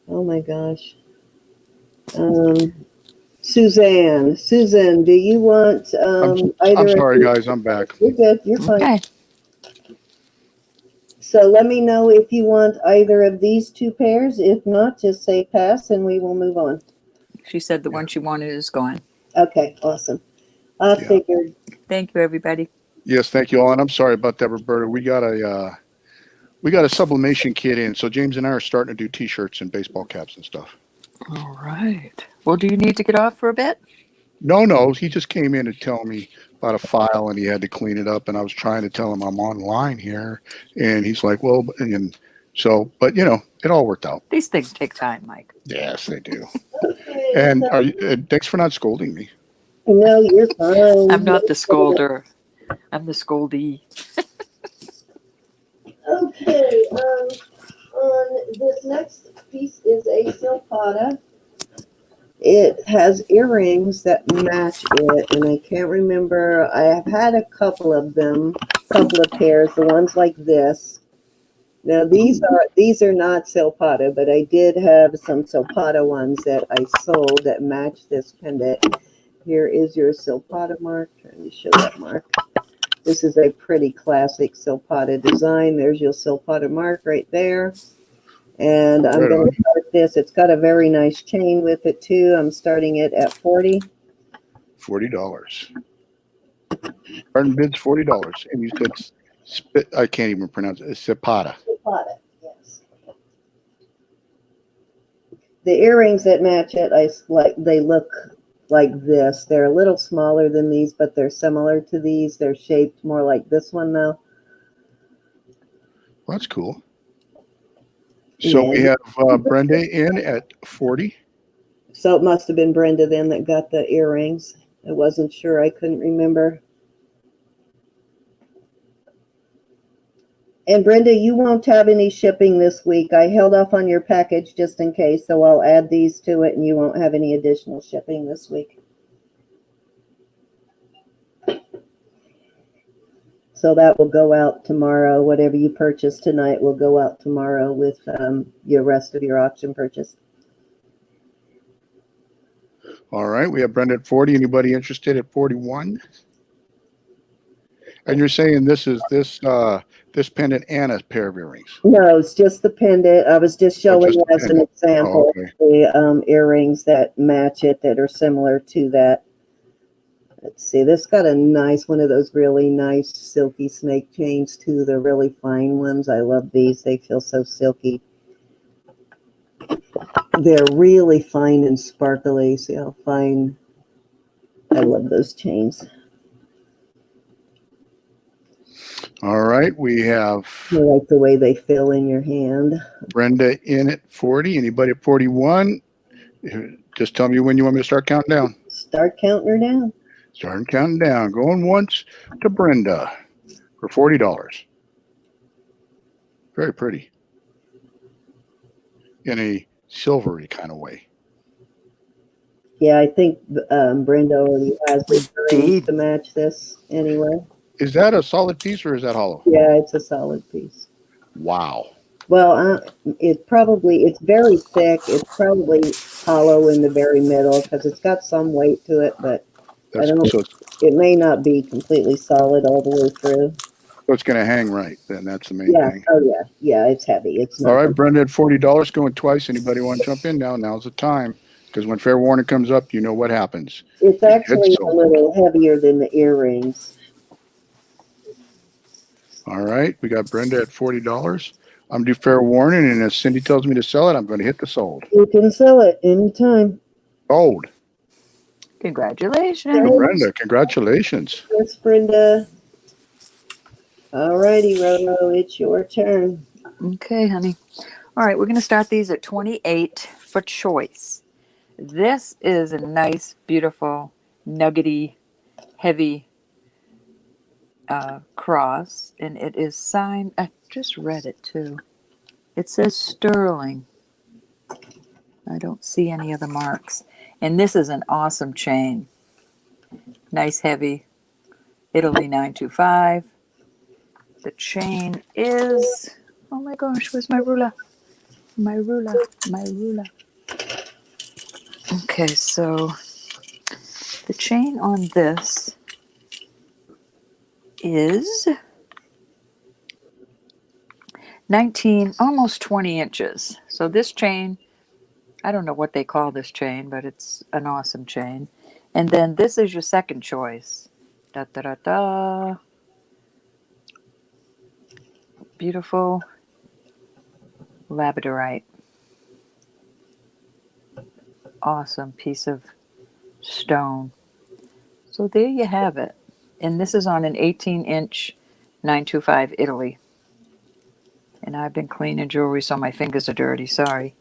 B: Oh my gosh. Suzanne. Susan, do you want
C: I'm
B: either?
C: sorry, guys. I'm back.
B: You're good. You're fine.
A: Okay.
B: So let me know if you want either of these 2 pairs. If not, just say pass and we will move on.
A: She said the one she wanted is gone.
B: Okay, awesome. I figured.
A: Thank you, everybody.
C: Yes, thank you all. And I'm sorry about that, Roberta. We got a sublimation kit in. So James and I are starting to do T-shirts and baseball caps and stuff.
A: All right. Well, do you need to get off for a bit?
C: No. He just came in to tell me about a file and he had to clean it up. And I was trying to tell him I'm online here. And he's like, well, and so, but you know, it all worked out.
A: These things take time, Mike.
C: Yes, they do.
B: Okay,
C: And
B: so,
C: thanks for not scolding me.
B: no, you're fine.
A: I'm not the scolder. I'm the scoldee.
B: Okay, on this next piece is a silpata. It has earrings that match it, and I can't remember. I have had a couple of them, couple of pairs, the ones like this. Now these are not silpata, but I did have some silpata ones that I sold that match this pendant. Here is your silpata mark. Trying to show that mark. This is a pretty classic silpata design. There's your silpata mark right there. And I'm going to start this. It's got a very nice chain with it too. I'm starting it at $40.
C: $40. Starting bid's $40. And you said I can't even pronounce it. It's Zapata.
B: Zapata, yes. The earrings that match it, they look like this. They're a little smaller than these, but they're similar to these. They're shaped more like this one though.
C: That's cool. So we have Brenda in at 40.
B: So it must have been Brenda then that got the earrings. I wasn't sure. I couldn't remember. And Brenda, you won't have any shipping this week. I held off on your package just in case, so I'll add these to it and you won't have any additional shipping this week. So that will go out tomorrow. Whatever you purchase tonight will go out tomorrow with your rest of your auction purchase.
C: All right. We have Brenda at 40. Anybody interested at 41? And you're saying this is this pendant and a pair of earrings?
B: No, it's just the pendant. I was just showing
C: just the
B: as an
C: pendant.
B: example
C: Oh, okay.
B: the earrings that match it that are similar to that. Let's see, this got a nice one of those really nice silky snake chains too. They're really fine ones. I love these. They feel so silky. They're really fine and sparkly. See how fine? I love those chains.
C: All right. We have
B: I like the way they feel in your hand.
C: Brenda in at 40. Anybody at 41? Just tell me when you want me to start counting down.
B: Start counting her down.
C: Starting counting down. Going once to Brenda for $40. Very pretty. In a silvery kind of way.
B: Yeah, I think Brenda already has the earrings to match this anyway.
C: Is that a solid piece or is that hollow?
B: Yeah, it's a solid piece.
C: Wow.
B: Well, it's very thick. It's probably hollow in the very middle because it's got some weight to it, but it may not be completely solid all the way through.
C: So it's going to hang right, then that's the main thing.
B: Oh yeah. Yeah, it's heavy. It's not.
C: All right, Brenda at $40 going twice. Anybody want to jump in now? Now's the time. Because when fair warning comes up, you know what happens.
B: It's actually a little heavier than the earrings.
C: All right, we got Brenda at $40. I'm due fair warning, and if Cindy tells me to sell it, I'm going to hit the sold.
B: You can sell it anytime.
C: Sold.
A: Congratulations.
C: Brenda, congratulations.
B: Yes, Brenda. All righty, Roro, it's your turn.
A: Okay, honey. All right, we're going to start these at 28 for choice. This is a nice, beautiful, nuggety, heavy cross, and it is signed. I just read it too. It says sterling. I don't see any of the marks. And this is an awesome chain. Nice, heavy, Italy 925. The chain is, oh my gosh, where's my ruler? My ruler. Okay, so the chain on this is 19, almost 20 inches. So this chain, I don't know what they call this chain, but it's an awesome chain. And then this is your second choice. Da da da da. Beautiful labradorite. Awesome piece of stone. So there you have it. And this is on an 18-inch 925 Italy. And I've been cleaning jewelry, so my fingers are dirty. Sorry.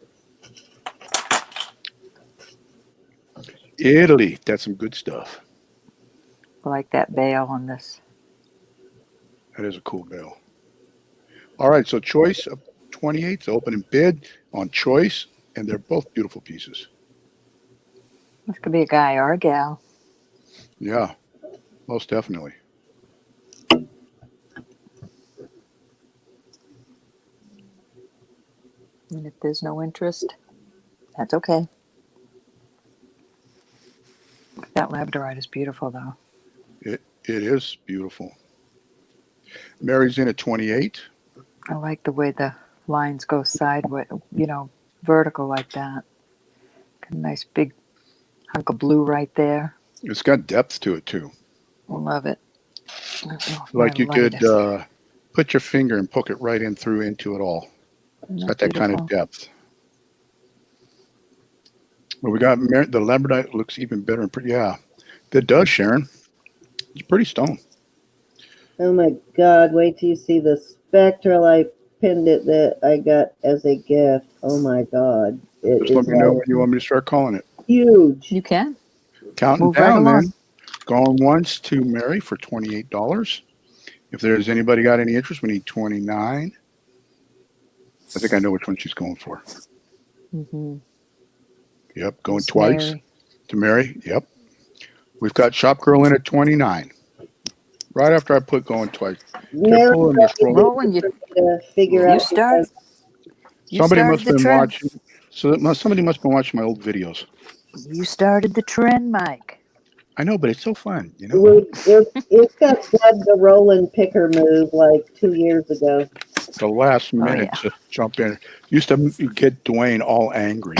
C: Italy, that's some good stuff.
A: I like that bail on this.
C: That is a cool bail. All right, so choice of 28, so open and bid on choice, and they're both beautiful pieces.
A: This could be a guy or a gal.
C: Yeah, most definitely.
A: And if there's no interest, that's okay. That labradorite is beautiful, though.
C: It is beautiful. Mary's in at 28.
A: I like the way the lines go sideways, vertical like that. Got a nice big hunk of blue right there.
C: It's got depth to it, too.
A: Love it.
C: Like you could put your finger and poke it right into it all. It's got that kind of depth. But we got the labradorite looks even better and pretty. Yeah, it does, Sharon. It's pretty stone.
B: Oh my God! Wait till you see the spectralite pendant that I got as a gift. Oh my God. It
C: Just let
B: is
C: me know
B: like
C: when you want me to start calling it.
B: huge.
A: You can.
C: Counting
A: Move right
C: down
A: along.
C: then. Going once to Mary for $28. If there's anybody got any interest, we need 29. I think I know which one she's going for.
A: Mm-hmm.
C: Yep, going
A: Miss
C: twice
A: Mary.
C: to Mary. Yep. We've got Shop Girl in at 29. Right after I put going twice. Okay,
B: Mary,
C: pull in
B: what
C: this
B: you
C: roll.
A: Roland,
B: do for me to figure
A: you
B: out
A: start. You
C: Somebody
A: started
C: must
A: the
C: have been
A: trend.
C: watching. Somebody must have been watching my old videos.
A: You started the trend, Mike.
C: I know, but it's so fun, you know.
B: It's got blood the Rollin Picker move like 2 years ago.
C: The last
A: Oh,
C: minute
A: yeah.
C: to jump in. Used to get Dwayne all angry.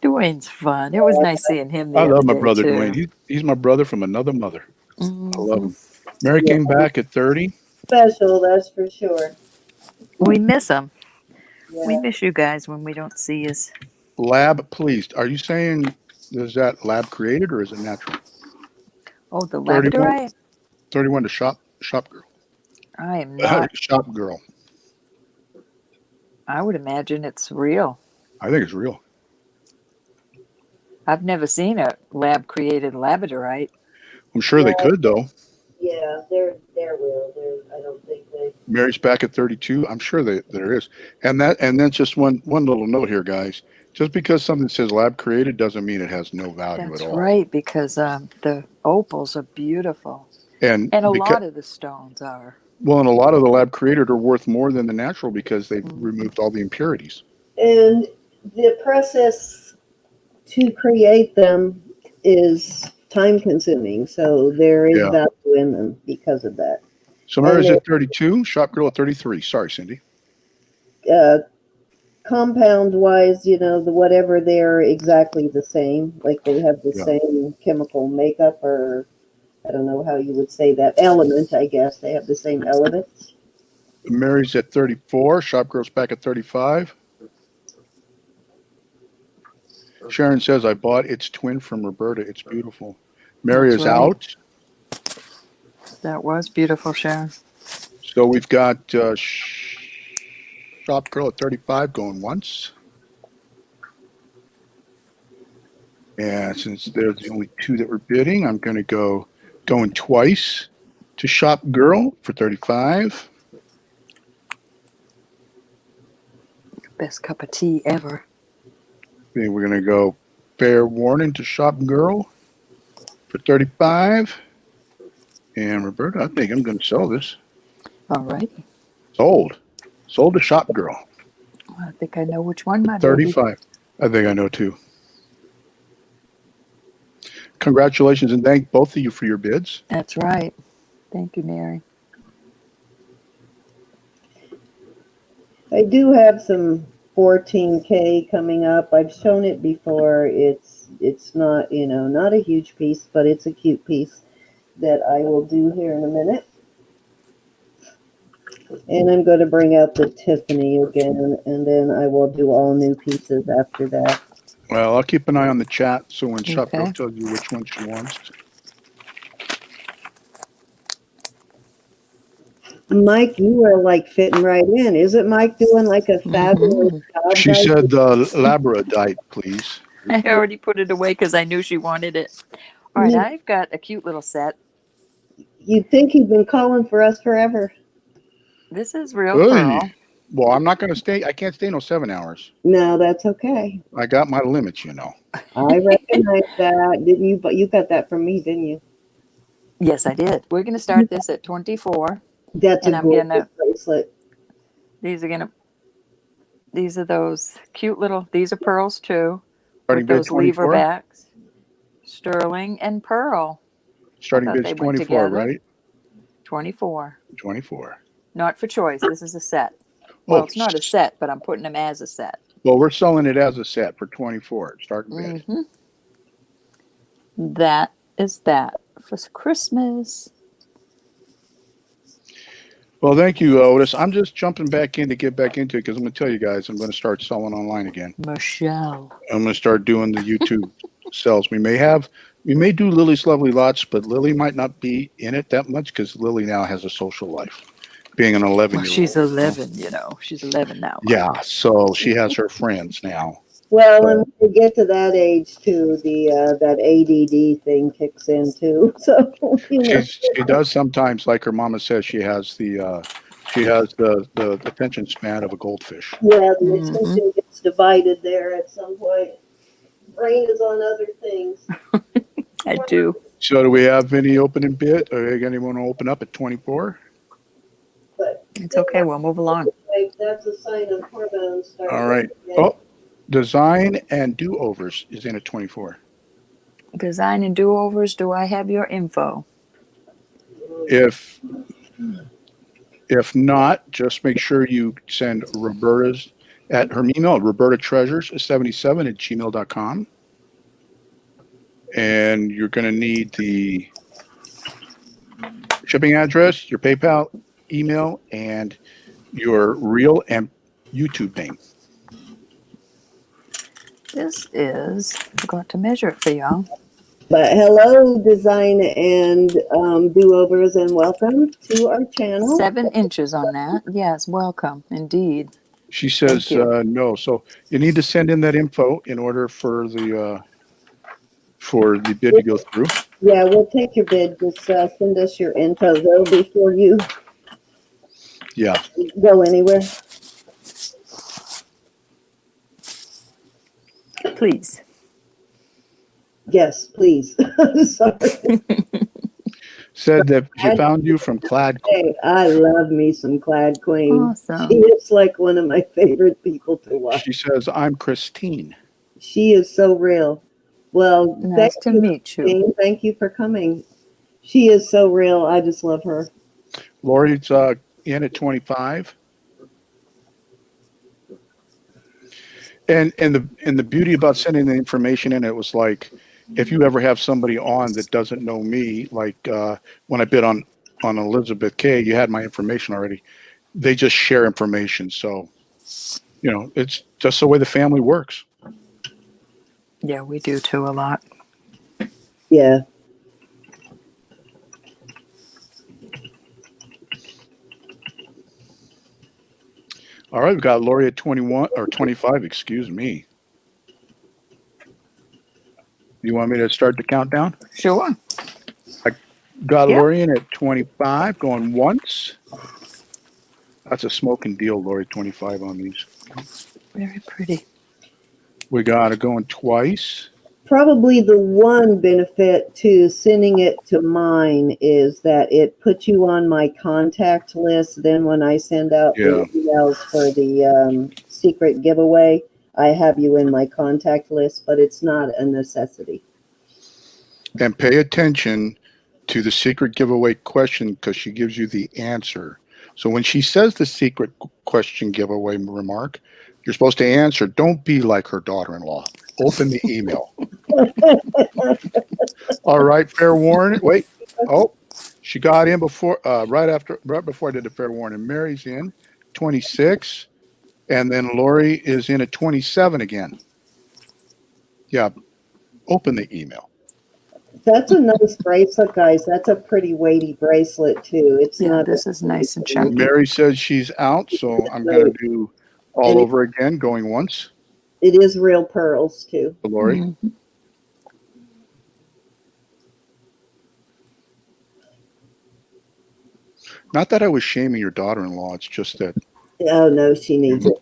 A: Dwayne's fun. It was nice seeing him the
C: I
A: other
C: love my
A: day,
C: brother
A: too.
C: Dwayne. He's my brother from another mother. I love
A: Mhm.
C: him. Mary
B: Yeah,
C: came back at 30.
B: special, that's for sure.
A: We miss him. We
B: Yeah.
A: miss you guys when we don't see you.
C: Lab pleased. Are you saying is that lab created or is it natural?
A: Oh, the
C: 31,
A: labradorite?
C: 31 to shop girl.
A: I am not.
C: Shop girl.
A: I would imagine it's real.
C: I think it's real.
A: I've never seen a lab-created labradorite.
C: I'm sure they could though.
B: Yeah, they're real. I don't think they.
C: Mary's back at 32. I'm sure there is. And then just one little note here, guys. Just because something says lab created doesn't mean it has no value at
A: That's
C: all.
A: right, because the opals are beautiful.
C: And
A: And a
C: because
A: lot of the stones are.
C: and a lot of the lab created are worth more than the natural because they've removed all the impurities.
B: And the process to create them is time consuming, so there is
C: Yeah.
B: value in them because of that.
C: So Mary's at 32, shop girl at 33. Sorry, Cindy.
B: Compound wise, the whatever, they're exactly the same. Like they have the
C: Yeah.
B: same chemical makeup, or I don't know how you would say that, element, I guess. They have the same elements.
C: Mary's at 34. Shop girl's back at 35. Sharon says, I bought its twin from Roberta. It's beautiful. Mary
A: That's
C: is
A: right.
C: out.
A: That was beautiful, Sharon.
C: So we've got shop girl at 35 going once. And since there's the only two that were bidding, I'm going to go going twice to shop girl for 35.
A: Best cup of tea ever.
C: Then we're going to go fair warning to shop girl for 35. And Roberta, I think I'm going to sell this.
A: All right.
C: Sold. Sold to shop girl.
A: I think I know which one, my baby.
C: 35. I think I know too. Congratulations and thank both of you for your bids.
A: That's right. Thank you, Mary.
B: I do have some 14K coming up. I've shown it before. It's not, not a huge piece, but it's a cute piece that I will do here in a minute. And I'm going to bring out the Tiffany again, and then I will do all new pieces after that.
C: Well, I'll keep an eye on the chat so when shop girl
A: Okay.
C: tells you which one she wants.
B: Mike, you are like fitting right in. Isn't Mike doing like a fabulous job?
C: She
B: guys?
C: said labradorite, please.
A: I already put it away because I knew she wanted it. All right,
B: You-
A: I've got a cute little set.
B: You'd think he'd been calling for us forever.
A: This is real
C: Hey.
A: pearl.
C: Well, I'm not going to stay. I can't stay no 7 hours.
B: No, that's okay.
C: I got my limits, you know.
B: I recognize that. Didn't you? But you got that from me, didn't you?
A: Yes, I did. We're going to start this at 24.
B: That's
A: And
B: a
A: I'm
B: gorgeous
A: gonna-
B: bracelet.
A: These are those cute little, these are pearls too.
C: Starting
A: With
C: bid
A: those lever
C: 24.
A: backs. Sterling and pearl.
C: Starting
A: thought
C: bid's
A: they went
C: 24,
A: together.
C: right?
A: 24.
C: 24.
A: Not for choice. This is a set. Well,
C: Oh,
A: it's not a set, but I'm putting them as a set.
C: Well, we're selling it as a set for 24. Starting bid.
A: Mm-hmm. That is that for Christmas.
C: Well, thank you, Otis. I'm just jumping back in to get back into it because I'm going to tell you guys I'm going to start selling online again.
A: Michelle.
C: I'm going to start doing the YouTube sales. We may do Lily's Lovely Lots, but Lily might not be in it that much because Lily now has a social life. being an 11-year-old.
A: Well, she's 11, She's 11 now.
C: Yeah, so she has her friends now.
B: Well, when we get to that age too, that ADD thing kicks in too. So
C: She does sometimes, like her mama says, she has the attention span of a goldfish.
B: Yeah, the attention gets divided there at some point. Brain is on other things.
A: I do.
C: So do we have any opening bid? Or anyone want to open up at 24?
B: But
A: It's okay. We'll move along.
B: that's a sign of hormones starting.
C: All right. Oh, design and do-overs is in at 24.
A: Design and do-overs. Do I have your info?
C: If not, just make sure you send Roberta's at her email, robertatreasures77@gmail.com. And you're going to need the shipping address, your PayPal email, and your real and YouTube name.
A: This is, forgot to measure it for y'all.
B: But hello, design and do-overs, and welcome to our channel.
A: 7 inches on that. Yes, welcome indeed.
C: She says no. So you need to send in that info in order for the bid to go through.
B: Yeah, we'll take your bid. Just send us your info though before you go anywhere.
A: Please.
B: Yes, please. Sorry.
C: Said that she found you from Clad.
B: Hey, I love me some Clad Queen.
A: Awesome.
B: She is like one of my favorite people to watch.
C: She says, I'm Christine.
B: She is so real. Well,
A: Nice to meet you.
B: Christine. Thank you for coming. She is so real. I just love her.
C: Lori's in at 25. And the beauty about sending the information in, it was like, if you ever have somebody on that doesn't know me, like when I bid on Elizabeth K, you had my information already. They just share information. So, it's just the way the family works.
A: Yeah, we do too a lot.
B: Yeah.
C: All right, we've got Lori at 21 or 25, excuse me. You want me to start the countdown?
A: Sure.
C: Got Lori in at 25, going once. That's a smoking deal, Lori, 25 on these.
A: Very pretty.
C: We got it going twice.
B: Probably the one benefit to sending it to mine is that it puts you on my contact list. Then when I send out the emails for the secret giveaway, I have you in my contact list, but it's not a necessity.
C: And pay attention to the secret giveaway question because she gives you the answer. So when she says the secret question giveaway remark, you're supposed to answer. Don't be like her daughter-in-law. Open the email. All right, fair warning. Wait. Oh, she got in before, right before I did the fair warning. Mary's in, 26. And then Lori is in at 27 again. Yeah. Open the email.
B: That's a nice bracelet, guys. That's a pretty weighty bracelet, too. It's not.
A: This is nice and chunky.
C: Mary says she's out, so I'm going to do all over again, going once.
B: It is real pearls, too.
C: Lori.
A: Mm-hmm.
C: Not that I was shaming your daughter-in-law. It's just that.
B: Oh, no, she needs it.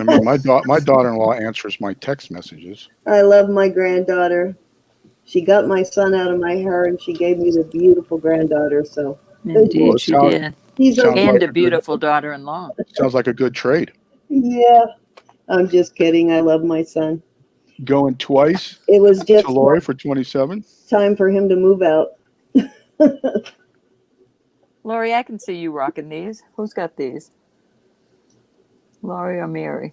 C: I mean, my daughter-in-law answers my text messages.
B: I love my granddaughter. She got my son out of my hair, and she gave me the beautiful granddaughter. So
A: Indeed, she did. And a beautiful daughter-in-law.
C: Sounds like a good trade.
B: Yeah, I'm just kidding. I love my son.
C: Going twice.
B: It was just
C: to Lori for 27.
B: Time for him to move out.
A: Lori, I can see you rocking these. Who's got these? Lori or Mary?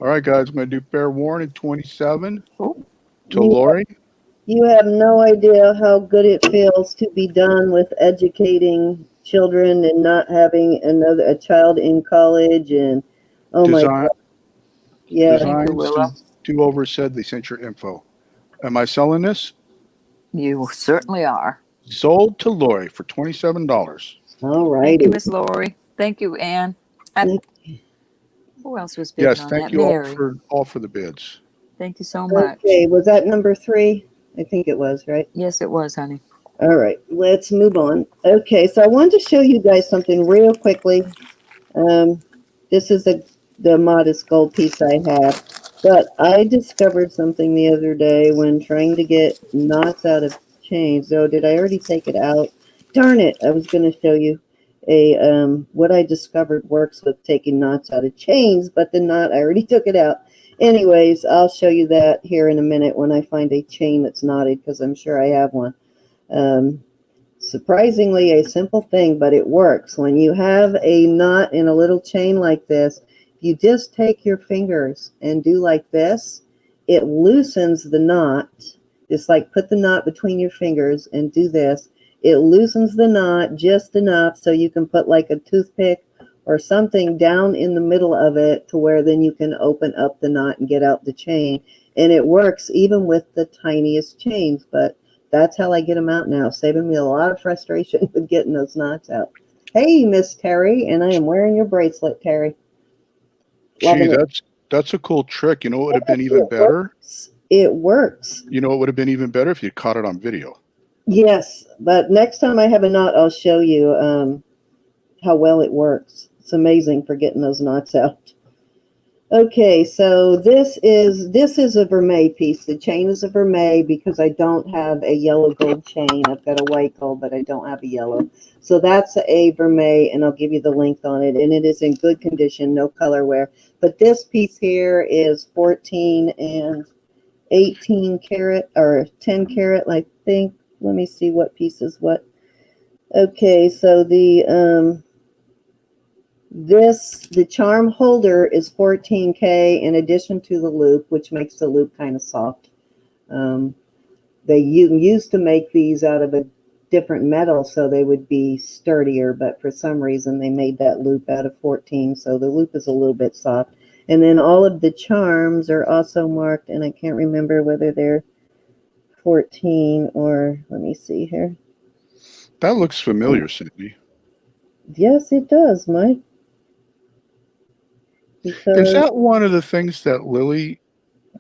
C: All right, guys. I'm going to do fair warning 27
A: to
C: Lori.
B: You have no idea how good it feels to be done with educating children and not having a child in college. And my God. Yeah.
A: Thank you, Willow.
C: Do-over said they sent your info. Am I selling this?
A: You certainly are.
C: Sold to Lori for $27.
B: All
A: Thank you,
B: righty.
A: Miss Lori. Thank you, Ann. And who else was bidding
C: Yes,
A: on
C: thank
A: that?
C: you
A: Mary.
C: all for the bids.
A: Thank you so much.
B: Okay, was that number 3? I think it was, right?
A: Yes, it was, honey.
B: All right, let's move on. Okay, so I wanted to show you guys something real quickly. This is the modest gold piece I have, but I discovered something the other day when trying to get knots out of chains. So did I already take it out? Darn it! I was going to show you a what I discovered works with taking knots out of chains, but the knot I already took it out. Anyways, I'll show you that here in a minute when I find a chain that's knotted, because I'm sure I have one. Surprisingly a simple thing, but it works. When you have a knot in a little chain like this, you just take your fingers and do like this, it loosens the knot. Just like put the knot between your fingers and do this. It loosens the knot just enough so you can put like a toothpick or something down in the middle of it to where then you can open up the knot and get out the chain. And it works even with the tiniest chains, but that's how I get them out now, saving me a lot of frustration with getting those knots out. Hey, Miss Terry, and I am wearing your bracelet, Terry.
C: Gee, that's a cool trick. You know what would have been even better?
B: It works.
C: You know what would have been even better if you caught it on video.
B: Yes, but next time I have a knot, I'll show you how well it works. It's amazing for getting those knots out. Okay, so this is a Vermet piece. The chain is a Vermet because I don't have a yellow gold chain. I've got a white gold, but I don't have a yellow. So that's a Vermet, and I'll give you the length on it. And it is in good condition, no color wear. But this piece here is 14 and 18 karat, or 10 karat, I think. Let me see what piece is what. Okay, so the charm holder is 14K in addition to the loop, which makes the loop kind of soft. They used to make these out of a different metal so they would be sturdier, but for some reason they made that loop out of 14, so the loop is a little bit soft. And then all of the charms are also marked, and I can't remember whether they're 14 or, let me see here.
C: That looks familiar, Cindy.
B: Yes, it does, Mike. Because
C: Is that one of the things that Lily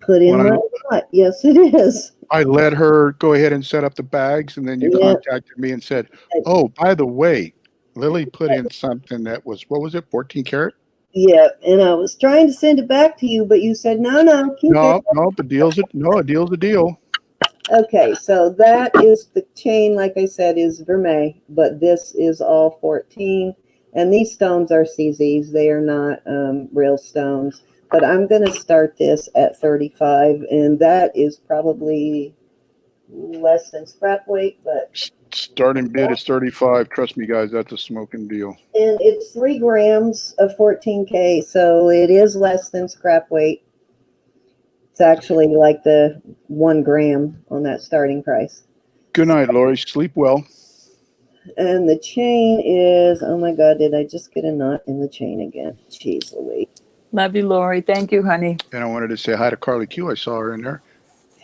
B: put in my knot? Yes, it is.
C: I let her go ahead and set up the bags, and then you contacted me and said, oh, by the way, Lily put in something that was, what was it, 14 karat?
B: Yeah, and I was trying to send it back to you, but you said, no, keep it.
C: No, a deal's a deal.
B: Okay, so that is the chain, like I said, is Vermet, but this is all 14. And these stones are CZs. They are not real stones. But I'm going to start this at 35, and that is probably less than scrap weight. But
C: Starting bid is 35. Trust me, guys, that's a smoking deal.
B: And it's 3 grams of 14K, so it is less than scrap weight. It's actually like the 1 gram on that starting price.
C: Good night, Lori. Sleep well.
B: And the chain is, oh my God, did I just get a knot in the chain again? Jeez Louise.
A: Love you, Lori. Thank you, honey.
C: And I wanted to say hi to Carly Q. I saw her in there.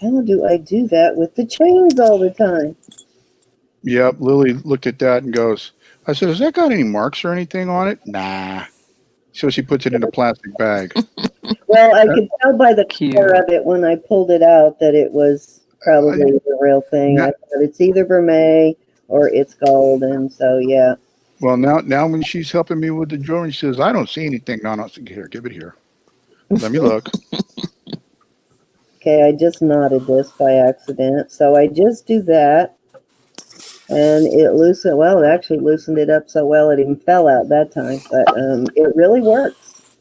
B: How do I do that with the chains all the time?
C: Yep, Lily looked at that and goes, I said, has that got any marks or anything on it? Nah. So she puts it in a plastic bag.
B: Well, I could tell by the color of it when I pulled it out that it was probably the real thing. I thought it's either Vermet or it's gold, and so yeah.
C: Well, now when she's helping me with the jewelry, she says, I don't see anything. No, here, give it here. Let me look.
B: Okay, I just knotted this by accident. So I just do that. And it loosened, well, it actually loosened it up so well it even fell out that time. But it really works.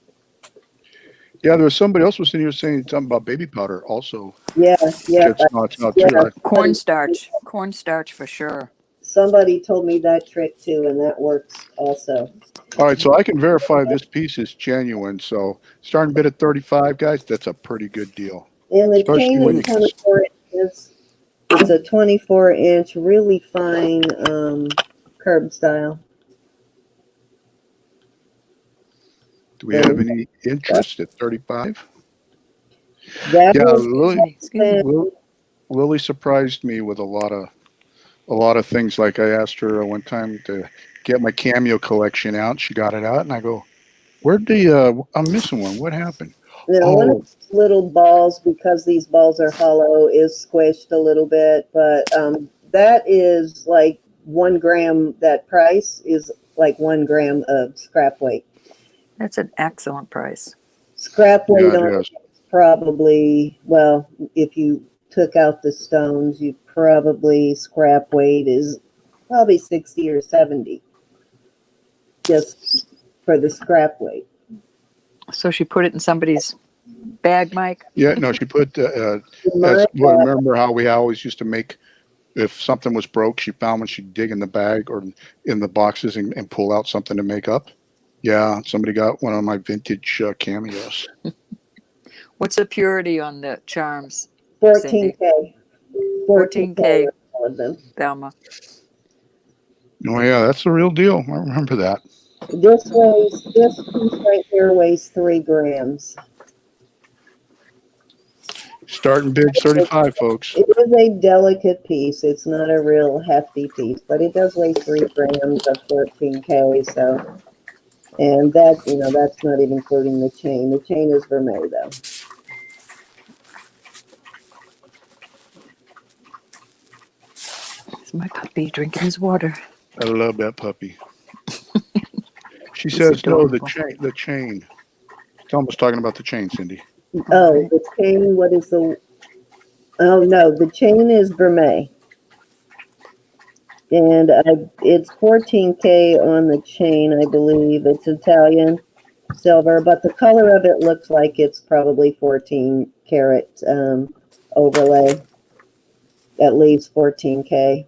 C: Yeah, there was somebody else was in here saying something about baby powder also.
B: Yeah.
A: Cornstarch for sure.
B: Somebody told me that trick too, and that works also.
C: All right, so I can verify this piece is genuine. So starting bid at 35, guys, that's a pretty good deal.
B: And the chain is 24 inches. It's a 24-inch, really fine curb style.
C: Do we have any interest at 35? Lily surprised me with a lot of things. Like I asked her one time to get my cameo collection out. She got it out, and I go, "Where'd the? I'm missing one. What happened?"
B: Now, one of
C: Oh,
B: the little balls, because these balls are hollow, is squished a little bit, but that is like 1 gram. That price is like 1 gram of scrap weight.
A: That's an excellent price.
B: Scrap weight
C: yeah, it
B: on
C: is.
B: it is probably, well, if you took out the stones, you probably scrap weight is probably 60 or 70 just for the scrap weight.
A: So she put it in somebody's bag, Mike.
C: Yeah, no, she put
B: My,
C: well, remember how we always used to make if something was broke, she found when she'd dig in the bag or in the boxes and pull out something to make up. Yeah, somebody got one of my vintage cameos.
A: What's the purity on the charms,
B: 14K.
A: 14K,
B: all of them.
A: Thelma.
C: Oh yeah, that's the real deal. I remember that.
B: This piece right here weighs 3 grams.
C: Starting bid 35, folks.
B: It is a delicate piece. It's not a real hefty piece, but it does weigh 3 grams of 14K. So, and that, that's not even including the chain. The chain is Vermet, though.
A: It's my puppy drinking his water.
C: I love that puppy. She
A: He's
C: says no. The
A: adorable.
C: chain. The chain. Tell was talking about the chain, Cindy.
B: Oh,
A: Right.
B: the chain, what is the, oh no, the chain is Vermet. And it's 14K on the chain, I believe. It's Italian silver, but the color of it looks like it's probably 14 karat overlay, at least 14K.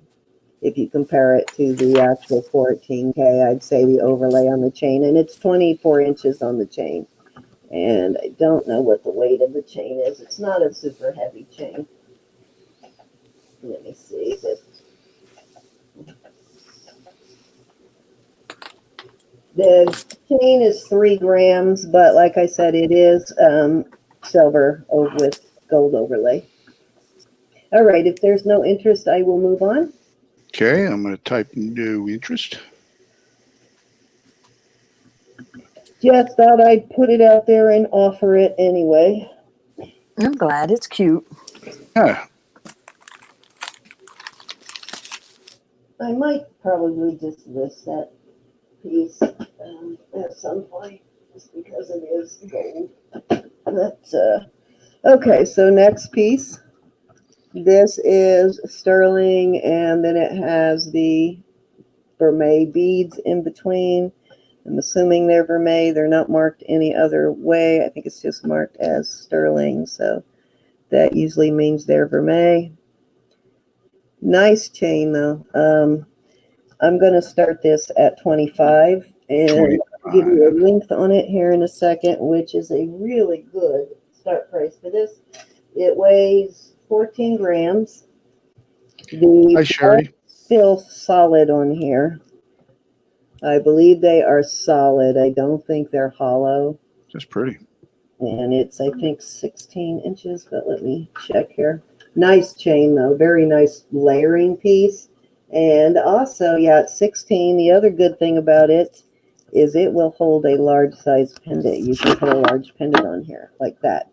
B: If you compare it to the actual 14K, I'd say the overlay on the chain, and it's 24 inches on the chain. And I don't know what the weight of the chain is. It's not a super heavy chain. Let me see. The chain is 3 grams, but like I said, it is silver with gold overlay. All right, if there's no interest, I will move on.
C: Okay, I'm going to type no interest.
B: Just thought I'd put it out there and offer it anyway.
A: I'm glad. It's cute.
C: Yeah,
B: I might probably just list that piece at some point, just because it is gold. But, okay, so next piece. This is sterling, and then it has the Vermet beads in between. I'm assuming they're Vermet. They're not marked any other way. I think it's just marked as sterling, so that usually means they're Vermet. Nice chain, though. I'm going to start this at 25, and I'll give you a length on it here in a second, which is a really good start price for this. It weighs 14 grams.
C: Hi, Sherry.
B: Still solid on here. I believe they are solid. I don't think they're hollow.
C: That's pretty.
B: And it's, I think, 16 inches, but let me check here. Nice chain, though. Very nice layering piece. And also, yeah, it's 16. The other good thing about it is it will hold a large size pendant. You can put a large pendant on here like that.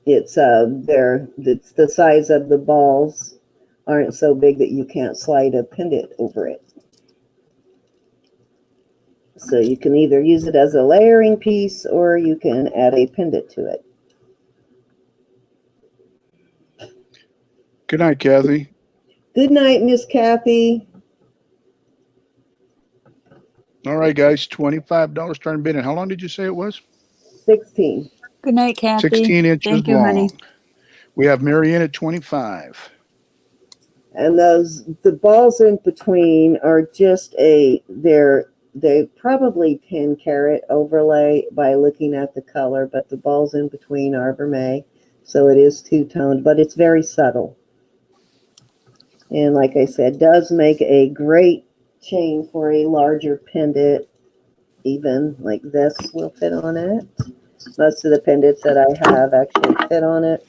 B: It's the size of the balls aren't so big that you can't slide a pendant over it. So you can either use it as a layering piece or you can add a pendant to it.
C: Good night, Kathy.
B: Good night, Miss Kathy.
C: All right, guys, $25 starting bid. And how long did you say it was?
B: 16.
A: Good night, Kathy.
C: 16 inches
A: Thank you,
C: long.
A: honey.
C: We have Marianne at 25.
B: And the balls in between are just they probably 10 karat overlay by looking at the color, but the balls in between are Vermet, so it is two-toned, but it's very subtle. And like I said, does make a great chain for a larger pendant. Even like this will fit on it. Most of the pendants that I have actually fit on it.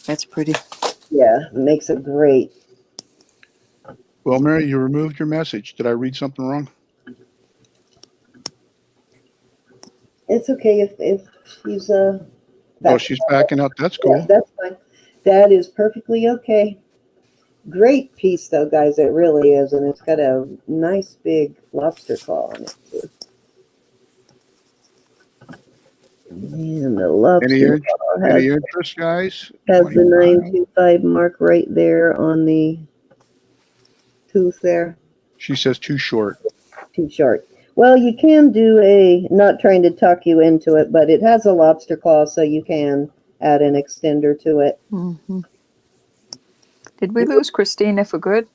A: That's pretty.
B: Yeah, it makes a great
C: Well, Mary, you removed your message. Did I read something wrong?
B: It's okay if she's
C: Oh,
B: back.
C: she's backing up. That's
B: Yeah,
C: cool.
B: that's fine. That is perfectly okay. Great piece though, guys. It really is, and it's got a nice big lobster claw on it too. And the lobster claw
C: Any interest, guys?
B: has the
C: 25.
B: 925 mark right there on the tooth there.
C: She says too short.
B: Too short. Well, you can do not trying to tuck you into it, but it has a lobster claw, so you can add an extender to it.
A: Mm-hmm. Did we lose Christina for good?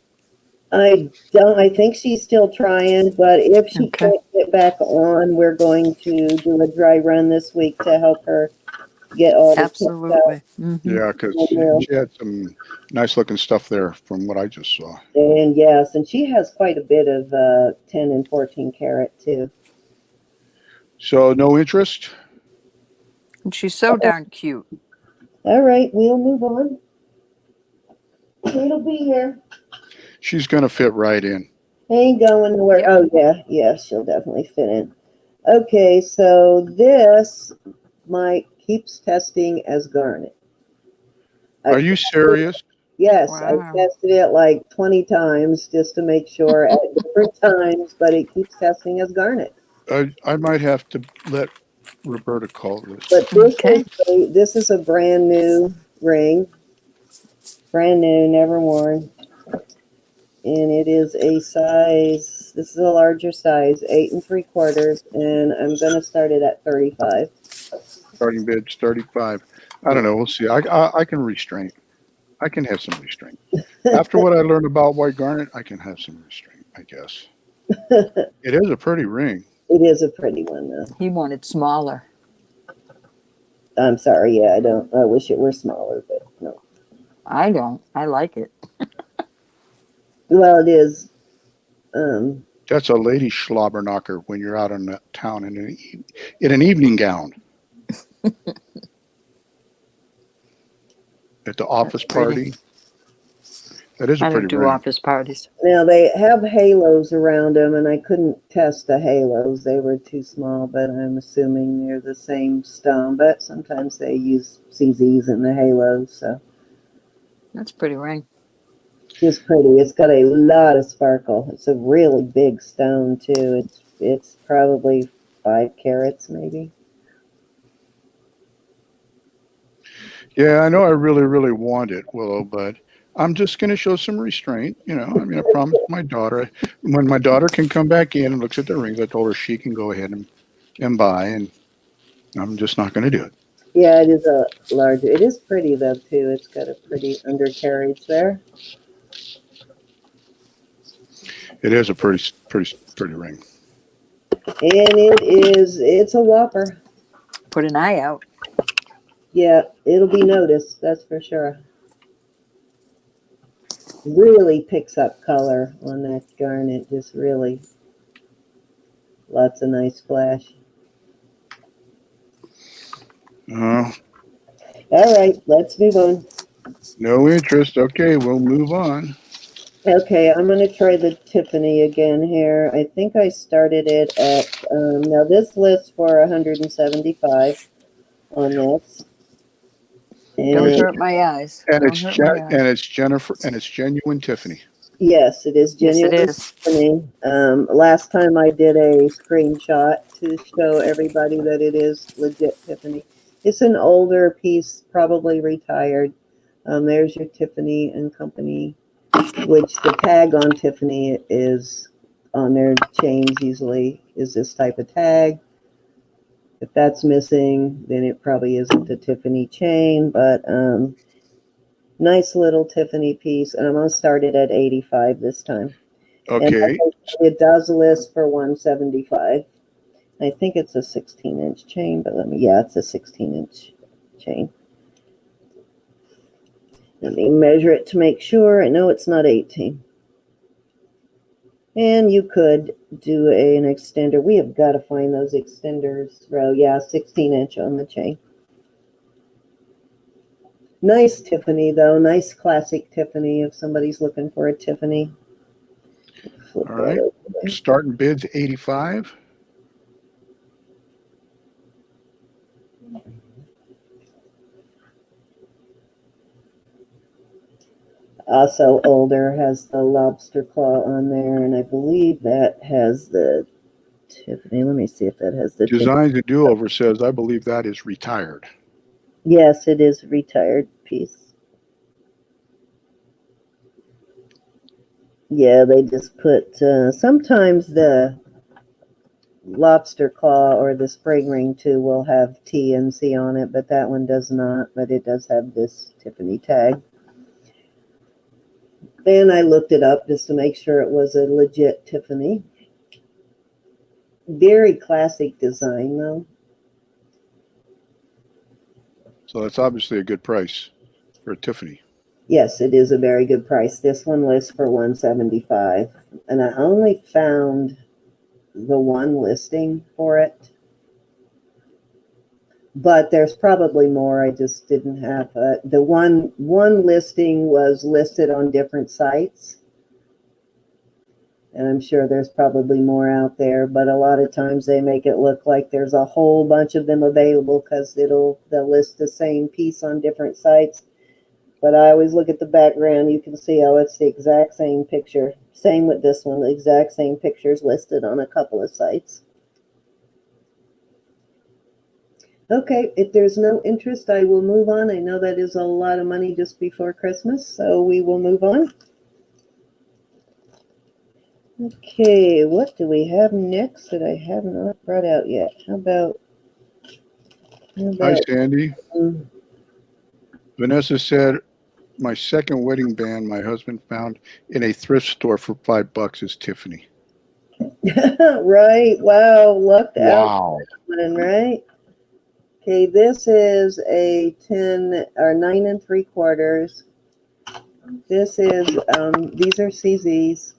B: I don't. I think she's still trying, but if she
A: Okay.
B: can't get back on, we're going to do a dry run this week to help her get all the
A: Absolutely. Mm-hmm.
C: Yeah, because she had some nice looking stuff there from what I just saw.
B: And yes, and she has quite a bit of 10 and 14 karat too.
C: So no interest?
A: And she's so darn cute.
B: All right, we'll move on. It'll be here.
C: She's going to fit right in.
B: Ain't going nowhere.
A: Yep.
B: Oh yeah, she'll definitely fit in. Okay, so this Mike keeps testing as garnet.
C: Are you serious?
B: Yes,
A: Wow.
B: I've tested it like 20 times just to make sure at different times, but it keeps testing as garnet.
C: I might have to let Roberta call this.
B: But this is a brand new ring, brand new, never worn, and it is a size. This is a larger size, 8 3/4, and I'm gonna start it at 35.
C: Starting bid's 35. I don't know. We'll see. I can restrain. I can have some restraint. After what I learned about white garnet, I can have some restraint, I guess. It is a pretty ring.
B: It is a pretty one, though.
A: He wanted smaller.
B: I'm sorry. Yeah, I wish it were smaller, but no.
A: I don't. I like it.
B: Well, it is.
C: That's a lady slobber knocker when you're out in town in an evening gown. At the office party. That is a
A: I
C: pretty
A: don't do
C: ring.
A: office parties.
B: Now they have halos around them, and I couldn't test the halos; they were too small. But I'm assuming they're the same stone. But sometimes they use CZs in the halos, so
A: That's a pretty ring.
B: just pretty. It's got a lot of sparkle. It's a really big stone too. It's probably 5 carats, maybe.
C: Yeah, I know I really, really want it, Willow, but I'm just going to show some restraint. You know, I mean, I promised my daughter, when my daughter can come back in and looks at the rings, I told her she can go ahead and buy, and I'm just not going to do it.
B: Yeah, it is a larger. It is pretty though too. It's got a pretty undercarriage there.
C: It is a pretty ring.
B: And it's a whopper.
A: Put an eye out.
B: Yeah, it'll be noticed, that's for sure. Really picks up color on that garnet, just really lots of nice flash. All right, let's move on.
C: No interest. Okay, we'll move on.
B: Okay, I'm going to try the Tiffany again here. I think I started it at, now this lists for 175 on this.
A: Don't
B: And
A: hurt my eyes.
C: And
A: Don't hurt my eyes.
C: it's Jennifer, and it's genuine Tiffany.
B: yes, it is
A: Yes, it
B: genuine
A: is.
B: Tiffany. Last time I did a screenshot to show everybody that it is legit Tiffany. It's an older piece, probably retired. There's your Tiffany and Company, which the tag on Tiffany is on their chains usually is this type of tag. If that's missing, then it probably isn't a Tiffany chain, but nice little Tiffany piece. And I'm going to start it at 85 this time.
C: Okay.
B: And it does list for 175. I think it's a 16-inch chain, but it's a 16-inch chain. Let me measure it to make sure. I know it's not 18. And you could do an extender. We have got to find those extenders. Well, yeah, 16-inch on the chain. Nice Tiffany, though. Nice classic Tiffany if somebody's looking for a Tiffany. flip
C: All
B: that
C: right.
B: over there.
C: Starting bids 85.
B: Also older, has the lobster claw on there, and I believe that has the Tiffany. Let me see if that has the Tiffany.
C: Designs and Do-Over says, I believe that is retired.
B: Yes, it is a retired piece. Yeah, they just put, sometimes the lobster claw or the spring ring too will have TNC on it, but that one does not, but it does have this Tiffany tag. And I looked it up just to make sure it was a legit Tiffany. Very classic design though.
C: So that's obviously a good price for a Tiffany.
B: Yes, it is a very good price. This one lists for $175, and I only found the one listing for it. But there's probably more. I just didn't have the one listing was listed on different sites, and I'm sure there's probably more out there. But a lot of times they make it look like there's a whole bunch of them available because they'll list the same piece on different sites. But I always look at the background. You can see how it's the exact same picture. Same with this one. The exact same pictures listed on a couple of sites. Okay, if there's no interest, I will move on. I know that is a lot of money just before Christmas, so we will move on. Okay, what do we have next that I have not brought out yet? How about
C: Hi, Sandy.
B: um,
C: Vanessa said, my second wedding band my husband found in a thrift store for $5 is Tiffany.
B: right, wow, lucked out,
C: Wow.
B: right? Okay, this is a 10 or 9 3/4. This is, these are CZs.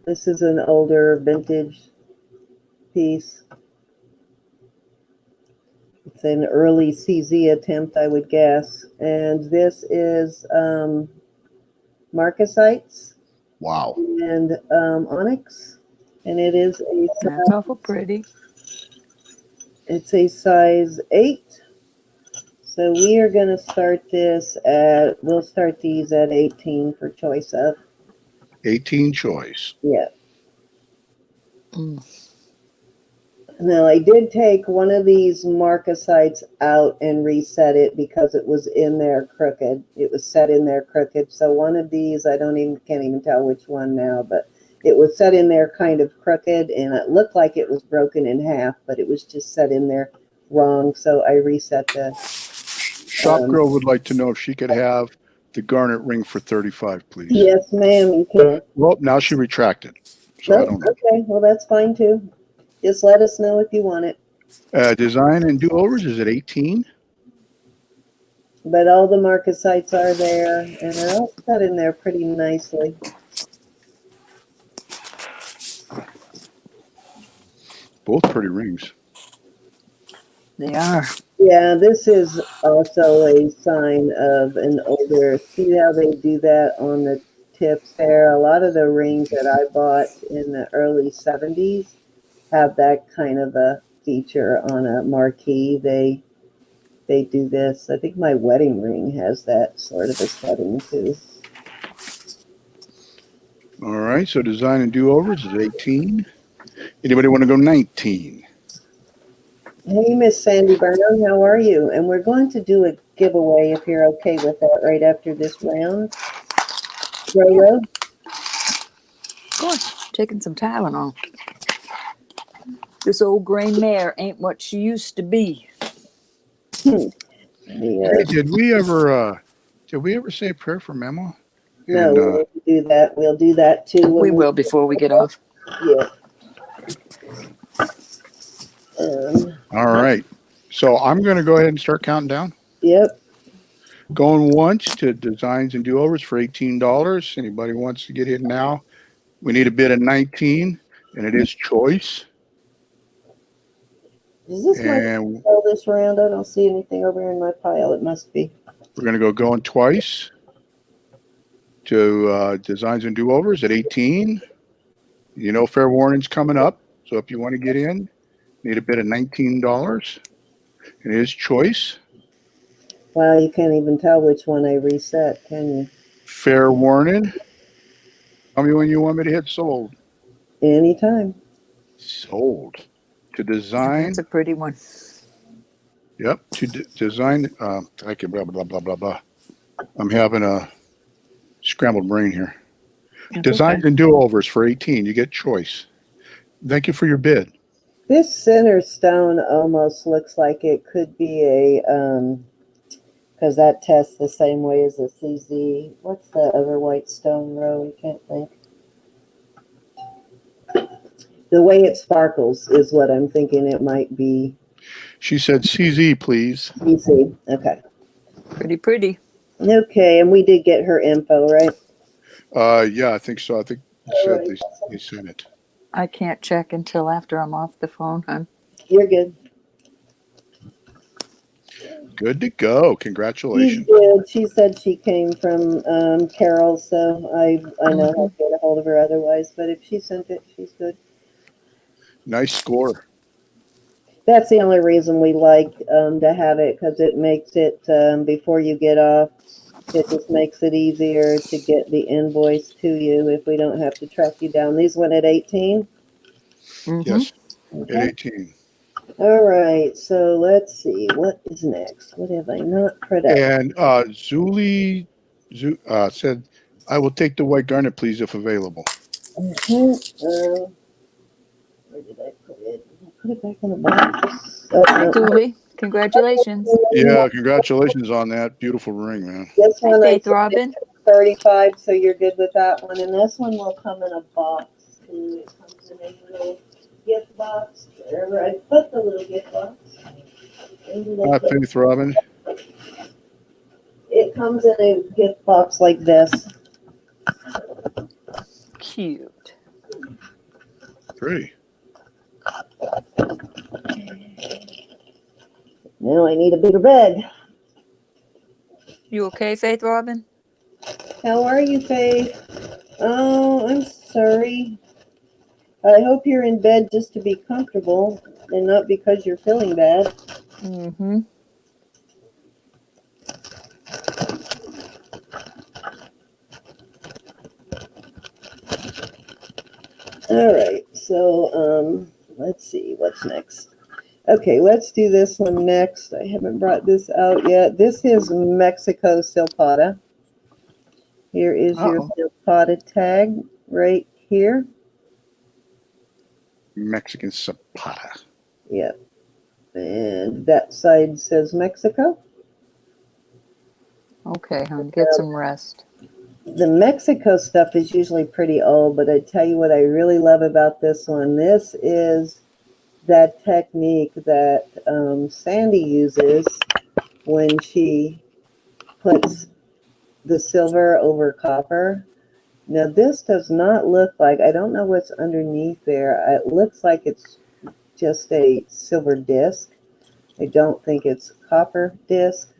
B: This is an older vintage piece. It's an early CZ attempt, I would guess. And this is Marcasites
C: Wow.
B: and onyx. And it is
A: That's awful pretty.
B: it's a size 8. So we are going to start this at, we'll start these at 18 for choice of.
C: 18 choice.
B: Yeah.
A: Mm.
B: Now, I did take one of these Marcasites out and reset it because it was in there crooked. It was set in there crooked. So one of these, can't even tell which one now, but it was set in there kind of crooked, and it looked like it was broken in half, but it was just set in there wrong. So I reset the.
C: Shop Girl would like to know if she could have the garnet ring for 35, please.
B: Yes, ma'am. You can.
C: Well, now she retracted. So I don't know.
B: Okay, well, that's fine too. Just let us know if you want it.
C: Design and Do-Overs is at 18.
B: But all the Marcasites are there, and they're all set in there pretty nicely.
C: Both pretty rings.
A: They are.
B: Yeah, this is also a sign of an older, see how they do that on the tips there? A lot of the rings that I bought in the early 70s have that kind of a feature on a marquee. They do this. I think my wedding ring has that sort of a setting too.
C: All right, so Design and Do-Overs is 18. Anybody want to go 19?
B: Hey, Miss Sandy Brown, how are you? And we're going to do a giveaway if you're okay with that right after this round. Rolo?
A: Of course, taking some Tylenol. This old gray mare ain't what she used to be.
B: Yeah.
C: Hey, did we ever say a prayer for Memo?
B: No,
C: And,
B: we'll do that. We'll do that too.
A: We will before we get off.
B: Yeah.
C: all right. So I'm going to go ahead and start counting down.
B: Yep.
C: Going once to Designs and Do-Overs for $18. Anybody wants to get in now? We need a bid of 19, and it is choice.
B: Is this my
C: And
B: pile this round? I don't see anything over here in my pile. It must be.
C: we're going to go going twice. to Designs and Do-Overs at 18. You know, fair warning's coming up. So if you want to get in, need a bid of $19. It is choice.
B: Wow, you can't even tell which one I reset, can you?
C: Fair warning. Tell me when you want me to hit sold.
B: Anytime.
C: Sold. To
A: Yeah,
C: Design.
A: that's a pretty one.
C: Yep. To Design. I can blah, blah, blah, blah, blah. I'm having a scrambled brain here.
A: That's
C: Designs
A: okay.
C: and Do-Overs for 18. You get choice. Thank you for your bid.
B: This center stone almost looks like it could be a, because that tests the same way as a CZ. What's the other white stone row? I can't think. The way it sparkles is what I'm thinking it might be.
C: She said CZ, please.
B: CZ. Okay.
A: Pretty.
B: Okay, and we did get her info, right?
C: Yeah, I think so. I think you said they sent it.
A: I can't check until after I'm off the phone, hon.
B: You're good.
C: Good to go.
B: She's
C: Congratulations.
B: good. She said she came from Carol, so I know how to get a hold of her otherwise. But if she sent it, she's good.
C: Nice score.
B: That's the only reason we like to have it, because it makes it before you get off. It just makes it easier to get the invoice to you if we don't have to track you down. These went at 18.
C: Yes,
B: Okay.
C: at 18.
B: All right. So let's see what is next. What have I not put up?
C: And Zuli said, I will take the white garnet, please, if available.
B: Okay. Where did I put it? Did I put it back in the box? Oh, no.
A: Julie, congratulations.
C: Yeah, congratulations on that. Beautiful ring, man.
B: This
A: Hi,
B: one I
A: Faith Robin.
B: 35, so you're good with that one. And this one will come in a box too. It comes in a little gift box. Wherever I put the little gift box.
C: Faith Robin.
B: It comes in a gift box like this.
A: Cute.
C: Pretty.
B: Now I need a bigger bed.
A: You okay, Faith Robin?
B: How are you, Faith? Oh, I'm sorry. I hope you're in bed just to be comfortable and not because you're feeling bad.
A: Mm-hmm.
B: All right, so let's see what's next. Okay, let's do this one next. I haven't brought this out yet. This is Mexico Silpata. Here is your Silpata tag right here.
C: Mexican Zapata.
B: Yep. And that side says Mexico.
A: Okay, hon, get some rest.
B: The Mexico stuff is usually pretty old, but I tell you what I really love about this one. This is that technique that Sandy uses when she puts the silver over copper. Now this does not look like, I don't know what's underneath there. It looks like it's just a silver disc. I don't think it's copper disc,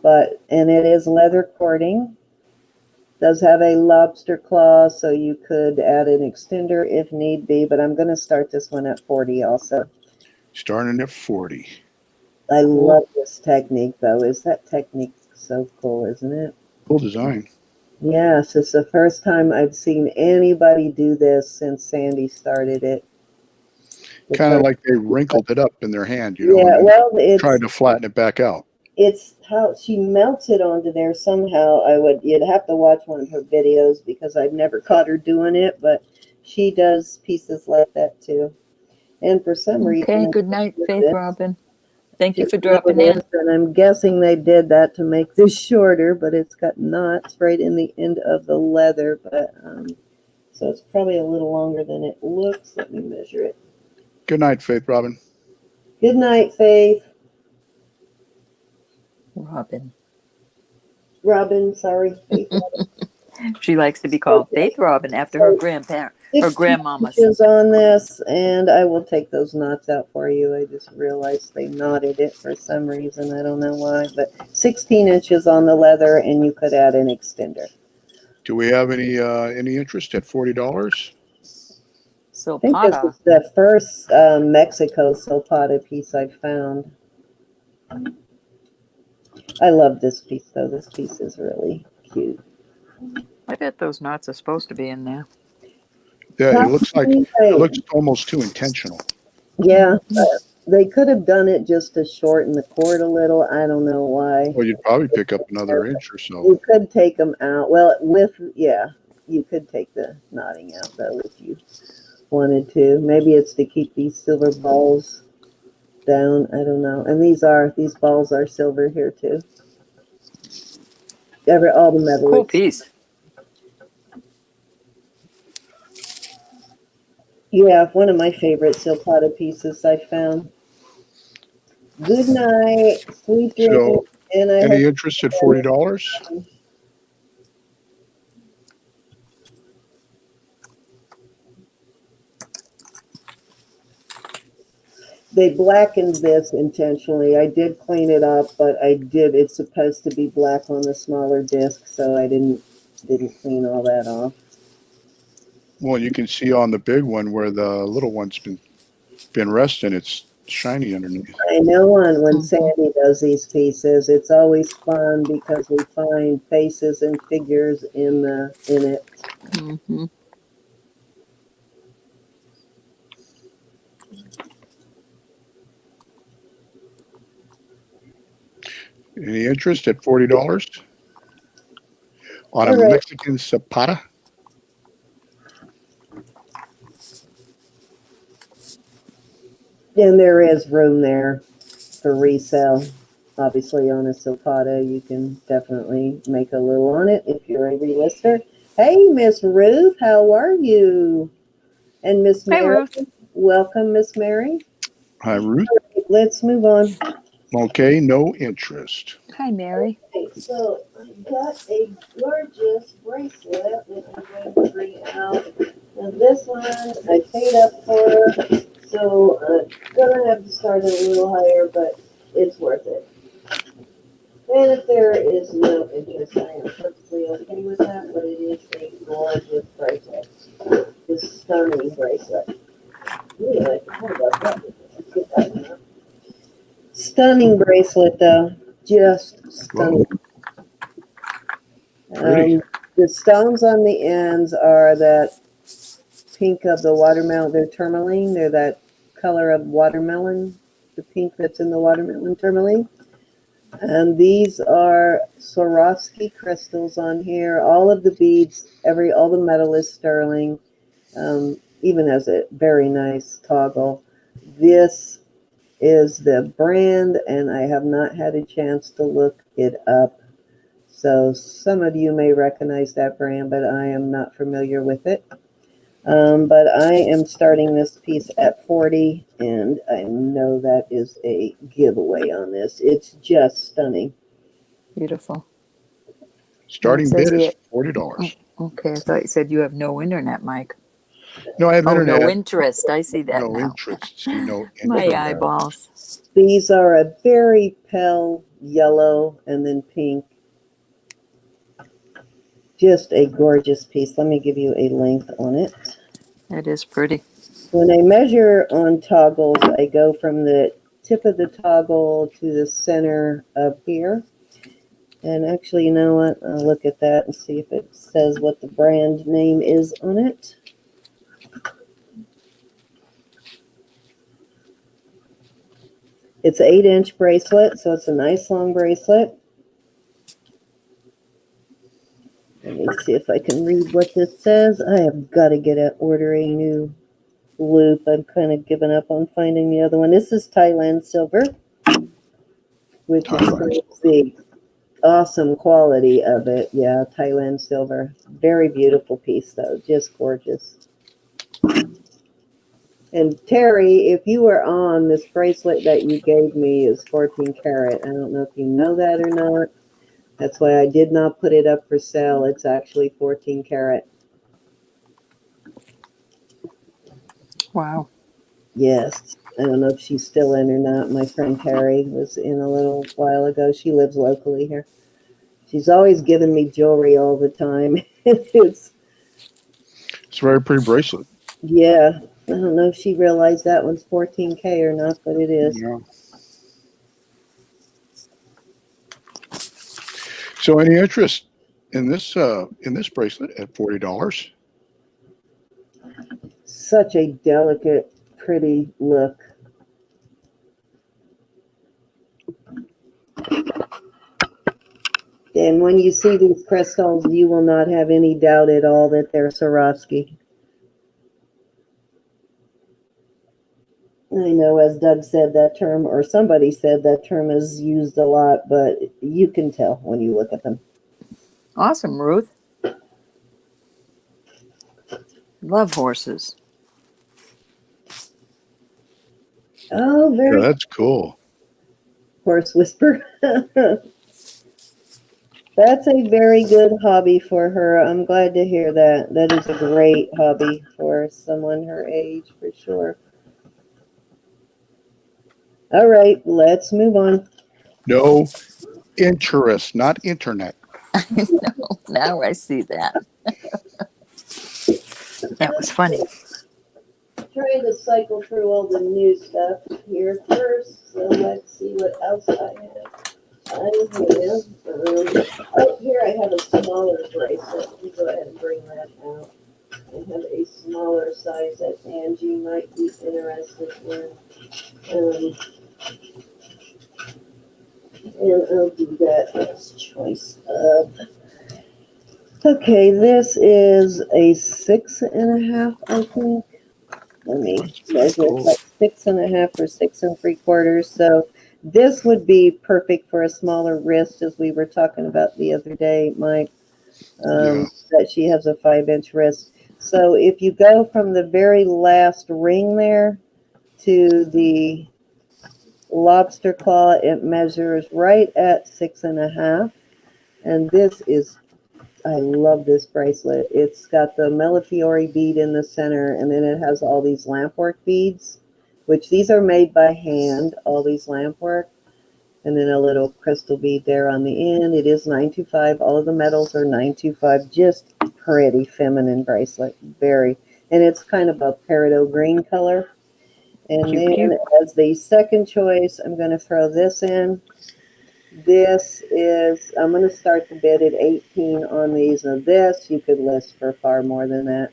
B: and it is leather cording. Does have a lobster claw, so you could add an extender if need be, but I'm going to start this one at 40 also.
C: Starting at 40.
B: I love this technique, though. Is that technique so cool, isn't it?
C: Cool design.
B: Yes, it's the first time I've seen anybody do this since Sandy started it.
C: Kind of like they wrinkled it up in their hand, you know,
B: Yeah, well,
C: tried to flatten it back out.
B: It's how she melts it onto there somehow. You'd have to watch one of her videos because I've never caught her doing it, but she does pieces like that too. And for some reason,
A: Okay, good night, Faith Robin. Thank you for dropping in.
B: And I'm guessing they did that to make this shorter, but it's got knots right in the end of the leather, but so it's probably a little longer than it looks. Let me measure it.
C: Good night, Faith Robin.
B: Good night, Faith. Robin, sorry. Faith Robin.
A: She likes to be called Faith Robin after her grandparent, her grandmama.
B: Inches on this, and I will take those knots out for you. I just realized they knotted it for some reason. I don't know why, but 16 inches on the leather, and you could add an extender.
C: Do we have any interest at $40?
A: So
B: I think this
A: Pata.
B: is the first Mexico Silpata piece I found. I love this piece, though. This piece is really cute.
A: I bet those knots are supposed to be in there.
C: Yeah, it looks
B: Right.
C: almost too intentional.
B: Yeah, they could have done it just to shorten the cord a little. I don't know why.
C: Well, you'd probably pick up another inch or so.
B: You could take them out. Well, you could take the knotting out, though, if you wanted to. Maybe it's to keep these silver balls down. I don't know. And these balls are silver here, too. All the metal.
A: Cool piece.
B: Yeah, one of my favorite Silpata pieces I found. Good night, sweet dreams.
C: So,
B: And I
C: any
B: hope
C: interest at $40?
B: they blackened this intentionally. I did clean it up, but it's supposed to be black on the smaller disc, so I didn't clean all that off.
C: Well, you can see on the big one where the little one's been resting. It's shiny underneath.
B: I know when Sandy does these pieces, it's always fun because we find faces and figures in it.
A: Mm-hmm.
C: Any interest at $40 on a Mexican Zapata?
B: And there is room there for resale. Obviously, on a Zapata, you can definitely make a little on it if you're a relister. Hey, Miss Ruth, how are you? And Miss Mary,
A: Ruth.
B: Welcome, Miss Mary.
C: Hi, Ruth.
B: Right, let's move on.
C: Okay, no interest.
A: Hi, Mary.
B: Okay, so I got a gorgeous bracelet that I'm going to bring out. And this one I paid up for, so I'm going to have to start it a little higher, but it's worth it. And if there is no interest, I am perfectly okay with that, but it is a gorgeous bracelet. This stunning bracelet. Yeah, I forgot about that. Let's get that one out. Stunning bracelet, though. Just stunning. The stones on the ends are that pink of the watermelon. They're tourmaline. They're that color of watermelon, the pink that's in the watermelon tourmaline. And these are Swarovski crystals on here. All of the beads, all the metal is sterling. Even has a very nice toggle. This is the brand, and I have not had a chance to look it up. So some of you may recognize that brand, but I am not familiar with it. But I am starting this piece at 40, and I know that is a giveaway on this. It's just stunning.
A: Beautiful.
C: Starting bid is $40.
A: Okay, I thought you said you have no internet, Mike.
C: No, I have internet.
A: No interest. I see that
C: no
A: now.
C: Interest. See, no interest.
A: My eyeballs.
B: These are a very pale yellow and then pink. Just a gorgeous piece. Let me give you a length on it.
A: It is pretty.
B: When I measure on toggles, I go from the tip of the toggle to the center of here. And actually, you know what? I'll look at that and see if it says what the brand name is on it. It's an 8-inch bracelet, so it's a nice long bracelet. Let me see if I can read what this says. I have got to order a new loop. I'm kind of given up on finding the other one. This is Thailand silver, which is the awesome quality of it. Yeah, Thailand silver. Very beautiful piece, though. Just gorgeous. And Terry, if you were on, this bracelet that you gave me is 14 karat. I don't know if you know that or not. That's why I did not put it up for sale. It's actually 14 karat.
A: Wow.
B: Yes. I don't know if she's still in or not. My friend Terry was in a little while ago. She lives locally here. She's always giving me jewelry all the time. It's
C: a very pretty bracelet.
B: yeah. I don't know if she realized that one's 14K or not, but it is.
C: Yeah. So any interest in this bracelet at $40?
B: Such a delicate, pretty look. And when you see these crystals, you will not have any doubt at all that they're Swarovski. I know, as Doug said, that term, or somebody said that term is used a lot, but you can tell when you look at them.
A: Awesome, Ruth. Love horses.
B: Oh, very
C: Yeah, that's cool.
B: horse whisper. That's a very good hobby for her. I'm glad to hear that. That is a great hobby for someone her age, for sure. All right, let's move on.
C: No interest, not internet.
A: No, now I see that. That was funny.
B: Trying to cycle through all the new stuff here first. So let's see what else I have. Here I have a smaller bracelet. Let me go ahead and bring that out. I have a smaller size that Angie might be interested in. And I'll do that as choice of. Okay, this is a 6.5, I think. Let me measure it, like 6.5 or 6 3/4. So this would be perfect for a smaller wrist, as we were talking about the other day, Mike. That she has a 5-inch wrist. So if you go from the very last ring there to the lobster claw, it measures right at 6.5. And this is, I love this bracelet. It's got the Millefiori bead in the center, and then it has all these lampwork beads, which these are made by hand, all these lampwork, and then a little crystal bead there on the end. It is 925. All of the metals are 925. Just pretty feminine bracelet. Very. And it's kind of a peridot green color. And
A: Cute,
B: then
A: cute.
B: as the second choice, I'm going to throw this in. This is, I'm going to start the bid at 18 on these. Now this you could list for far more than that,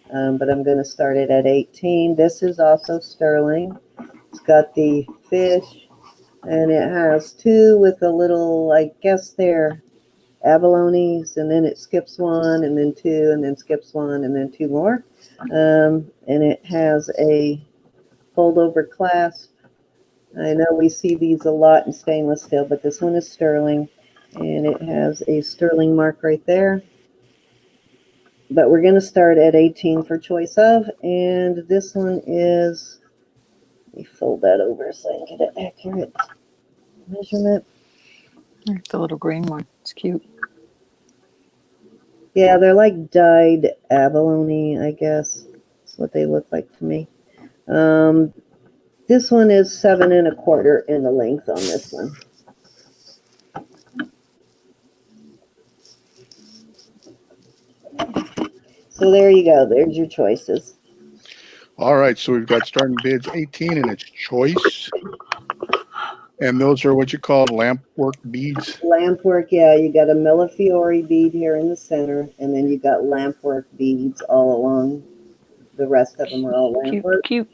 B: but I'm going to start it at 18. This is also sterling. It's got the fish, and it has 2 with a little, I guess they're abalones, and then it skips 1, and then 2, and then skips 1, and then 2 more. And it has a fold over clasp. I know we see these a lot in stainless steel, but this one is sterling, and it has a sterling mark right there. But we're going to start at 18 for choice of, and this one is, let me fold that over so I can get an accurate measurement.
A: The little green one. It's cute.
B: Yeah, they're like dyed abalone, I guess. That's what they look like to me. This one is 7 1/4 in the length on this one. So there you go. There's your choices.
C: All right, so we've got starting bids 18, and it's choice. And those are what you call lamp work beads.
B: Lamp work, yeah. You got a Millefiori bead here in the center, and then you got lamp work beads all along. The rest of them are all lamp
A: Cute,
B: work.
A: cute.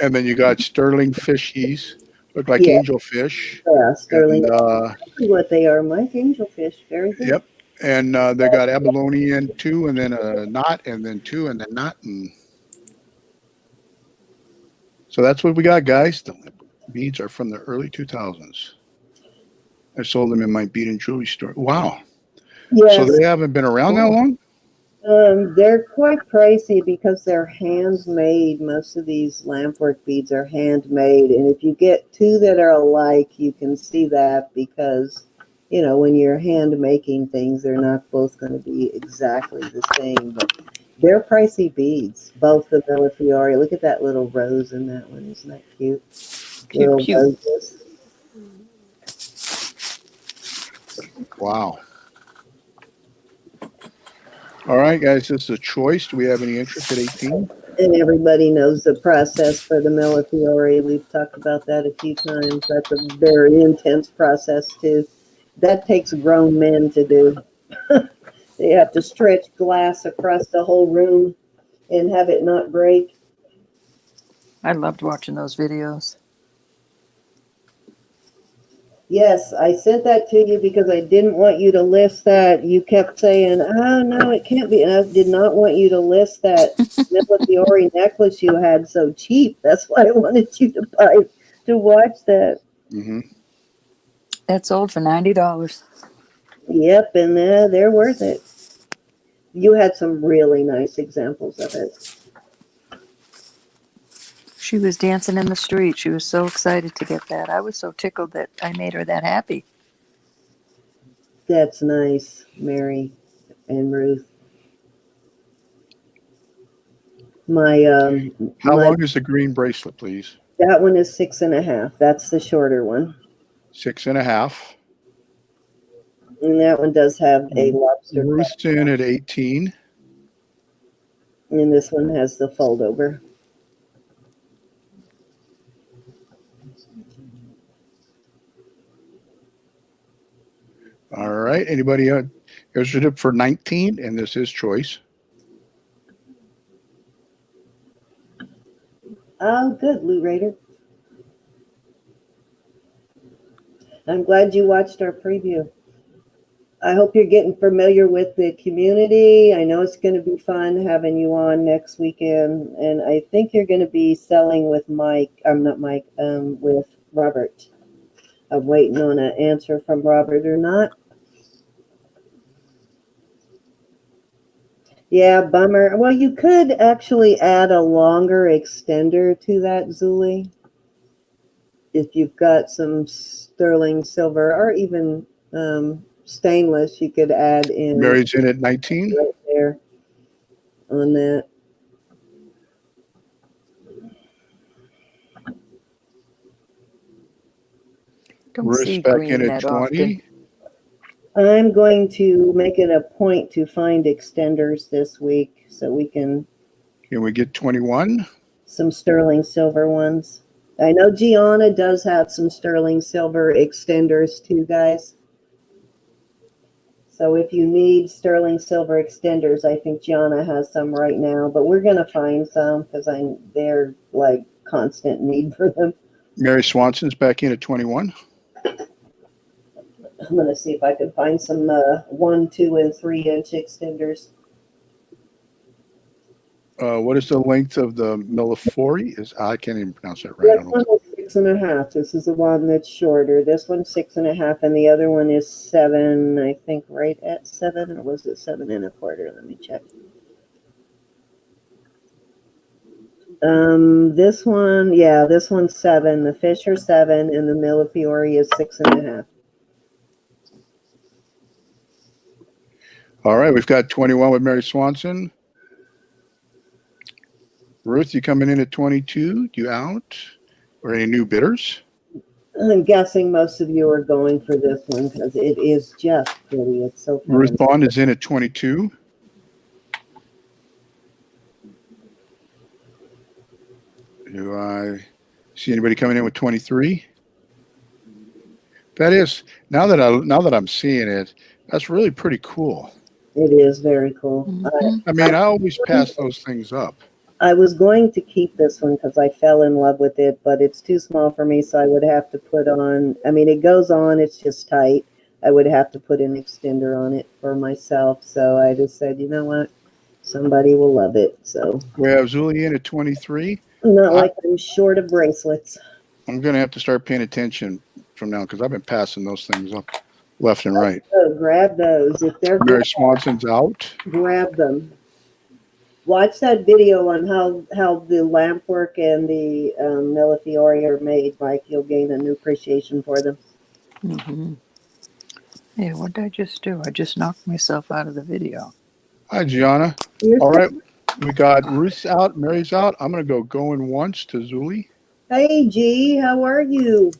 C: And then you got sterling fishies, look like
B: Yeah.
C: angelfish.
B: Yeah, sterling.
C: And,
B: Exactly what they are, Mike. Angelfish. Very good.
C: yep. And they got abalone in 2, and then a knot, and then 2, and then knot. And so that's what we got, guys. The beads are from the early 2000s. I sold them in my bead and jewelry store. Wow.
B: Yes.
C: So they haven't been around that long?
B: They're quite pricey because they're handmade. Most of these lampwork beads are handmade. And if you get 2 that are alike, you can see that because, you know, when you're hand making things, they're not both going to be exactly the same. But they're pricey beads, both the Millefiori. Look at that little rose in that one. Isn't that cute?
A: Cute,
B: Little
A: cute.
B: roses.
C: Wow. All right, guys, this is a choice. Do we have any interest at 18?
B: And everybody knows the process for the Millefiori. We've talked about that a few times. That's a very intense process too. That takes grown men to do. They have to stretch glass across the whole room and have it not break.
A: I loved watching those videos.
B: Yes, I sent that to you because I didn't want you to list that. You kept saying, oh, no, it can't be. And I did not want you to list that Millefiori necklace you had so cheap. That's why I wanted you to buy, to watch that.
C: Mm-hmm.
A: That sold for $90.
B: Yep, and they're worth it. You had some really nice examples of it.
A: She was dancing in the street. She was so excited to get that. I was so tickled that I made her that happy.
B: That's nice, Mary and Ruth.
C: How long is the green bracelet, please?
B: That one is 6.5. That's the shorter one.
C: 6.5.
B: And that one does have a lobster.
C: Ruth's in at 18.
B: And this one has the fold over.
C: All right. Anybody interested for 19? And this is choice.
B: Oh, good, Lou Raider. I'm glad you watched our preview. I hope you're getting familiar with the community. I know it's going to be fun having you on next weekend. And I think you're going to be selling with with Robert. I'm waiting on an answer from Robert or not. Yeah, bummer. Well, you could actually add a longer extender to that, Zuli. If you've got some sterling silver or even stainless, you could add in.
C: Mary's in at 19.
B: Right there on that.
A: Don't
C: Ruth's
A: see
C: back
A: green
C: in at
A: that
C: 20.
A: often.
B: I'm going to make it a point to find extenders this week so we can.
C: Can we get 21?
B: Some sterling silver ones. I know Gianna does have some sterling silver extenders too, guys. So if you need sterling silver extenders, I think Gianna has some right now, but we're going to find some because they're like constant need for them.
C: Mary Swanson's back in at 21.
B: I'm going to see if I can find some 1, 2, and 3 inch extenders.
C: What is the length of the Millefiori? I can't even pronounce that right.
B: This one is 6.5. This is the one that's shorter. This one's 6.5, and the other one is 7. I think right at 7, or was it 7 1/4? Let me check. This one, yeah, this one's 7. The fish are 7, and the Millefiori is 6.5.
C: All right, we've got 21 with Mary Swanson. Ruth, you coming in at 22? You out? Or any new bidders?
B: I'm guessing most of you are going for this one because it is just pretty. It's so fun.
C: Ruth Bond is in at 22. Do I see anybody coming in with 23? That is, now that I'm seeing it, that's really pretty cool.
B: It is very cool.
A: Mm-hmm.
C: I mean, I always pass those things up.
B: I was going to keep this one because I fell in love with it, but it's too small for me, so I would have to put on, I mean, it goes on, it's just tight. I would have to put an extender on it for myself, so I just said, you know what, somebody will love it, so.
C: We have Zuli in at 23.
B: Not like I'm short of bracelets.
C: I'm going to have to start paying attention from now because I've been passing those things up left and right.
B: So grab those. If they're
C: Mary
B: good,
C: Swanson's out.
B: grab them. Watch that video on how the lamp work and the Millefiori are made, Mike. You'll gain a new appreciation for them.
A: Mm-hmm. Hey, what did I just do? I just knocked myself out of the video.
C: Hi, Gianna. All right. We got Ruth out. Mary's out. I'm going to go going once to Zuli.
B: Hey, G, how are you?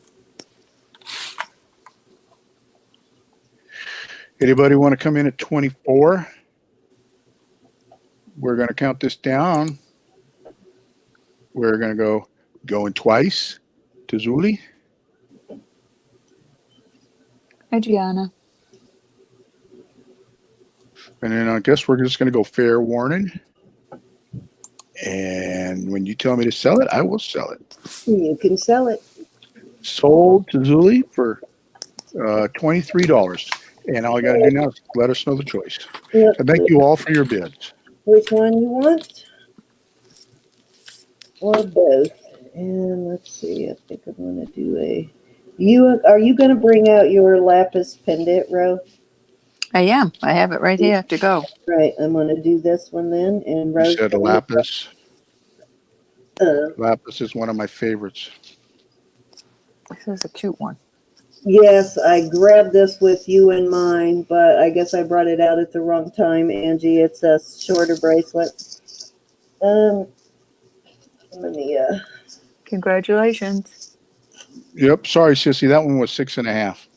C: Anybody want to come in at 24? we're going to count this down. We're going to go going twice to Zuli.
A: Hi, Gianna.
C: And then I guess we're just going to go fair warning. And when you tell me to sell it, I will sell it.
B: You can sell it.
C: Sold to Zuli for $23. And all you got to do now is let us know the choice.
B: Yep.
C: And thank you all for your bids.
B: Which one you want? Or both? And let's see. I think I'm going to do a. Are you going to bring out your lapis pendant, Ro?
A: I am. I have it right here to go.
B: Right. I'm going to do this one then. And
C: You
B: Rose.
C: said lapis.
B: Uh,
C: Lapis is one of my favorites.
A: This is a cute one.
B: Yes, I grabbed this with you in mind, but I guess I brought it out at the wrong time, Angie. It's a shorter bracelet. Let me,
A: Congratulations.
C: Yep. Sorry, Sissy. That one was 6.5.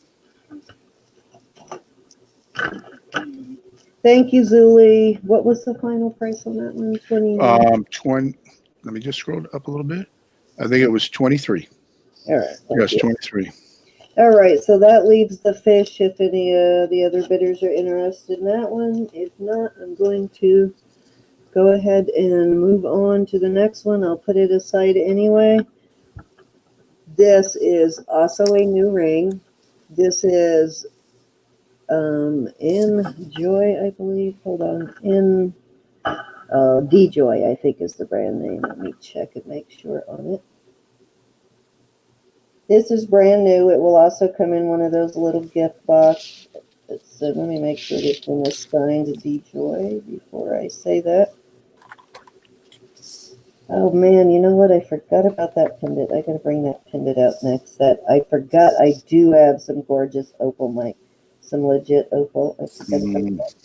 B: thank you, Zuli. What was the final price on that one?
C: 20. Let me just scroll up a little bit. I think it was 23.
B: All right.
C: Yes, 23.
B: All right, so that leaves the fish if any of the other bidders are interested in that one. If not, I'm going to go ahead and move on to the next one. I'll put it aside anyway. This is also a new ring. This is in Joy, I believe. Hold on. In D-Joy, I think is the brand name. Let me check and make sure on it. This is brand new. It will also come in one of those little gift boxes. So let me make sure this one is signed to D-Joy before I say that. Oh man, you know what? I forgot about that pendant. I gotta bring that pendant out next. I forgot I do have some gorgeous opal, Mike. Some legit opal. I forgot about that.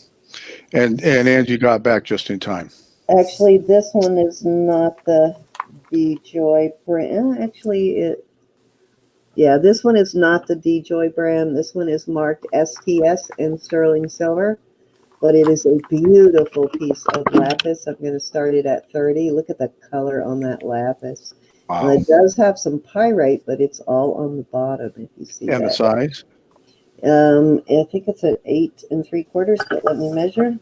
C: And Angie got back just in time.
B: Actually, this one is not the D-Joy brand. Yeah, this one is not the D-Joy brand. This one is marked STS in sterling silver, but it is a beautiful piece of lapis. I'm going to start it at 30. Look at the color on that lapis.
C: Wow.
B: And it does have some pyrite, but it's all on the bottom, if you see
C: And
B: that.
C: the size?
B: I think it's an 8 3/4, but let me measure.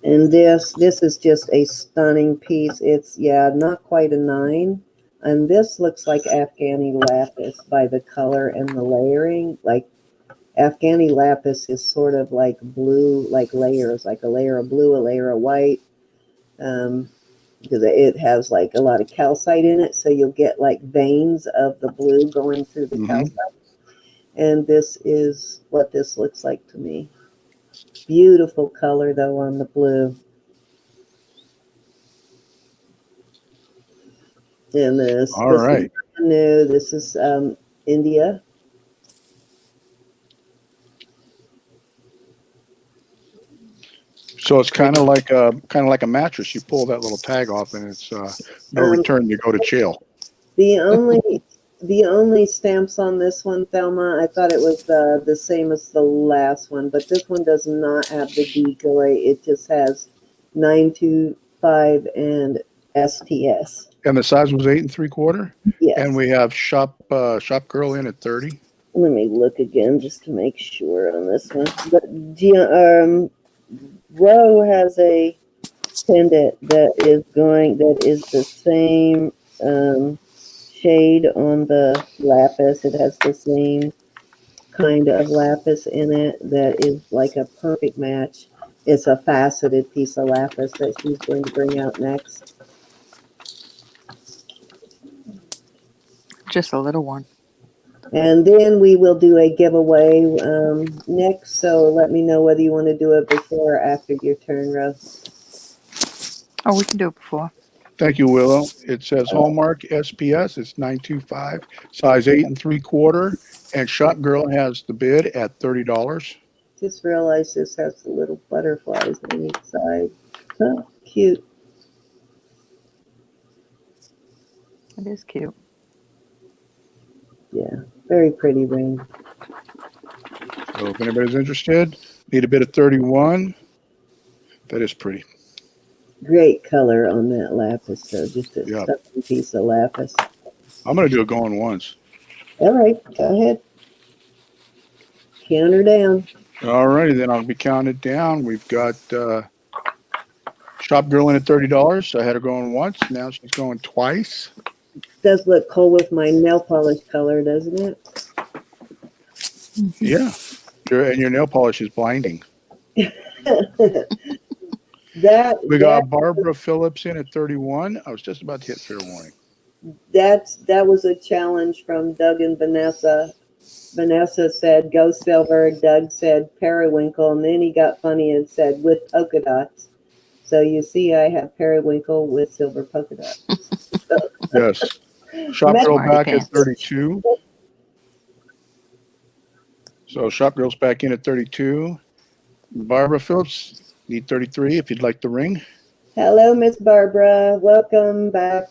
B: And this is just a stunning piece. It's, not quite a 9. And this looks like Afghani lapis by the color and the layering. Like Afghani lapis is sort of like blue, like layers, like a layer of blue, a layer of white. Because it has like a lot of calcite in it. So you'll get like veins of the blue going through the calcite. And this is what this looks like to me. Beautiful color though on the blue. And this,
C: All right.
B: is new. This is India.
C: So it's kind of like a mattress. You pull that little tag off, and it's no return. You go to jail.
B: The only stamps on this one, Thelma, I thought it was the same as the last one, but this one does not have the D-Joy. It just has 925 and STS.
C: And the size was 8 3/4.
B: Yes.
C: And we have shop girl in at 30.
B: Let me look again just to make sure on this one. But Ro has a pendant that is the same shade on the lapis. It has the same kind of lapis in it that is like a perfect match. It's a faceted piece of lapis that she's going to bring out next.
A: Just a little one.
B: And then we will do a giveaway next. So let me know whether you want to do it before or after your turn, Rose.
A: Oh, we can do it before.
C: Thank you, Willow. It says Hallmark SPS. It's 925, size 8 3/4, and Shop Girl has the bid at $30.
B: Just realized this has the little butterflies on each side. Oh, cute.
A: It is cute.
B: Yeah, very pretty ring.
C: So if anybody's interested, need a bid of 31. That is pretty.
B: Great color on that lapis, though. Just a
C: Yeah.
B: stunning piece of lapis.
C: I'm going to do it going once.
B: All right, go ahead. Count her down.
C: All righty, then I'll be counted down. We've got Shop Girl in at $30. I had her going once. Now she's going twice.
B: Does look cool with my nail polish color, doesn't it?
C: Yeah. And your nail polish is blinding. We got Barbara Phillips in at 31. I was just about to hit fair warning.
B: That was a challenge from Doug and Vanessa. Vanessa said go silver. Doug said periwinkle, and then he got funny and said with polka dots. So you see, I have periwinkle with silver polka dots.
C: Yes. Shop Girl back at 32. So Shop Girl's back in at 32. Barbara Phillips, need 33 if you'd like the ring.
B: Hello, Miss Barbara. Welcome back.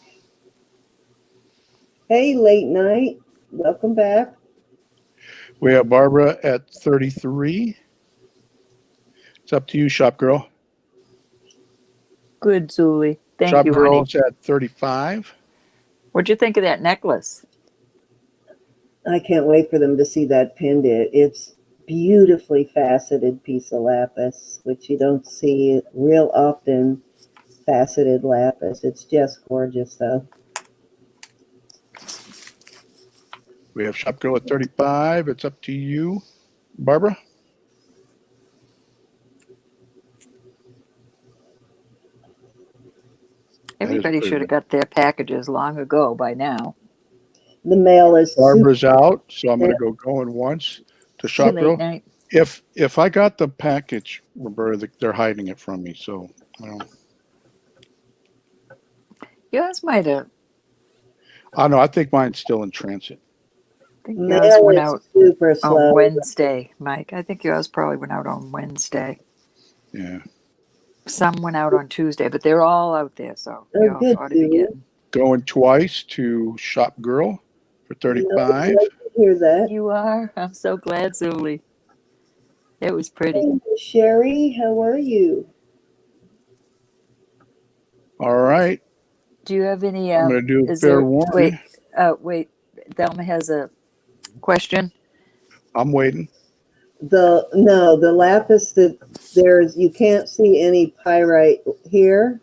B: Hey, late night. Welcome back.
C: We have Barbara at 33. It's up to you, Shop Girl.
A: Good, Zuli. Thank
C: Shop
A: you, honey.
C: Girl's at 35.
A: What'd you think of that necklace?
B: I can't wait for them to see that pendant. It's beautifully faceted piece of lapis, which you don't see real often. Faceted lapis. It's just gorgeous, though.
C: We have Shop Girl at 35. It's up to you, Barbara.
A: Everybody should have got their packages long ago by now.
B: The mail is
C: Barbara's out, so I'm going to go going once to Shop Girl.
A: Night.
C: If I got the package, Roberta, they're hiding it from me, so I don't.
A: Yours might have.
C: I know. I think mine's still in transit.
A: I think yours went out
B: super slow.
A: on Wednesday, Mike. I think yours probably went out on Wednesday.
C: Yeah.
A: Some went out on Tuesday, but they're all out there, so
B: Oh,
A: you
B: good,
A: ought to be getting.
C: Going twice to Shop Girl for 35.
B: I'd like to hear that.
A: You are. I'm so glad, Zuli. It was pretty.
B: Hey, Sherry, how are you?
C: All right.
A: Do you have any?
C: I'm going to do fair warning.
A: Wait. Thelma has a question.
C: I'm waiting.
B: The lapis that you can't see any pyrite here.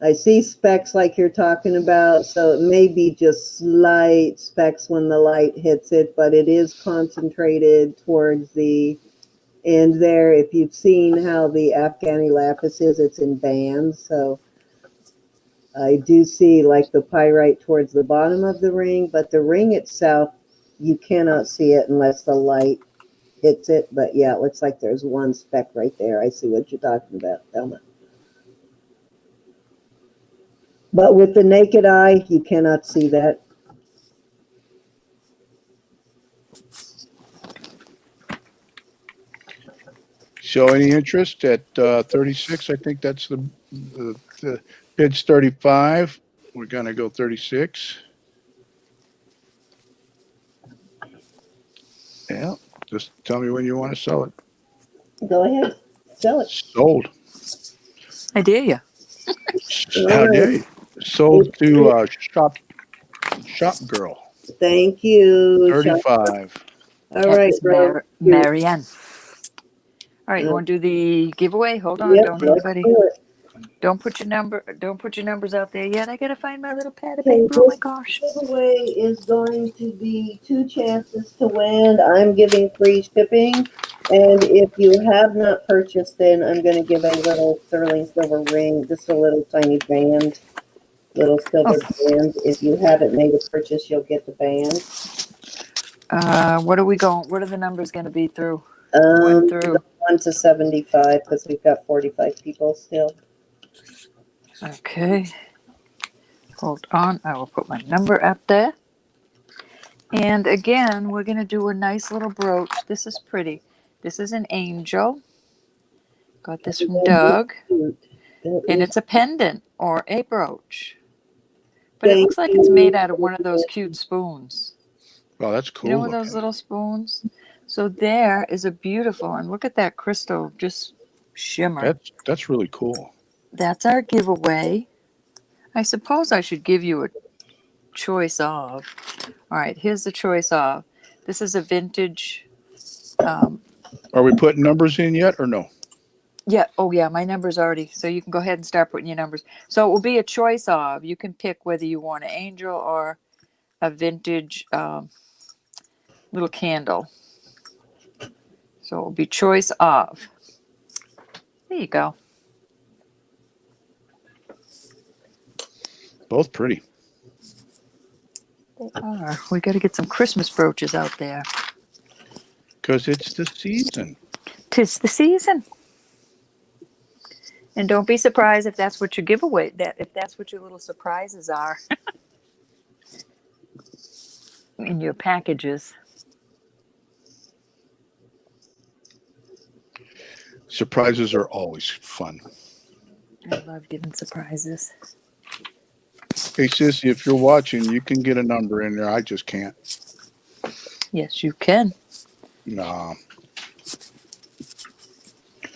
B: I see specks like you're talking about, so it may be just slight specks when the light hits it, but it is concentrated towards the end there. If you've seen how the Afghani lapis is, it's in bands, so I do see like the pyrite towards the bottom of the ring, but the ring itself, you cannot see it unless the light hits it. But yeah, it looks like there's one speck right there. I see what you're talking about, Thelma. But with the naked eye, you cannot see that.
C: Show any interest at 36? I think that's the bid's 35. We're going to go 36. Yeah, just tell me when you want to sell it.
B: Go ahead, sell it.
C: Sold.
A: I dare you.
C: How dare you? Sold to Shop Girl.
B: Thank you.
C: 35.
B: All right,
A: Marianne. All right, you want to do the giveaway? Hold on, don't put your numbers out there yet. I gotta find my little pad of paper. Oh my gosh.
B: The giveaway is going to be 2 chances to win. I'm giving free shipping. And if you have not purchased, then I'm going to give a little sterling silver ring, just a little tiny band, little silver band. If you haven't made a purchase, you'll get the band.
A: What are the numbers going to be through?
B: 1 to 75, because we've got 45 people still.
A: Okay. Hold on. I will put my number up there. And again, we're going to do a nice little brooch. This is pretty. This is an angel. Got this from Doug. And it's a pendant or a brooch. But it looks like it's made out of one of those cute spoons.
C: Oh, that's cool.
A: You know, those little spoons? So there is a beautiful, and look at that crystal just shimmer.
C: That's really cool.
A: That's our giveaway. I suppose I should give you a choice of. All right, here's the choice of. This is a vintage.
C: Are we putting numbers in yet or no?
A: Yeah. Oh, yeah. My number's already. So you can go ahead and start putting your numbers. So it will be a choice of. You can pick whether you want an angel or a vintage little candle. So it will be choice of. There you go.
C: Both pretty.
A: They are. We got to get some Christmas brooches out there.
C: Because it's the season.
A: 'Tis the season. And don't be surprised if that's what your giveaway, if that's what your little surprises are in your packages.
C: Surprises are always fun.
A: I love giving surprises.
C: Hey, Sissy, if you're watching, you can get a number in there. I just can't.
A: Yes, you can.
C: Nah.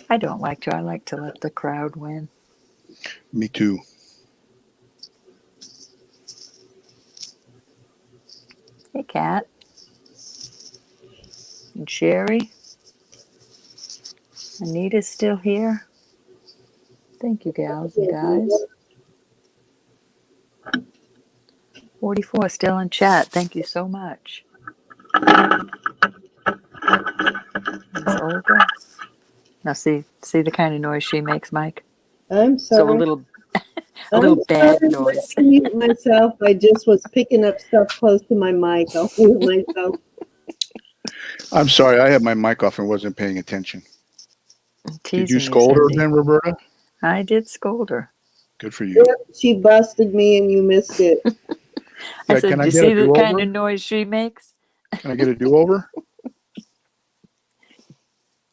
A: I don't like to. I like to let the crowd win.
C: Me too.
A: Hey, Kat. And Sherry. Anita's still here. Thank you, gals and guys. 44 still in chat. Thank you so much. Miss Olga. Now see the kind of noise she makes, Mike.
B: I'm sorry.
A: So a little bad
B: sorry,
A: noise.
B: I mute myself. I just was picking up stuff close to my mic. I'll mute myself.
C: I'm sorry. I had my mic off and wasn't paying attention. Did you scold her then, Roberta?
A: I did scold her.
C: Good for you.
B: Yep, she busted me and you missed it.
A: I
C: Yeah,
A: said,
C: can I
A: you
C: get
A: see
C: a
A: the kind
C: do-over?
A: of noise she makes?
C: Can I get a do-over?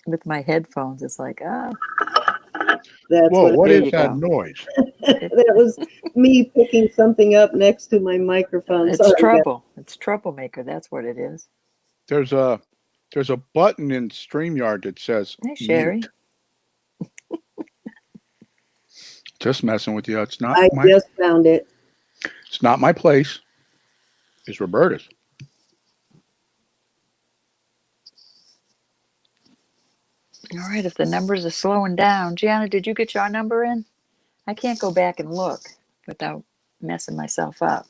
A: With my headphones, it's like,
B: That's
C: Whoa, what
A: There
C: is
A: you
C: that
A: go.
C: noise?
B: that was me picking something up next to my microphone.
A: It's
B: Sorry,
A: trouble. It's troublemaker. That's what it is.
C: There's a button in StreamYard that says
A: Hey, Sherry.
C: mute. Just messing with you. It's not
B: I
C: my
B: just found it.
C: It's not my place. It's Roberta's.
A: All right, if the numbers are slowing down. Gianna, did you get your number in? I can't go back and look without messing myself up.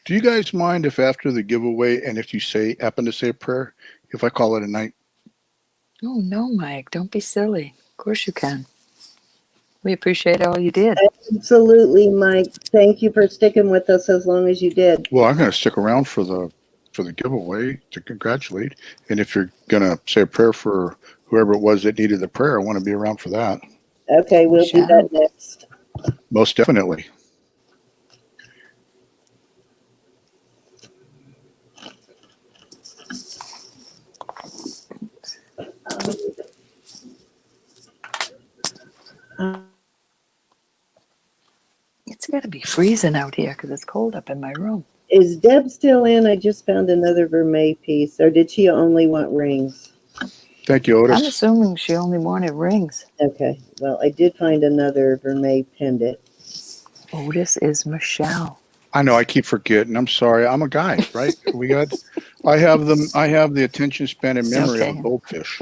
C: Do you guys mind if after the giveaway and if you happen to say a prayer, if I call it a night?
A: Oh, no, Mike. Don't be silly. Of course you can. We appreciate all you did.
B: Absolutely, Mike. Thank you for sticking with us as long as you did.
C: Well, I'm going to stick around for the giveaway to congratulate. And if you're going to say a prayer for whoever it was that needed the prayer, I want to be around for that.
B: Okay, we'll do that next.
C: Most definitely.
A: It's got to be freezing out here because it's cold up in my room.
B: Is Deb still in? I just found another Vermet piece. Or did she only want rings?
C: Thank you, Otis.
A: I'm assuming she only wanted rings.
B: Okay. Well, I did find another Vermet pendant.
A: Otis is Michelle.
C: I know. I keep forgetting. I'm sorry. I'm a guy, right? I have the attention span and memory of a goldfish.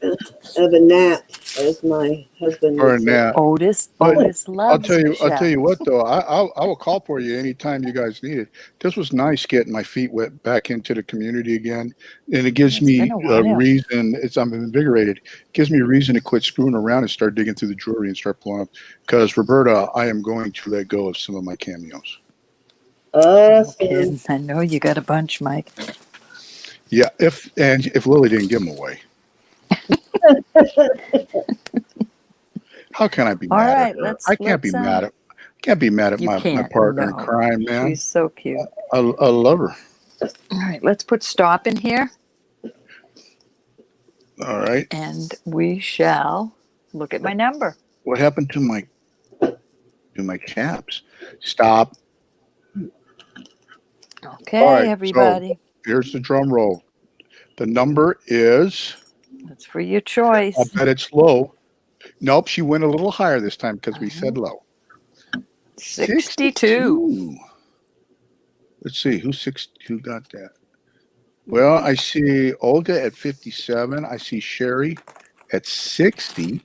B: Of a gnat, as my husband
C: Or a
B: would say.
C: gnat.
A: Otis loves
C: I'll tell
A: Michelle.
C: you what though. I will call for you anytime you guys need it. This was nice getting my feet wet back into the community again, and it gives me a reason. I'm invigorated. It gives me a reason to quit screwing around and start digging through the jewelry and start pulling up. Because Roberta, I am going to let go of some of my cameos.
B: Awesome.
A: I know you got a bunch, Mike.
C: Yeah, if Lily didn't give them away. How can I be mad at her? I can't be mad at my partner in crime, man.
A: She's so cute.
C: I love her.
A: All right, let's put stop in here.
C: All right.
A: And we shall look at my number.
C: What happened to my do my caps. Stop.
A: Okay,
C: All right,
A: everybody.
C: So here's the drum roll. The number is,
A: That's for your choice.
C: I bet it's low. Nope, she went a little higher this time because we said low.
A: 62.
C: Let's see, who got that? Well, I see Olga at 57. I see Sherry at 60.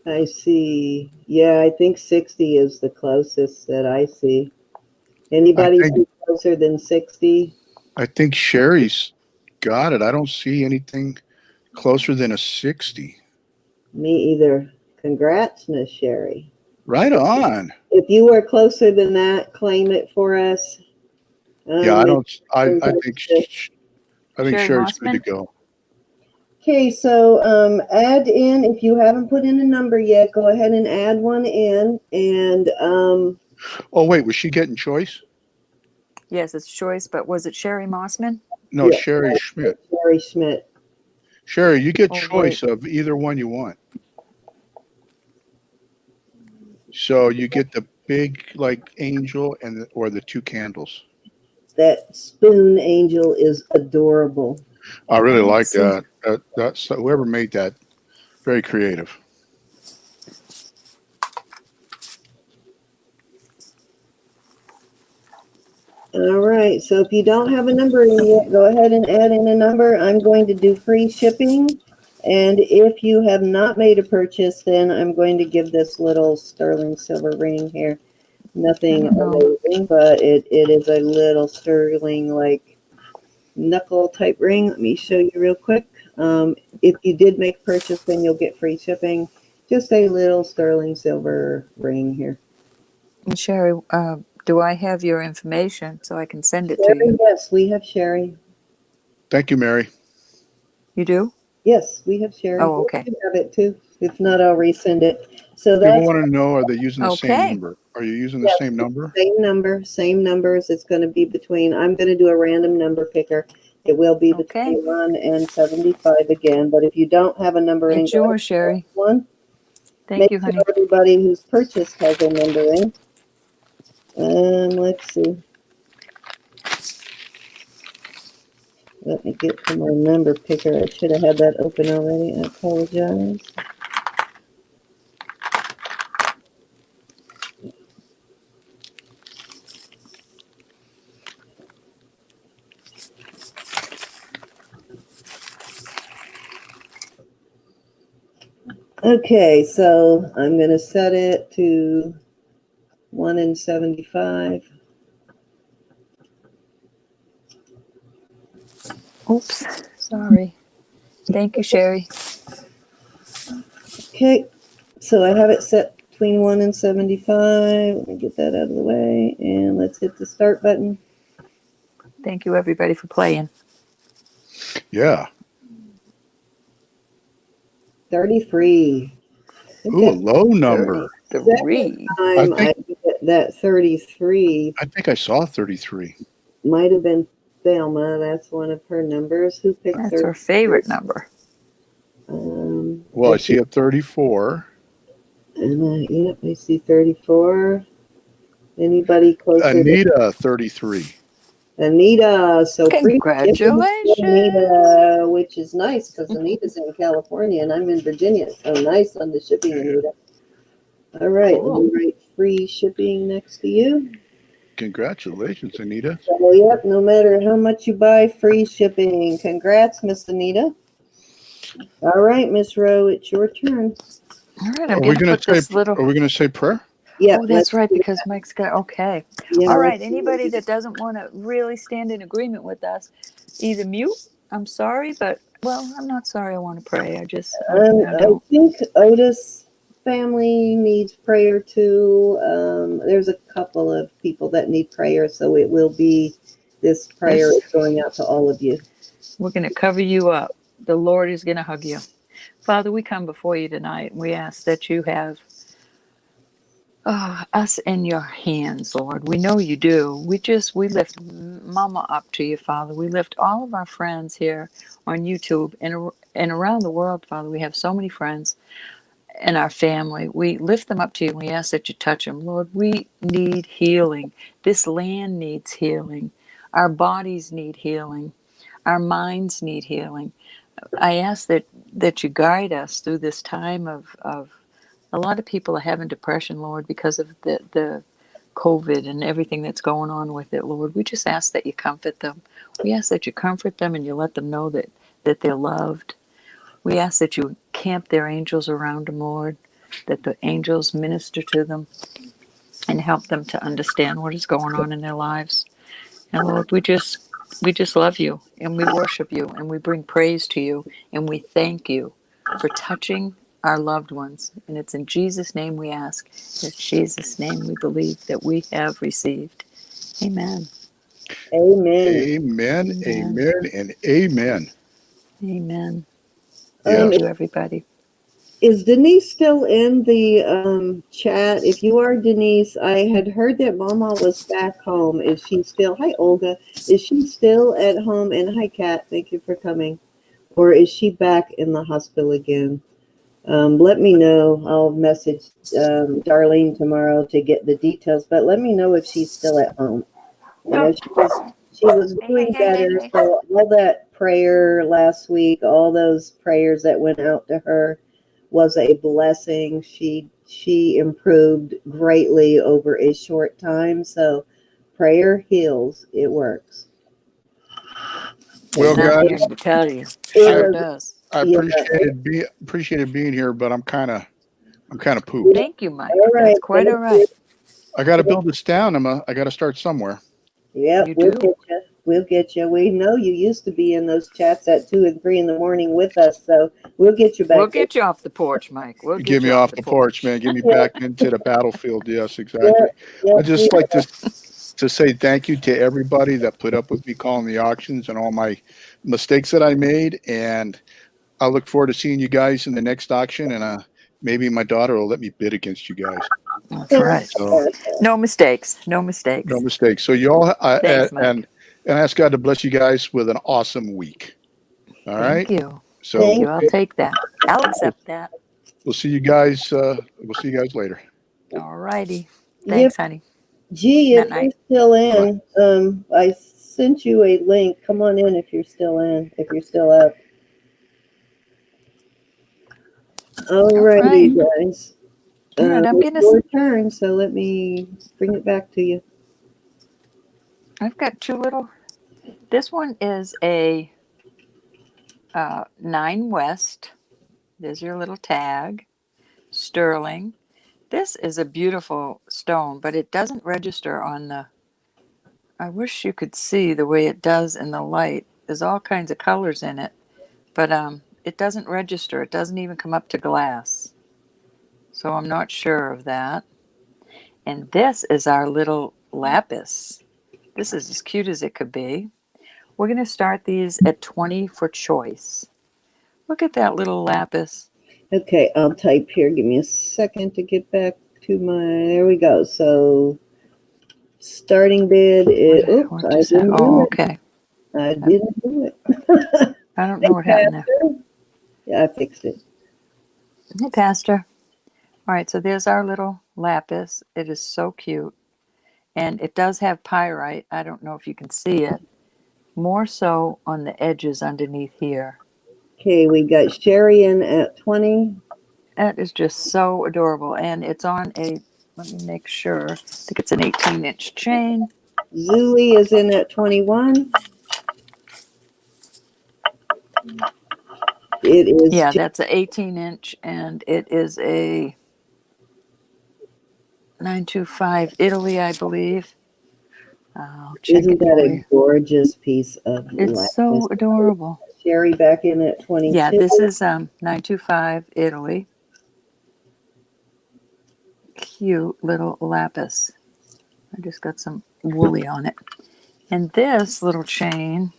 B: I see. Yeah, I think 60 is the closest that I see. Anybody see closer than 60?
C: I think Sherry's got it. I don't see anything closer than a 60.
B: Me either. Congrats, Miss Sherry.
C: Right on.
B: If you are closer than that, claim it for us.
C: Yeah, I don't. I think
A: Sherry
C: Sherry's good to
A: Mossman?
C: go.
B: Okay, so add in, if you haven't put in a number yet, go ahead and add one in. And
C: Oh wait, was she getting choice?
A: Yes, it's choice, but was it Sherry Mossman?
C: No,
B: yeah,
C: Sherry Schmidt.
B: Sherry Schmidt.
C: Sherry, you get
A: Oh,
C: choice of either one you want. So you get the big like angel or the two candles.
B: That spoon angel is adorable.
C: I really like
A: see.
C: that. That's whoever made that, very creative.
B: All right, so if you don't have a number in yet, go ahead and add in a number. I'm going to do free shipping. And if you have not made a purchase, then I'm going to give this little sterling silver ring here. Nothing amazing, but it is a little sterling, like, knuckle type ring. Let me show you real quick. If you did make a purchase, then you'll get free shipping. Just a little sterling silver ring here.
A: And Sherry, do I have your information so I can send it to you?
B: Yes, we have Sherry.
C: Thank you, Mary.
A: You do?
B: Yes, we have Sherry.
A: Oh, okay.
B: You have it too. If not, I'll resend it. So
C: People
B: that's
C: want to know: are they using the same
A: Okay.
C: number? Are you using the same number?
B: same number, same numbers. It's going to be between. I'm going to do a random number picker. It will be
A: Okay.
B: between 1 and 75 again. But if you don't have a number in,
A: It's yours, Sherry.
B: one.
A: Thank
B: Make
A: you,
B: sure
A: honey.
B: everybody who's purchased has a number in. Let's see. Let me get to my number picker. I should have had that open already. I apologize. Okay, so I'm going to set it to 1 in 75.
A: Oops. Sorry. Thank you, Sherry.
B: Okay, so I have it set between 1 and 75. Let me get that out of the way, and let's hit the start button.
A: Thank you, everybody, for playing.
C: Yeah.
B: 33.
C: Ooh, a low number.
A: 33.
B: I get that 33
C: I think I saw 33.
B: might have been Thelma. That's one of her numbers. Who picked
A: That's
B: 33?
A: her favorite number.
C: Well, I see a 34.
B: And yep, I see 34. Anybody closer?
C: Anita, 33.
B: Anita, so free shipping for
A: Congratulations.
B: Anita, which is nice because Anita's in California and I'm in Virginia. So nice on the shipping, Anita. All right, let me write free shipping next to you.
C: Congratulations, Anita.
B: So, yep, no matter how much you buy, free shipping. Congrats, Miss Anita. All right, Miss Rowe, it's your turn.
A: All right, I'm going to put this little...
C: Are we going to say prayer?
B: Yeah,
A: Oh, that's right, because Mike's got... Okay.
B: Yeah,
A: all right, anybody that doesn't want to really stand in agreement with us, either mute. I'm sorry, but, well, I'm not sorry I want to pray. I just...
B: I think Otis family needs prayer too. There's a couple of people that need prayer, so it will be, this prayer is going out to all of you.
A: We're going to cover you up. The Lord is going to hug you. Father, we come before you tonight, and we ask that you have us in your hands, Lord. We know you do. We lift Mama up to you, Father. We lift all of our friends here on YouTube and around the world, Father. We have so many friends. and our family. We lift them up to you and we ask that you touch them. Lord, we need healing. This land needs healing. Our bodies need healing. Our minds need healing. I ask that you guide us through this time of a lot of people are having depression, Lord, because of the COVID and everything that's going on with it, Lord. We just ask that you comfort them. We ask that you comfort them and you let them know that they're loved. We ask that you camp their angels around them, Lord, that the angels minister to them and help them to understand what is going on in their lives. And Lord, we just love you and we worship you and we bring praise to you and we thank you for touching our loved ones. And it's in Jesus' name we ask. In Jesus' name we believe that we have received. Amen.
B: Amen.
C: Amen,
A: Amen.
C: amen, and amen.
A: Amen.
C: Yeah.
A: Thank you, everybody.
B: Is Denise still in the chat? If you are Denise, I had heard that Mama was back home. Is she still? Hi, Olga. Is she still at home? And hi, Kat. Thank you for coming. Or is she back in the hospital again? Let me know. I'll message Darlene tomorrow to get the details. But let me know if she's still at home. I know she was doing better. So all that prayer last week, all those prayers that went out to her, was a blessing. She improved greatly over a short time. So prayer heals. It works.
C: Well,
A: And I'm
C: guys,
A: here to tell you,
B: It
A: sure
B: was,
A: does.
C: I
B: yeah.
C: appreciated being here, but I'm kind of pooped.
A: Thank you, Mike.
B: All right.
A: That's quite all right.
C: I got to build this down. I got to start somewhere.
B: Yep,
A: You
B: we'll
A: do.
B: get you. We'll get you. We know you used to be in those chats at 2 and 3 in the morning with us, so we'll get you back.
A: We'll get you off the porch, Mike. We'll get
C: Get me
A: you
C: off the porch, man. Get me
B: Yeah.
C: back into the battlefield. Yes,
B: Yep,
C: exactly.
B: yep,
C: I just like to say thank you to everybody that put up with me calling the auctions and all my mistakes that I made. And I look forward to seeing you guys in the next auction. And maybe my daughter will let me bid against you guys.
A: That's right.
C: So
A: No mistakes. No
C: no
A: mistakes.
C: mistakes. So you all
A: Thanks, Mike.
C: and ask God to bless you guys with an awesome week. All right.
A: Thank you.
C: So
A: Thank you. I'll take that. I'll accept that.
C: we'll see you guys. We'll see you guys later.
A: All righty.
B: Yep.
A: Thanks, honey.
B: Gee, if
A: Night,
B: you're
A: night.
B: still in, I sent you a link. Come on in if you're still in, if you're still up. Alrighty, guys.
A: All right, I'm
B: It's
A: gonna.
B: your turn, so let me bring it back to you.
A: I've got two little. This one is a 9 West. There's your little tag. Sterling. This is a beautiful stone, but it doesn't register on the. I wish you could see the way it does in the light. There's all kinds of colors in it, but it doesn't register. It doesn't even come up to glass. So I'm not sure of that. And this is our little lapis. This is as cute as it could be. We're going to start these at 20 for choice. Look at that little lapis.
B: Okay, I'll type here. Give me a second to get back to my. There we go. So, starting bid is. Oops, I didn't do it.
A: Okay.
B: I didn't do it.
A: I don't know what happened there.
B: Yeah, I fixed it.
A: Hey, Pastor. All right, so there's our little lapis. It is so cute. And it does have pyrite. I don't know if you can see it. More so on the edges underneath here.
B: Okay, we got Sherry in at 20.
A: That is just so adorable. And it's on a, let me make sure, I think it's an 18-inch chain.
B: Zuli is in at 21. It is.
A: Yeah, that's an 18-inch, and it is a 925 Italy, I believe. I'll check
B: Isn't
A: it
B: that
A: for
B: a
A: you.
B: gorgeous piece of
A: It's
B: lapis?
A: so adorable.
B: Sherry back in at 22.
A: Yeah, this is 925 Italy. Cute little lapis. I just got some woolly on it. And this little chain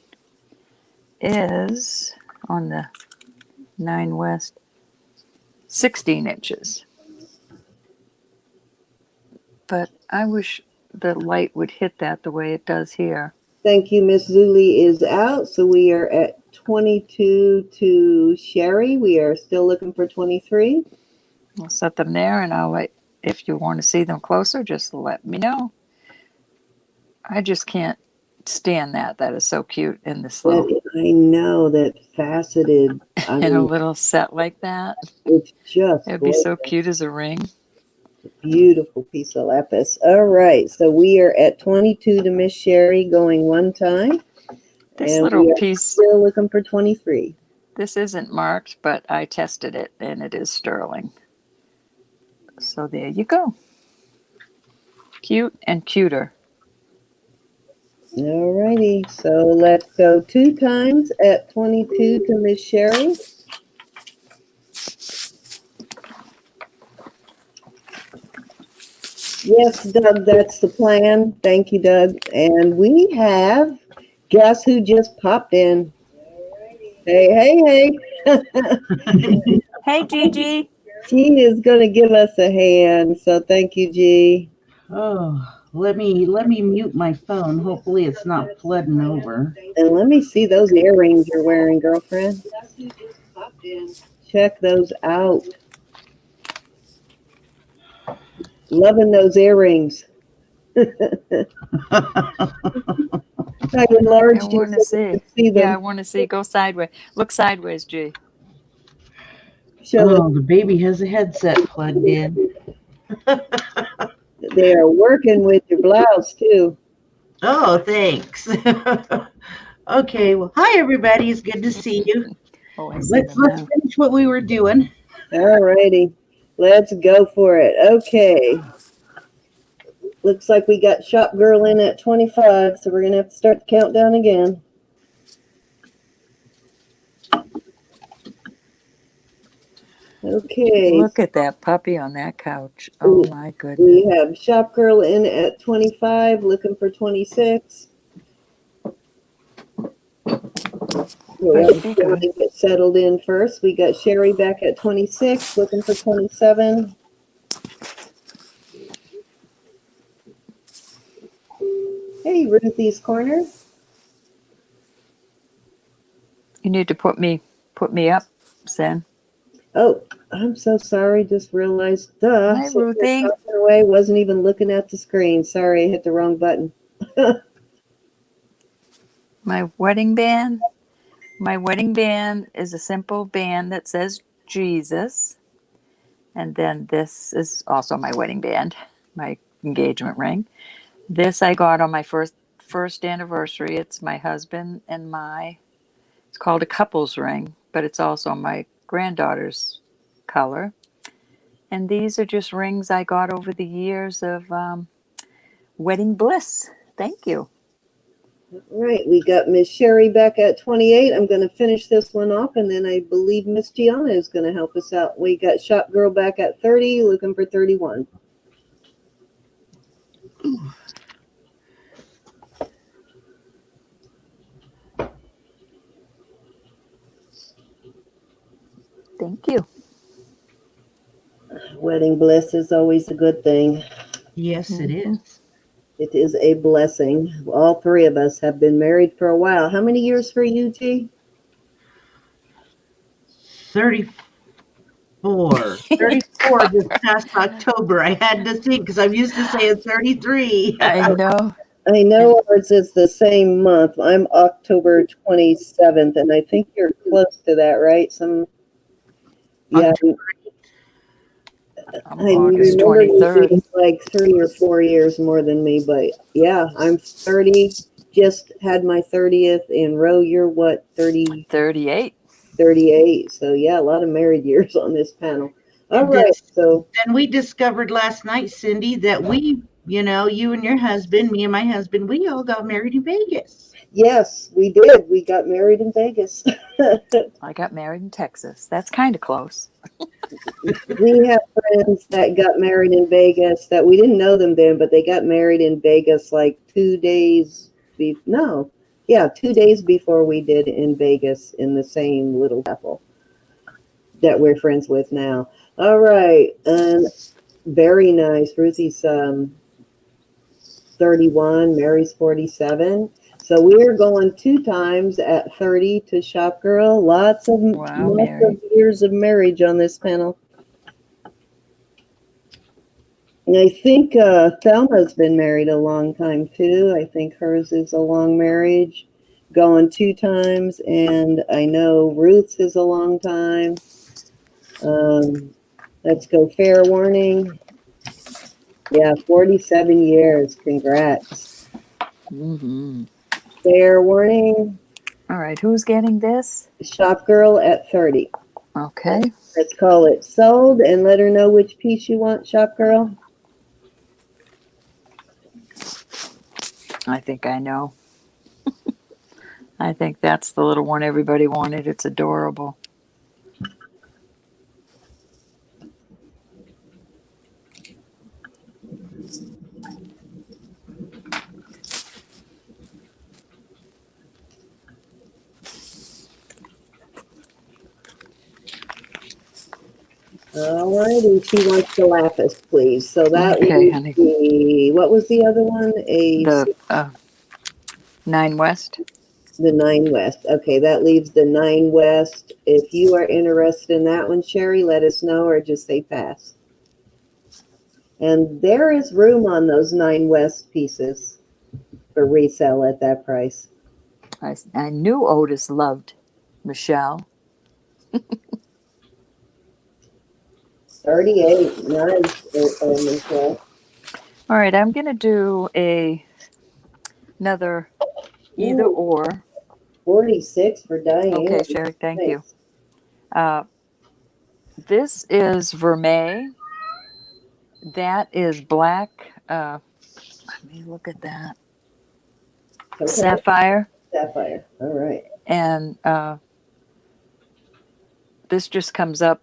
A: is on the 9 West 16 inches. But I wish the light would hit that the way it does here.
B: Thank you, Miss Zuli is out. So we are at 22 to Sherry. We are still looking for 23.
A: I'll set them there, and if you want to see them closer, just let me know. I just can't stand that. That is so cute in this little,
B: I know that faceted. I
A: in a
B: mean,
A: little set like that.
B: it's just
A: It'd be
B: gorgeous.
A: so cute as a ring.
B: Beautiful piece of lapis. All right, so we are at 22 to Miss Sherry going one time.
A: This
B: And
A: little
B: we are
A: piece,
B: still looking for 23.
A: this isn't marked, but I tested it, and it is sterling. So there you go. Cute and cuter.
B: All righty, so let's go 2 times at 22 to Miss Sherry. Yes, Doug, that's the plan. Thank you, Doug. And we have, guess who just popped in? Hey.
A: Hey, Gigi.
B: She is going to give us a hand, so thank you, G.
E: Oh, let me mute my phone. Hopefully it's not flooding over.
B: And let me see those earrings you're wearing, girlfriend. Check those out. Loving those earrings. I enlarged
A: I want to
B: you so
A: see.
B: you can see them.
A: Yeah, I want to see. Go sideways. Look sideways, G.
B: Show
E: Oh, the baby has a headset plugged in.
B: They are working with your blouse too.
E: Oh, thanks. Okay, well, hi everybody. It's good to see you.
A: Oh, I see
E: Let's
A: them now.
E: finish what we were doing.
B: All righty, let's go for it. Okay. Looks like we got Shop Girl in at 25, so we're gonna have to start the countdown again. Okay.
A: Look at that puppy on that couch. Oh my goodness.
B: We have Shop Girl in at 25, looking for 26. We're trying to get settled in first. We got Sherry back at 26, looking for 27. Hey, Ruthie's Corner.
A: You need to put me up, Sen.
B: Oh, I'm so sorry. Just realized,
A: Hi,
B: So
A: Ruthie.
B: talking away, wasn't even looking at the screen. Sorry, I hit the wrong button.
A: My wedding band. My wedding band is a simple band that says Jesus. And then this is also my wedding band, my engagement ring. This I got on my first anniversary. It's my husband and it's called a couple's ring, but it's also my granddaughter's color. And these are just rings I got over the years of wedding bliss. Thank you.
B: All right, we got Miss Sherry back at 28. I'm going to finish this one off, and then I believe Miss Gianna is going to help us out. We got Shop Girl back at 30, looking for 31.
A: Thank you.
B: Wedding bliss is always a good thing.
E: Yes, it is.
B: It is a blessing. All 3 of us have been married for a while. How many years for you, G?
E: 34. 34 this past October. I had to think because I'm used to saying 33.
A: I know.
B: I know ours is the same month. I'm October 27th, and I think you're close to that, right? Yeah.
A: I'm
B: I
A: August
B: remember you
A: 23rd.
B: being like 3 or 4 years more than me, but yeah, I'm 30. Just had my 30th. And Ro, you're what, 30?
A: 38.
B: 38. So yeah, a lot of married years on this panel. All right. So
E: then we discovered last night, Cindy, that we, you and your husband, me and my husband, we all got married in Vegas.
B: yes, we did. We got married in Vegas.
A: I got married in Texas. That's kind of close.
B: We have friends that got married in Vegas that we didn't know them then, but they got married in Vegas like 2 days 2 days before we did in Vegas in the same little chapel that we're friends with now. All right. And very nice. Ruthie's 31, Mary's 47. So we're going 2 times at 30 to Shop Girl. Lots of years of marriage on this panel. And I think Thelma's been married a long time too. I think hers is a long marriage, going 2 times, and I know Ruth's is a long time. Let's go fair warning. Yeah, 47 years. Congrats.
A: Mm-hmm.
B: Fair warning.
A: All right, who's getting this?
B: Shop girl at 30.
A: Okay.
B: Let's call it sold and let her know which piece you want, shop girl.
A: I think I know. I think that's the little one everybody wanted. It's adorable.
B: All right, and she wants the lapis, please. So that
A: Okay,
B: would
A: honey.
B: be, what was the other one?
A: The 9 West.
B: The 9 West. Okay, that leaves the 9 West. If you are interested in that one, Sherry, let us know or just say pass. And there is room on those 9 West pieces for resale at that price.
A: I knew Otis loved Michelle.
B: 38. Nice, Michelle.
A: All right, I'm going to do another either
B: Ooh,
A: or.
B: 46 for Diane.
A: Okay, Sherry, thank you.
B: Nice.
A: This is Vermet. That is black. Let me look at that.
B: Okay.
A: Sapphire.
B: Sapphire. All right.
A: And this just comes up.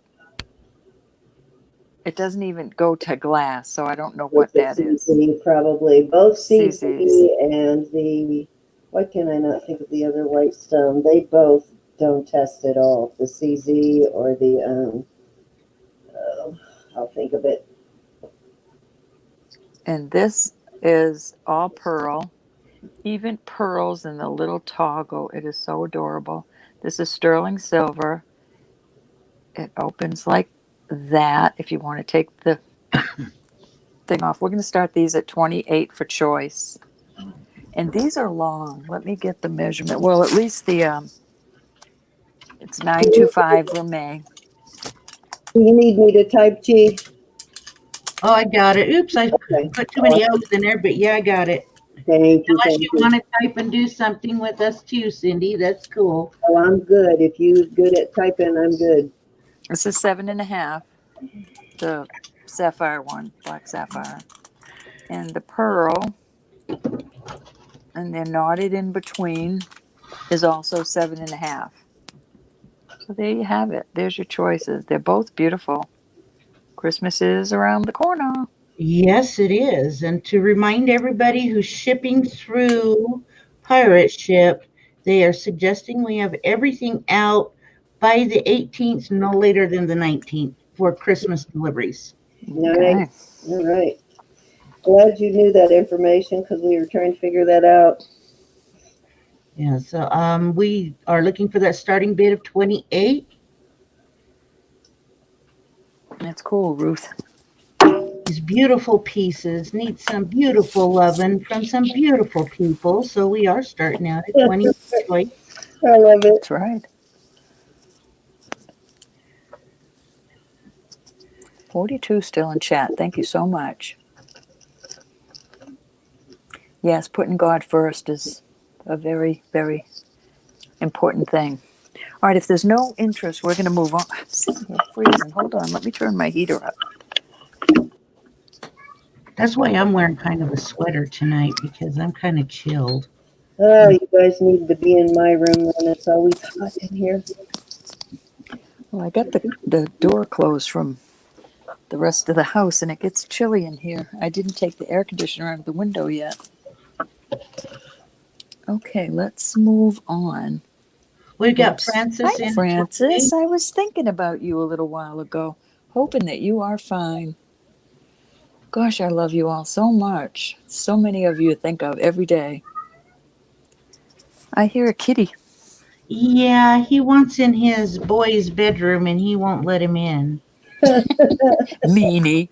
A: It doesn't even go to glass, so I don't know what that is.
B: CZ, probably. Both CZ
A: CZs.
B: and the, why can I not think of the other white stone? They both don't test at all. The CZ or the, I'll think of it.
A: And this is all pearl, even pearls in the little toggle. It is so adorable. This is sterling silver. It opens like that if you want to take the thing off. We're going to start these at 28 for choice. And these are long. Let me get the measurement. Well, at least the it's 925 Vermet.
B: Do you need me to type G?
E: Oh, I got it. Oops, I
B: Okay.
E: put too many O's in there, but yeah, I got it.
B: Thank you.
E: Unless
B: Thank
E: you
B: you.
E: want to type and do something with us too, Cindy, that's cool.
B: Oh, I'm good. If you're good at typing, I'm good.
A: This is 7.5. The sapphire one, black sapphire. And the pearl, and they're knotted in between, is also 7.5. So there you have it. There's your choices. They're both beautiful. Christmas is around the corner.
E: Yes, it is. And to remind everybody who's shipping through Pirate Ship, they are suggesting we have everything out by the 18th, no later than the 19th for Christmas deliveries.
A: Okay.
B: Nice. All right. Glad you knew that information because we were trying to figure that out.
E: Yeah, so we are looking for that starting bid of 28.
A: That's cool, Ruth.
E: These beautiful pieces need some beautiful loving from some beautiful people. So we are starting out at 20.
B: I love it.
A: That's right. 42 still in chat. Thank you so much. Yes, putting God first is a very, very important thing. All right, if there's no interest, we're going to move on. I'm sitting here freezing. Hold on, let me turn my heater up.
E: That's why I'm wearing kind of a sweater tonight because I'm kind of chilled.
B: Oh, you guys need to be in my room when it's always hot in here.
A: Well, I got the door closed from the rest of the house, and it gets chilly in here. I didn't take the air conditioner out of the window yet. Okay, let's move on.
E: We've got
A: Oops.
E: Francis
A: Hi,
E: in.
A: Francis. I was thinking about you a little while ago, hoping that you are fine. Gosh, I love you all so much. So many of you to think of every day. I hear a kitty.
E: Yeah, he wants in his boy's bedroom and he won't let him in.
A: Meanie.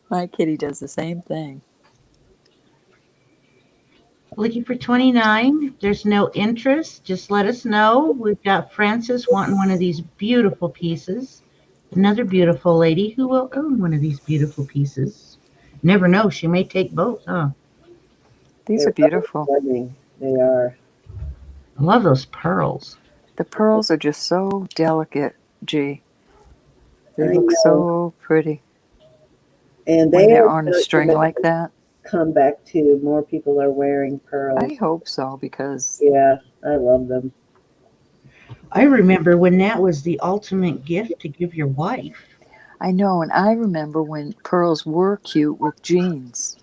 A: My kitty does the same thing.
E: Looking for 29. If there's no interest, just let us know. We've got Frances wanting one of these beautiful pieces. Another beautiful lady who will own one of these beautiful pieces. Never know, she may take both, huh?
A: These are beautiful.
B: Stunning. They are.
E: I love those pearls.
A: The pearls are just so delicate, G. They
B: I
A: look
B: know.
A: so pretty
B: And
A: when
B: they
A: they're
B: are
A: on a
B: starting
A: string
B: to
A: like that.
B: come back too. More people are wearing pearls.
A: I hope so, because
B: Yeah, I love them.
E: I remember when that was the ultimate gift to give your wife.
A: I know, and I remember when pearls were cute with jeans.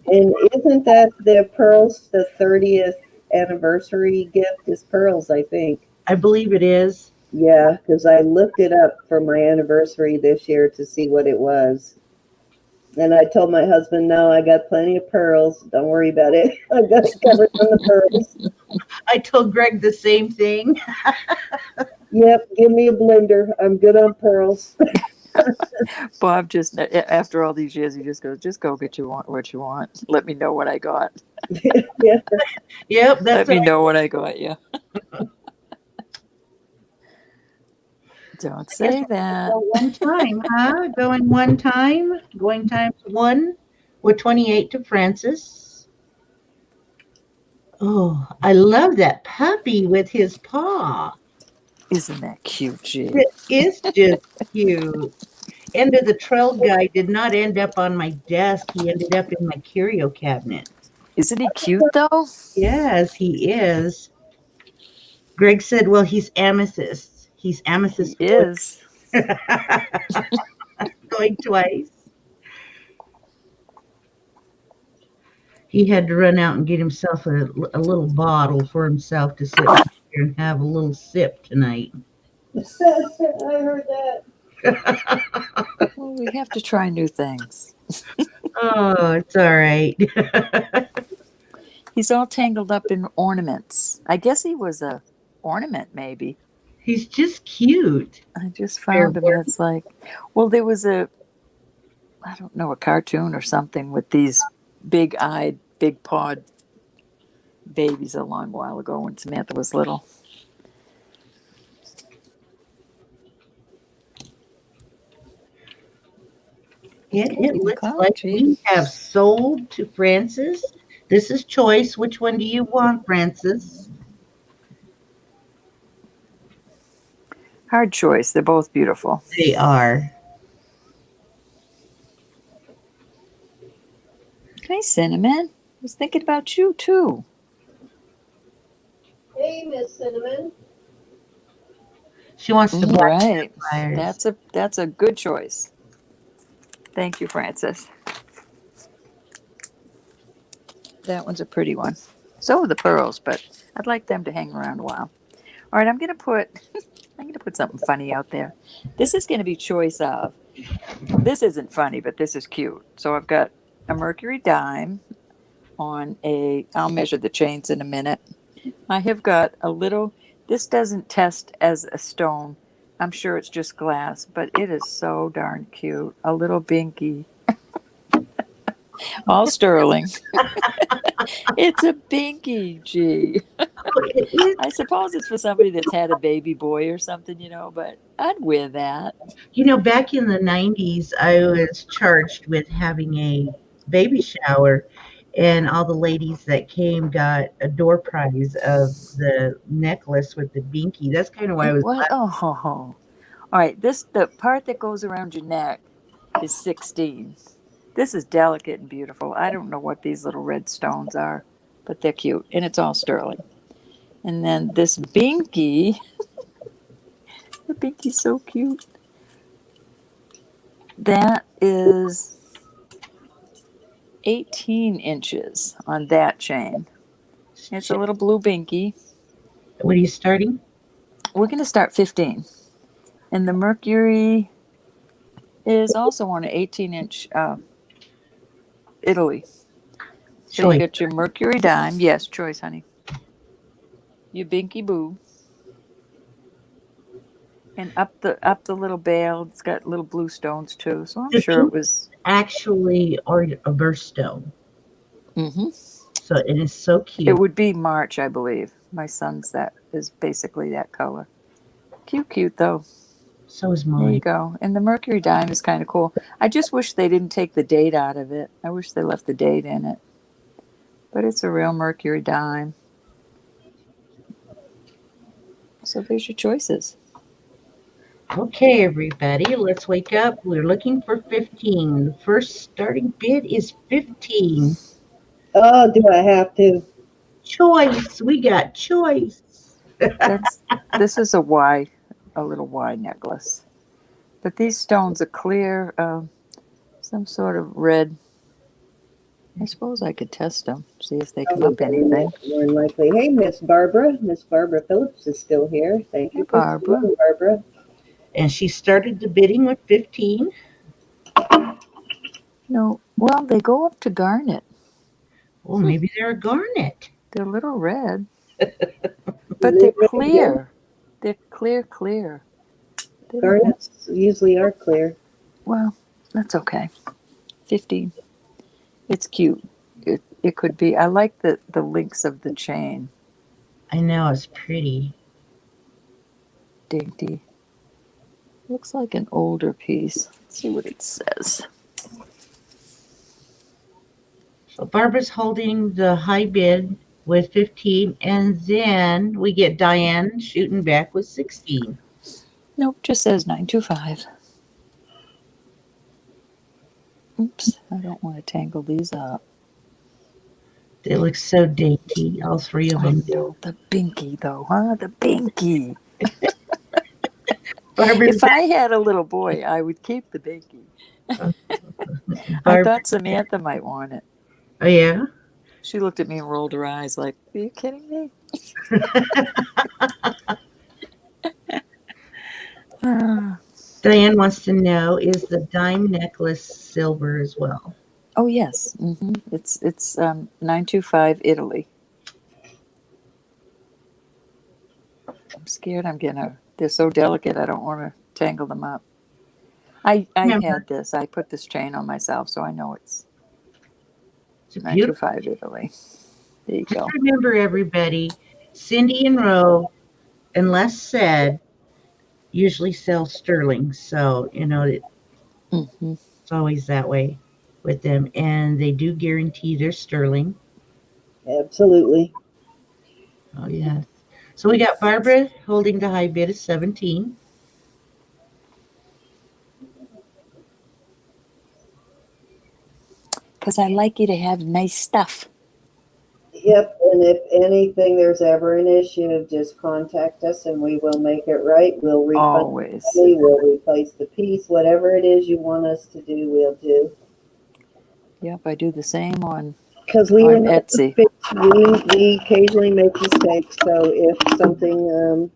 B: And isn't that the pearls, the 30th anniversary gift is pearls, I think.
E: I believe it is.
B: Yeah, because I looked it up for my anniversary this year to see what it was. And I told my husband, no, I got plenty of pearls. Don't worry about it. I got it covered on the pearls.
E: I told Greg the same thing.
B: Yep, give me a blender. I'm good on pearls.
A: Bob just, after all these years, he just goes, just go get what you want. Let me know what I got.
B: Yeah.
E: Yep,
A: Let
E: that's
A: me know what I got you. Don't say that.
E: Go one time, huh? Going one time. Going times one with 28 to Francis. Oh, I love that puppy with his paw.
A: Isn't that cute, G?
E: It is just cute. End of the Trail guy did not end up on my desk. He ended up in my curio cabinet.
A: Isn't he cute, though?
E: Yes, he is. Greg said, well, he's amethyst. He's
A: He
E: amethyst.
A: is.
E: Going twice. He had to run out and get himself a little bottle for himself to sit here and have a little sip tonight.
B: I heard that.
A: Well, we have to try new things.
E: Oh, it's all right.
A: He's all tangled up in ornaments. I guess he was a ornament, maybe.
E: He's just cute.
A: I just found him. It's like, well, there was I don't know, a cartoon or something with these big-eyed, big-pawed babies a long while ago when Samantha was little.
E: It looks like we have sold to Francis. This is choice. Which one do you want, Francis?
A: Hard choice. They're both beautiful.
E: They are.
A: Hi, Cinnamon. I was thinking about you, too.
B: Hey, Miss Cinnamon.
E: She wants to buy
A: Right.
E: flyers.
A: That's a good choice. Thank you, Francis. That one's a pretty one. So are the pearls, but I'd like them to hang around a while. All right, I'm gonna put something funny out there. This is gonna be choice of. This isn't funny, but this is cute. So I've got a mercury dime on I'll measure the chains in a minute. I have got a little, this doesn't test as a stone. I'm sure it's just glass, but it is so darn cute. A little binky. All sterling. It's a binky, gee. I suppose it's for somebody that's had a baby boy or something, but I'd wear that.
E: Back in the 90s, I was charged with having a baby shower, and all the ladies that came got a door prize of the necklace with the binky. That's kind of why I was.
A: What? Oh. All right, the part that goes around your neck is 16. This is delicate and beautiful. I don't know what these little red stones are, but they're cute, and it's all sterling. And then this binky, the binky's so cute. That is 18 inches on that chain. It's a little blue binky.
E: What are you starting?
A: We're going to start 15. And the mercury is also on an 18-inch Italy. So
E: Choice.
A: you get your mercury dime. Yes, choice, honey. Your binky boo. And up the little bale, it's got little blue stones too. So I'm
E: The
A: sure it
E: pink
A: was.
E: actually are a birthstone.
A: Mm-hmm.
E: So it is so
A: It
E: cute.
A: would be March, I believe. My son's that is basically that color. Cute though.
E: So is
A: There you
E: mine.
A: go. And the mercury dime is kind of cool. I just wish they didn't take the date out of it. I wish they left the date in it. But it's a real mercury dime. So there's your choices.
E: Okay, everybody, let's wake up. We're looking for 15. The first starting bid is 15.
B: Oh, do I have to?
E: Choice. We got choice.
A: This is a little Y necklace. But these stones are clear, some sort of red. I suppose I could test them, see if they come up anything.
B: More than likely. Hey, Miss Barbara. Miss Barbara Phillips is still here. Thank you
A: Hey,
B: for
A: Barbara.
B: coming, Barbara.
E: And she started the bidding with 15.
A: No, well, they go up to garnet.
E: Well, maybe they're a garnet.
A: They're a little red,
B: Is
A: but
B: it
A: they're
B: really
A: clear. They're clear. They don't have,
B: Garnets usually are clear.
A: well, that's okay. 15. It's cute. It could be. I like the links of the chain.
E: I know, it's pretty.
A: Dainty. Looks like an older piece. Let's see what it says.
E: So Barbara's holding the high bid with 15, and then we get Diane shooting back with 16.
A: Nope, just says 925. Oops, I don't want to tangle these up.
E: They look so dainty, all three of
A: I
E: them.
A: know, the binky though, huh? The binky.
E: Barbara's
A: If I had a little boy, I would keep the binky. I
E: Barbara,
A: thought Samantha might want it.
E: oh yeah?
A: She looked at me and rolled her eyes like, are you kidding me?
E: Diane wants to know, is the dime necklace silver as well?
A: Oh, yes. It's 925 Italy. I'm scared they're so delicate, I don't want to tangle them up. I had this. I put this chain on myself, so I know it's
E: It's beautiful.
A: 925 Italy. There you go.
E: Just remember, everybody, Cindy and Ro and Les said usually sell sterling. So, it's always that way with them. And they do guarantee their sterling.
B: Absolutely.
E: Oh, yes. So we got Barbara holding the high bid of 17.
A: Because I like you to have nice stuff.
B: Yep, and if anything, there's ever an issue, just contact us and we will make it right. We'll refund
A: Always.
B: the money, we'll replace the piece, whatever it is you want us to do, we'll do.
A: Yep, I do the same on
B: Because we
A: on
B: are
A: Etsy.
B: we occasionally make mistakes, so if something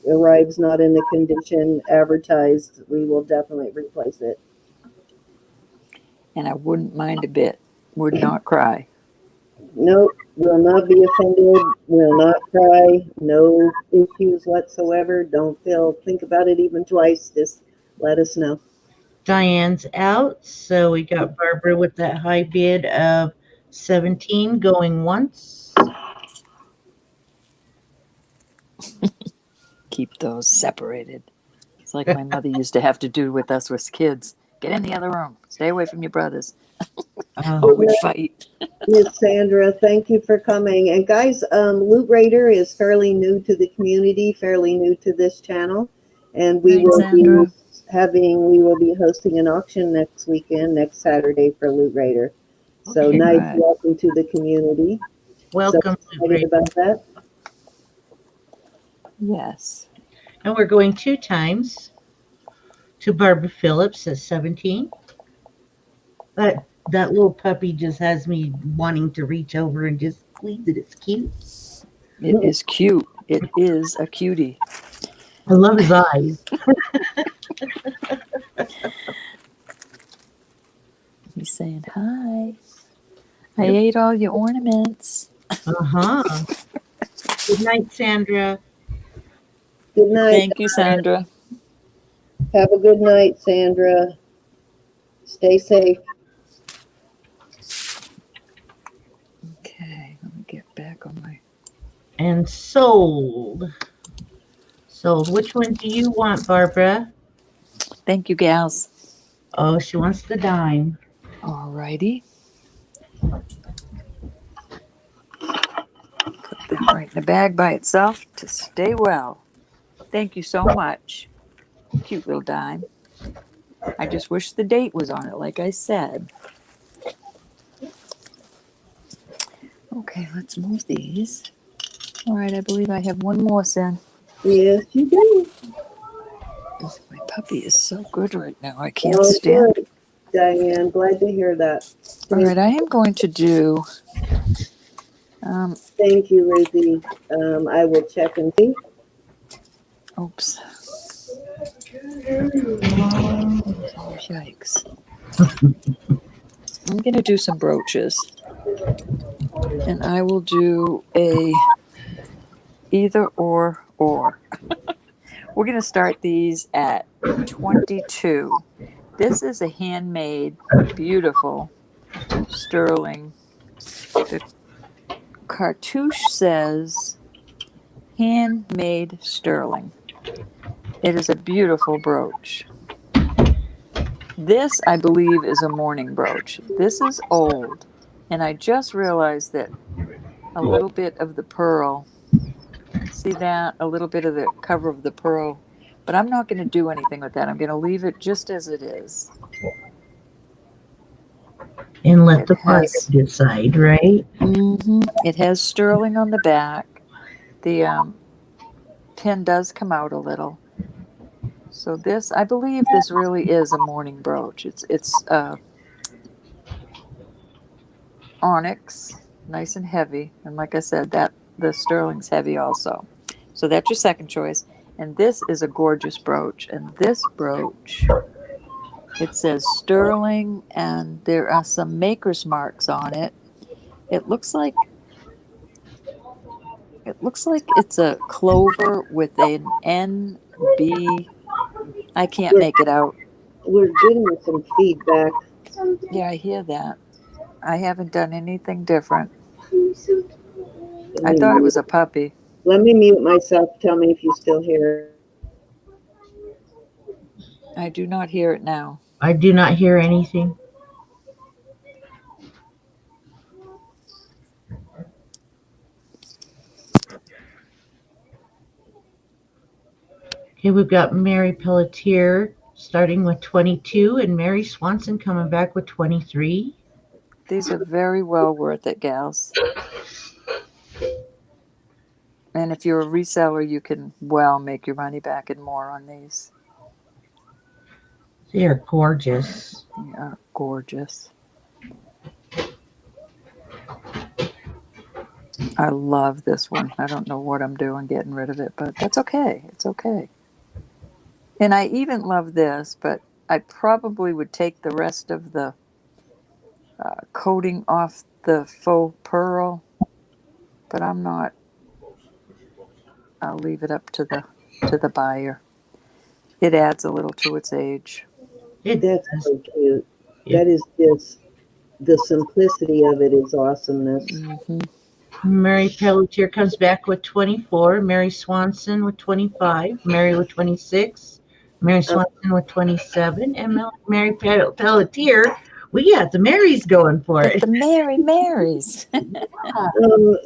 B: arrives not in the condition advertised, we will definitely replace it.
A: And I wouldn't mind a bit. Would not cry.
B: Nope, will not be offended, will not cry, no issues whatsoever. Don't think about it even twice. Just let us know.
E: Diane's out. So we got Barbara with that high bid of 17 going once.
A: Keep those separated. It's like my mother used to have to do with us as kids. Get in the other room. Stay away from your brothers. Or we'd fight.
B: Miss Sandra, thank you for coming. And guys, Loot Raider is fairly new to the community, fairly new to this channel. And we will be hosting an auction next Saturday for Loot Raider. So
E: Okay,
B: nice,
A: right.
B: welcome to the community.
E: Welcome,
B: So excited about that.
A: Yes.
E: And we're going 2 times to Barbara Phillips at 17. But that little puppy just has me wanting to reach over and just squeeze it. It's cute.
A: It is cute. It is a cutie.
E: I love his eyes.
A: He's saying hi. I ate all your ornaments.
E: Good night, Sandra.
B: Good night.
A: Thank you, Sandra.
B: Have a good night, Sandra. Stay safe.
A: Okay, let me get back on my.
E: And sold. Sold. Which one do you want, Barbara?
A: Thank you, gals.
E: Oh, she wants the dime.
A: Alrighty. Put that right in the bag by itself to stay well. Thank you so much. Cute little dime. I just wish the date was on it, like I said. Okay, let's move these. All right, I believe I have one more, Sen.
B: Yes, you do.
A: My puppy is so good right now. I can't
B: Oh,
A: stand.
B: good, Diane. Glad to hear that.
A: All right, I am going to do.
B: Thank you, Lizzie. I will check and see.
A: Oops. Oh, yikes. I'm going to do some brooches. And I will do a either or. We're going to start these at 22. This is a handmade, beautiful sterling. The cartouche says handmade sterling. It is a beautiful brooch. This, I believe, is a mourning brooch. This is old. And I just realized that a little bit of the pearl, see that? A little bit of the cover of the pearl. But I'm not going to do anything with that. I'm going to leave it just as it is.
E: And let
A: It
E: the buyer
A: has,
E: decide, right?
A: it has sterling on the back. The pin does come out a little. So this, I believe this really is a mourning brooch. It's onyx, nice and heavy. And like I said, that the sterling's heavy also. So that's your second choice. And this is a gorgeous brooch. And this brooch, it says sterling, and there are some maker's marks on it. It looks like it's a clover with an NB. I can't make it out.
B: We're getting some feedback.
A: Yeah, I hear that. I haven't done anything different. I thought it was a puppy.
B: Let me mute myself. Tell me if you still hear.
A: I do not hear it now.
E: I do not hear anything. Okay, we've got Mary Pelletier starting with 22 and Mary Swanson coming back with 23.
A: These are very well worth it, gals. And if you're a reseller, you can well make your money back and more on these.
E: They are gorgeous.
A: They are gorgeous. I love this one. I don't know what I'm doing getting rid of it, but that's okay. It's okay. And I even love this, but I probably would take the rest of the coating off the faux pearl, but I'm not. I'll leave it up to the buyer. It adds a little to its age.
B: That's so cute. That is just the simplicity of it is awesomeness.
E: Mary Pelletier comes back with 24. Mary Swanson with 25. Mary with 26. Mary Swanson with 27. And Mary Pelletier, we got the Marys going for it.
A: The Marys.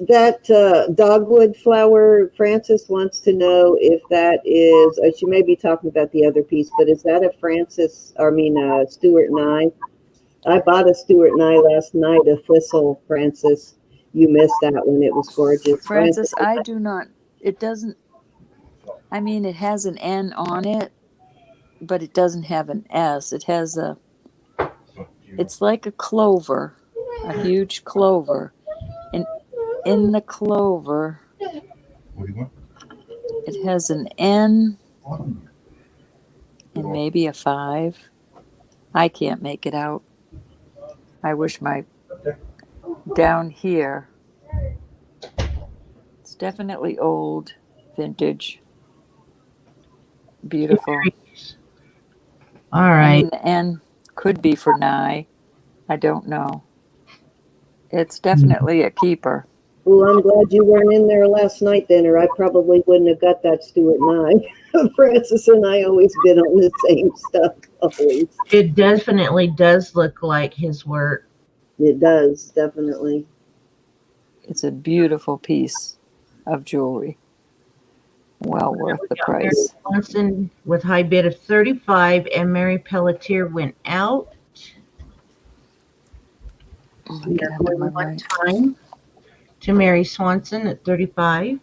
B: That dogwood flower, Frances wants to know if that is, she may be talking about the other piece, but is that a Stuart Nye? I bought a Stuart Nye last night, a thistle, Frances. You missed that one. It was gorgeous.
A: Francis, I do not, it doesn't, I mean, it has an N on it, but it doesn't have an S. It has it's like a clover, a huge clover. And in the clover, it has an N and maybe a 5. I can't make it out. I wish down here, it's definitely old, vintage, beautiful.
E: All
A: I
E: right.
A: mean, the N could be for Nye. I don't know. It's definitely a keeper.
B: Well, I'm glad you weren't in there last night then, or I probably wouldn't have got that Stuart Nye. Francis and I always been on the same stuff, always.
E: It definitely does look like his work.
B: It does, definitely.
A: It's a beautiful piece of jewelry. Well worth the
E: Mary
A: price.
E: Swanson with high bid of 35, and Mary Pelletier went out.
A: Oh,
E: We
A: get
E: are
A: under
E: going
A: my
E: one
A: light.
E: time to Mary Swanson at 35.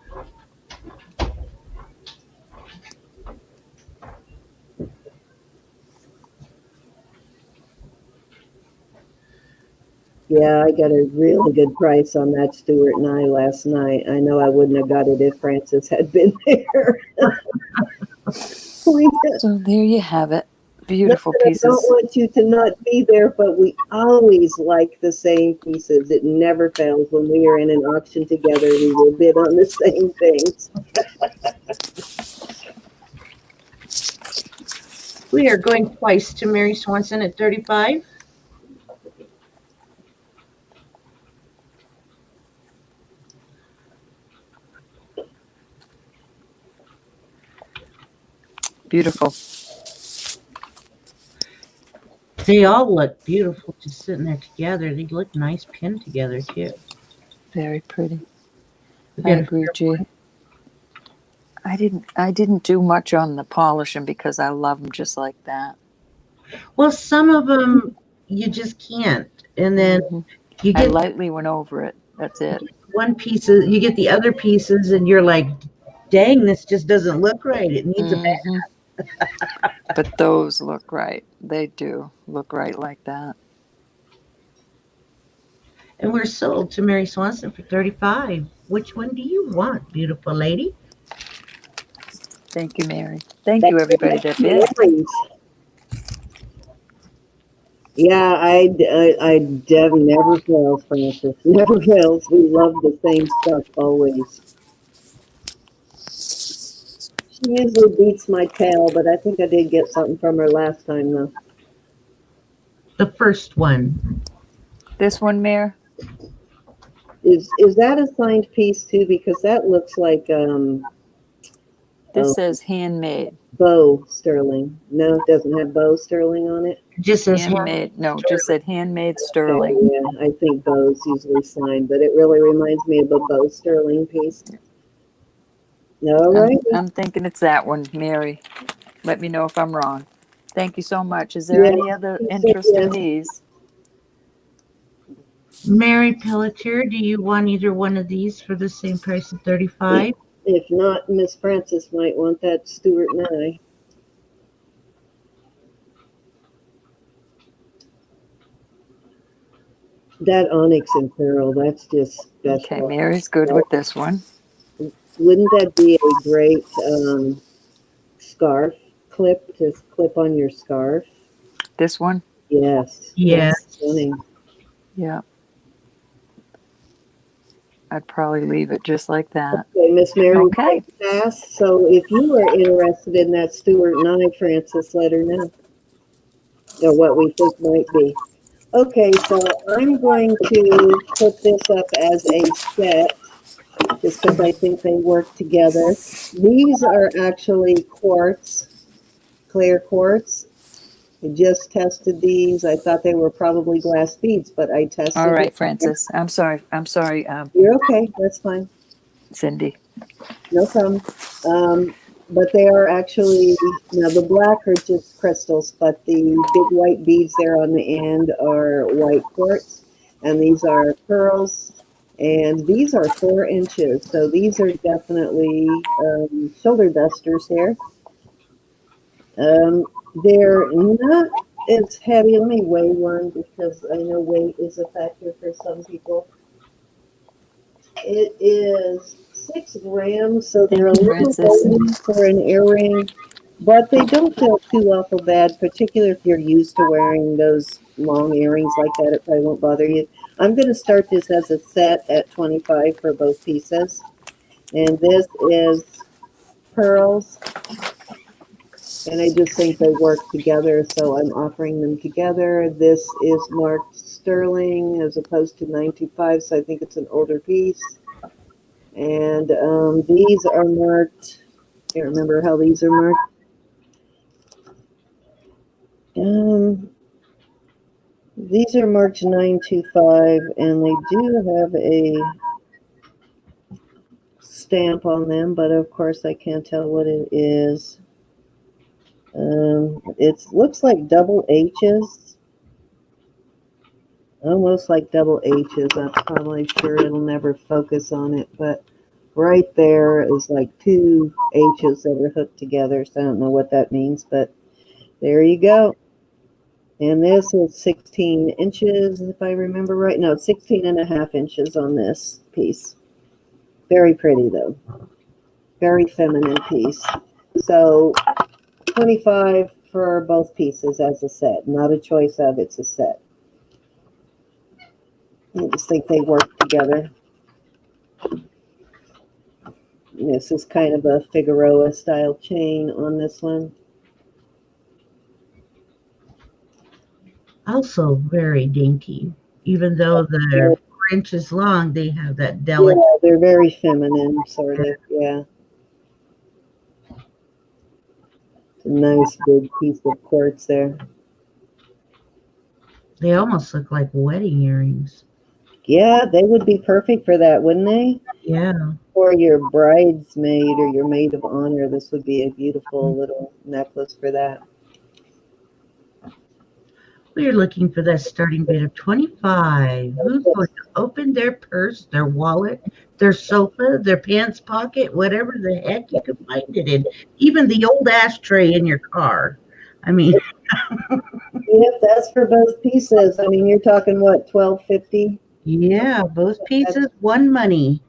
B: Yeah, I got a really good price on that Stuart Nye last night. I know I wouldn't have got it if Francis had been there.
A: So there you have it. Beautiful
B: Not that I don't
A: pieces.
B: want you to not be there, but we always like the same pieces. It never fails. When we are in an auction together, we will bid on the same things.
E: We are going twice to Mary Swanson at 35.
A: Beautiful.
E: They all look beautiful just sitting there together. They look nice pinned together too.
A: Very pretty.
E: We
A: I
E: got a
A: agree, G. I didn't do much on the polishing because I love them just like that.
E: Well, some of them you just can't, and then
A: Mhm.
E: you
A: I
E: get
A: lightly went over it. That's it.
E: one piece, you get the other pieces, and you're like, "Dang, this just doesn't look right. It needs a back."
A: Mhm. But those look right. They do look right like that.
E: And we're sold to Mary Swanson for 35. Which one do you want, beautiful lady?
A: Thank you, Mary. Thank you, everybody that bid.
B: Yeah, I never fails, Francis. Never fails. We love the same stuff always. She usually beats my tail, but I think I did get something from her last time, though.
E: The first one.
A: This one, Mare,
B: Is that a signed piece too? Because that looks like
A: this says handmade.
B: Bow Sterling. No, it doesn't have Bow Sterling on it.
E: It just says
A: Handmade. No, just said handmade
B: Okay,
A: sterling.
B: yeah, I think Bow's usually signed, but it really reminds me of a Bow Sterling piece. All right.
A: I'm thinking it's that one, Mary. Let me know if I'm wrong. Thank you so much. Is there
B: Yeah,
A: any other interest in these?
E: Mary Pelletier, do you want either one of these for the same price of 35?
B: If not, Miss Francis might want that Stuart Nye. That onyx and pearl, that's just special.
A: Okay, Mary's good with this one.
B: Wouldn't that be a great scarf clip to clip on your scarf?
A: This one?
B: Yes.
E: Yes.
B: Stunning.
A: Yeah. I'd probably leave it just like that.
B: Okay, Miss Mary.
A: Okay.
B: Pass. So if you are interested in that Stuart Nye, Francis, let her know. Or what we think might be. Okay, so I'm going to put this up as a set, just because I think they work together. These are actually quartz, clear quartz. I just tested these. I thought they were probably glass beads, but I tested.
A: All right,
B: it.
A: Francis. I'm sorry.
B: You're okay. That's fine.
A: Cindy.
B: No problem. But they are actually, now the black are just crystals, but the big white beads there on the end are white quartz, and these are pearls, and these are 4 inches. So these are definitely shoulder dusters here. They're not as heavy. Let me weigh one because I know weight is a factor for some people. It is 6 grams, so they're a little
A: Francis.
B: heavy for an earring, but they don't feel too awful bad, particularly if you're used to wearing those long earrings like that. It probably won't bother you. I'm going to start this as a set at 25 for both pieces, and this is pearls, And I just think they work together, so I'm offering them together. This is marked sterling as opposed to 925, so I think it's an older piece. And these are marked, I can't remember how these are marked. These are marked 925, and they do have a stamp on them, but of course I can't tell what it is. It looks like double H's, almost like double H's. I'm probably sure it'll never focus on it, but right there is like two H's that are hooked together, so I don't know what that means, but there you go. And this is 16 inches, if I remember right. No, 16 and a half inches on this piece. Very pretty, though. Very feminine piece. So 25 for both pieces as a set. Not a choice of, it's a set. I just think they work together. This is kind of a Figueroa style chain on this one.
E: Also very dainty. Even though they're 4 inches long, they have that delicate.
B: Yeah, they're very feminine, sort of. Yeah. It's a nice big piece of quartz there.
E: They almost look like wedding earrings.
B: Yeah, they would be perfect for that, wouldn't they?
E: Yeah.
B: For your bridesmaid or your maid of honor, this would be a beautiful little necklace for that.
E: We're looking for that starting bid of 25. Who's going to open their purse, their wallet, their sofa, their pants pocket, whatever the heck you can find it in, even the old ashtray in your car. I mean,
B: Yep, that's for both pieces. I mean, you're talking what, $12.50?
E: yeah, both pieces, one money.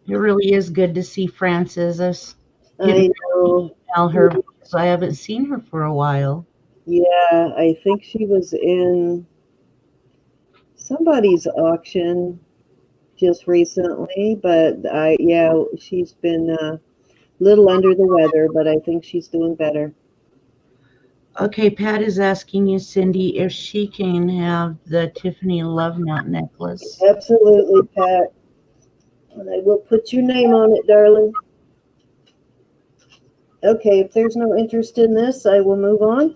E: It really is good to see Frances.
B: I know.
E: Tell her, so I haven't seen her for a while.
B: Yeah, I think she was in somebody's auction just recently, but she's been a little under the weather, but I think she's doing better.
E: Okay, Pat is asking you, Cindy, if she can have the Tiffany Love Knot necklace.
B: Absolutely, Pat. And I will put your name on it, darling. Okay, if there's no interest in this, I will move on.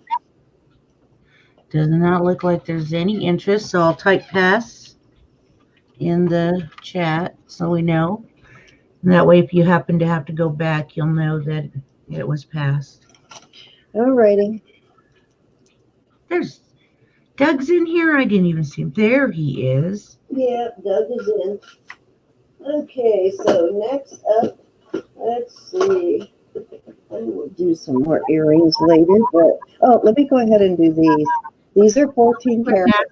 E: Does not look like there's any interest, so I'll type pass in the chat so we know. And that way, if you happen to have to go back, you'll know that it was passed.
B: All righty.
E: There's Doug's in here. I didn't even see him. There he is.
B: Yeah, Doug is in. Okay, so next up, let's see. I will do some more earrings later, but let me go ahead and do these. These are 14 karat.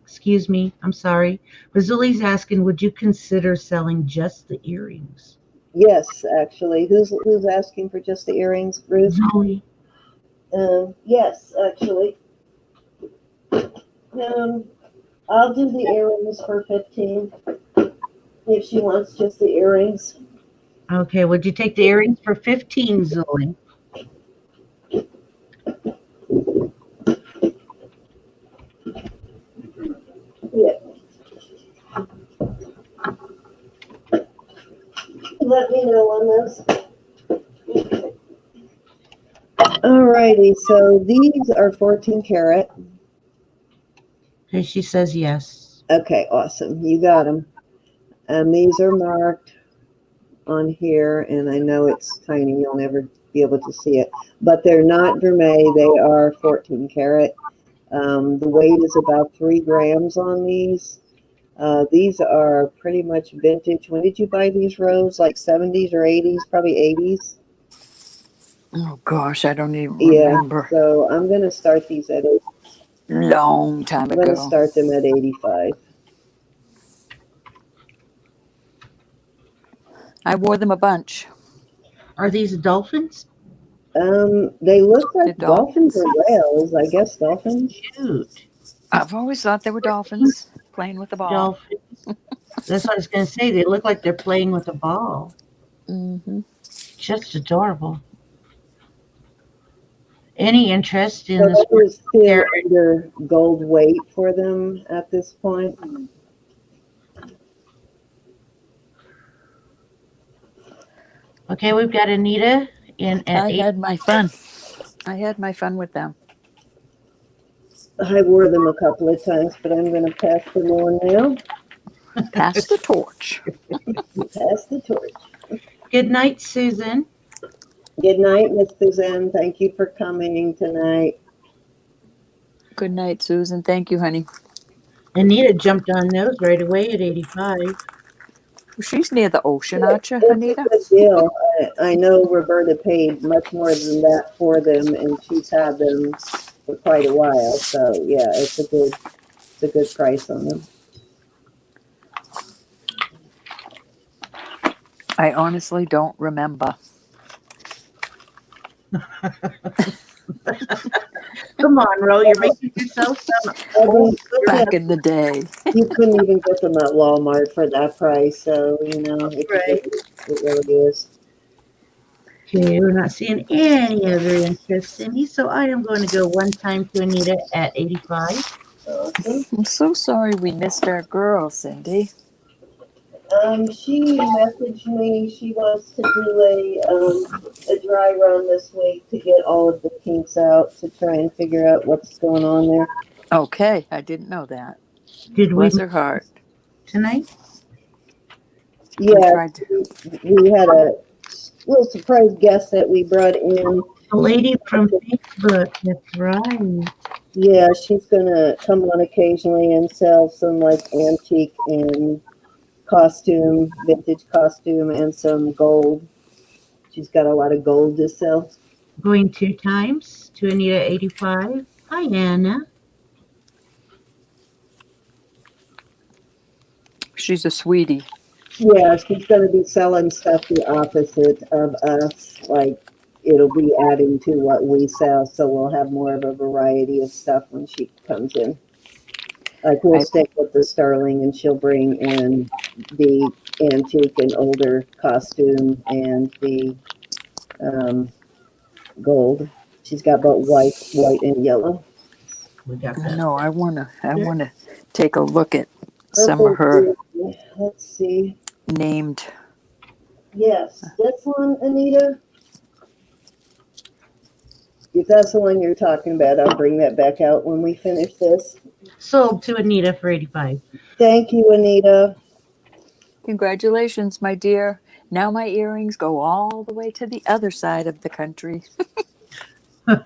E: Excuse me, I'm sorry. Razzuli's asking, would you consider selling just the earrings?
B: Yes, actually. Who's asking for just the earrings, Ruth?
E: Razuli.
B: Yes, actually. I'll do the earrings for 15 if she wants just the earrings.
E: Okay, would you take the earrings for 15, Zuli?
B: Yeah. Let me know on this. All righty, so these are 14 karat.
E: Okay, she says yes.
B: Okay, awesome. You got them. These are marked on here, and I know it's tiny. You'll never be able to see it, but they're not Vermet. They are 14 karat. The weight is about 3 grams on these. These are pretty much vintage. When did you buy these, Rose? Like 70s or 80s? Probably 80s.
A: Oh gosh, I don't even remember.
B: Yeah, so I'm going to start these at
A: long time
B: I'm
A: ago.
B: going to start them at 85.
A: I wore them a bunch.
E: Are these dolphins?
B: They look like
A: The
B: dolphins
A: dolphins.
B: or whales. I guess dolphins.
E: Shoot.
A: I've always thought they were dolphins playing with the ball.
E: Dolphins. That's what I was going to say. They look like they're playing with a ball.
A: Mm-hmm.
E: Just adorable. Any interest in
B: So
E: this?
B: those are still
E: There-
B: under gold weight for them at this point.
E: Okay, we've got Anita in at
A: I
E: 8.
A: had my fun. I had my fun with them.
B: I wore them a couple of times, but I'm going to pass them on now.
A: Pass the torch.
B: Pass the torch.
E: Good night, Susan.
B: Good night, Miss Suzanne. Thank you for coming tonight.
A: Good night, Susan. Thank you, honey.
E: Anita jumped on those right away at 85.
A: She's near the ocean, aren't you,
B: It's
A: Anita?
B: a good deal. I know Roberta paid much more than that for them, and she's had them for quite a while. So yeah, it's a good price on them.
A: I honestly don't remember.
E: Come on, Ro, you're making yourself sound
B: I mean,
A: Back in the day.
B: you couldn't even get them at Walmart for that price. So it's
E: right.
B: it really is.
E: Okay, we're not seeing any other interest, Cindy, so I am going to go one time to Anita at 85.
B: Awesome.
A: I'm so sorry we missed our girl, Cindy.
B: She messaged me. She wants to do a dry run this week to get all of the kinks out to try and figure out what's going on there.
A: Okay, I didn't know that.
E: Did we
A: Bless her heart.
E: tonight?
B: Yeah,
A: tried
B: we had a little surprise guest that we brought in.
E: A lady from Facebook, that's right.
B: Yeah, she's gonna come on occasionally and sell some like antique and vintage costume, and some gold. She's got a lot of gold to sell.
E: Going 2 times to Anita 85. Hi, Anna.
A: She's a sweetie.
B: Yeah, she's gonna be selling stuff the opposite of us. Like it'll be adding to what we sell, so we'll have more of a variety of stuff when she comes in. Like we'll stick with the sterling, and she'll bring in the antique and older costume and the gold. She's got both white and yellow.
E: We got
A: I
E: that.
A: know. I wanna take a look at some of her
B: Let's see.
A: named.
B: Yes, this one, Anita. If that's the one you're talking about, I'll bring that back out when we finish this.
E: Sold to Anita for 85.
B: Thank you, Anita.
A: Congratulations, my dear. Now my earrings go all the way to the other side of the country.
E: They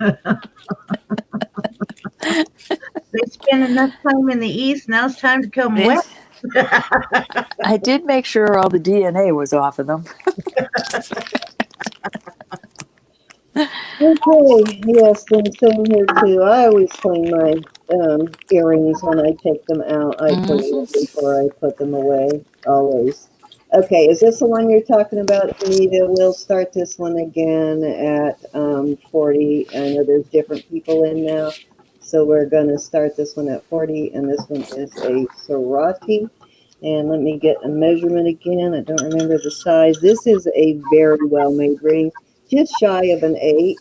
E: spend enough time in the east. Now it's time to come west.
A: I did make sure all the DNA was off of them.
B: Okay, yes, then same here too. I always clean my earrings when I take them out. I clean them before I put them away, always. Okay, is this the one you're talking about, Anita? We'll start this one again at 40. I know there's different people in now, so we're going to start this one at 40, and this one is a Sorati. And let me get a measurement again. I don't remember the size. This is a very well-made ring. Just shy of an 8,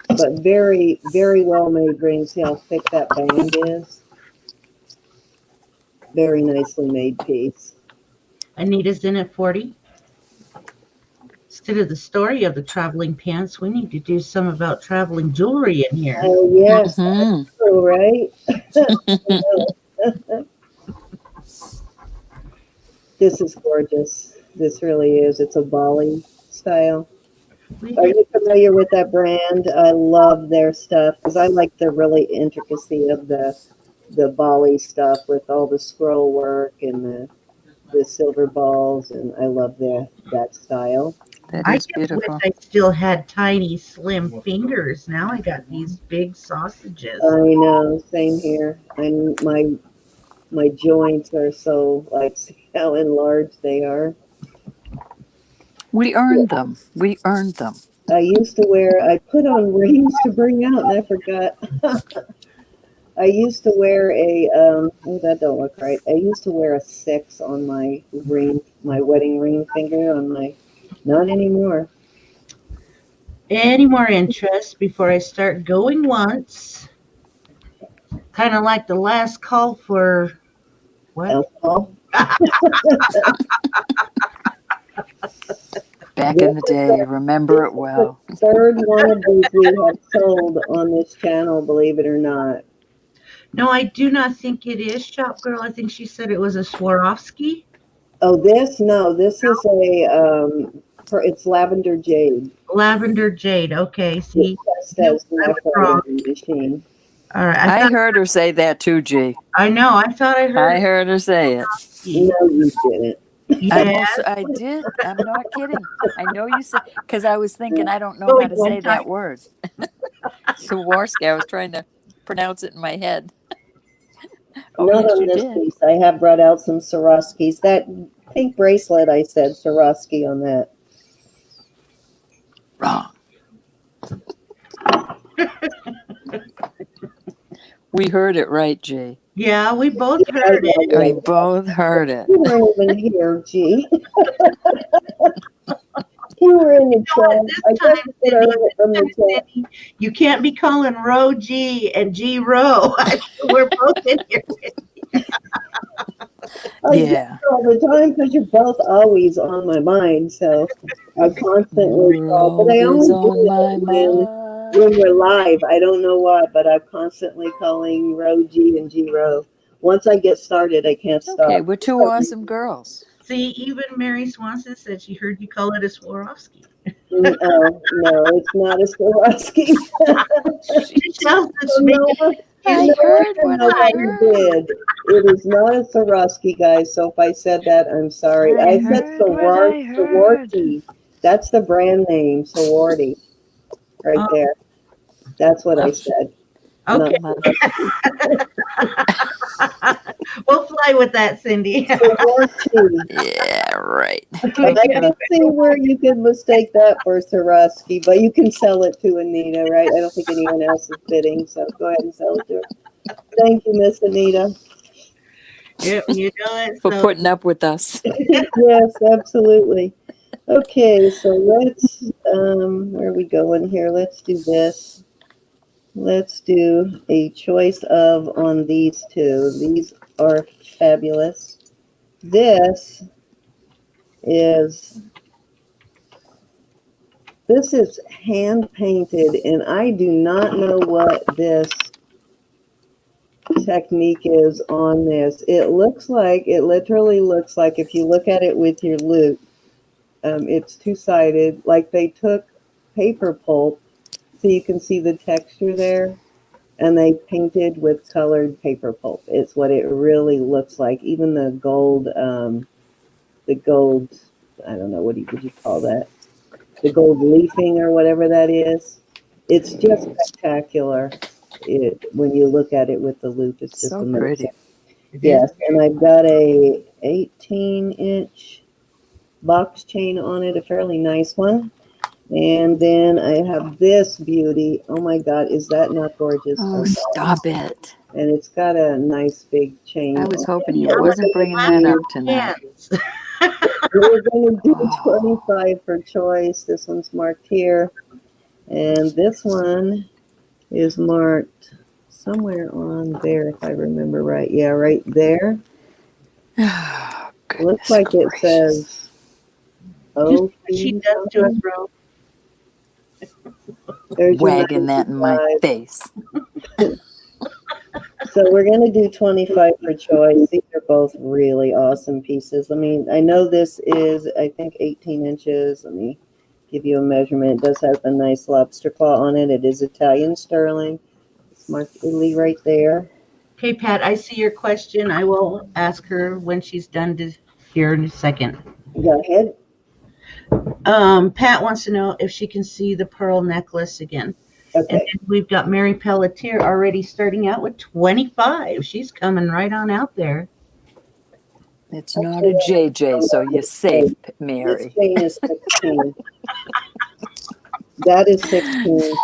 B: but very, very well-made ring. See how thick that band is? Very nicely made piece.
E: Anita's in at 40. Instead of the story of the traveling pants, we need to do some about traveling jewelry in here.
B: Oh, yes, that's true, right? This is gorgeous. This really is. It's a Bali style. Are you familiar with that brand? I love their stuff because I like the really intricacy of the Bali stuff with all the scroll work and the silver balls, and I love that style.
A: That
E: I
A: is
E: just
A: beautiful.
E: wish I still had tiny, slim fingers. Now I got these big sausages.
B: I know, same here. And my joints are so like, see how enlarged they are.
A: We earned them. We earned them.
B: I used to I put on rings to bring out, and I forgot. I used to wear a, oh, that don't look right. I used to wear a 6 on my ring, my wedding ring finger on my, not anymore.
E: Any more interest before I start going once? Kind of like the last call for what?
B: Alcohol.
A: Back in the day, remember it well.
B: Third one of these we have sold on this channel, believe it or not.
E: No, I do not think it is Shop Girl. I think she said it was a Swarovski.
B: Oh, this? No, this is a, it's lavender jade.
E: Lavender jade. Okay, see.
B: It says
E: I was
B: natural
E: wrong.
B: machine.
E: All right.
A: I heard her say that too, G.
E: I know. I thought I heard
A: I heard her say it.
B: No, you didn't.
E: Yes.
A: I did. I'm not kidding. I know you said, because I was thinking I don't know
E: Going
A: how to
E: one
A: say that word. Swarovski. I was trying to pronounce it in my head. Oh,
B: Not
A: yes,
B: on
A: you
B: this
A: did.
B: piece. I have brought out some Swarovskis. That pink bracelet, I said Swarovski on that.
A: Wrong. We heard it right, G.
E: Yeah, we both heard it.
A: We both heard it.
B: You weren't even here, G. You were in the chat. I just heard it from the chat.
E: You can't be calling Roe G and G Roe. We're both in here.
B: I do
A: Yeah.
B: all the time because you're both always on my mind. So I constantly call. But I
A: Always
B: only do
A: on my
B: it
A: mind.
B: when we're live. I don't know why, but I'm constantly calling Roe G and G Roe. Once I get started, I can't stop.
A: Okay, we're two awesome girls.
E: See, even Mary Swanson said she heard you call it a Swarovski.
B: No, it's not a Swarovski.
E: Michelle said
A: I heard what I
B: Nobody
A: heard.
B: did. It is not a Swarovski, guys. So if I said that, I'm sorry.
A: I
B: I said
A: heard what I heard.
B: sorority. That's the brand name, sorority, right there. That's what I said.
E: Okay. We'll fly with that, Cindy.
B: Sorority.
A: Yeah, right.
B: I can see where you could mistake that for Swarovski, but you can sell it to Anita, right? I don't think anyone else is bidding, so go ahead and sell it to her. Thank you, Miss Anita.
E: Yeah, you know it.
A: For putting up with us.
B: Yes, absolutely. Okay, so let's, where are we going here? Let's do this. Let's do a choice of on these two. These are fabulous. This is hand painted, and I do not know what this technique is on this. It literally looks like, if you look at it with your loupe, it's two-sided, like they took paper pulp, so you can see the texture there, and they painted with colored paper pulp. It's what it really looks like. Even the gold, I don't know, would you call that? The gold leafing or whatever that is. It's just spectacular. When you look at it with the loupe, it's just
A: So
B: amazing.
A: pretty.
B: Yes, and I've got a 18-inch box chain on it, a fairly nice one. And then I have this beauty. Oh my God, is that not gorgeous?
A: Oh, stop it.
B: And it's got a nice big chain.
A: I was hoping you
B: Yeah,
A: wasn't bringing that up tonight.
B: we're going to do 25 for choice. This one's marked here. And this one is marked somewhere on there, if I remember right. Yeah, right there.
A: Oh,
B: Looks like it says, oh,
E: She does to us, bro.
B: there's your
A: wagging that in my
B: 95.
A: face.
B: So we're going to do 25 for choice. These are both really awesome pieces. I mean, I know this is, I think, 18 inches. Let me give you a measurement. It does have a nice lobster claw on it. It is Italian sterling. It's marked Italy right there.
E: Okay, Pat, I see your question. I will ask her when she's done here in a second.
B: Go ahead.
E: Pat wants to know if she can see the pearl necklace again.
B: Okay.
E: And then we've got Mary Pelletier already starting out with 25. She's coming right on out there.
A: It's not a JJ, so you're safe, Mary.
B: This chain is 16. That is 16.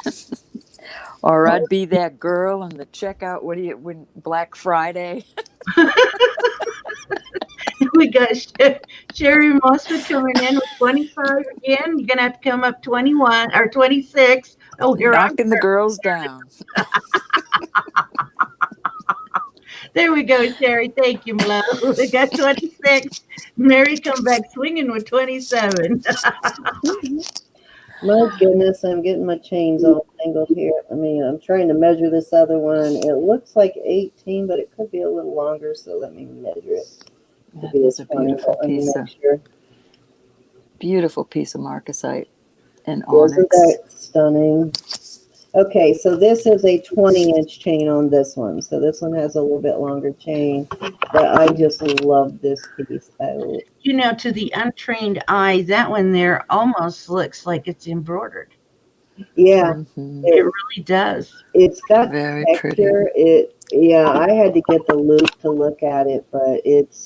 A: Or I'd be that girl in the checkout. When Black Friday?
E: We got Sherry Mossman coming in with 25 again. You're gonna have to come up 21 or 26. Oh, here I
A: Knocking the girls down.
E: There we go, Sherry. Thank you, my love. We got 26. Mary come back swinging with 27.
B: My goodness, I'm getting my chains all tangled here. I mean, I'm trying to measure this other one. It looks like 18, but it could be a little longer, so let me measure it.
A: That is a beautiful piece of marcasite and onyx.
B: Isn't that stunning? Okay, so this is a 20-inch chain on this one. So this one has a little bit longer chain, but I just love this piece.
E: You know, to the untrained eye, that one there almost looks like it's embroidered.
B: Yeah,
E: it really does.
B: It's got
A: very
B: texture.
A: pretty.
B: Yeah, I had to get the loop to look at it, but it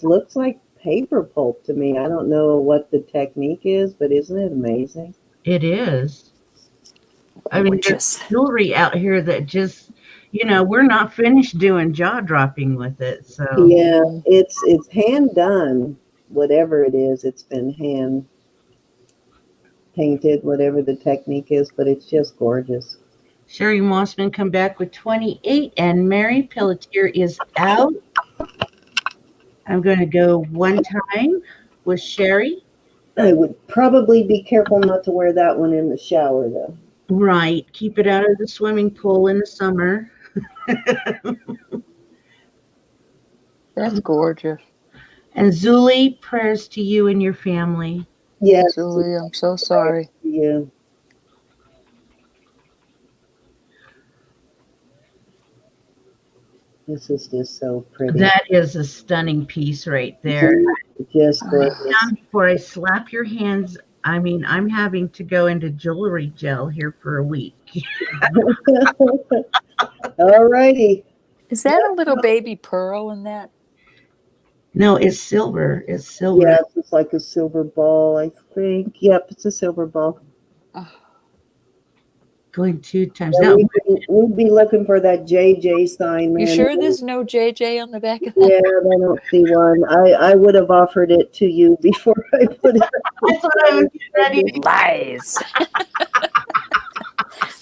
B: looks like paper pulp to me. I don't know what the technique is, but isn't it amazing?
E: It is. I mean, there's jewelry out here that just, you know, we're not finished doing jaw dropping with it. So
B: yeah, it's hand done. Whatever it is, it's been hand painted, whatever the technique is, but it's just gorgeous.
E: Sherry Mossman come back with 28, and Mary Pelletier is out. I'm going to go one time with Sherry.
B: I would probably be careful not to wear that one in the shower, though.
E: Right. Keep it out of the swimming pool in the summer.
A: That's gorgeous.
E: And Zuli, prayers to you and your family.
B: Yes.
A: Zuli, I'm so sorry.
B: Yeah. This is just so pretty.
E: That is a stunning piece right there.
B: Just gorgeous.
E: Before I slap your hands, I mean, I'm having to go into jewelry gel here for a week.
B: All righty.
A: Is that a little baby pearl in that?
E: No, it's silver. It's silver.
B: Yeah, it's like a silver ball, I think. Yep, it's a silver ball.
A: Oh.
E: Going 2 times.
B: Yeah, we'd be looking for that JJ sign, man.
A: You sure there's no JJ on the back of that?
B: Yeah, I don't see one. I would have offered it to you before I put it.
E: That's what I was ready to
A: Lies.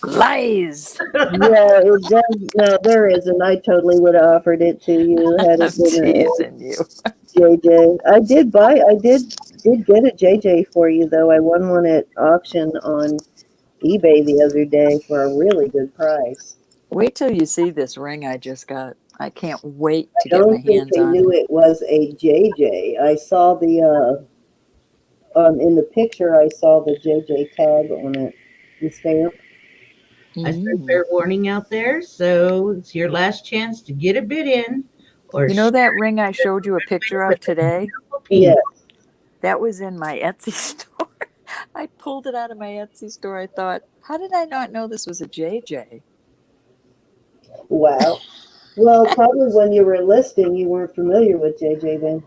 A: Lies.
B: Yeah, it does. No, there isn't. I totally would have offered it to you. Had it been
A: teasing you.
B: JJ. I did get a JJ for you, though. I won one at auction on eBay the other day for a really good price.
A: Wait till you see this ring I just got. I can't wait to get my hands on it.
B: I don't think they knew it was a JJ. I saw the in the picture. I saw the JJ tag on it, the stamp.
E: I said fair warning out there, so it's your last chance to get a bid in. Or
A: you know that ring I showed you a picture of today?
B: Yes.
A: That was in my Etsy store. I pulled it out of my Etsy store. I thought, how did I not know this was a JJ?
B: Wow. Well, probably when you were listing, you weren't familiar with JJ then.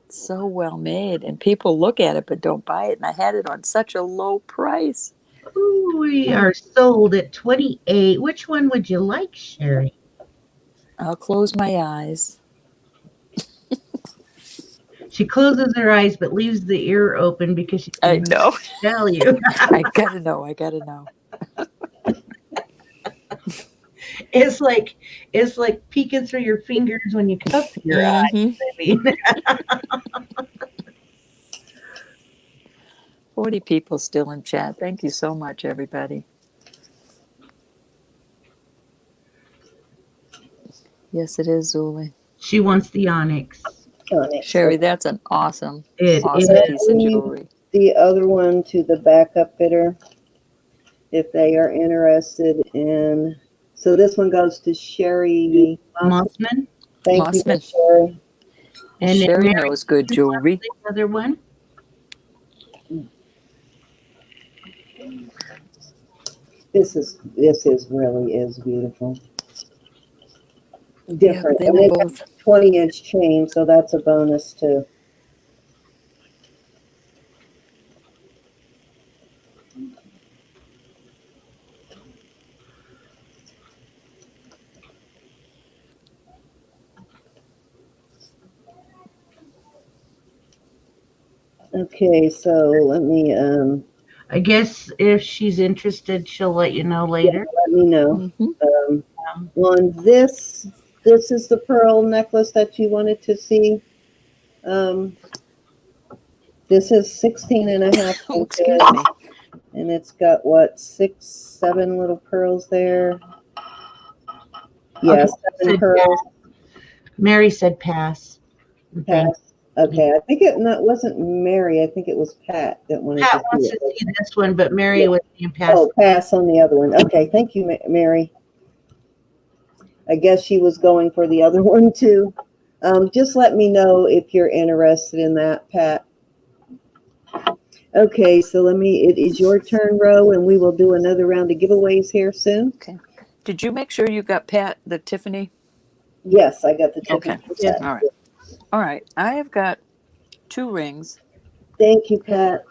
A: It's so well made, and people look at it but don't buy it. And I had it on such a low price.
E: Ooh, we are sold at 28. Which one would you like, Sherry?
A: I'll close my eyes.
E: She closes her eyes but leaves the ear open because she's
A: I know.
E: Tell you.
A: I gotta know. I gotta know.
E: It's like peeking through your fingers when you cup your eyes. I mean.
A: 40 people still in chat. Thank you so much, everybody. Yes, it is, Zuli.
E: She wants the onyx.
A: Sherry, that's an awesome
E: piece
A: of jewelry.
B: The other one to the backup bidder, if they are interested in. So this one goes to Sherry
E: Mossman.
B: Thank you, Sherry.
A: And Sherry knows good jewelry.
E: Another one.
B: This really is beautiful. Different.
A: Yeah, they were both
B: 20-inch chain, so that's a bonus too. Okay, so let me
E: I guess if she's interested, she'll let you know later.
B: let me know.
A: Mm-hmm.
B: On this is the pearl necklace that you wanted to see. This is 16 and a half
A: Oh,
B: inches,
A: excuse me.
B: and it's got what, 6, 7 little pearls there. Yeah,
E: Okay,
B: 7
E: said
B: pearls.
E: Mary said pass. Thank
B: Pass. Okay, I think it wasn't Mary. I think it was Pat that wanted
E: Pat
B: to
E: wants
B: see
E: to
B: it.
E: see this one, but Mary was being passed.
B: Oh, pass on the other one. Okay, thank you, Mary. I guess she was going for the other one too. Just let me know if you're interested in that, Pat. Okay, so it is your turn, Ro, and we will do another round of giveaways here soon.
A: Okay. Did you make sure you got Pat the Tiffany?
B: Yes, I got the tip.
A: Okay.
E: Yes.
A: All right. All right. I have got 2 rings,
B: Thank you, Pat.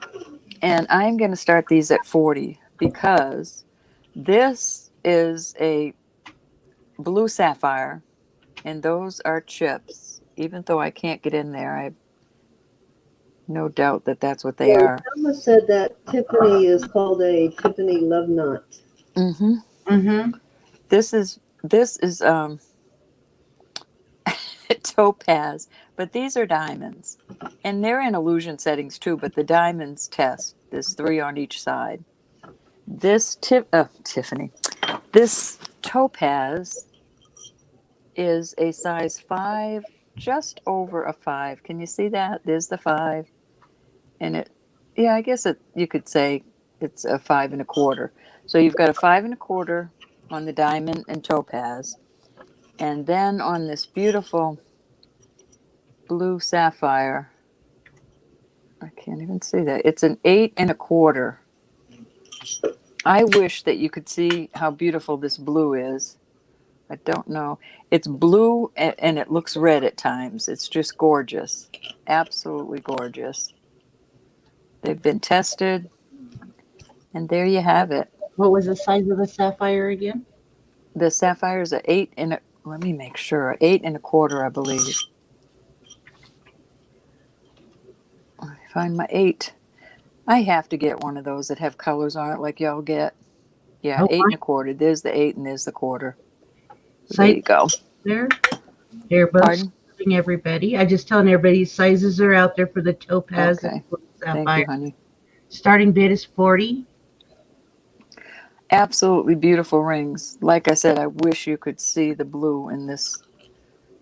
A: and I'm going to start these at 40 because this is a blue sapphire, and those are chips. Even though I can't get in there, I have no doubt that that's what they are.
B: Selma said that Tiffany is called a Tiffany love knot.
A: Mm-hmm.
E: Mm-hmm.
A: This is topaz, but these are diamonds, and they're in illusion settings too. But the diamonds test. There's 3 on each side. This Tiffany, this topaz is a size 5, just over a 5. Can you see that? There's the 5, and yeah, I guess you could say it's a 5 1/4. So you've got a 5 1/4 on the diamond and topaz, and then on this beautiful blue sapphire, I can't even see that. It's an 8 1/4. I wish that you could see how beautiful this blue is. I don't know. It's blue and it looks red at times. It's just gorgeous. Absolutely gorgeous. They've been tested, and there you have it.
E: What was the size of the sapphire again?
A: The sapphire is let me make sure, 8 1/4, I believe. Let me find my 8. I have to get one of those that have colors on it like y'all get. Yeah,
E: Oh,
A: 8 1/4. There's the 8 and there's the quarter. There
E: size
A: you go.
E: there. They're both
A: Pardon?
E: serving everybody. I just telling everybody sizes are out there for the topaz
A: Okay.
E: and
A: Thank
E: sapphire.
A: you, honey.
E: Starting bid is 40.
A: Absolutely beautiful rings. Like I said, I wish you could see the blue in this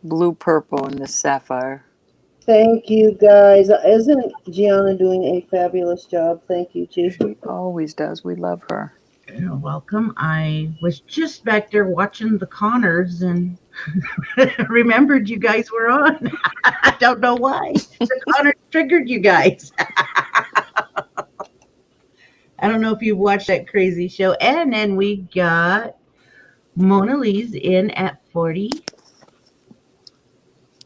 A: blue purple in this sapphire.
B: Thank you, guys. Isn't Gianna doing a fabulous job? Thank you, G.
A: She always does. We love her.
E: You're welcome. I was just back there watching the Connors and remembered you guys were on. I don't know why. The Connors triggered you guys. I don't know if you've watched that crazy show. And then we got Mona Lisa in at 40.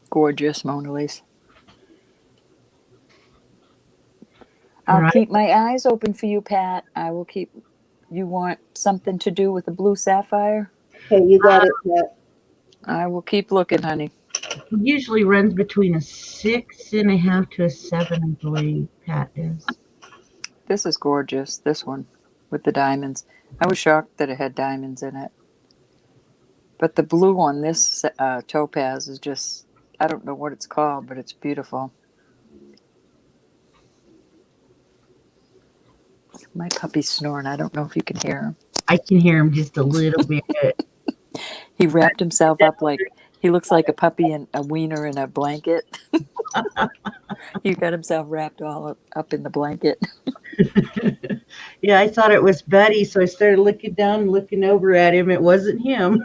A: Gorgeous Mona Lisa.
E: All
A: I'll
E: right.
A: keep my eyes open for you, Pat. I will keep. You want something to do with the blue sapphire?
B: Okay, you got it, Pat.
A: I will keep looking, honey.
E: He usually runs between a 6.5 to a 7, I believe, Pat is.
A: This is gorgeous. This one with the diamonds. I was shocked that it had diamonds in it. But the blue on this topaz is just, I don't know what it's called, but it's beautiful. My puppy's snoring. I don't know if you can hear him.
E: I can hear him just a little bit.
A: He wrapped himself up like, he looks like a puppy in a wiener in a blanket. He got himself wrapped all up in the blanket.
E: Yeah, I thought it was Buddy, so I started looking down and looking over at him. It wasn't him.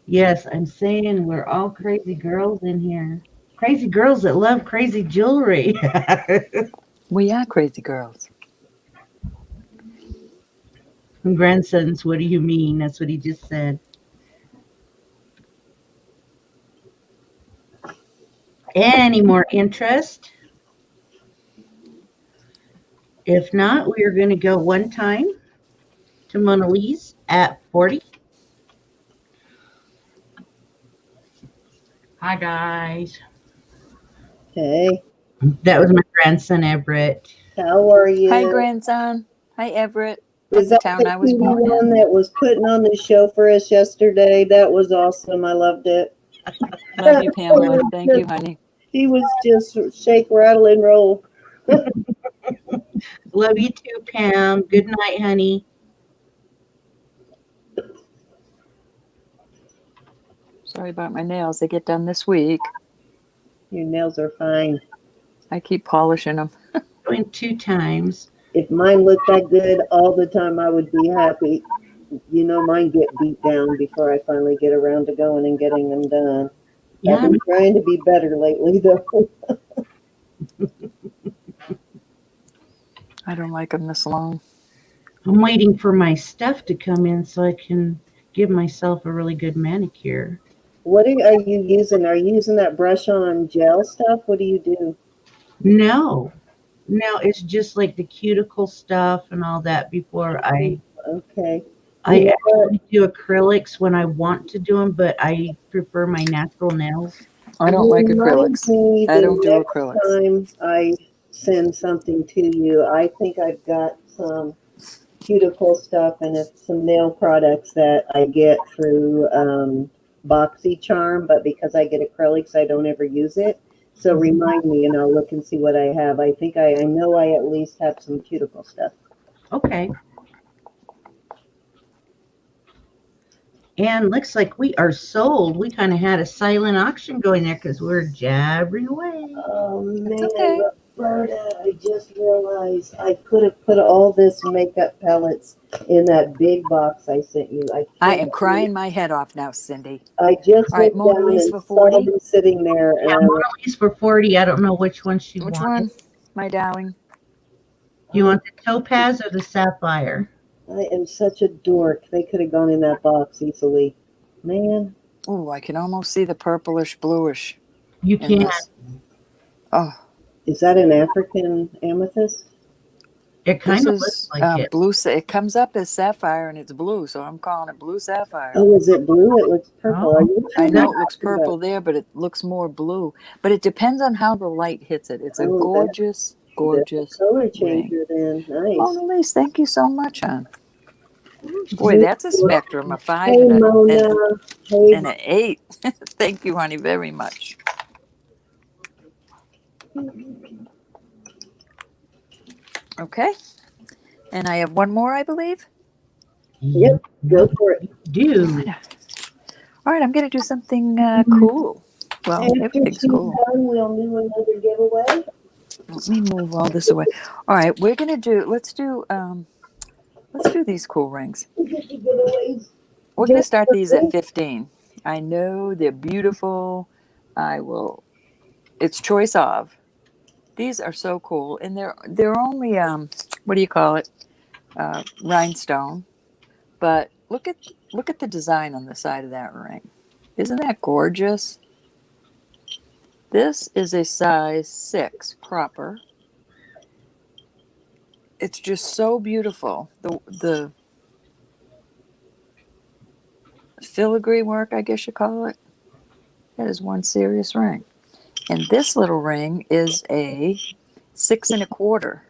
E: Yes, I'm saying we're all crazy girls in here. Crazy girls that love crazy jewelry.
A: We are crazy girls.
E: Grandsons, what do you mean? That's what he just said. Any more interest? If not, we are going to go one time to Mona Lisa at 40. Hi, guys.
B: Hey,
E: That was my grandson, Everett.
B: how are you?
A: Hi, grandson. Hi, Everett.
B: Is
A: That's the
B: that
A: town I
B: the
A: was
B: TV
A: born
B: one
A: in.
B: that was putting on the show for us yesterday? That was awesome. I loved it.
A: Love you, Pamela. Thank you, honey.
B: He was just shake, rattle, and roll.
E: Love you too, Pam. Good night, honey.
A: Sorry about my nails. They get done this week.
B: Your nails are fine.
A: I keep polishing them.
E: Going 2 times.
B: If mine looked that good all the time, I would be happy. You know, mine get beat down before I finally get around to going and getting them done.
E: Yeah,
B: I've been trying to be better lately, though.
A: I don't like them this long.
E: I'm waiting for my stuff to come in so I can give myself a really good manicure.
B: What are you using? Are you using that brush on gel stuff? What do you do?
E: No, it's just like the cuticle stuff and all that before
B: Okay.
E: I
B: You know what?
E: actually do acrylics when I want to do them, but I prefer my natural nails.
A: I don't like
B: Remind
A: acrylics.
B: me
A: I
B: the
A: don't do
B: next
A: acrylics.
B: time I send something to you, I think I've got some cuticle stuff and some nail products that I get through BoxyCharm, but because I get acrylics, I don't ever use it. So remind me, and I'll look and see what I have. I think I know I at least have some cuticle stuff.
E: Okay. And looks like we are sold. We kind of had a silent auction going there because we're jabbering away.
B: Oh man,
A: okay.
B: Roberta, I just realized I could have put all this makeup pellets in that big box I sent you.
A: I am crying my head off now, Cindy.
B: I just
A: All right,
B: went
A: Mona
B: down
A: Lisa
B: and
A: for
B: saw
A: 40.
B: them sitting there,
E: Yeah,
B: and
E: Mona Lisa for 40. I don't know which one she
A: Which
E: wanted.
A: one, my darling?
E: You want the topaz or the sapphire?
B: I am such a dork. They could have gone in that box easily. Man,
A: Oh, I can almost see the purplish bluish
E: You
A: in
E: can.
A: this. Oh,
B: is that an African amethyst?
E: It
A: this
E: kind of looks
A: is
E: like it.
A: blue. It comes up as sapphire and it's blue, so I'm calling it blue sapphire.
B: Oh, is it blue? It looks purple.
E: Oh,
B: Are you
A: I
B: sure
A: know
B: that's
A: it looks purple there, but it looks more blue. But it depends on how the light hits it. It's a
B: Oh,
A: gorgeous,
B: that's a
A: gorgeous
B: color
A: ring.
B: changer then. Nice.
A: Mona Lisa, thank you so much, hon. Boy, that's a spectrum, a 5
B: Hey,
A: and
B: Mona. Hey,
A: an 8. Thank you, honey, very much. Okay. And I have one more, I believe.
B: yep, go for it.
E: Do.
A: All right, I'm going to do something cool. Well,
B: After
A: everything's
B: she's
A: cool.
B: done, we'll do another giveaway.
A: Let me move all this away. All right, we're going to do, let's do these cool rings.
B: We get the giveaways.
A: We're going to
B: Just
A: start
B: for
A: these at
B: free.
A: 15. I know they're beautiful. It's choice of. These are so cool, and they're only what do you call it? Rhinestone. But look at the design on the side of that ring. Isn't that gorgeous? This is a size 6 proper. It's just so beautiful. The filigree work, I guess you call it. That is one serious ring. And this little ring is a 6 1/4.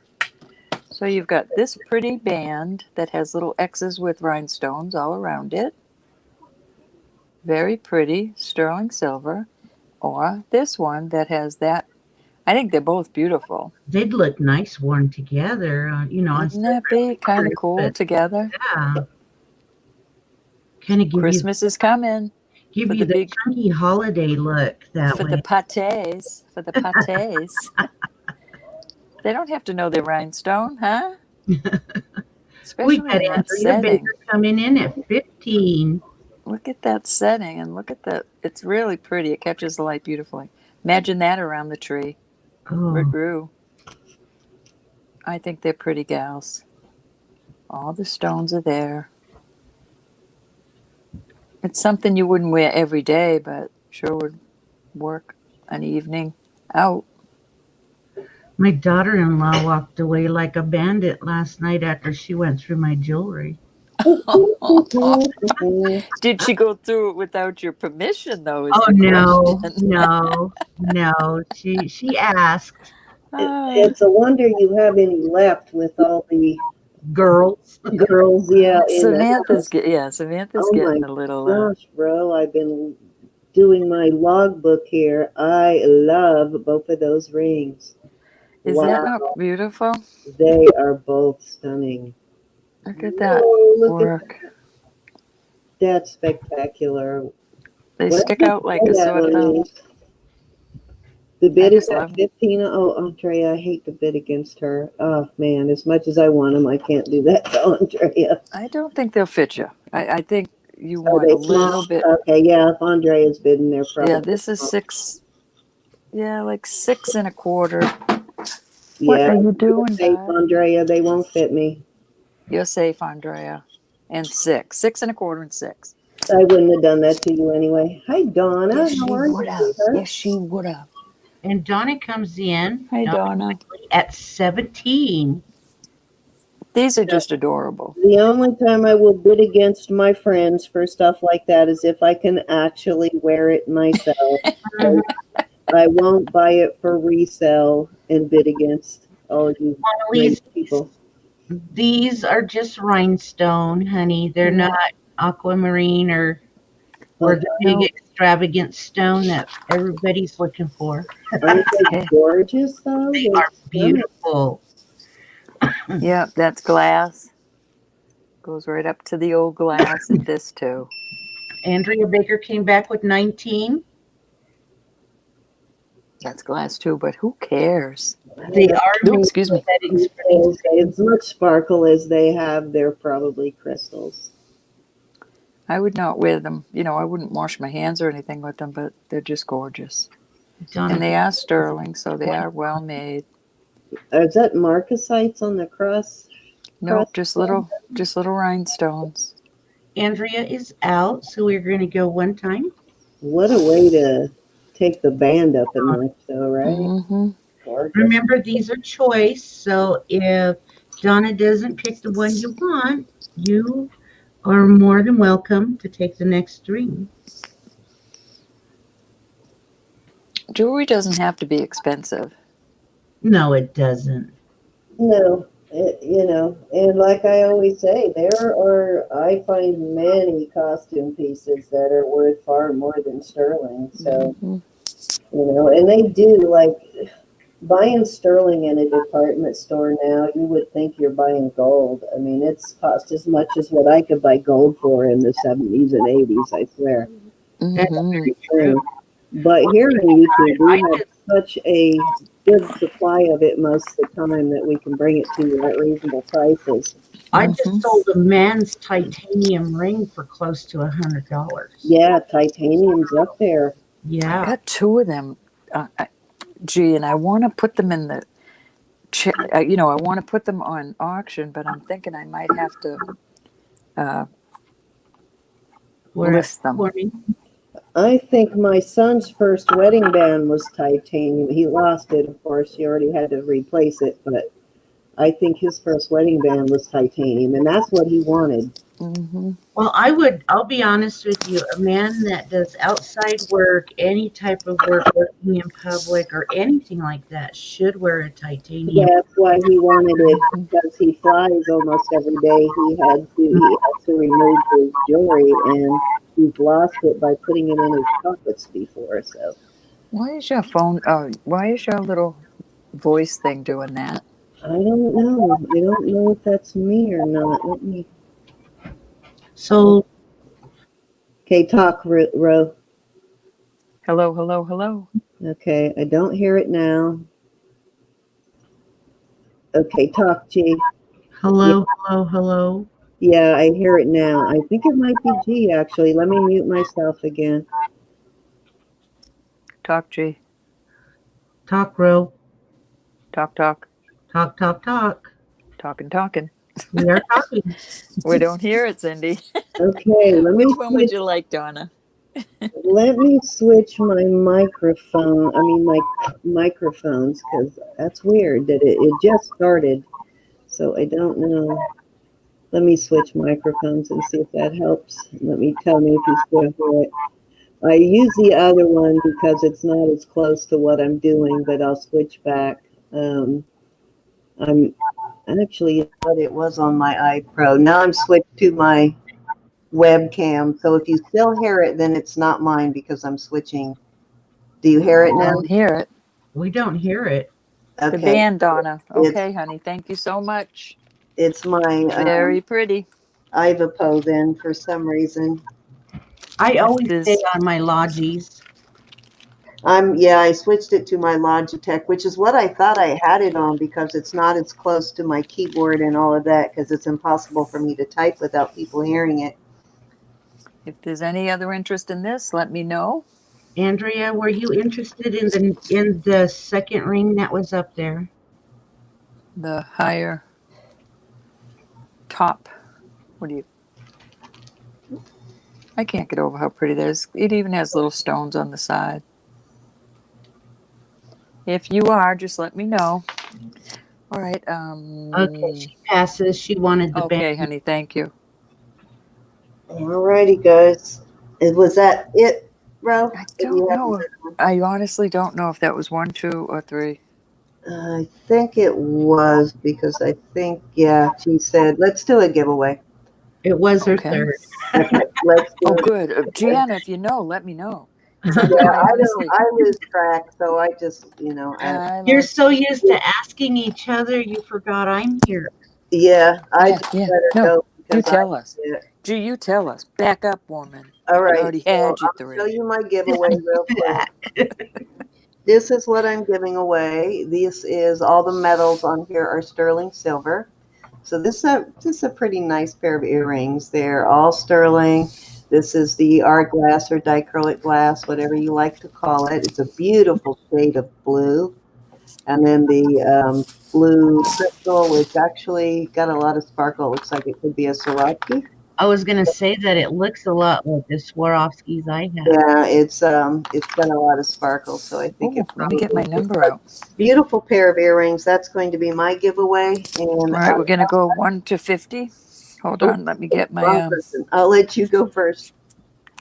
A: So you've got this pretty band that has little X's with rhinestones all around it. Very pretty, sterling silver. Or this one that has that. I think they're both beautiful.
E: They'd look nice worn together, on
A: Wouldn't that be kind of cool
E: but
A: together?
E: yeah. Kind of
A: Christmas is coming
E: give
A: for
E: you
A: the
E: the
A: big
E: chunky holiday look that
A: for the
E: way.
A: pâtés. For the pâtés. They don't have to know their rhinestone, huh?
E: We
A: Especially
E: got
A: in that
E: Andrea
A: setting.
E: Baker coming in at 15.
A: Look at that setting and look at the. It's really pretty. It catches the light beautifully. Imagine that around the tree.
E: Oh,
A: Grew. I think they're pretty gals. All the stones are there. It's something you wouldn't wear every day, but sure would work an evening out.
E: my daughter-in-law walked away like a bandit last night after she went through my jewelry.
A: Did she go through it without your permission, though? Is
E: Oh
A: the
E: no,
A: question.
E: no. She asked
B: It's a wonder you have any left with all the
E: girls.
B: girls, yeah, in the
A: Samantha's
B: house.
A: Samantha's
B: Oh my
A: getting a little.
B: gosh, bro, I've been doing my logbook here. I love both of those rings.
A: Is
B: Wow,
A: that not beautiful?
B: they are both stunning.
A: Look at that
B: Whoa, look
A: work.
B: at that's spectacular.
A: They
B: What
A: stick
B: did
A: out
B: you
A: like a
B: bid at
A: sore
B: on
A: thumb.
B: these? The bid is
A: just love
B: at
A: 'em.
B: 15. Oh, Andrea, I hate to bid against her. Oh man, as much as I want them, I can't do that to Andrea.
A: I don't think they'll fit you. I think you
B: Are
A: want
B: they
A: a little
B: small?
A: bit.
B: Okay, yeah, if Andrea's bidding, they're probably
A: Yeah, this is
B: small.
A: 6. Yeah, like 6 1/4. What
B: Yeah,
A: are you doing,
B: safe,
A: bud?
B: Andrea, they won't fit me.
A: You're safe, Andrea. And 6, 6 1/4, and 6.
B: I wouldn't have done that to you anyway. Hi, Donna.
A: Yes,
B: How
A: she
B: are you,
A: would have.
B: sweetheart?
A: Yes, she would have.
E: And Donna comes in
A: Hi, Donna.
E: at 17.
A: These are just adorable.
B: The only time I will bid against my friends for stuff like that is if I can actually wear it myself. I won't buy it for resale and bid against all you nice people.
E: These are just rhinestone, honey. They're
A: Yeah.
E: not aquamarine or the big
A: Nope.
E: extravagant stone that everybody's looking for.
B: Aren't they gorgeous though?
E: They
B: They're
E: are
B: stunning.
E: beautiful.
A: Yep, that's glass. Goes right up to the old glass, and this too.
E: Andrea Baker came back with 19.
A: That's glass too, but who cares?
E: They are
A: No,
E: new
A: excuse me.
E: settings for these.
B: As much sparkle as they have, they're probably crystals.
A: I would not wear them. I wouldn't wash my hands or anything with them, but they're just gorgeous.
E: Donna,
A: And they are sterling, so they are well made.
B: Is that Marcasites on the cross?
A: Nope, just little rhinestones.
E: Andrea is out, so we're going to go one time.
B: What a way to take the band up a notch, though, right?
A: Mm-hmm.
B: Gorgeous.
E: Remember, these are choice, so if Donna doesn't pick the one you want, you are more than welcome to take the next 3.
A: Jewelry doesn't have to be expensive.
E: No, it doesn't.
B: No, and like I always say, I find many costume pieces that are worth far more than sterling. So, and they do, like, buying sterling in a department store now, you would think you're buying gold. I mean, it's cost as much as what I could buy gold for in the 70s and 80s, I swear.
E: That's
A: Mm-hmm.
E: very true.
B: But here on YouTube, we have such a good supply of it most of the time that we can bring it to you at reasonable prices.
E: I just sold a man's titanium ring for close to $100.
B: Yeah, titanium's up there.
E: Yeah.
A: I got 2 of them. And I want to put them in the, I want to put them on auction, but I'm thinking I might have to list them.
B: I think my son's first wedding band was titanium. He lost it, of course. He already had to replace it, but I think his first wedding band was titanium, and that's what he wanted.
A: Mm-hmm.
E: Well, I'll be honest with you, a man that does outside work, any type of work, working in public or anything like that, should wear a titanium.
B: That's why he wanted it, because he flies almost every day. He had to remove his jewelry, and he's lost it by putting it in his pockets before. So
A: Why is your phone? Why is your little voice thing doing that?
B: I don't know. I don't know if that's me or not. Let me.
E: So,
B: Okay, talk, Ro.
A: Hello, hello, hello.
B: Okay, I don't hear it now. Okay, talk, G.
E: hello, hello.
B: Yeah, I hear it now. I think it might be G, actually. Let me mute myself again.
A: Talk, G.
E: Talk, Ro.
A: Talk, talk.
E: Talk, talk, talk.
A: Talking.
E: We are talking.
A: We don't hear it, Cindy.
B: Okay,
A: Which one would you like, Donna?
B: let me switch my microphone. I mean, my microphones, because that's weird that it just started. So I don't know. Let me switch microphones and see if that helps. Tell me if you still hear it. I use the other one because it's not as close to what I'm doing, but I'll switch back. I'm actually what it was on my iPro. Now I'm switched to my webcam. So if you still hear it, then it's not mine because I'm switching. Do you hear it
A: I
B: now?
A: don't hear it.
E: We don't hear it.
A: The
B: Okay.
A: band, Donna. Okay, honey. Thank you so much.
B: It's my
A: Very pretty.
B: Ivapo then for some reason.
E: I
A: If
E: always
A: there's-
E: stay on my Logis.
B: I switched it to my Logitech, which is what I thought I had it on because it's not as close to my keyboard and all of that because it's impossible for me to type without people hearing it.
A: If there's any other interest in this, let me know.
E: Andrea, were you interested in the second ring that was up there?
A: The higher top. What do you? I can't get over how pretty that is. It even has little stones on the side. If you are, just let me know. All right.
E: Okay, she passes. She wanted the
A: Okay,
E: band.
A: honey. Thank you.
B: Alrighty, guys. Was that it, Ro?
A: I don't know. I honestly don't know if that was 1, 2, or 3.
B: I think it was because I think, yeah, she said, let's do a giveaway.
E: It was her
A: Okay.
E: third.
B: Okay, let's do
A: Oh,
B: it.
A: good. Gianna, if you know, let me know. 'Cause I,
B: Yeah,
A: I honestly,
B: I lose track, so I just,
A: I
E: You're
A: lost.
E: so used to asking each other, you forgot I'm here.
B: I
A: Yeah,
B: just
A: yeah.
B: let her
A: No,
B: go
A: you
B: because
A: tell us.
B: yeah.
A: Gee, you tell us. Back up, woman.
B: All
A: I
B: right,
A: already
B: so
A: had you
B: I'll
A: 3.
B: show you my giveaway real quick. This is what I'm giving away. This is all the metals on here are sterling silver. So this is a pretty nice pair of earrings. They're all sterling. This is the art glass or dichroic glass, whatever you like to call it. It's a beautiful shade of blue. And then the blue crystal, which actually got a lot of sparkle. It looks like it could be a Swarovski.
E: I was going to say that it looks a lot like the Swarovskis I have.
B: Yeah, it's got a lot of sparkle, so I think
A: Ooh,
B: it
A: let me get my
B: probably
A: number out.
B: beautiful pair of earrings. That's going to be my giveaway. And
A: All right, we're going to go 1 to 50. Hold on, let me get my,
B: wrong person. I'll let you go first.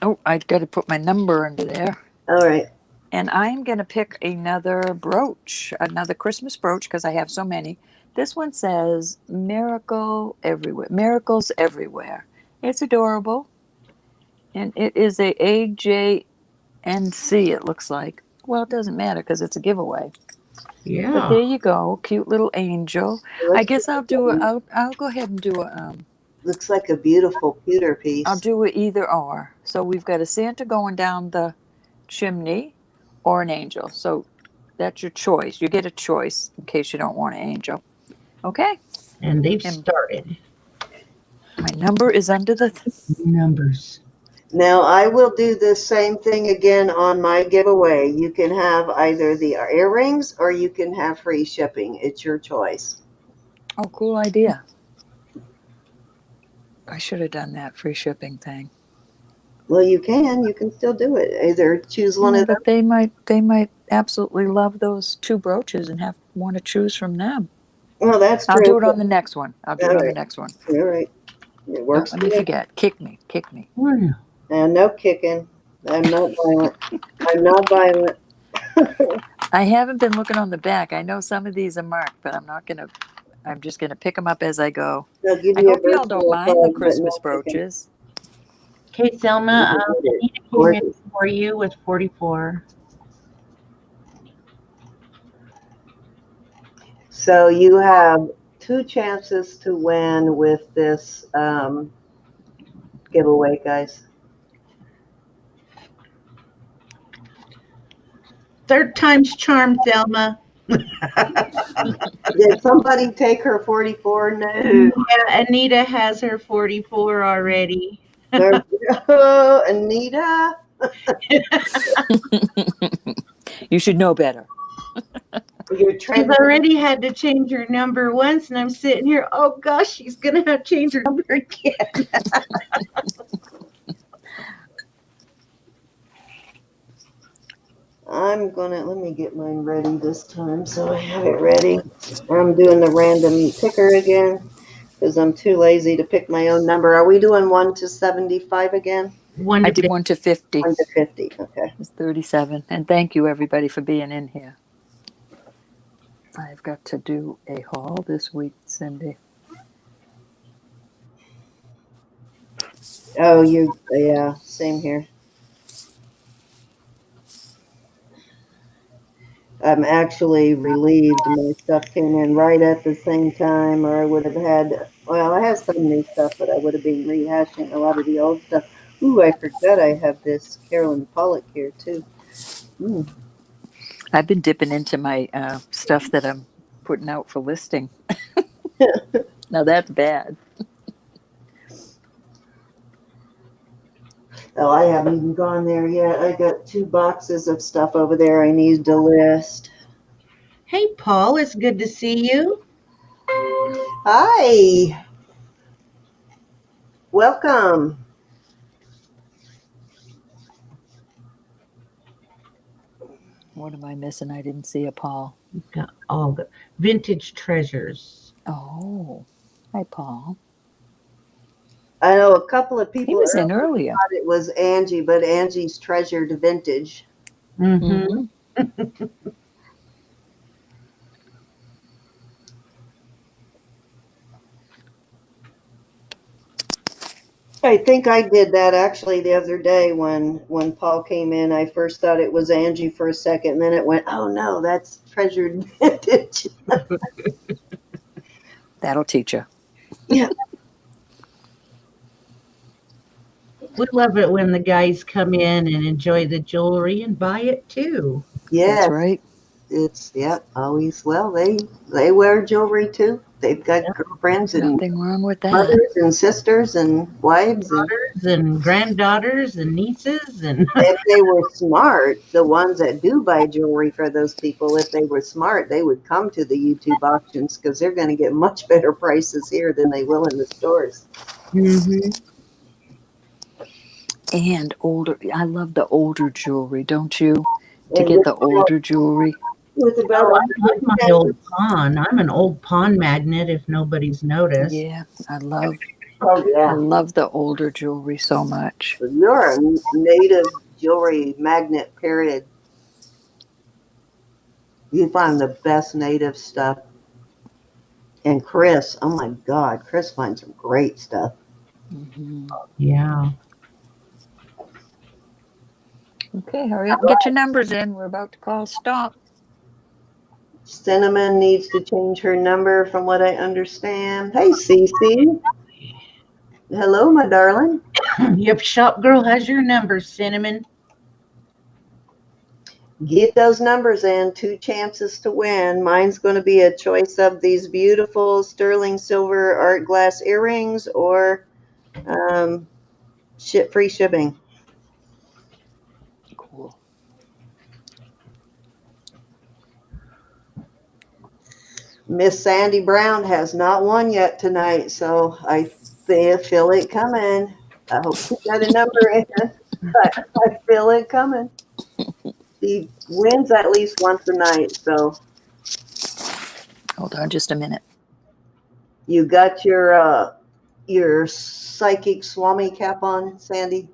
A: oh, I got to put my number under there.
B: All right.
A: And I'm going to pick another brooch, another Christmas brooch, because I have so many. This one says Miracle Everywhere, Miracles Everywhere. It's adorable. And it is a AJNC, it looks like. Well, it doesn't matter because it's a giveaway. But
E: Yeah.
A: there you go, cute little angel. I guess I'll do it. I'll go ahead and do a
B: Looks like a beautiful pewter piece.
A: I'll do it either or. So we've got a Santa going down the chimney or an angel. So that's your choice. You get a choice in case you don't want an angel. Okay.
E: And they've
A: And
E: started.
A: my number is under the
E: Numbers.
B: Now I will do the same thing again on my giveaway. You can have either the earrings or you can have free shipping. It's your choice.
A: Oh, cool idea. I should have done that free shipping thing.
B: Well, you can still do it. Either choose one of them.
A: But they might absolutely love those 2 brooches and want to choose from them.
B: Well, that's true.
A: I'll do it on the next one. All
B: right.
A: next one.
B: All right. It
A: No,
B: works.
A: let me forget. Kick me.
E: Wow.
B: And no kicking. I'm not violent. I'm not violent.
A: I haven't been looking on the back. I know some of these are marked, but I'm just gonna pick them up as I go.
B: They'll give
A: I
B: you a
A: hope y'all don't
B: virtual
A: mind the
B: card, but
A: Christmas
B: no kicking.
A: brooches.
E: Okay, Selma, Anita came in
B: Gorgeous.
E: for you with 44.
B: So you have 2 chances to win with this giveaway, guys.
E: Third time's charm, Thelma.
B: Did somebody take her 44? No.
E: Yeah, Anita has her 44 already.
B: There you go, Anita.
A: You should know better.
B: You're
E: She's
B: trying
E: already had to change her number once, and I'm sitting here, oh gosh, she's going to have to change her number again.
B: let me get mine ready this time so I have it ready. I'm doing the random picker again. because I'm too lazy to pick my own number. Are we doing 1 to 75 again?
E: One
A: I
E: to
A: did 1 to 50.
B: 1 to 50. Okay.
A: It's 37. And thank you, everybody, for being in here. I've got to do a haul this week, Cindy.
B: Oh, yeah, same here. I'm actually relieved my stuff came in right at the same time, or I would have had, well, I have some new stuff, but I would have been rehashing a lot of the old stuff. Ooh, I forgot I have this Carolyn Pollock here, too.
A: I've been dipping into my stuff that I'm putting out for listing. Now that's bad.
B: Oh, I haven't even gone there yet. I got 2 boxes of stuff over there I need to list.
E: Hey, Paul, it's good to see you.
B: Hi. Welcome.
A: What am I missing? I didn't see a Paul.
E: Got all the vintage treasures.
A: Oh, hi, Paul.
B: I know a couple of people
A: He was in earlier.
B: thought it was Angie, but Angie's Treasured Vintage.
E: Mm-hmm.
B: I think I did that actually the other day when Paul came in. I first thought it was Angie for a second, and then it went, oh no, that's Treasured Vintage.
A: That'll teach you.
B: Yeah.
E: We love it when the guys come in and enjoy the jewelry and buy it too.
B: Yes.
A: That's right.
B: It's, always, well, they wear jewelry too. They've got girlfriends and
A: Nothing wrong with that.
B: mothers and sisters and wives.
E: Daughters and granddaughters and nieces and
B: If they were smart, the ones that do buy jewelry for those people, if they were smart, they would come to the YouTube auctions because they're going to get much better prices here than they will in the stores.
A: And older. I love the older jewelry, don't you? To get the older jewelry.
B: With about
E: I love my old pawn. I'm an old pawn magnet if nobody's noticed.
A: Yeah, I love
B: yeah.
A: the older jewelry so much.
B: You're a native jewelry magnet, period. You find the best native stuff. And Chris, oh my God, Chris finds some great stuff.
A: Mm-hmm.
E: Yeah.
A: Okay, hurry up and get your numbers in. We're about to call stop.
B: Cinnamon needs to change her number from what I understand. Hey, Cece. Hello, my darling.
E: Yep, shop girl has your number, Cinnamon.
B: Get those numbers in. 2 chances to win. Mine's going to be a choice of these beautiful sterling silver art glass earrings or free shipping.
A: Cool.
B: Miss Sandy Brown has not won yet tonight, so I feel it coming. I hope she got a number in, but I feel it coming. She wins at least once a night, so.
A: Hold on just a minute.
B: You got your psychic Swami cap on, Sandy?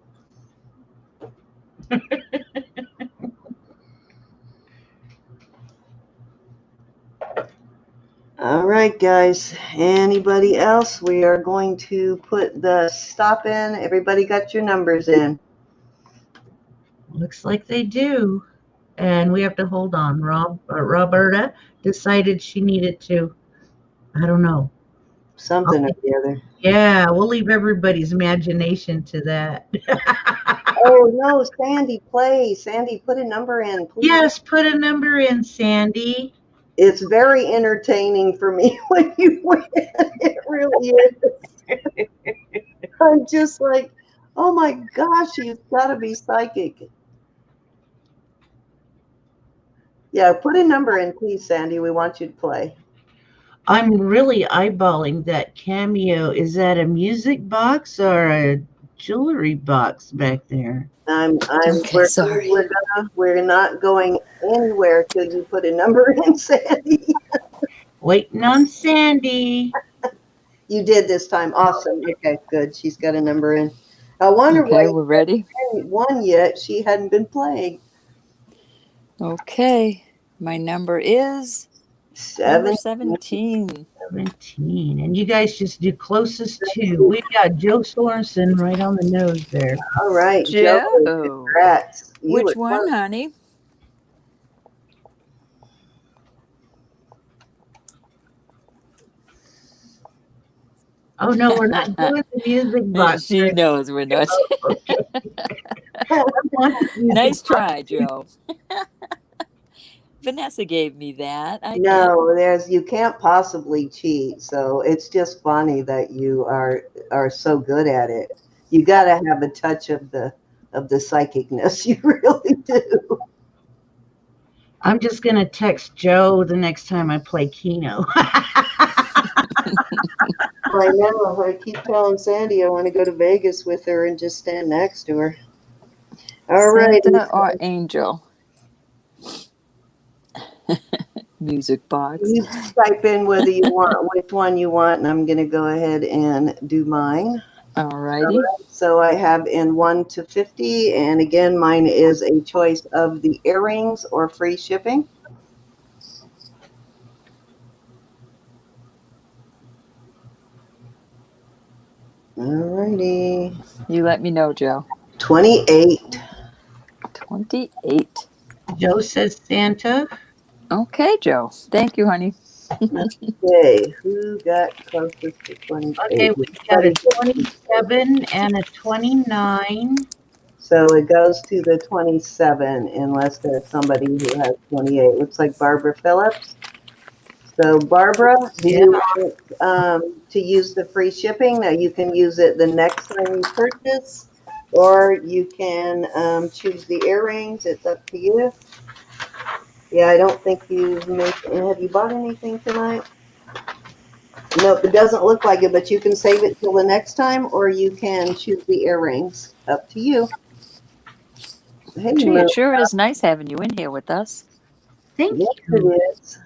B: All right, guys. Anybody else? We are going to put the stop in. Everybody got your numbers in.
E: Looks like they do. And we have to hold on. Roberta decided she needed to, I don't know.
B: Something or the other.
E: Yeah, we'll leave everybody's imagination to that.
B: Oh, no, Sandy, play. Sandy, put a number in, please.
E: Yes, put a number in, Sandy.
B: It's very entertaining for me when you win. It really is. I'm just like, oh my gosh, you've got to be psychic. Yeah, put a number in, please, Sandy. We want you to play.
E: I'm really eyeballing that cameo. Is that a music box or a jewelry box back there?
A: Okay, sorry.
B: We're not going anywhere till you put a number in, Sandy.
E: Waiting on Sandy.
B: You did this time. Awesome. Okay, good. She's got a number in. I wonder why
A: Okay, we're ready.
B: she hadn't won yet. She hadn't been playing.
A: Okay, my number is number 17.
E: 17. And you guys just do closest to. We got Joe Sorensen right on the nose there.
B: All right, Joe.
A: Joe.
B: Congrats. You
A: Which
B: were
A: one,
B: close.
A: honey?
E: Oh, no, we're not doing the music box.
A: She knows we're not.
E: Okay. I want the music
A: Nice
E: box.
A: try, Joe. Vanessa gave me that. I can't.
B: No, you can't possibly cheat. So it's just funny that you are so good at it. You got to have a touch of the psychicness. You really do.
E: I'm just going to text Joe the next time I play Keno.
B: I know. I keep telling Sandy I want to go to Vegas with her and just stand next to her. All right.
A: Santa or Angel? Music box.
B: You type in whether you want which one you want, and I'm going to go ahead and do mine.
A: All righty.
B: So I have in 1 to 50, and again, mine is a choice of the earrings or free shipping. Alrighty.
A: You let me know, Joe.
B: 28.
A: 28.
E: Joe says Santa.
A: Okay, Joe. Thank you, honey.
B: Okay, who got closest to 28?
E: Okay, we got a 27 and a 29.
B: So it goes to the 27 unless there's somebody who has 28. Looks like Barbara Phillips. So Barbara, do you want to use the free shipping? Now you can use it the next time you purchase, or you can choose the earrings. It's up to you. Yeah, I don't think have you bought anything tonight? Nope, it doesn't look like it, but you can save it till the next time, or you can choose the earrings. Up to you. Hey,
A: Gee, it sure is nice having you in here with us.
E: Thank
B: yes,
E: you.
B: it is.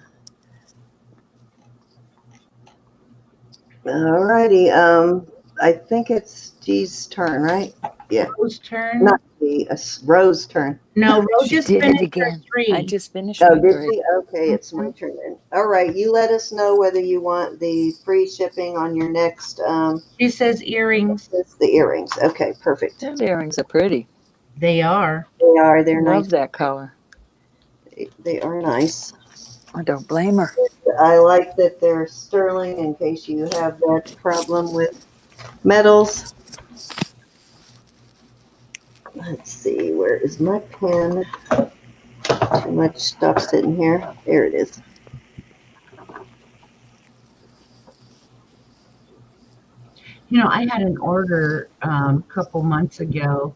B: All righty. I think it's G's turn, right? Yeah.
E: Rose turn.
B: Not G, Rose's turn.
E: No, Rose
A: She
E: just
A: did it
E: finished her
A: again.
E: 3.
A: I just finished
B: Oh,
A: my
B: did
A: 3.
B: she? Okay, it's my turn then. All right, you let us know whether you want the free shipping on your next.
E: She says earrings.
B: It's the earrings. Okay, perfect.
A: Those earrings are pretty.
E: They are.
B: They are. They're
A: Love
B: nice.
A: that color.
B: They are nice.
A: I don't blame her.
B: I like that they're sterling in case you have that problem with metals. Let's see, where is my pen? Too much stuff sitting here. There it is.
E: You know, I had an order a couple months ago.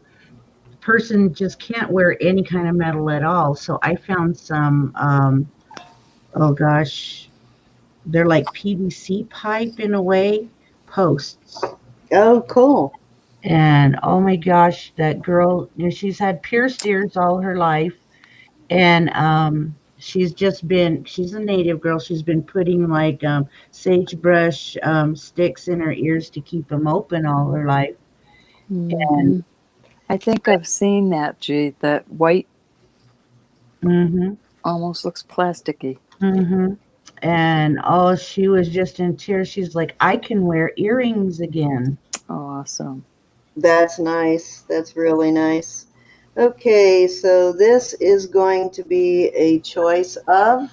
E: The person just can't wear any kind of metal at all. So I found some, oh gosh, they're like PVC pipe in a way, posts.
B: Oh, cool.
E: And oh my gosh, that girl, you know, she's had pierced ears all her life. And she's a native girl. She's been putting like sagebrush sticks in her ears to keep them open all her life.
A: Mhm. I think I've seen that, Gee. That white
E: Mm-hmm.
A: almost looks plasticky.
E: Mm-hmm. And oh, she was just in tears. She's like, I can wear earrings again.
A: Awesome.
B: That's nice. That's really nice. Okay, so this is going to be a choice of.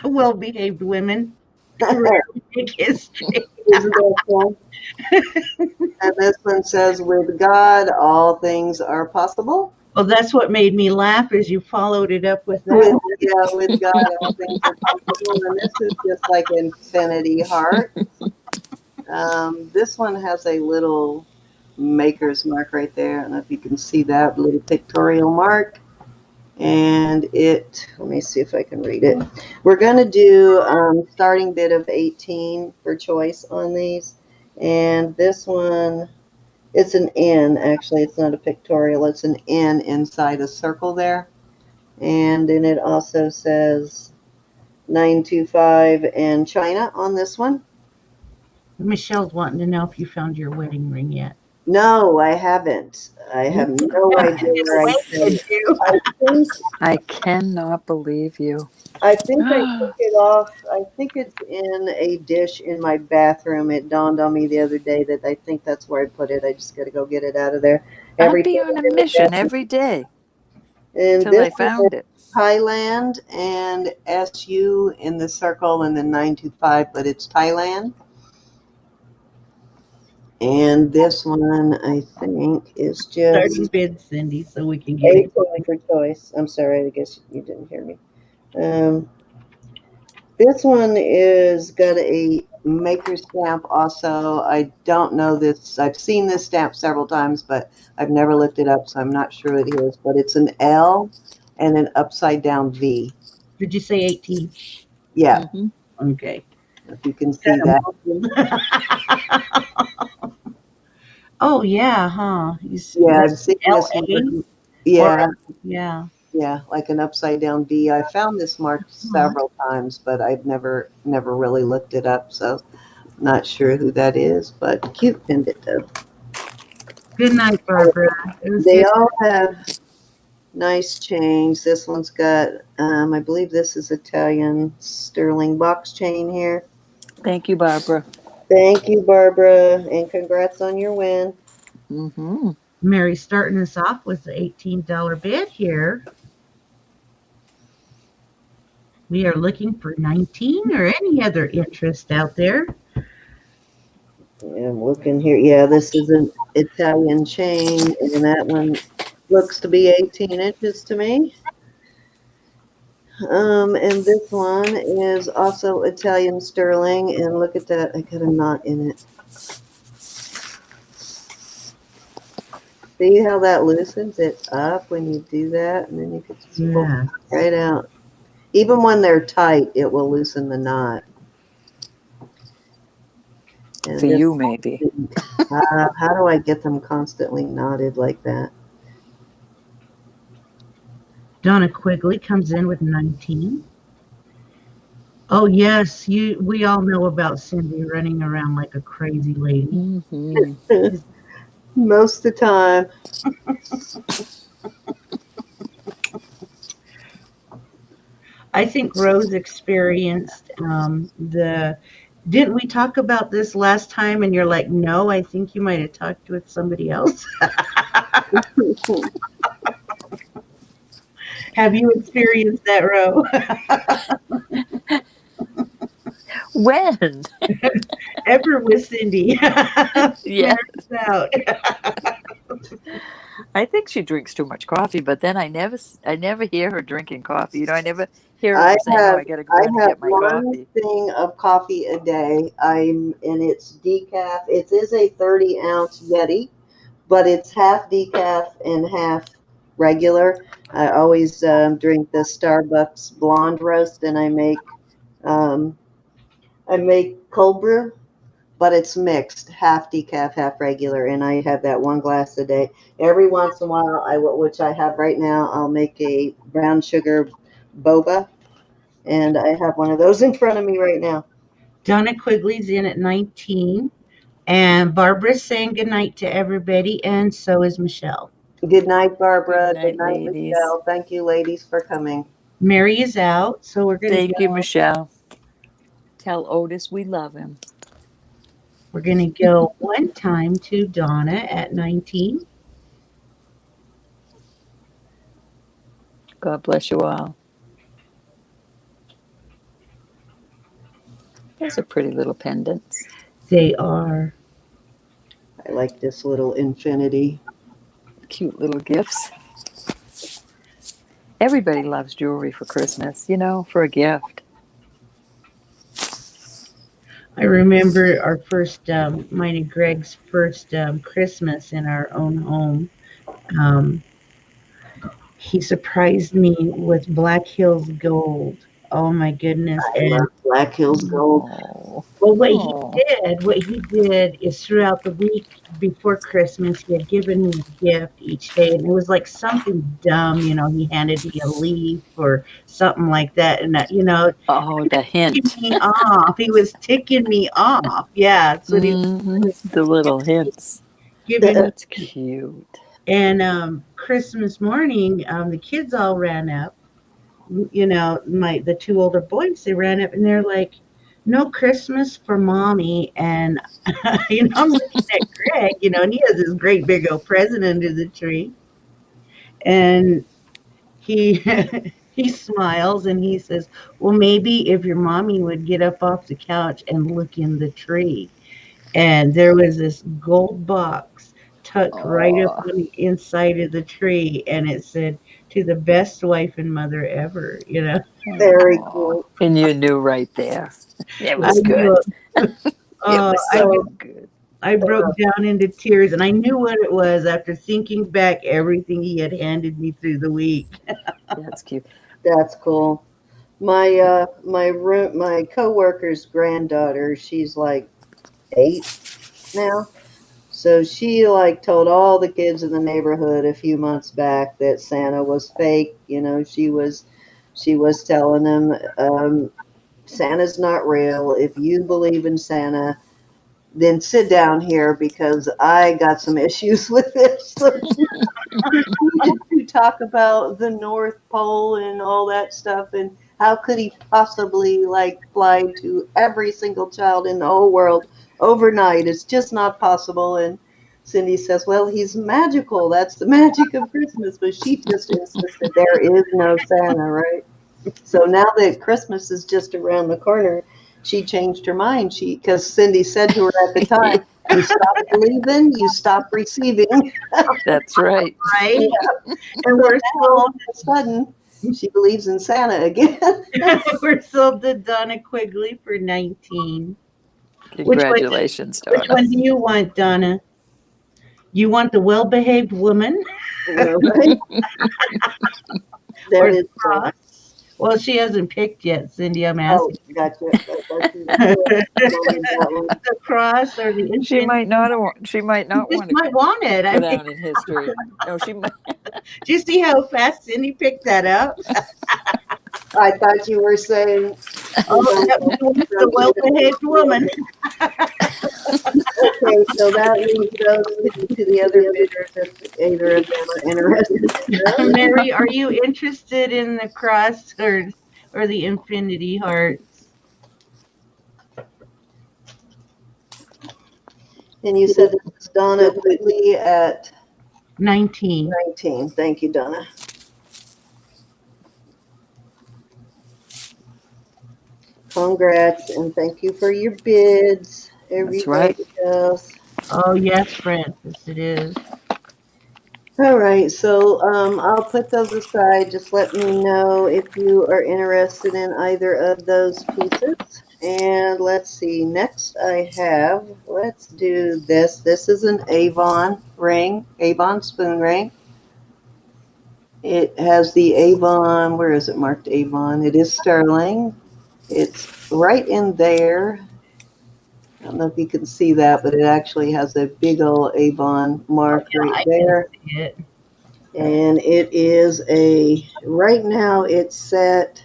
E: Well-behaved women. Big history.
B: Isn't that fun? And this one says, with God, all things are possible.
E: Well, that's what made me laugh is you followed it up with that.
B: With God, all things are possible. And this is just like infinity heart. This one has a little maker's mark right there. I don't know if you can see that little pictorial mark. And let me see if I can read it. We're going to do starting bid of 18 for choice on these. And this one, it's an N, actually. It's not a pictorial. It's an N inside a circle there. And then it also says 925 and China on this one.
E: Michelle's wanting to know if you found your wedding ring yet.
B: No, I haven't. I have no idea where I said it.
A: I cannot believe you.
B: I think I took it off. I think it's in a dish in my bathroom. It dawned on me the other day that I think that's where I put it. I just got to go get it out of there.
A: I'd be on a mission every day
B: And
A: till
B: this
A: I found it.
B: Thailand and SU in the circle and then 925, but it's Thailand. And this one, I think, is
E: Starting
B: just
E: bid, Cindy, so we can get it.
B: 8 for choice. I'm sorry, I guess you didn't hear me. This one is got a maker stamp also. I don't know this. I've seen this stamp several times, but I've never looked it up, so I'm not sure it is. But it's an L and an upside down V.
E: Did you say 18?
B: Yeah.
A: Mm-hmm.
E: Okay.
B: If you can see that.
E: Oh, yeah, huh?
B: Yeah, I've seen this one. Yeah.
E: Yeah.
B: Yeah, like an upside down V. I found this mark several times, but I've never really looked it up, so not sure who that is, but cute pendant though.
E: Good night, Barbara.
B: They all have nice chains. This one's got, I believe this is Italian sterling box chain here.
A: Thank you, Barbara.
B: Thank you, Barbara, and congrats on your win.
A: Mm-hmm.
E: Mary's starting us off with the $18 bid here. We are looking for 19 or any other interest out there.
B: Yeah, I'm looking here. Yeah, this is an Italian chain, and that one looks to be 18 inches to me. And this one is also Italian sterling, and look at that. I got a knot in it. See how that loosens it up when you do that, and then you can just pull it right out. Even when they're tight, it will loosen the knot. And
A: for you, maybe.
B: How do I get them constantly knotted like that?
E: Donna Quigley comes in with 19. Oh, yes, we all know about Cindy running around like a crazy lady.
A: Mm-hmm.
B: Most of the time.
E: I think Rose experienced didn't we talk about this last time and you're like, no, I think you might have talked with somebody else. Have you experienced that, Ro?
A: When?
E: Ever with Cindy.
A: Yeah.
E: Out.
A: I think she drinks too much coffee, but then I never hear her drinking coffee. I never hear her saying, "Oh, I gotta go in and get my coffee." I have
B: one thing of coffee a day. And it's decaf. It is a 30-ounce Yeti, but it's half decaf and half regular. I always drink the Starbucks blonde roast, and I make cold brew. But it's mixed, half decaf, half regular, and I have that one glass a day. Every once in a while, which I have right now, I'll make a brown sugar boba, and I have one of those in front of me right now.
E: Donna Quigley's in at 19, and Barbara's saying good night to everybody, and so is Michelle.
B: Good night, Barbara.
A: Good night, ladies.
B: Michelle. Thank you, ladies, for coming.
E: Mary is out, so we're going to
A: Thank you, Michelle. Tell Otis we love him.
E: We're going to go one time to Donna at 19.
A: God bless you all. Those are pretty little pendants.
E: They are.
B: I like this little infinity.
A: Cute little gifts. Everybody loves jewelry for Christmas, for a gift.
E: I remember our first, mine and Greg's first Christmas in our own home. He surprised me with Black Hills Gold. Oh my goodness!
B: I love Black Hills Gold.
E: Well,
A: Oh.
E: what he did is throughout the week before Christmas, he had given me a gift each day, and it was like something dumb, he handed me a leaf or something like that, and
A: Oh, the hint.
E: ticking me off. He was ticking me off. Yeah, so he was
A: The little hints.
E: giving me.
A: That's cute.
E: And Christmas morning, the kids all ran up. The two older boys, they ran up and they're like, "No Christmas for mommy." And I'm looking at Greg, and he has this great big old present under the tree, and he he smiles and he says, "Well, maybe if your mommy would get up off the couch and look in the tree." And there was this gold box tucked right up on the inside of the tree, and it said, "To the best wife and mother ever."
B: Very cool.
A: And you knew right there. It
E: I
A: was good.
E: knew.
A: It was so good.
E: I broke down into tears, and I knew what it was after thinking back everything he had handed me through the week.
A: That's cute.
B: That's cool. My coworker's granddaughter, she's like 8 now. So she like told all the kids in the neighborhood a few months back that Santa was fake. She was telling them Santa's not real. If you believe in Santa, then sit down here because I got some issues with this. So to talk about the North Pole and all that stuff, and how could he possibly fly to every single child in the whole world overnight? It's just not possible. And Cindy says, "Well, he's magical. That's the magic of Christmas." But she just insisted there is no Santa, right? So now that Christmas is just around the corner, she changed her mind. Because Cindy said to her at the time, "You stop believing, you stop receiving."
A: That's right.
E: Right?
B: Yeah.
E: And we're
B: All of a sudden, she believes in Santa again.
E: we're sold to Donna Quigley for 19.
A: Congratulations,
E: Which
A: Donna.
E: one do you want, Donna? You want the well-behaved woman?
B: Right? There
E: Or
B: is
E: the cross? Well, she hasn't picked yet, Cindy. I'm
B: Oh,
E: asking.
B: gotcha.
E: The cross or the infant?
A: She might not want. She might not
E: Just
A: want to
E: might want it.
A: go down in history. No, she might.
E: Do you see how fast Cindy picked that up?
B: I thought you were saying,
E: The well-behaved woman.
B: okay, so that leaves those to the other bidders if either of them are interested.
E: Mary, are you interested in the cross or the infinity hearts?
B: And you said this is Donna Quigley at
E: 19.
B: 19. Thank you, Donna. Congrats, and thank you for your bids.
A: That's right.
B: Else.
E: Oh, yes, Francis, it is.
B: All right, so I'll put those aside. Just let me know if you are interested in either of those pieces. And let's see, next let's do this. This is an Avon ring, Avon spoon ring. It has the Avon, where is it marked Avon? It is sterling. It's right in there. I don't know if you can see that, but it actually has a big old Avon mark right there.
E: I can see it.
B: And it is right now it's set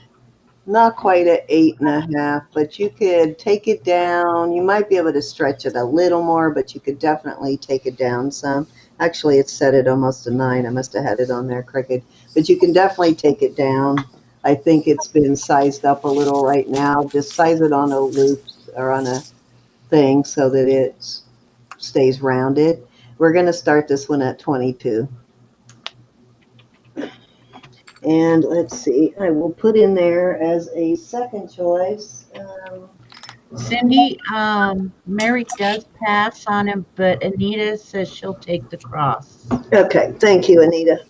B: not quite at 8.5, but you could take it down. You might be able to stretch it a little more, but you could definitely take it down some. Actually, it's set at almost a 9. I must have had it on there crooked, but you can definitely take it down. I think it's been sized up a little right now. Just size it on a loop or on a thing so that it stays rounded. We're going to start this one at 22. And let's see, I will put in there as a second choice.
E: Cindy, Mary does pass on him, but Anita says she'll take the cross.
B: Okay, thank you, Anita.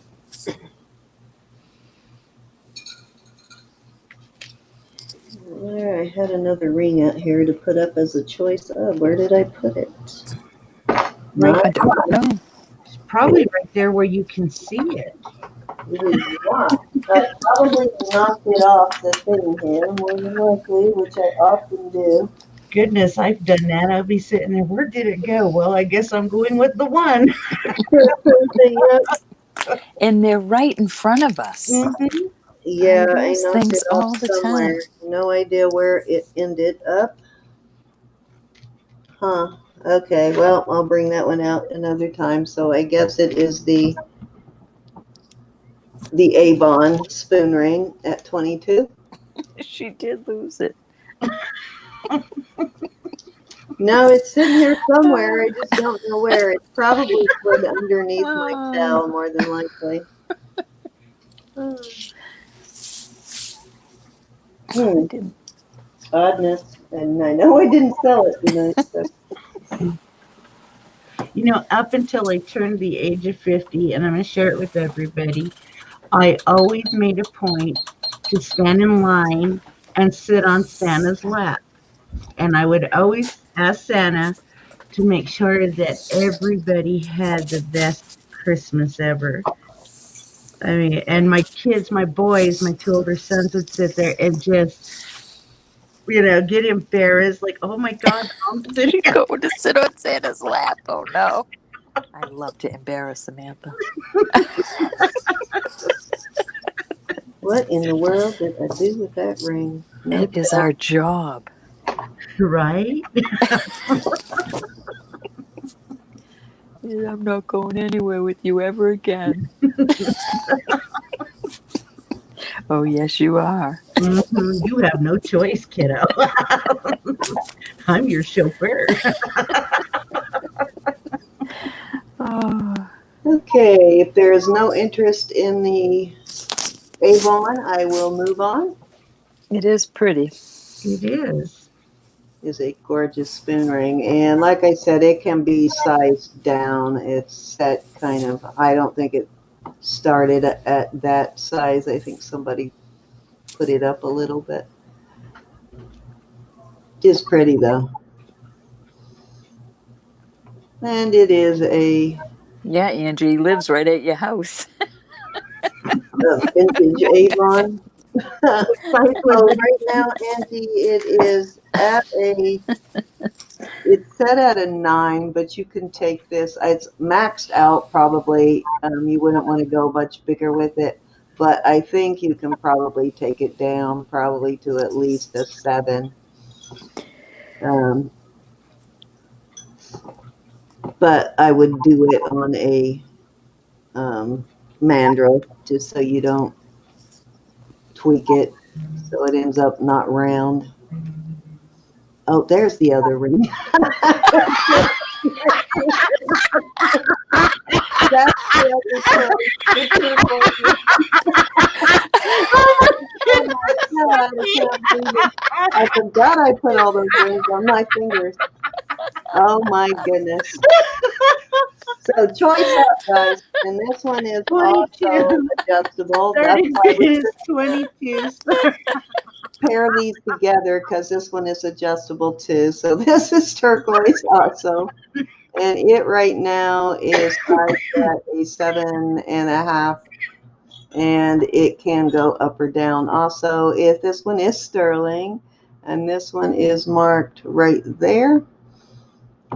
B: There, I had another ring out here to put up as a choice of. Where did I put it?
A: I don't know.
E: It's probably right there where you can see it.
B: It is not. I probably knocked it off the thing here, more than likely, which I often do.
E: goodness, I've done that. I'll be sitting there, where did it go? Well, I guess I'm going with the one.
A: And they're right in front of us.
E: Mhm.
B: Yeah,
A: I
B: I
A: lose
B: knocked
A: things
B: it off
A: all the
B: somewhere. No idea where it ended up. Huh. Okay, well, I'll bring that one out another time. So I guess it is the Avon spoon ring at 22.
A: She did lose it.
B: No, it's sitting here somewhere. I just don't know where. It's probably slid underneath my towel, more than likely.
A: I didn't.
B: Oddness. And I know I didn't sell it tonight. So.
E: You know, up until I turned the age of 50, and I'm going to share it with everybody, I always made a point to stand in line and sit on Santa's lap. And I would always ask Santa to make sure that everybody had the best Christmas ever. I mean, and my kids, my boys, my two older sons would sit there and just, get embarrassed, like, oh my God, Mom's sitting.
A: Go to sit on Santa's lap. Oh no. I love to embarrass Samantha.
B: What in the world did I do with that ring?
A: It is our job.
E: Right?
A: I'm not going anywhere with you ever again. Oh, yes, you are.
E: Mhm. You have no choice, kiddo. I'm your chauffeur.
A: Oh,
B: Okay, if there is no interest in the Avon, I will move on.
A: it is pretty.
E: It is.
B: Is a gorgeous spoon ring, and like I said, it can be sized down. It's set kind of, I don't think it started at that size. I think somebody put it up a little bit. It is pretty though. And it is a
A: Yeah, Angie lives right at your house.
B: vintage Avon. Right now, Angie, it is at it's set at a 9, but you can take this. It's maxed out probably. You wouldn't want to go much bigger with it, but I think you can probably take it down probably to at least a 7. But I would do it on a mandrel just so you don't tweak it so it ends up not round. Oh, there's the other ring. That's the other I forgot I put all those rings on my fingers. Oh my goodness. So choice up, guys. And this one is
E: 22.
B: also adjustable. That's why we
E: is 22.
B: pair these together because this one is adjustable too. So this is turquoise also. And it right now is priced at a 7.5. And it can go up or down. Also, if this one is sterling and this one is marked right there.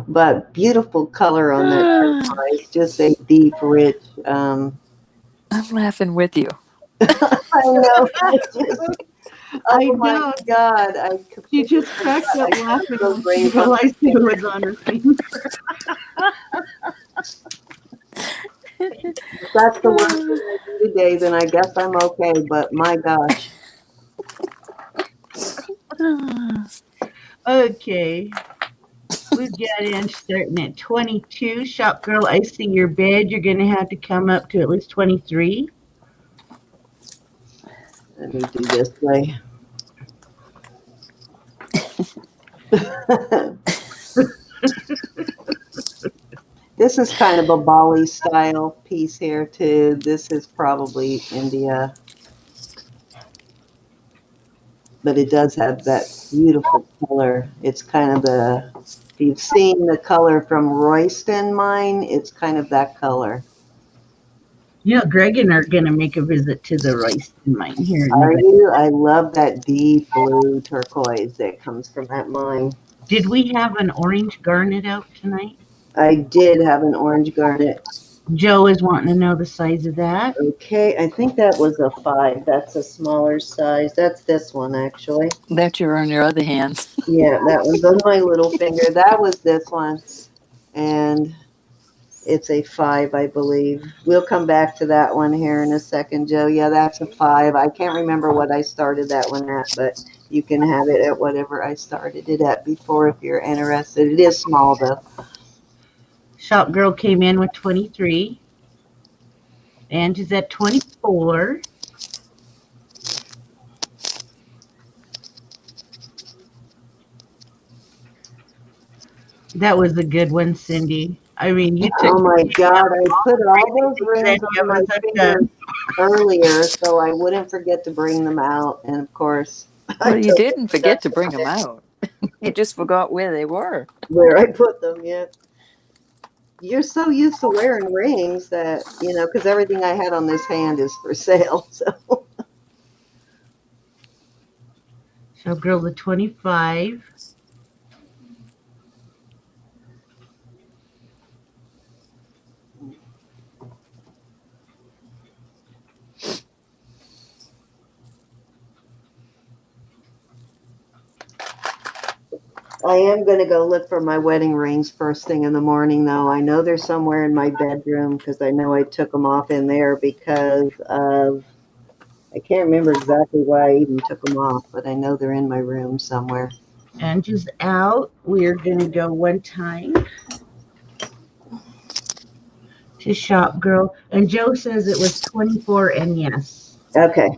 B: But beautiful color on that turquoise, just a deep, rich.
A: I'm laughing with you.
B: I know.
E: I
B: Oh my
E: know.
B: God!
E: She just cracked up laughing when she realized it was on her finger.
B: If that's the worst thing I do today, then I guess I'm okay. But my gosh.
E: Okay. We've got in starting at 22. Shop girl, I see your bid. You're going to have to come up to at least 23.
B: Let me do this way. This is kind of a Bali style piece here too. This is probably India. But it does have that beautiful color. It's kind of if you've seen the color from Royston mine, it's kind of that color.
E: You know, Greg and I are going to make a visit to the Royston mine here.
B: Are you? I love that deep blue turquoise that comes from that mine.
E: Did we have an orange garnet out tonight?
B: I did have an orange garnet.
E: Joe is wanting to know the size of that.
B: Okay, I think that was a 5. That's a smaller size. That's this one, actually.
A: That you're on your other hands.
B: Yeah, that one's on my little finger. That was this one. And it's a 5, I believe. We'll come back to that one here in a second, Joe. Yeah, that's a 5. I can't remember what I started that one at, but you can have it at whatever I started it at before if you're interested. It is small, though.
E: Shop girl came in with 23. And is at 24. That was a good one, Cindy. I mean, you took.
B: Oh my God! I put all those rings on my finger earlier, so I wouldn't forget to bring them out. And of course,
A: Well, you didn't forget to bring them out. You just forgot where they were.
B: Where I put them, yeah. You're so used to wearing rings that, you know, because everything I had on this hand is for sale. So.
E: Shop girl the 25.
B: I am going to go look for my wedding rings first thing in the morning, though. I know they're somewhere in my bedroom because I know I took them off in there because of, I can't remember exactly why I even took them off, but I know they're in my room somewhere.
E: And just out, we're going to go one time to shop girl. And Joe says it was 24 and yes.
B: Okay.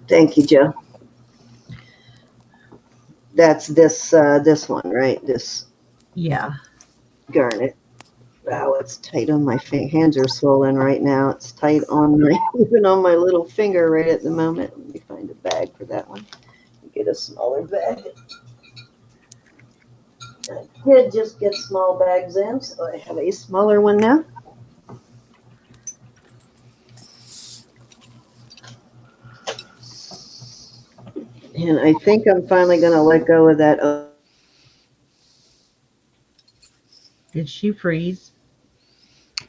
B: Thank you, Joe. That's this one, right? This
E: Yeah.
B: garnet. Wow, it's tight on my hands are swollen right now. It's tight on my even on my little finger right at the moment. Let me find a bag for that one. Get a smaller bag. I did just get small bags in, so I have a smaller one now. And I think I'm finally going to let go of that.
E: Did she freeze?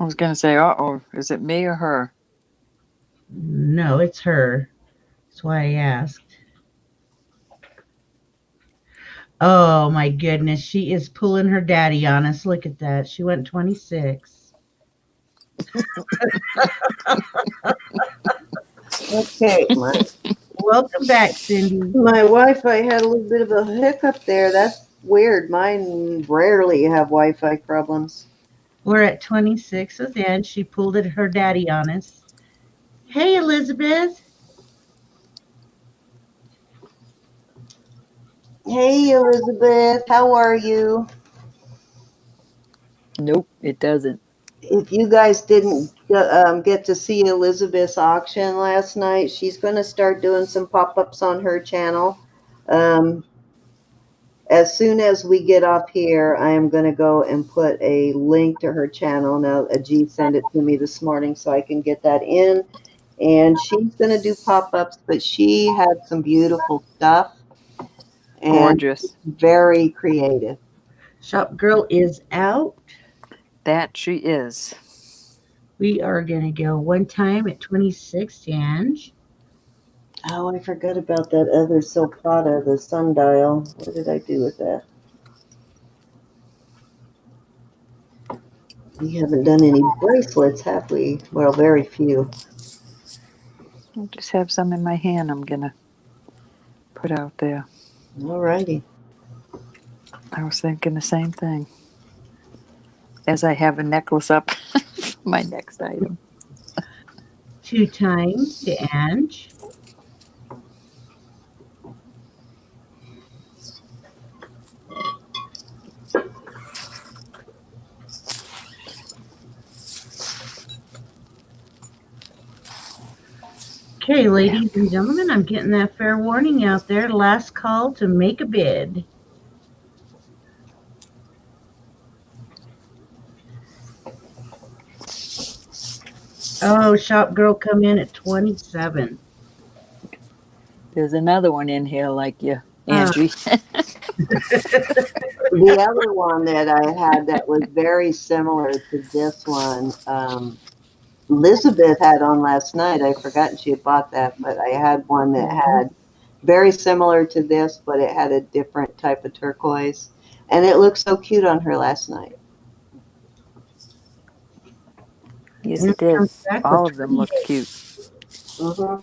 A: I was going to say, uh-oh, is it me or her?
E: No, it's her. That's why I asked. Oh, my goodness. She is pulling her daddy on us. Look at that. She went 26.
B: Okay.
E: Welcome back, Cindy.
B: My Wi-Fi had a little bit of a hiccup there. That's weird. Mine rarely have Wi-Fi problems.
E: We're at 26 with Ann. She pulled her daddy on us. Hey, Elizabeth.
B: Hey, Elizabeth. How are you?
A: Nope, it doesn't.
B: If you guys didn't get to see Elizabeth's auction last night, she's going to start doing some pop-ups on her channel. As soon as we get off here, I am going to go and put a link to her channel. Now, G sent it to me this morning so I can get that in. And she's going to do pop-ups, but she had some beautiful stuff. And
A: gorgeous.
B: Very creative.
E: Shop girl is out.
A: That she is.
E: We are going to go one time at 26, Ange.
B: Oh, I forgot about that other Silpata, the sundial. What did I do with that? We haven't done any bracelets, have we? Well, very few.
A: I just have some in my hand I'm going to put out there.
B: All righty.
A: I was thinking the same thing. As I have a necklace up, my next item.
E: 2 times to Ange. Okay, ladies and gentlemen, I'm getting that fair warning out there. Last call to make a bid. Oh, shop girl come in at 27.
A: There's another one in here like you, Angie.
B: The other one that I had that was very similar to this one, Elizabeth had on last night. I forgot she had bought that, but I had one that had very similar to this, but it had a different type of turquoise. And it looked so cute on her last night.
A: Yes, it did.
E: Comes back
A: All
E: with
A: of them look
E: 28.
A: cute.
B: Mhm.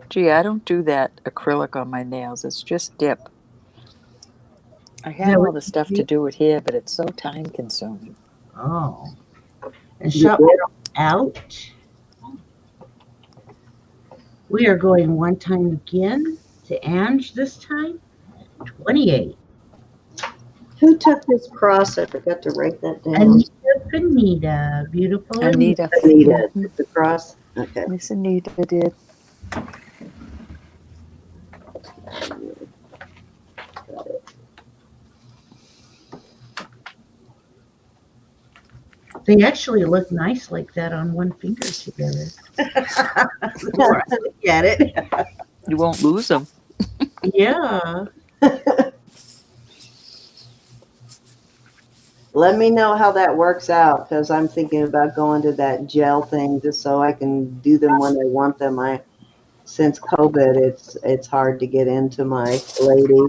A: Gee, I don't do that acrylic on my nails. It's just dip. I
E: Is
A: have
E: that
A: all
E: what
A: the
E: you
A: stuff
E: do?
A: to do it here, but it's so time consuming.
E: Oh. And
B: You
E: shop
B: did?
E: girl out. We are going one time again to Ange this time. 28.
B: Who took this cross? I forgot to write that down.
E: Anita Panita. Beautiful Anita.
A: Anita.
B: Anita took the cross. Okay.
A: Miss Anita did.
B: Got it.
E: They actually look nice like that on one finger together. The more I look at it.
A: You won't lose them.
E: Yeah.
B: Let me know how that works out, because I'm thinking about going to that gel thing just so I can do them when I want them. Since COVID, it's hard to get into my lady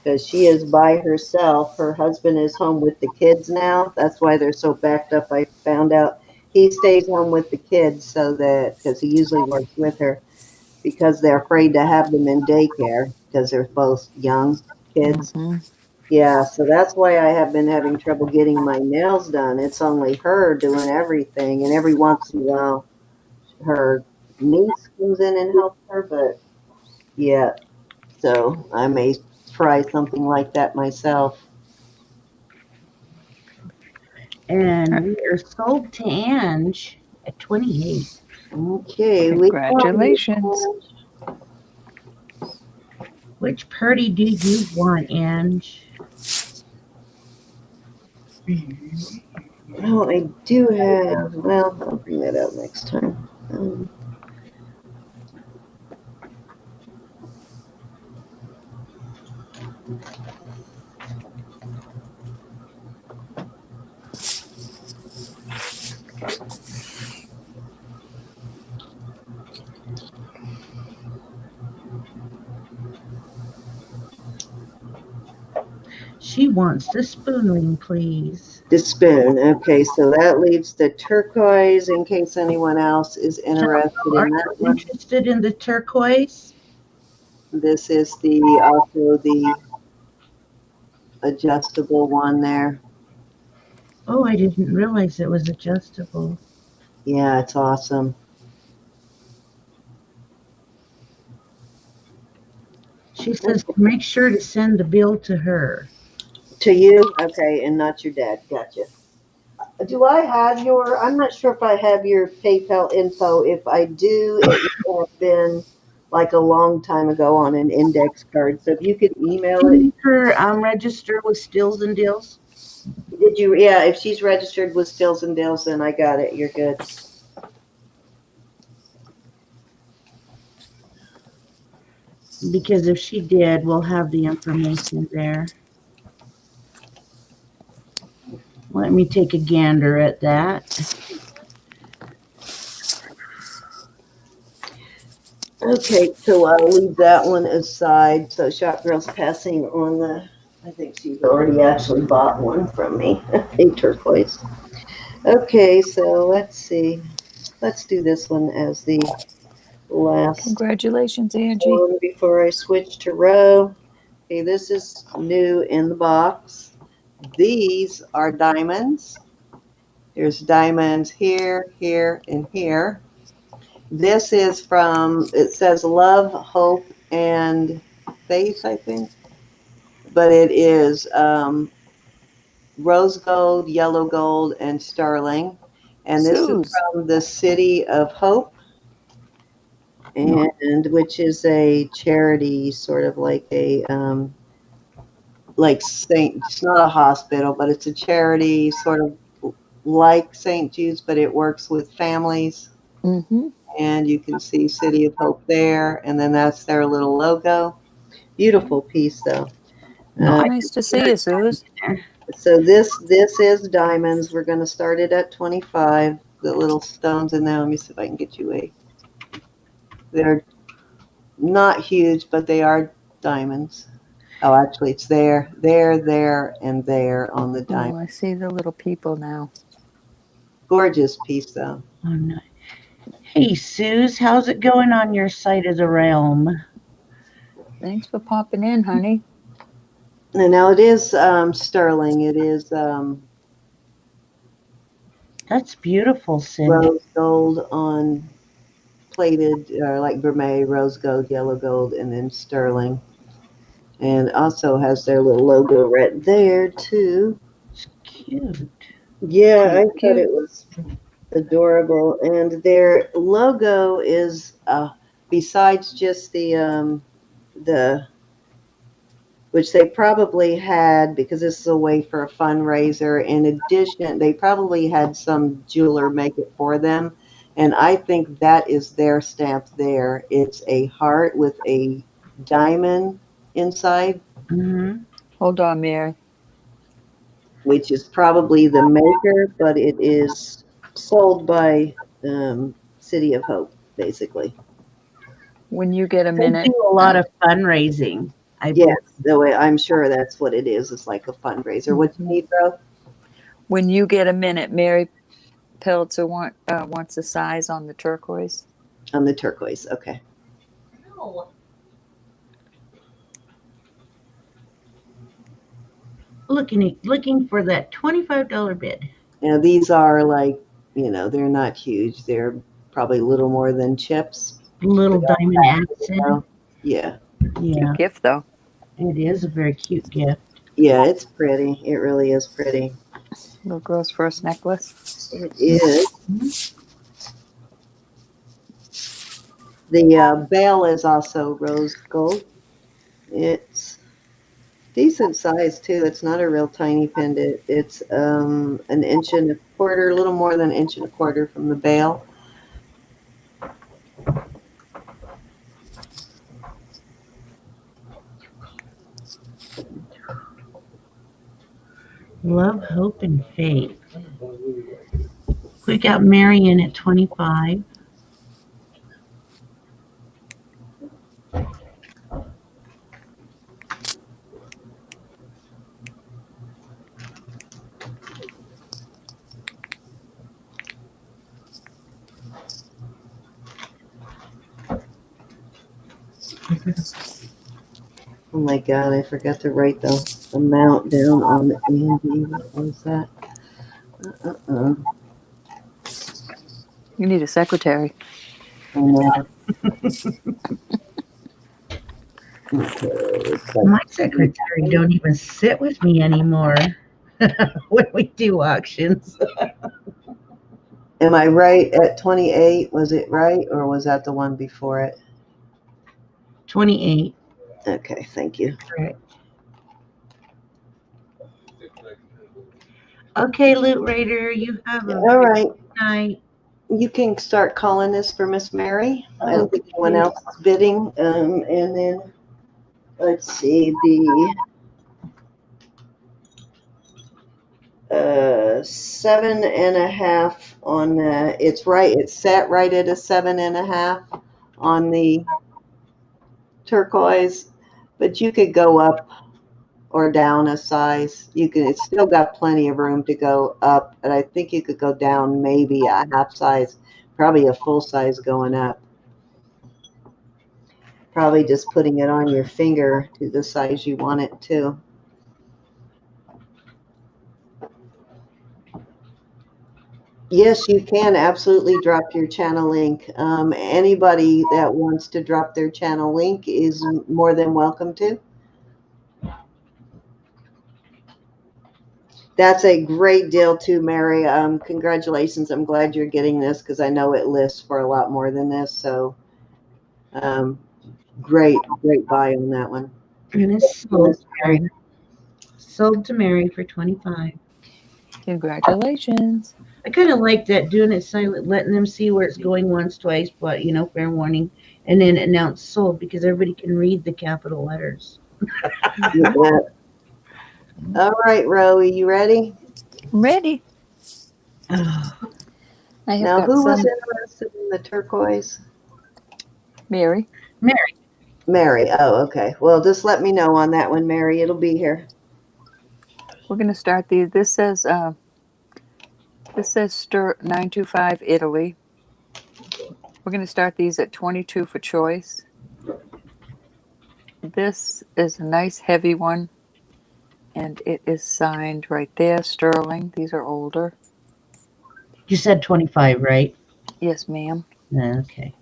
B: because she is by herself. Her husband is home with the kids now. That's why they're so backed up. I found out he stays home with the kids so that because he usually works with her because they're afraid to have them in daycare because they're both young kids.
A: Mm-hmm.
B: Yeah, so that's why I have been having trouble getting my nails done. It's only her doing everything, and every once in a while, her niece comes in and helps her. But yeah, so I may try something like that myself.
E: And we are sold to Ange at 28.
B: Okay,
A: Congratulations.
E: Which party do you want, Ange?
B: Oh, I do have. Well, I'll bring that up next time.
E: She wants the spoon ring, please.
B: The spoon. Okay, so that leaves the turquoise in case anyone else is interested
E: Are
B: in
E: you
B: that one.
E: interested in the turquoise?
B: This is also the adjustable one there.
E: Oh, I didn't realize it was adjustable.
B: Yeah, it's awesome.
E: She says make sure to send the bill to her.
B: To you? Okay, and not your dad. Gotcha. Do I have your, I'm not sure if I have your PayPal info. If I do, it would have been like a long time ago on an index card. So if you could email it.
E: Can her register with Steals and Deals?
B: Did you? Yeah, if she's registered with Stills and Dales, then I got it. You're good.
E: Because if she did, we'll have the information there. Let me take a gander at that.
B: Okay, so I'll leave that one aside. So Shop Girl's passing on the, I think she's already actually bought one from me, a turquoise. Okay, so let's see. Let's do this one as the last
A: Congratulations, Angie.
B: one before I switch to row. Okay, this is new in the box. These are diamonds. There's diamonds here, here, and here. This is from, it says Love, Hope, and Faith, I think. But it is rose gold, yellow gold, and sterling. And this is from the City of Hope, and which is a charity, sort of like a like Saint, it's not a hospital, but it's a charity, sort of like St. Jude's, but it works with families.
A: Mm-hmm.
B: And you can see City of Hope there, and then that's their little logo. Beautiful piece, though.
A: Nice to see you, Suze.
B: So this is diamonds. We're going to start it at 25. The little stones in there. Let me see if I can get you a. They're not huge, but they are diamonds. Oh, actually, it's there, and there on the diamond.
A: Oh, I see the little people now.
B: Gorgeous piece, though.
E: Oh, no. Hey, Suze, how's it going on your side of the realm?
A: Thanks for popping in, honey.
B: And now it is sterling. It is
E: That's beautiful, Cindy.
B: rose gold on plated, like Vermet, rose gold, yellow gold, and then sterling. And also has their little logo right there, too.
E: It's cute.
B: Yeah, I
A: Cute.
B: thought it was adorable. And their logo is, besides just the which they probably had, because this is a way for a fundraiser. In addition, they probably had some jeweler make it for them. And I think that is their stamp there. It's a heart with a diamond inside,
E: Mm-hmm.
A: Hold on, Mary.
B: which is probably the maker, but it is sold by City of Hope, basically.
A: When you get a
E: They
A: minute.
E: do a lot of fundraising.
B: Yes, the way I'm sure that's what it is. It's like a fundraiser. What you need, bro?
A: When you get a minute, Mary Peltzer wants a size on the turquoise.
B: On the turquoise. Okay.
E: Looking for that $25 bid.
B: Now these are like, they're not huge. They're probably a little more than chips.
E: Little diamond accent.
B: Yeah.
E: Yeah,
A: Cute gift, though.
E: it is a very cute gift.
B: Yeah, it's pretty. It really is pretty.
A: Little girl's first necklace.
B: It is. The bell is also rose gold. It's decent size too. It's not a real tiny pendant. It's an inch and a quarter, a little more than an inch and a quarter from the bail.
E: Love, hope, and faith. We got Marion at 25.
B: Oh my God, I forgot to write the amount down on the Andy. What was that?
A: You need a secretary.
B: Okay,
E: My secretary don't even sit with me anymore when we do auctions.
B: am I right at 28? Was it right, or was that the one before it?
E: 28.
B: Okay, thank you.
E: Right. Okay, Loot Raider, you have a
B: All right,
E: night.
B: you can start calling this for Miss Mary. I don't think anyone else is bidding. And then let's see, the 7.5 on the, it's right, it's set right at a 7.5 on the turquoise, but you could go up or down a size. You can, it's still got plenty of room to go up, but I think you could go down maybe a half size, probably a full size going up. Probably just putting it on your finger to the size you want it to. Yes, you can absolutely drop your channel link. Anybody that wants to drop their channel link is more than welcome to. That's a great deal too, Mary. Congratulations. I'm glad you're getting this because I know it lists for a lot more than this. So great buy on that one.
E: And it's so very sold to Mary for 25.
A: Congratulations.
E: I kind of like that, doing it silent, letting them see where it's going once, twice, but fair warning, and then announce sold because everybody can read the capital letters.
B: You bet. All right, Rowie, you ready?
A: I'm ready.
E: Oh,
A: I have
B: Now,
A: got
B: who was
A: some.
B: interested in the turquoise?
A: Mary.
E: Mary,
B: Mary. Oh, okay. Well, just let me know on that one, Mary. It'll be here.
A: We're going to start these. This says Stir 925 Italy. We're going to start these at 22 for choice. This is a nice heavy one, and it is signed right there, sterling. These are older.
E: you said 25, right?
A: Yes, ma'am.
E: Okay.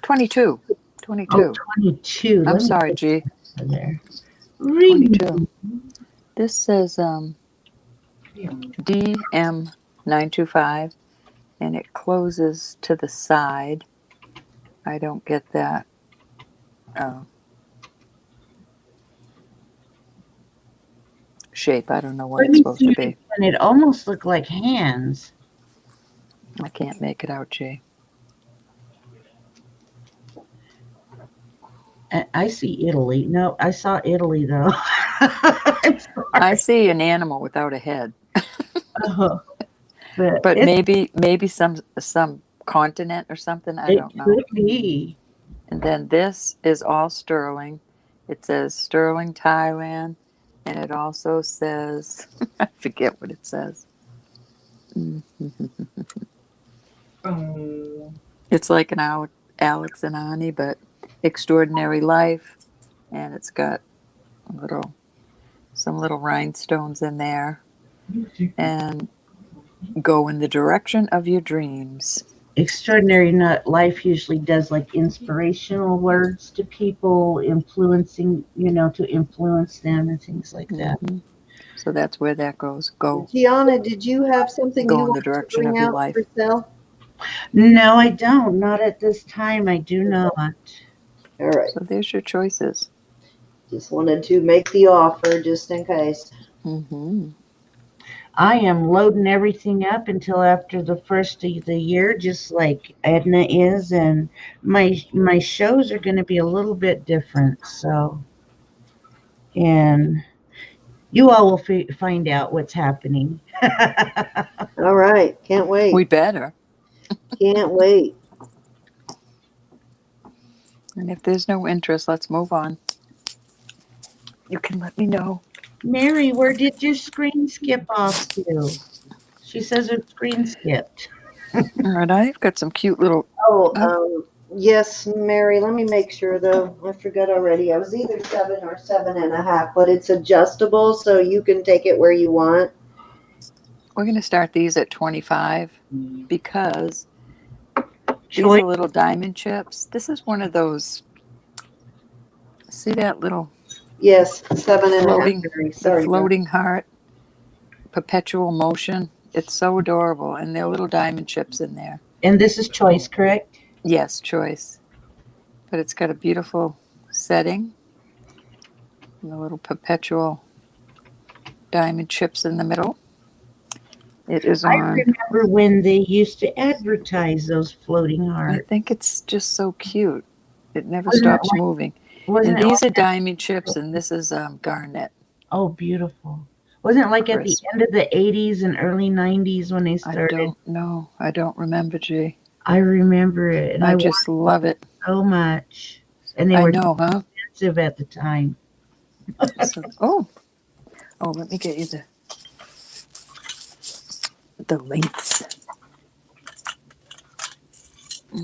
A: 22. 22.
E: Oh, 22.
A: I'm
E: Let me
A: sorry,
E: put
A: G.
E: that there.
A: 22. This says DM 925, and it closes to the side. I don't get that. Shape. I don't know what
E: Let
A: it's
E: me
A: supposed
E: see
A: to
E: it
A: be.
E: again. It almost looked like hands.
A: I can't make it out, G.
E: I see Italy. No, I saw Italy though. I'm sorry.
A: I see an animal without a head,
E: Oh,
A: but
E: it
A: maybe some continent or something. I don't know.
E: could be.
A: And then this is all sterling. It says Sterling, Thailand, and it also says I forget what it says. It's like an Alex and Ani, but extraordinary life, and it's got some little rhinestones in there, and go in the direction of your dreams.
E: Extraordinary Nut Life usually does like inspirational words to people, influencing, to influence them and things like that.
A: Mhm. So that's where that goes. Go
B: Gianna, did you have something you
A: in the
B: want to
A: direction
B: bring
A: of your
B: out
A: life.
B: for sale?
E: No, I don't. Not at this time. I do not.
B: All right.
A: So there's your choices.
B: Just wanted to make the offer just in case.
A: Mm-hmm.
E: I am loading everything up until after the first of the year, just like Edna is, and my shows are going to be a little bit different. So, and you all will find out what's happening.
B: All right. Can't wait.
A: We better.
B: Can't wait.
A: And if there's no interest, let's move on. You can let me know.
E: Mary, where did your screen skip off to? She says her screen skipped.
A: All right, I've got some cute little.
B: Yes, Mary, let me make sure though. I forgot already. I was either 7 or 7.5, but it's adjustable so you can take it where you want.
A: We're going to start these at 25 because these
E: Choice.
A: are little diamond chips. This is one of those. See that little
B: Yes, 7.5.
A: floating,
B: Mary.
A: the
B: Sorry.
A: floating heart, perpetual motion. It's so adorable, and there are little diamond chips in there.
E: And this is choice, correct?
A: Yes, choice. But it's got a beautiful setting. And the little perpetual diamond chips in the middle. It is
E: I
A: on.
E: remember when they used to advertise those floating
A: I
E: hearts.
A: think it's just so cute. It never
E: Wasn't it
A: stops
E: like-
A: moving.
E: Wasn't
A: And
E: it
A: these
E: like
A: are diamond chips, and this is garnet.
E: Oh, beautiful. Wasn't it like at the
A: Crisp.
E: end of the 80s and early 90s when they
A: I
E: started?
A: don't know. I don't remember, G.
E: I remember it, and
A: I
E: I
A: just love it.
E: so much. And they
A: I
E: were
A: know, huh?
E: expensive at the time.
A: So, let me get you the lengths.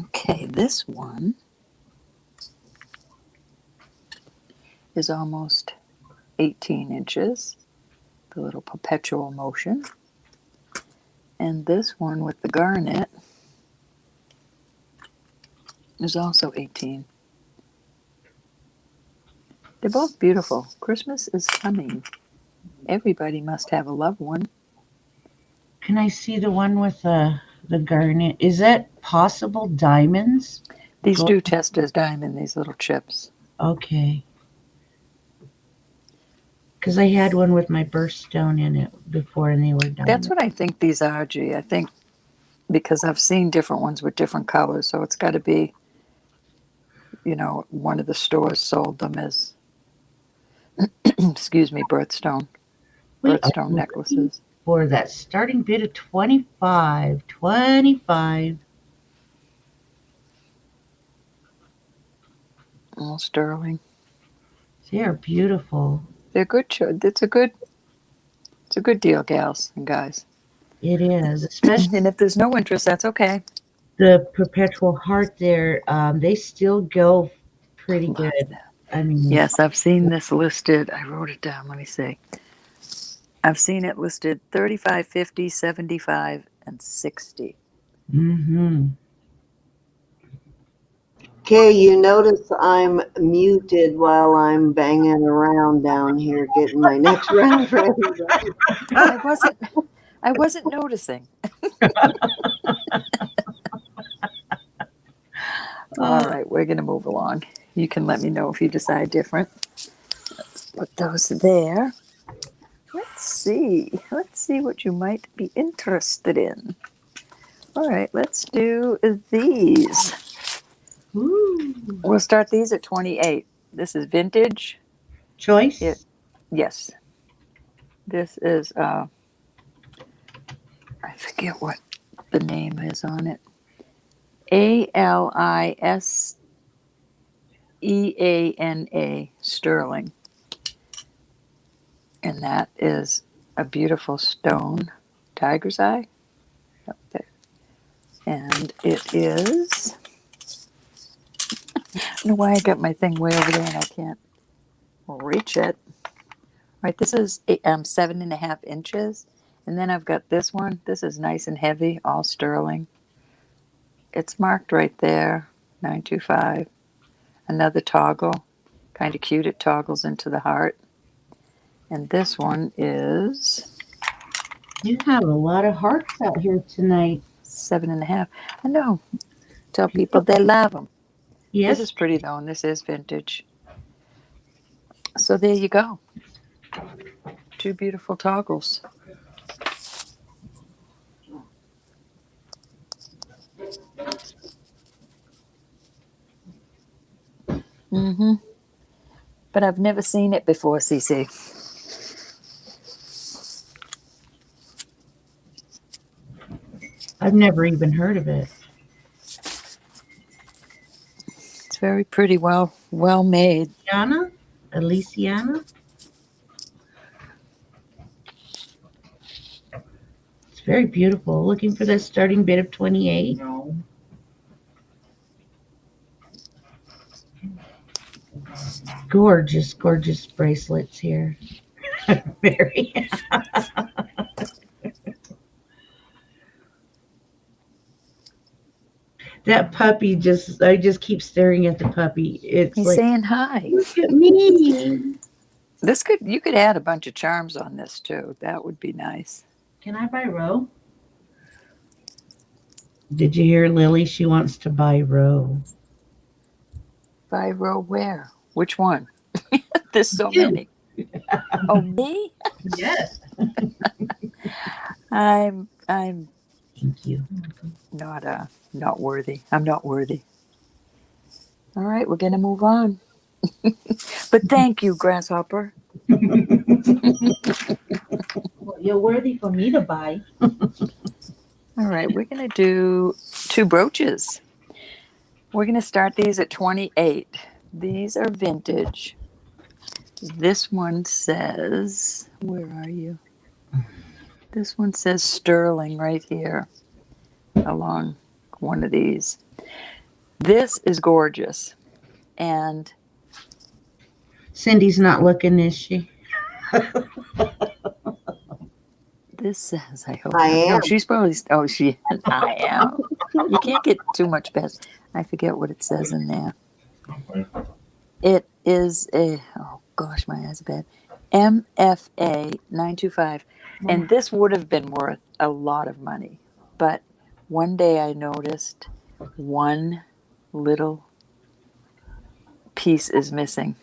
A: Okay, this one is almost 18 inches, the little perpetual motion. And this one with the garnet is also 18. They're both beautiful. Christmas is coming. Everybody must have a loved one.
E: Can I see the one with the garnet? Is that possible diamonds?
A: These do test as diamond, these little chips.
E: Okay. Because I had one with my birthstone in it before, and they were
A: That's
E: diamond.
A: what I think these are, G. I think because I've seen different ones with different colors, so it's got to be, one of the stores sold them as, excuse me, birthstone
E: We are looking
A: necklaces.
E: for that starting bid of 25. 25.
A: All sterling.
E: They are beautiful.
A: They're good. It's a good deal, gals and guys.
E: It is, especially
A: And if there's no interest, that's okay.
E: the perpetual heart there. They still go pretty
A: Love
E: good.
A: that.
E: I mean,
A: Yes, I've seen this listed. I wrote it down. Let me see. I've seen it listed 35, 50, 75, and 60.
E: mm-hmm.
B: Okay, you notice I'm muted while I'm banging around down here getting my next round ready.
A: I wasn't noticing. All right, we're going to move along. You can let me know if you decide different. Let's put those there. Let's see what you might be interested in. All right, let's do these.
E: Ooh.
A: We'll start these at 28. This is vintage.
E: Choice.
A: Yes. This is I forget what the name is on it. ALISEANA sterling. And that is a beautiful stone. Tiger's eye. Up there. And it is. I don't know why I got my thing way over there and I can't reach it. Right, this is 7.5 inches. And then I've got this one. This is nice and heavy, all sterling. It's marked right there, 925. Another toggle. Kind of cute, it toggles into the heart. And this one is
E: You have a lot of hearts out here tonight.
A: 7.5. I know. Tell people they love them.
E: Yes.
A: This is pretty though, and this is vintage. So there you go. 2 beautiful toggles. Mm-hmm. But I've never seen it before, CC.
E: I've never even heard of it.
A: It's very pretty, well made.
E: Yana? Aliciana? It's very beautiful. Looking for that starting bid of 28.
F: No.
E: Gorgeous, gorgeous bracelets here. Very. That puppy I just keep staring at the puppy. It's
A: He's
E: like,
A: saying hi.
E: look at me.
A: You could add a bunch of charms on this too. That would be nice.
E: Can I buy Roe? Did you hear Lily? She wants to buy Roe.
A: Buy row where? Which one? There's so
E: You.
A: many. Oh, me?
E: Yes.
A: I'm
E: Thank you.
A: not worthy. I'm not worthy. All right, we're gonna move on. But thank you, Grasshopper.
E: Well, you're worthy for me to buy.
A: All right, we're gonna do 2 brooches. We're gonna start these at 28. These are vintage. This one says, where are you? This one says sterling right here along one of these. This is gorgeous. And
E: Cindy's not looking, is she?
A: this says, I hope.
B: I am.
A: No, she's probably, I am. You can't get too much best. I forget what it says in there. It is oh gosh, my eyes are bad. MFA 925. And this would have been worth a lot of money. But one day I noticed one little piece is missing.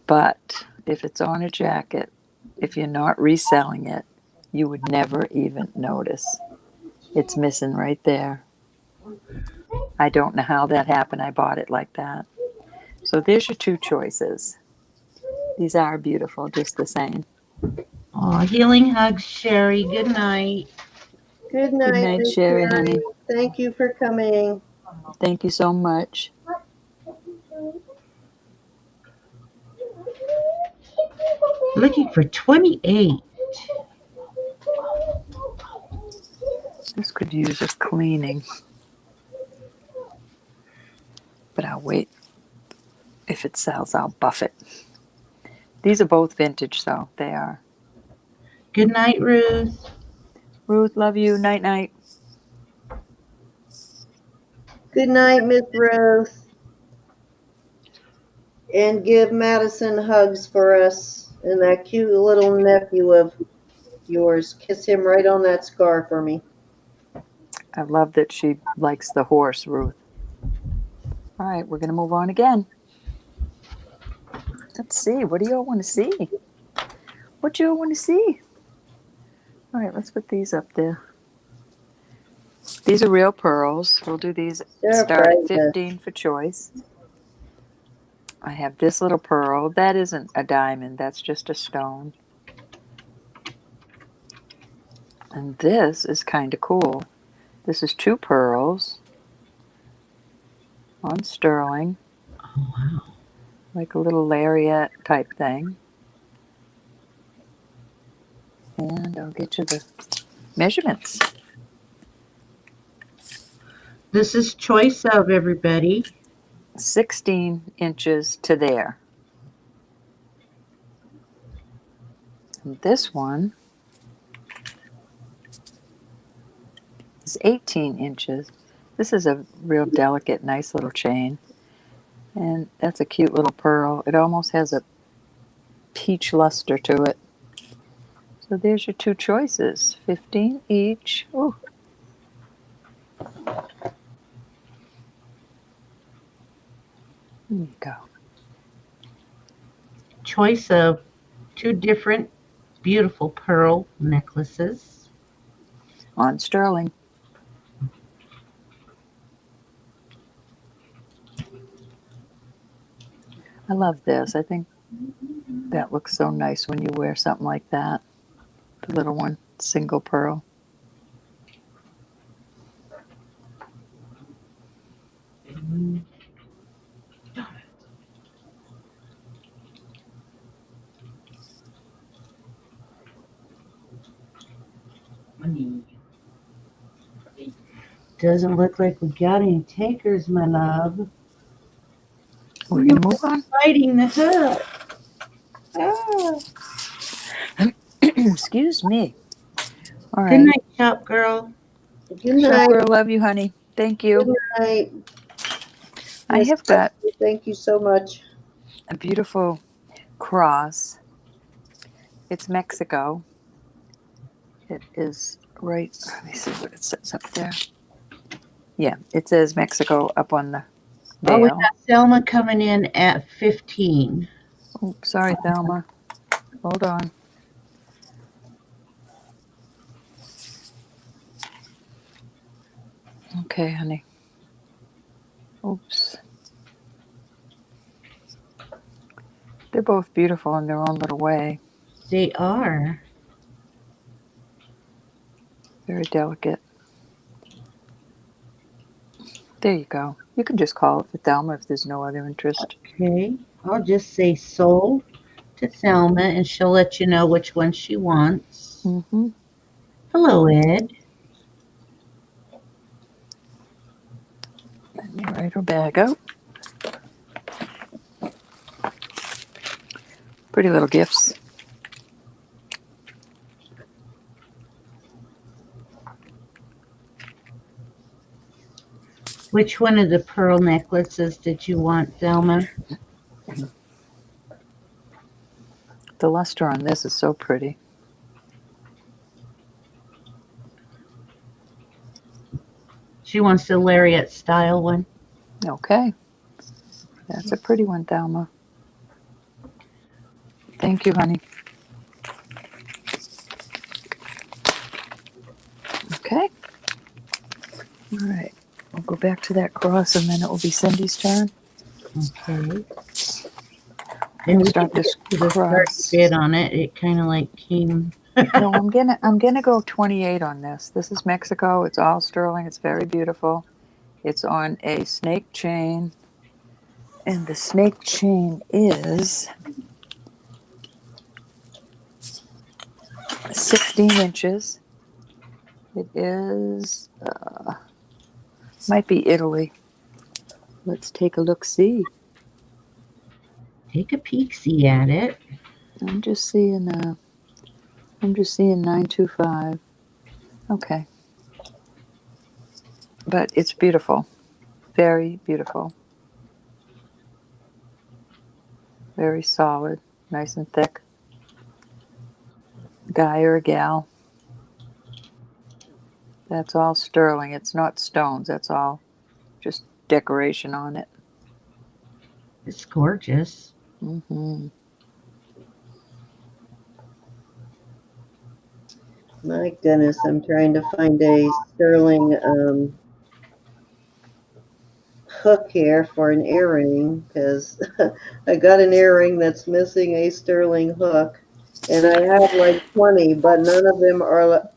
A: But if it's on a jacket, if you're not reselling it, you would never even notice. It's missing right there. I don't know how that happened. I bought it like that. So there's your two choices. These are beautiful, just the same.
E: Aw, healing hugs, Sherry. Good night.
B: Good
A: Good
B: night,
A: night,
B: Miss
A: Sherry,
B: Sherry.
A: honey.
B: Thank you for coming.
A: Thank you so much.
E: Looking for 28.
A: This could use a cleaning. But I'll wait. If it sells, I'll buff it. These are both vintage, though. They are.
E: Good night, Ruth.
A: Ruth, love you. Night, night.
B: Good night, Miss Ruth. And give Madison hugs for us and that cute little nephew of yours. Kiss him right on that scar for me.
A: I love that she likes the horse, Ruth. All right, we're going to move on again. Let's see. What do you all want to see? What do you all want to see? All right, let's put these up there. These are real pearls. We'll do these. Start at 15 for choice. I have this little pearl. That isn't a diamond. That's just a stone. And this is kind of cool. This is two pearls on sterling.
E: Oh, wow.
A: Like a little lariat type thing. And I'll get you the measurements.
E: This is choice of, everybody.
A: 16 inches to there. And this one is 18 inches. This is a real delicate, nice little chain. And that's a cute little pearl. It almost has a peach luster to it. So there's your two choices. 15 each. Ooh. There you go.
E: Choice of two different beautiful pearl necklaces.
A: On sterling. I love this. I think that looks so nice when you wear something like that. The little one, single pearl.
E: Doesn't look like we got any takers, my love.
A: We're going to move on.
E: Fighting the hook. Ah.
A: Excuse me. All
E: Good
A: right.
E: night, shop girl.
B: Good
A: Shop
B: night.
A: girl, love you, honey. Thank you.
B: Good night.
A: I
B: Miss
A: have got
B: Betsy, thank you so much.
A: a beautiful cross. It's Mexico. It is right. Let me see what it says up there. Yeah, it says Mexico up on the
E: Oh, we
A: veil.
E: got Selma coming in at 15.
A: Oh, sorry, Thelma. Hold on. Okay, honey. Oops. They're both beautiful in their own little way.
E: They are.
A: Very delicate. There you go. You can just call it for Thelma if there's no other interest.
E: Okay. I'll just say sold to Selma, and she'll let you know which one she wants.
A: Mm-hmm.
E: Hello, Ed.
A: Let me write her bag out. Pretty little gifts.
E: Which one of the pearl necklaces did you want, Selma?
A: The luster on this is so pretty.
E: She wants the lariat style one.
A: Okay. That's a pretty one, Thelma. Thank you, honey. Okay. All right. We'll go back to that cross and then it will be Cindy's turn.
E: Okay.
A: We'll
E: And we
A: start
E: can
A: this
E: get to the start
A: cross.
E: bid on it. It kind of like came.
A: No, I'm gonna go 28 on this. This is Mexico. It's all sterling. It's very beautiful. It's on a snake chain, and the snake chain is 16 inches. It is might be Italy. Let's take a look. See,
E: Take a peek, see at it.
A: I'm just seeing 925. Okay, but it's beautiful. Very beautiful. Very solid, nice and thick. Guy or a gal. That's all sterling. It's not stones. That's all just decoration on it.
E: It's gorgeous.
A: Mm-hmm.
B: My goodness, I'm trying to find a sterling hook here for an earring because I got an earring that's missing a sterling hook, and I have like 20, but none of them are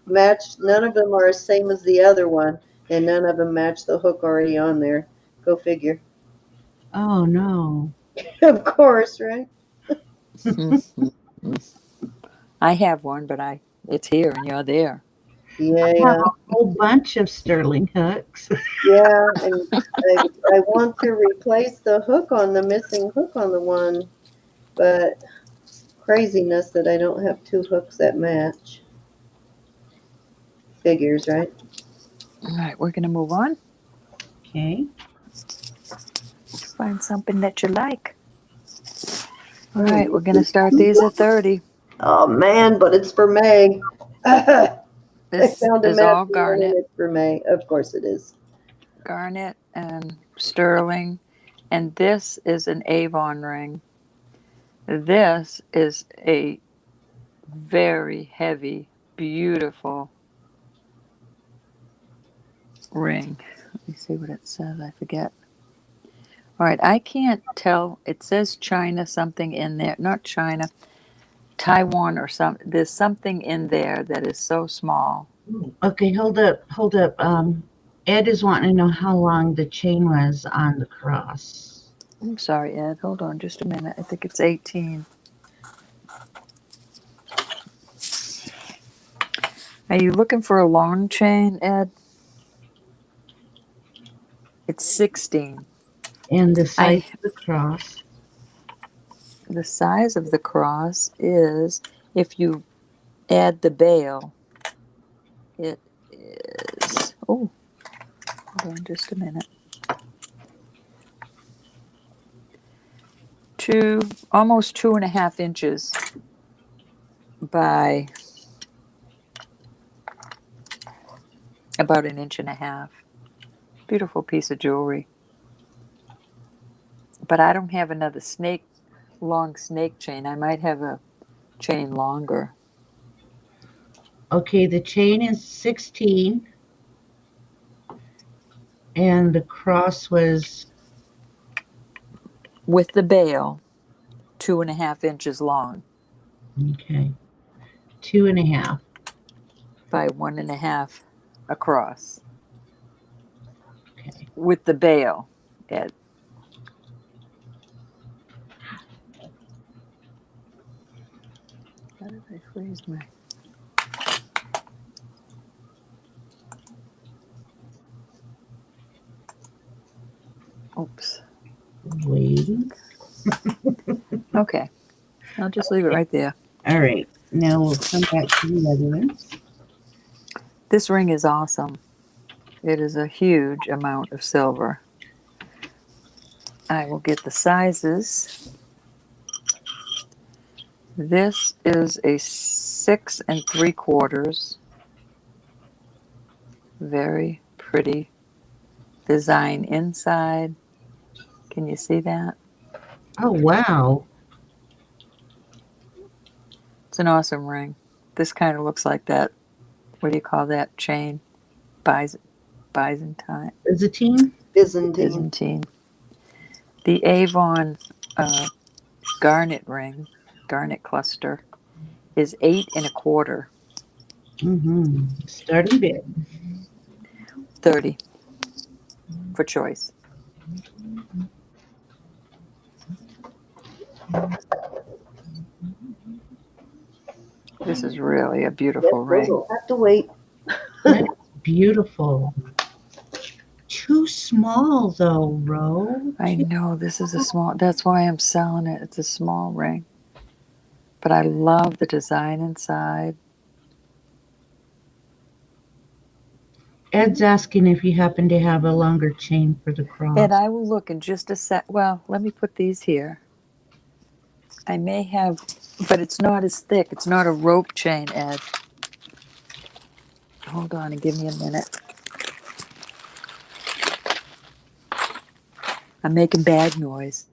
B: matched. None of them are the same as the other one, and none of them match the hook already on there. Go figure.
E: Oh no.
B: Of course, right?
A: I have one, but it's here and you're there.
B: Yeah,
E: I
B: yeah.
E: have a whole bunch of sterling hooks.
B: Yeah, and I want to replace the hook on the missing hook on the one, but craziness that I don't have two hooks that match. Figures, right?
A: All right, we're gonna move on.
E: Okay.
A: Find something that you like. All right, we're gonna start these at 30.
B: Oh man, but it's for May. I
A: This
B: found a
A: is
B: match
A: all garnet,
B: and it's for May. Of course it is.
A: garnet and sterling, and this is an Avon ring. This is a very heavy, beautiful ring. Let me see what it says. I forget. All right, I can't tell. It says China something in there. Not China, Taiwan or something. There's something in there that is so small.
E: Okay, hold up. Ed is wanting to know how long the chain was on the cross.
A: I'm sorry, Ed. Hold on just a minute. I think it's 18. Are you looking for a long chain, Ed? It's 16.
E: And the size of the cross.
A: The size of the cross is, if you add the bail, it is, hold on just a minute. Almost 2.5 inches by about 1.5 inches. Beautiful piece of jewelry. But I don't have another long snake chain. I might have a chain longer.
E: Okay, the chain is 16. And the cross was,
A: With the bail, 2.5 inches long
E: okay, 2.5.
A: by 1.5 across.
E: Okay.
A: With the bail, Ed. How did I freeze my... Oops.
E: Waiting.
A: Okay. I'll just leave it right there.
E: All right. Now we'll come back to the other one.
A: This ring is awesome. It is a huge amount of silver. I will get the sizes. This is a 6 3/4. Very pretty design inside. Can you see that?
E: Oh, wow.
A: It's an awesome ring. This kind of looks like that. What do you call that chain? Byzantine.
E: Byzantine?
B: Byzantine.
A: Byzantine. The Avon garnet ring, garnet cluster, is 8 1/4.
E: Mm-hmm. Starting bid.
A: 30 for choice. This is really a beautiful
B: Those
A: ring.
B: will have to wait.
E: That's beautiful. Too small though, Ro.
A: I know this is a small, that's why I'm selling it. It's a small ring. But I love the design inside.
E: Ed's asking if you happen to have a longer chain for the cross.
A: And I will look in just a sec. Well, let me put these here. I may have, but it's not as thick. It's not a rope chain, Ed. Hold on and give me a minute. I'm making bag noise.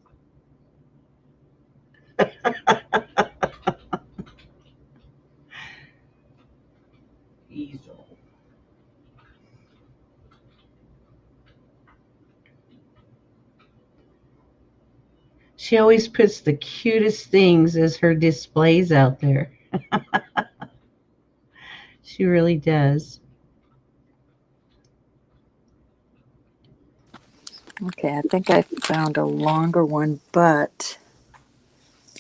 E: Easel. She always puts the cutest things as her displays out there. She really does.
A: Okay, I think I found a longer one, but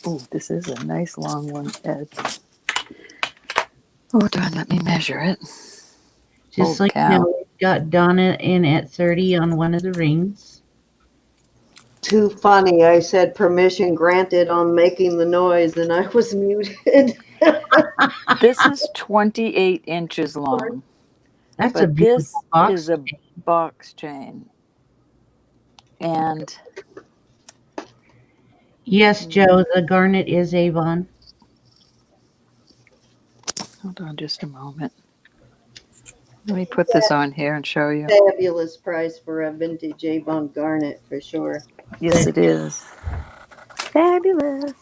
A: oh, this is a nice long one, Ed. Oh, darn, let me measure it.
E: Just
A: Holy
E: like
A: cow.
E: now, we've got Donna in at 30 on one of the rings.
B: Too funny. I said permission granted on making the noise and I was muted.
A: This is 28 inches long,
E: That's a
A: but
E: beautiful
A: this
E: box.
A: is a box chain. And
E: Yes, Joe, the garnet is Avon.
A: hold on just a moment. Let me put this on here and show you.
B: Fabulous price for a vintage Avon garnet for sure.
A: Yes, it is. Fabulous.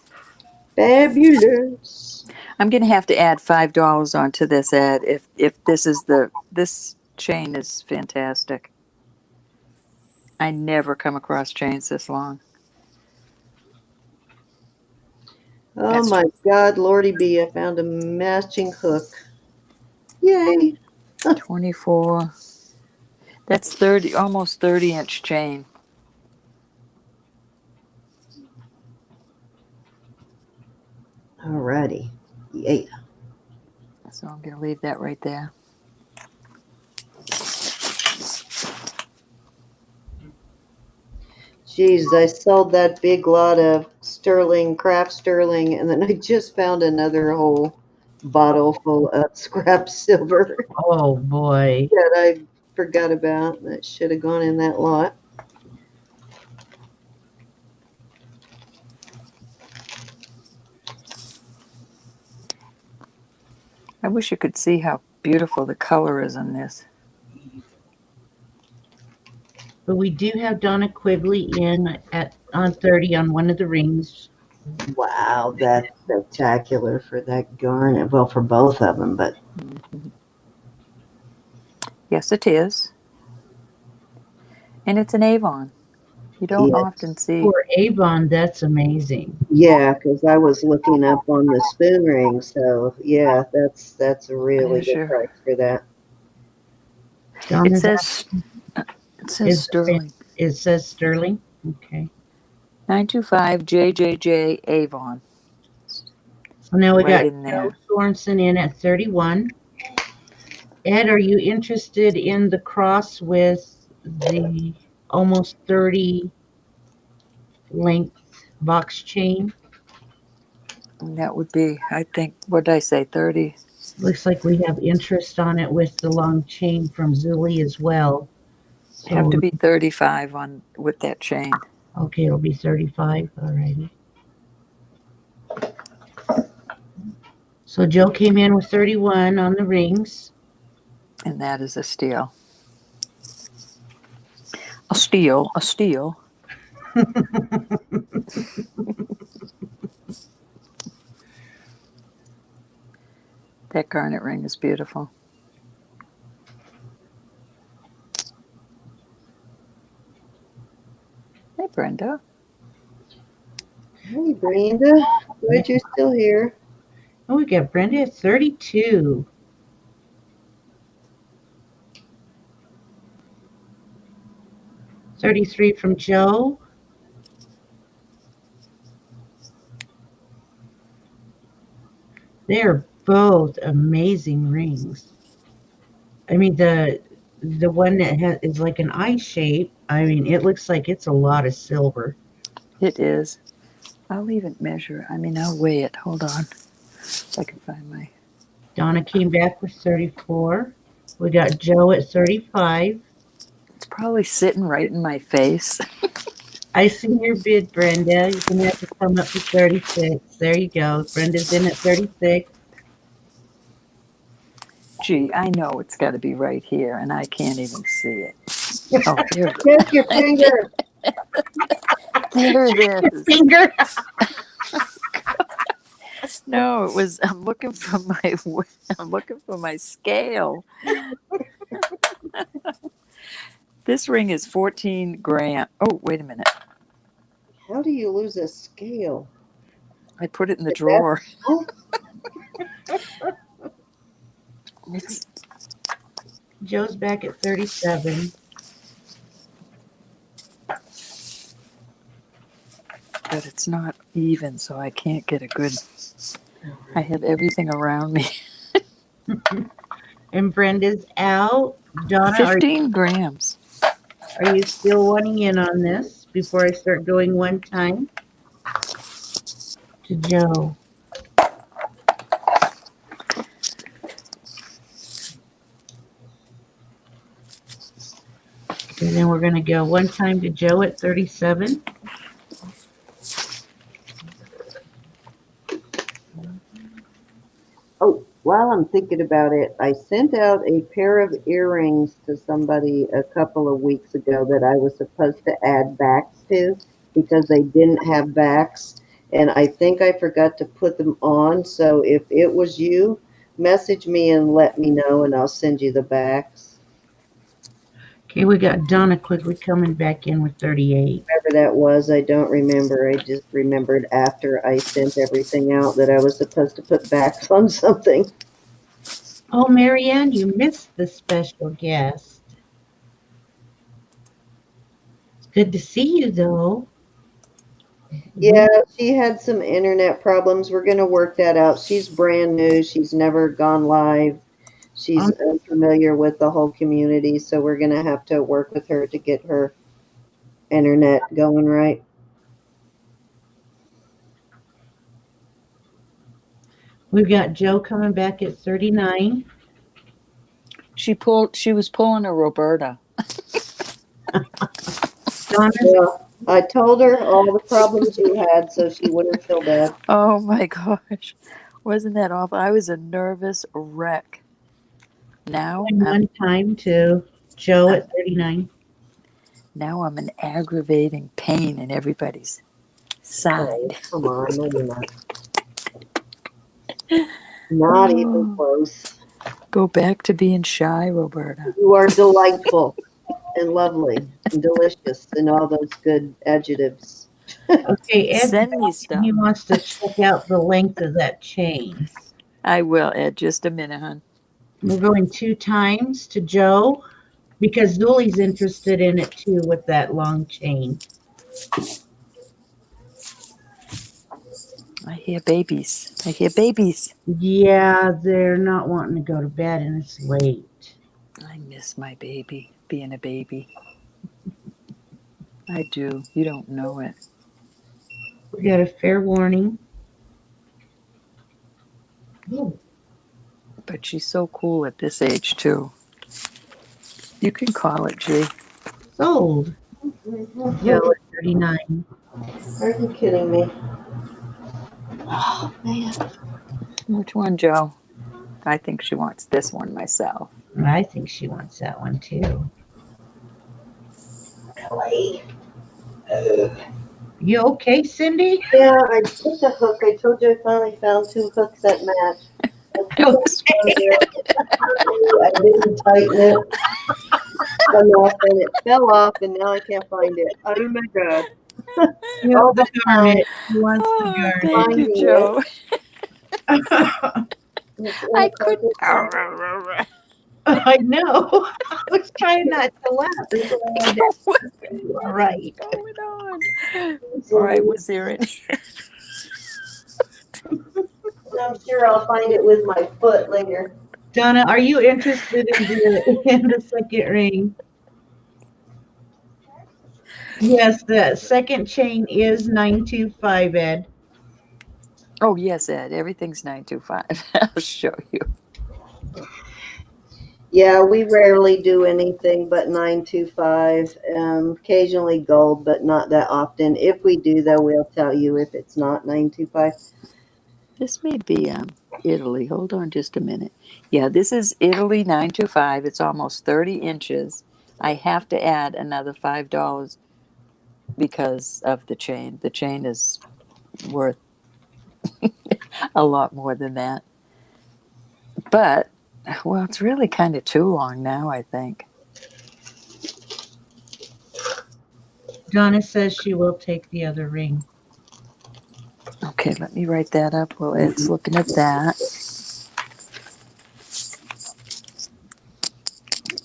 B: Fabulous.
A: I'm going to have to add $5 onto this, Ed. If this chain is fantastic. I never come across chains this long.
B: Oh
A: That's
B: my God, Lordy B, I found a matching hook. Yay.
A: 24. That's 30, almost 30-inch chain.
B: Alrighty. Yeah.
A: So I'm going to leave that right there.
B: Jeez, I sold that big lot of sterling, craft sterling, and then I just found another whole bottle full of scrap silver
E: Oh, boy.
B: that I forgot about. That should have gone in that lot.
A: I wish you could see how beautiful the color is in this.
E: But we do have Donna Quigley in on 30 on one of the rings.
B: Wow, that's spectacular for that garnet. Well, for both of them, but
A: Yes, it is. And it's an Avon. You don't
B: Yes.
A: often see.
E: For Avon, that's amazing.
B: yeah, because I was looking up on the spoon ring. So yeah, that's a really
A: Yeah,
B: good
A: sure.
B: price for that.
A: It
E: Donna's
A: says
E: Is-
A: sterling.
E: It says sterling. Okay.
A: 925 JJJ Avon.
E: So now we
A: Right
E: got
A: in there.
E: Joe Sorensen in at 31. Ed, are you interested in the cross with the almost 30 length box chain?
A: And that would be, I think, what did I say, 30?
E: Looks like we have interest on it with the long chain from Zuli as well. So,
A: Have to be 35 on with that chain.
E: okay, it'll be 35. All righty. So Joe came in with 31 on the rings.
A: And that is a steal. A steal, a steal. That garnet ring is beautiful. Hey, Brenda.
B: Hey, Brenda. Glad you're still here.
E: Oh, we got Brenda at 32. $33 from Joe. They're both amazing rings. I mean, the one that is like an eye shape, I mean, it looks like it's a lot of silver.
A: It is. I'll even measure. I mean, I'll weigh it. Hold on. If I can find my.
E: Donna came back with 34. We got Joe at 35.
A: It's probably sitting right in my face.
E: I see your bid, Brenda. You're going to have to come up to 36. There you go. Brenda's in at 36.
A: Gee, I know it's got to be right here, and I can't even see it. Oh, there it is.
B: Check your finger.
A: There it is.
E: Finger.
A: No, it was. I'm looking for my scale. This ring is 14 grams. Oh, wait a minute.
B: How do you lose a scale?
A: I put it in the drawer.
B: Oh,
A: It's,
E: Joe's back at 37.
A: but it's not even, so I can't get a good. I have everything around me.
E: And Brenda's out. Donna,
A: 15 grams.
E: are you still wanting in on this before I start going one time? To Joe. And then we're going to go one time to Joe at 37.
B: oh, while I'm thinking about it, I sent out a pair of earrings to somebody a couple of weeks ago that I was supposed to add backs to because they didn't have backs. And I think I forgot to put them on. So if it was you, message me and let me know, and I'll send you the backs.
E: Okay, we got Donna quickly coming back in with 38.
B: Whatever that was, I don't remember. I just remembered after I sent everything out that I was supposed to put backs on something.
E: Oh, Marianne, you missed the special guest. It's good to see you, though.
B: Yeah, she had some internet problems. We're going to work that out. She's brand new. She's never gone live. She's unfamiliar with the whole community, so we're going to have to work with her to get her internet going right.
E: We've got Joe coming back at 39.
A: She was pulling a Roberta.
E: Donna,
B: Well, I told her all the problems you had, so she wouldn't feel bad.
A: Oh my gosh. Wasn't that awful? I was a nervous wreck. Now
E: one time to Joe at 39.
A: Now I'm an aggravating pain in everybody's side.
B: Come on, no, you're not. Not even close.
A: Go back to being shy, Roberta.
B: You are delightful and lovely and delicious and all those good adjectives.
E: Okay, Ed,
A: Send me stuff.
E: he wants to check out the length of that chain.
A: I will, Ed. Just a minute, hon.
E: We're going 2 times to Joe because Dooley's interested in it too with that long chain.
A: I hear babies. I hear babies.
E: Yeah, they're not wanting to go to bed and it's late.
A: I miss my baby, being a baby. I do. You don't know it.
E: We got a fair warning.
A: But she's so cool at this age, too. You can call it, G.
E: Sold. Joe at 39.
B: Are you kidding me? Oh, man.
A: Which one, Joe? I think she wants this one myself.
E: I think she wants that one too.
B: Clay.
E: You okay, Cindy?
B: Yeah, I took the hook. I told you I finally found 2 hooks that match.
A: It was
B: I didn't tighten it enough and it fell off and now I can't find it. Oh my God.
E: You
B: All
E: have the
B: the time
E: garnet. He wants the
A: Oh,
E: garnet.
A: thank you,
B: finding
A: Joe.
B: it's
A: I
B: inappropriate.
A: couldn't.
E: I know. I was trying not to laugh. That's why I had to.
A: What's
E: All right.
A: going on? All right, was there any?
B: I'm sure I'll find it with my foot later.
E: Donna, are you interested in the second ring? Yes, the second chain is 925, Ed.
A: Oh, yes, Ed. Everything's 925. I'll show you.
B: Yeah, we rarely do anything but 925. Occasionally gold, but not that often. If we do, though, we'll tell you if it's not 925.
A: This may be Italy. Hold on just a minute. Yeah, this is Italy 925. It's almost 30 inches. I have to add another $5 because of the chain. The chain is worth a lot more than that. But, well, it's really kind of too long now, I think.
E: Donna says she will take the other ring.
A: Okay, let me write that up while Ed's looking at that.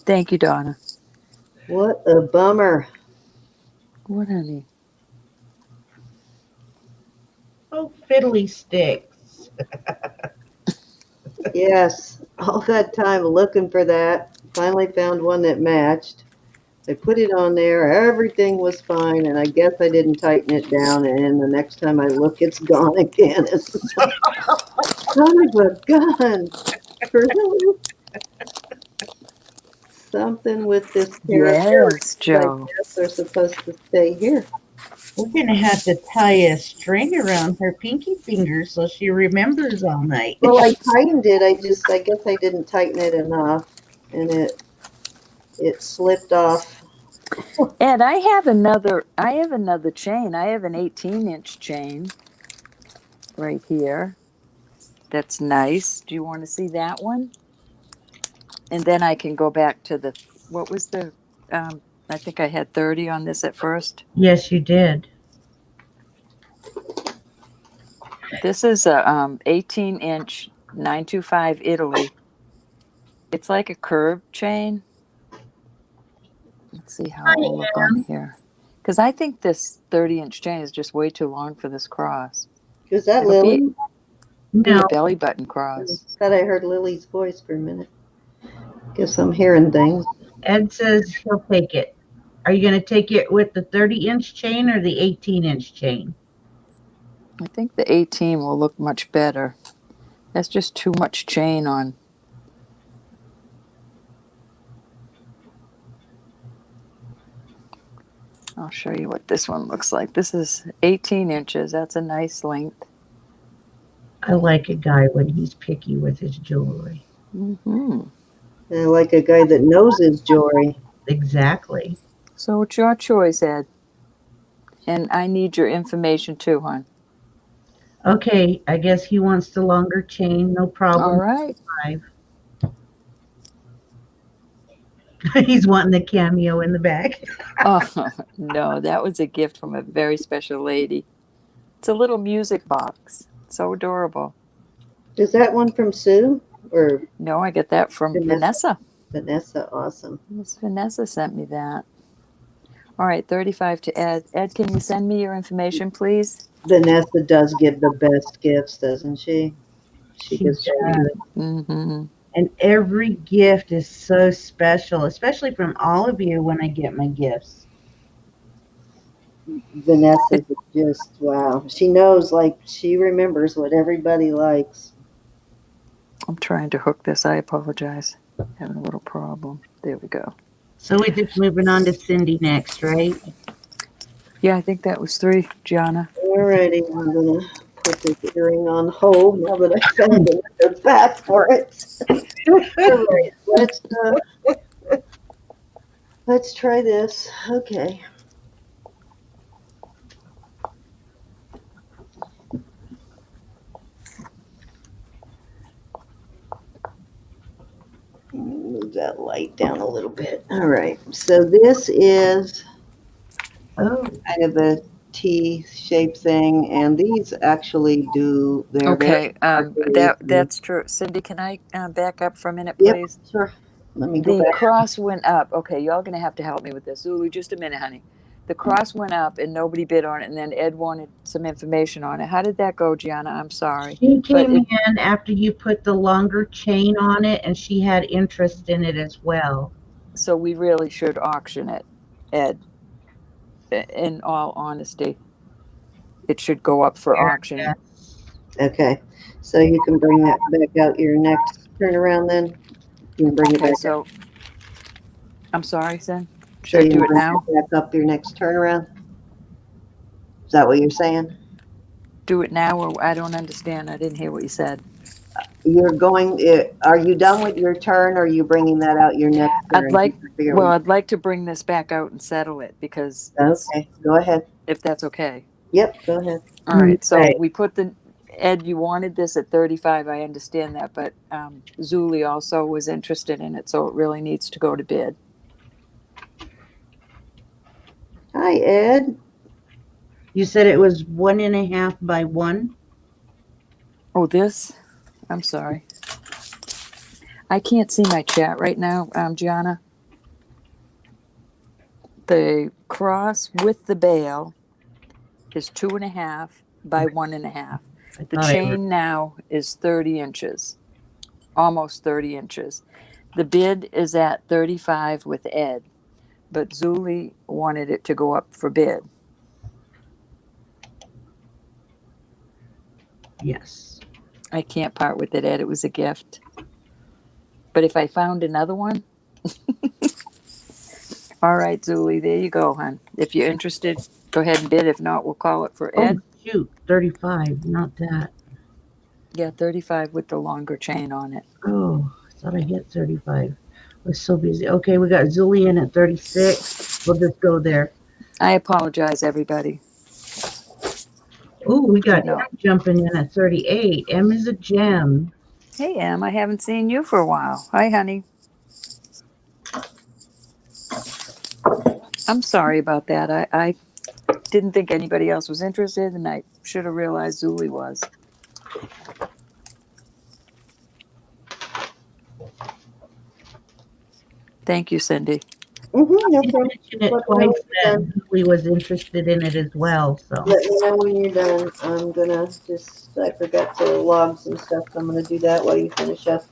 A: Thank you, Donna.
B: What a bummer.
A: What, honey?
E: Oh, fiddly sticks.
B: Yes, all that time looking for that. Finally found one that matched. I put it on there. Everything was fine, and I guess I didn't tighten it down. And the next time I look, it's gone again. Son of a gun! Really? Something with this pair of
A: Yes,
B: earrings, I
A: Joe.
B: guess, they're supposed to stay here.
E: We're going to have to tie a string around her pinky finger so she remembers all night.
B: Well, I tightened it. I guess I didn't tighten it enough, and it slipped off.
A: Ed, I have another chain. I have an 18-inch chain right here. That's nice. Do you want to see that one? And then I can go back to what was I think I had 30 on this at first.
E: Yes, you did.
A: This is a 18-inch 925 Italy. It's like a curved chain. Let's see how it will look on here. Because I think this 30-inch chain is just way too long for this cross.
B: Was that
A: It'll be
B: Lily?
A: a
E: No,
A: belly button cross.
B: Thought I heard Lily's voice for a minute. Guess I'm hearing things.
E: Ed says he'll take it. Are you going to take it with the 30-inch chain or the 18-inch chain?
A: I think the 18 will look much better. That's just too much chain on. I'll show you what this one looks like. This is 18 inches. That's a nice length.
E: I like a guy when he's picky with his jewelry.
A: Mm-hmm.
B: I like a guy that knows his jewelry.
E: Exactly.
A: So it's your choice, Ed. And I need your information too, hon.
E: Okay, I guess he wants the longer chain. No problem.
A: All right.
E: 5. He's wanting the cameo in the back.
A: Oh, no, that was a gift from a very special lady. It's a little music box. So adorable.
B: Is that one from Sue? Or
A: No, I get that from Vanessa.
B: Vanessa, awesome.
A: Miss Vanessa sent me that. All right, 35 to Ed. Ed, can you send me your information, please?
B: Vanessa does give the best gifts, doesn't she? She gives
E: She
B: very
E: does.
B: good.
A: Mm-hmm.
E: And every gift is so special, especially from all of you when I get my gifts.
B: Vanessa is just, wow. She knows, like, she remembers what everybody likes.
A: I'm trying to hook this. I apologize. Having a little problem. There we go.
E: So we're just moving on to Cindy next, right?
A: Yeah, I think that was 3, Gianna.
B: Alrighty, I'm gonna put this earring on hold now that I found another path for it. Alright, let's try this. Okay. that light down a little bit. All right. So this is
E: Oh,
B: kind of a T-shaped thing, and these actually they're
A: Okay,
B: very hard to read.
A: that's true. Cindy, can I back up for a minute,
B: Yep,
A: please?
B: sure. Let me go
A: The
B: back.
A: cross went up. Okay, y'all gonna have to help me with this. Zulu, just a minute, honey. The cross went up and nobody bid on it, and then Ed wanted some information on it. How did that go, Gianna? I'm sorry.
E: she
A: But
E: came in after you put the longer chain on it, and she had interest in it as well.
A: so we really should auction it, Ed. In all honesty, it should go up for auction.
E: Yes.
B: Okay, so you can bring that back out your next turnaround then? You can bring it
A: Okay,
B: back
A: so I'm sorry, Zen.
B: So
A: Should I
B: you
A: do it
B: bring
A: now?
B: back up your next turnaround? Is that what you're saying?
A: Do it now, or I don't understand. I didn't hear what you said.
B: Are you done with your turn, or are you bringing that out your next turn?
A: I'd like to bring this back out and settle it because
B: Okay, go ahead.
A: if that's okay.
B: Yep, go ahead.
A: All right, so
E: Okay.
A: we put Ed, you wanted this at 35, I understand that, but Zuli also was interested in it, so it really needs to go to bid.
B: Hi, Ed.
E: You said it was 1.5 by 1?
A: Oh, this? I'm sorry. I can't see my chat right now, Gianna. The cross with the bail is 2.5 by 1.5. The chain now is 30 inches, almost 30 inches. The bid is at 35 with Ed, but Zuli wanted it to go up for bid.
E: Yes.
A: I can't part with it, Ed. It was a gift. But if I found another one, all right, Zuli, there you go, hon. If you're interested, go ahead and bid. If not, we'll call it for Ed.
E: Oh, shoot, 35, not that.
A: Yeah, 35 with the longer chain on it.
E: Oh, I thought I hit 35. I was so busy. Okay, we got Zuli in at 36. We'll just go there.
A: I apologize, everybody.
E: Oh, we got
A: No.
E: M jumping in at 38. M is a gem.
A: Hey, Em, I haven't seen you for a while. Hi, honey. I'm sorry about that. I didn't think anybody else was interested, and I should have realized Zuli was. Thank you, Cindy.
B: No
E: You
B: problem.
E: mentioned it
B: Let me know
E: twice that Zuli was interested in it as well. So
B: Let me know when you're done. I'm gonna I forgot to log some stuff, so I'm gonna do that while you finish up.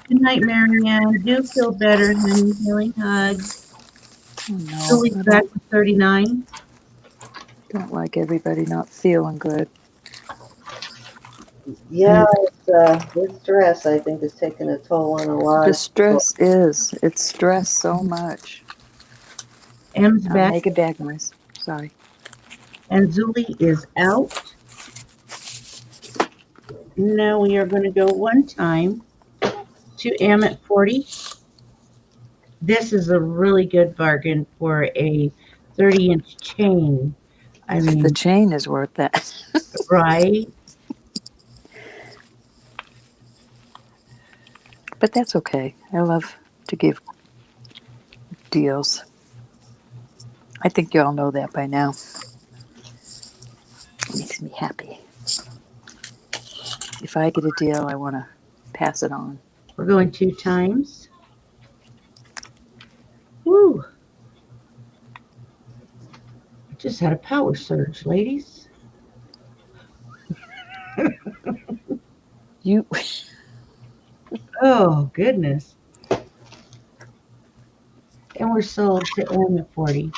E: good night, Marianne. Do feel better, honey. Healing hugs.
A: Oh, no,
E: Zuli's
A: I
E: back to 39.
A: don't like everybody not feeling good.
B: Yeah, this stress, I think, is taking a toll on a lot
A: The
B: of
A: stress it's stressed so much.
E: M's back,
A: Make a bag noise. Sorry.
E: and Zuli is out. Now we are going to go one time to M at 40. This is a really good bargain for a 30-inch chain. I mean,
A: The chain is worth that.
E: right?
A: But that's okay. I love to give deals. I think you all know that by now. It makes me happy. If I get a deal, I want to pass it on.
E: We're going 2 times. Woo! Just had a power surge, ladies.
A: You
E: Oh, goodness. And we're sold to M at 40.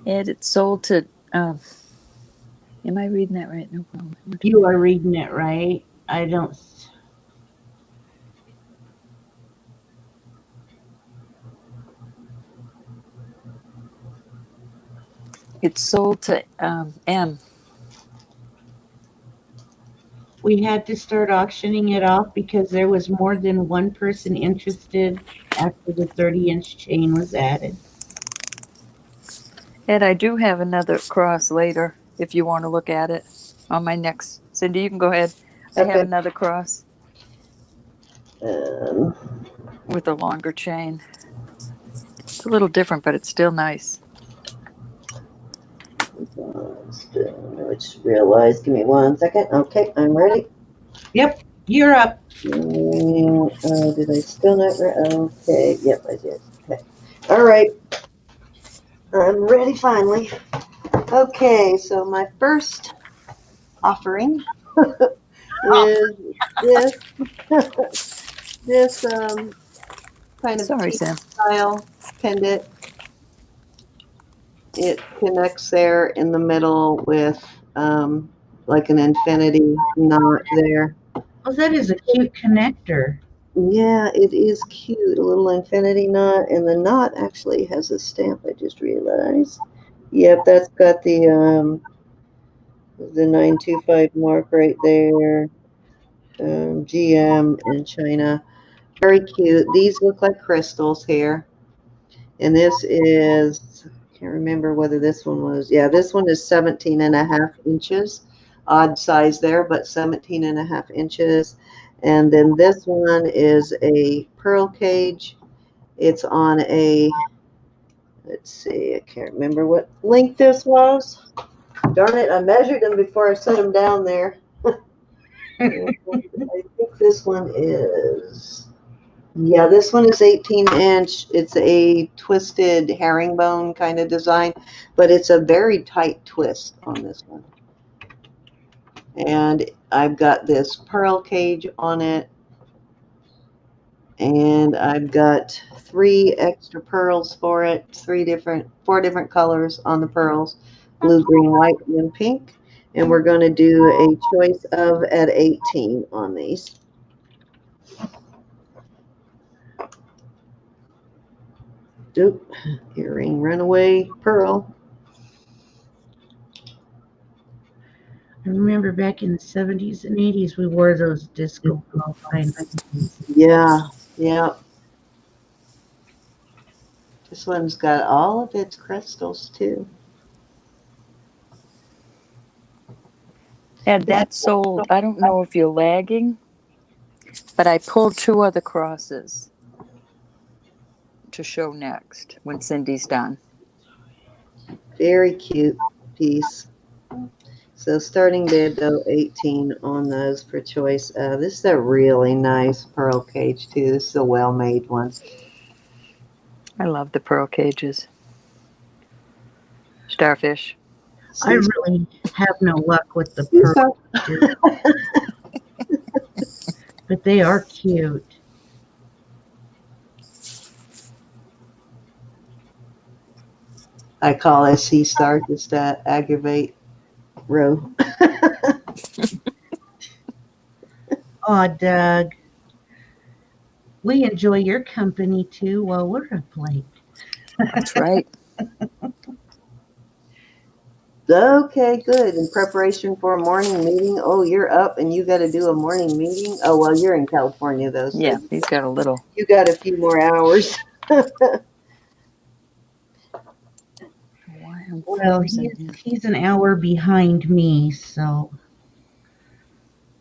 A: Ed, it's sold to. Am I reading that right? No problem.
E: You are reading it right. I don't.
A: It's sold to M.
E: We had to start auctioning it off because there was more than one person interested after the 30-inch chain was added.
A: Ed, I do have another cross later if you want to look at it on my next. Cindy, you can go ahead. I have
B: Okay.
A: another cross with a longer chain. It's a little different, but it's still nice.
B: I just realized, give me 1 second. Okay, I'm ready.
E: Yep, you're up.
B: Did I still not? Okay, yep, I did. Okay. All right. I'm ready finally. Okay, so my first offering is this this kind of
A: Sorry,
B: tea
A: Sam.
B: style pendant. It connects there in the middle with like an infinity knot there.
E: Oh, that is a cute connector.
B: Yeah, it is cute. A little infinity knot, and the knot actually has a stamp. I just realized. Yep, that's got the 925 mark right there. GM in China. Very cute. These look like crystals here. And this is, can't remember whether this one was, yeah, this one is 17 and a half inches. Odd size there, but 17 and a half inches. And then this one is a pearl cage. It's on a, let's see, I can't remember what length this was. Darn it, I measured them before I set them down there. I think this one is, yeah, this one is 18-inch. It's a twisted herringbone kind of design, but it's a very tight twist on this one. And I've got this pearl cage on it. And I've got 3 extra pearls for it, 4 different colors on the pearls, blue, green, white, and pink. And we're going to do a choice of at 18 on these. Doop, earring, runaway, pearl.
E: I remember back in the 70s and 80s, we wore those disco ball kind of things.
B: Yeah, yeah. This one's got all of its crystals too.
A: And that sold, I don't know if you're lagging, but I pulled 2 other crosses to show next when Cindy's done.
B: Very cute piece. So starting bid though 18 on those for choice. This is a really nice pearl cage too. This is a well-made one.
A: I love the pearl cages. Starfish.
E: I really have no luck with the pearl, but they are cute.
B: I call it sea star just to aggravate Ro.
E: Oh, Doug. We enjoy your company too while we're up late.
A: That's right.
B: Okay, good. In preparation for a morning meeting. Oh, you're up and you got to do a morning meeting. Oh, well, you're in California though. So
A: Yeah, he's got a little.
B: you got a few more hours.
E: Well, he's an hour behind me, so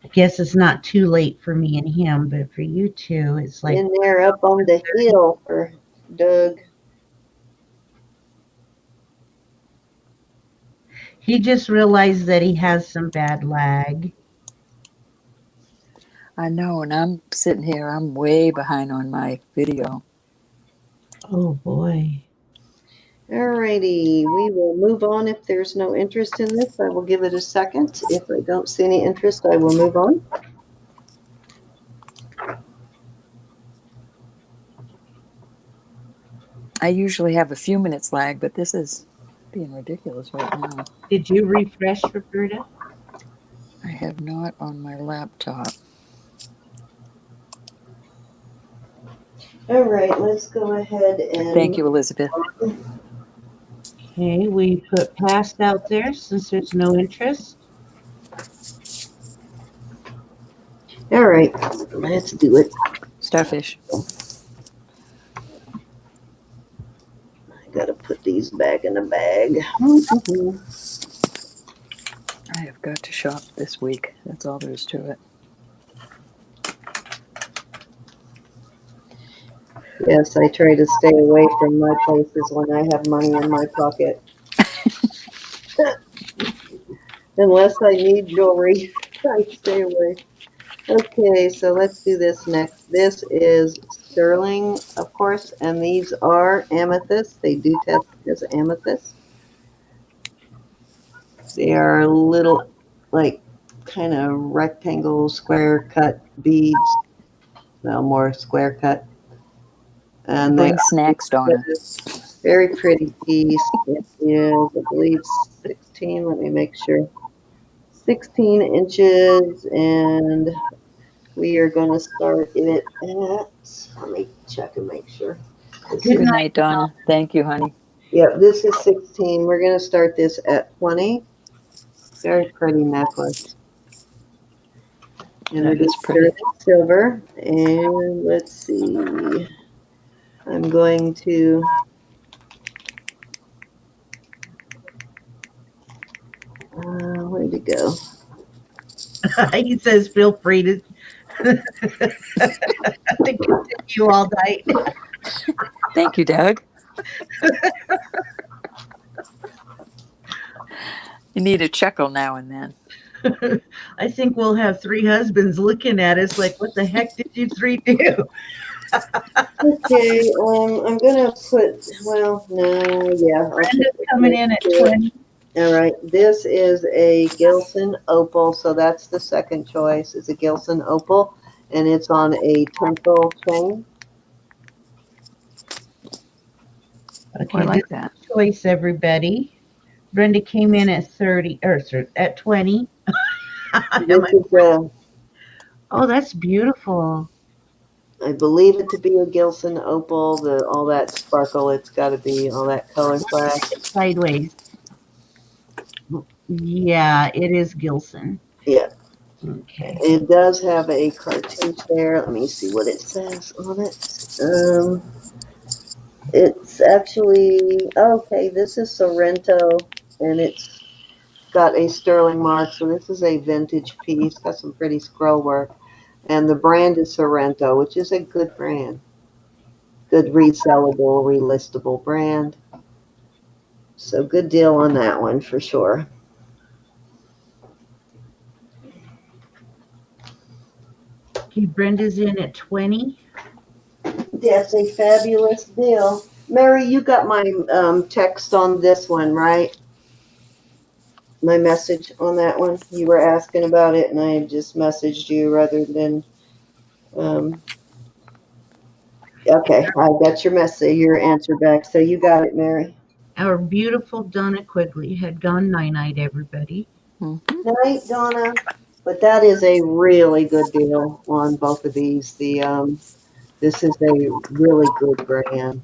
E: I guess it's not too late for me and him, but for you two, it's like
B: In there up on the hill for Doug.
E: he just realized that he has some bad lag.
A: I know, and I'm sitting here, I'm way behind on my video.
E: Oh boy.
B: Alrighty, we will move on. If there's no interest in this, I will give it a second. If I don't see any interest, I will move on.
A: I usually have a few minutes lag, but this is being ridiculous right now.
E: Did you refresh, Roberta?
A: I have not on my laptop.
B: All right, let's go ahead and.
A: Thank you, Elizabeth.
E: Okay, we put passed out there since there's no interest.
B: All right, let's do it.
A: Starfish.
B: I gotta put these back in the bag.
A: I have got to shop this week. That's all there is to it.
B: Yes, I try to stay away from my places when I have money in my pocket. Unless I need jewelry, I stay away. Okay, so let's do this next. This is sterling, of course, and these are amethyst. They do test as amethyst. They are little, like, kind of rectangle, square cut beads. Well, more square cut. And they
A: Bring snacks, Donna.
B: very pretty piece. It is, I believe, 16. Let me make sure. 16 inches, and we are going to start it at, let me check and make sure.
A: Good night, Donna. Thank you, honey.
B: Yep, this is 16. We're going to start this at 20. Very pretty necklace. And
A: That
B: it
A: is
B: is
A: pretty.
B: sterling silver. And let's see. I'm going to, where'd it go?
E: He says, feel free to continue all night.
A: Thank you, Doug. You need a chuckle now and then.
E: I think we'll have three husbands looking at us like, what the heck did you three do?
B: Okay, I'm gonna put, well, no, yeah. I'll
E: Brenda's
B: put
E: coming in at 20.
B: All right, this is a Gilson opal, so that's the second choice, is a Gilson opal, and it's on a temple chain.
E: Okay,
A: I like that.
E: choice, everybody. Brenda came in at 30, or at 20.
B: This is
E: Oh, that's beautiful.
B: I believe it to be a Gilson opal, all that sparkle, it's gotta be, all that color flash.
E: Sideways. Yeah, it is Gilson.
B: Yeah.
E: Okay.
B: It does have a cartouche there. Let me see what it says on it. It's actually, okay, this is Sorrento, and it's got a sterling mark, so this is a vintage piece, got some pretty scroll work. And the brand is Sorrento, which is a good brand. Good resellable, relistable brand. So good deal on that one for sure.
E: Okay, Brenda's in at 20.
B: That's a fabulous deal. Mary, you got my text on this one, right? My message on that one. You were asking about it, and I just messaged you rather than. Okay, I got your message, your answer back. So you got it, Mary.
E: Our beautiful Donna Quigley had gone night-night, everybody.
A: Mm-hmm.
B: Night, Donna. But that is a really good deal on both of these. This is a really good brand.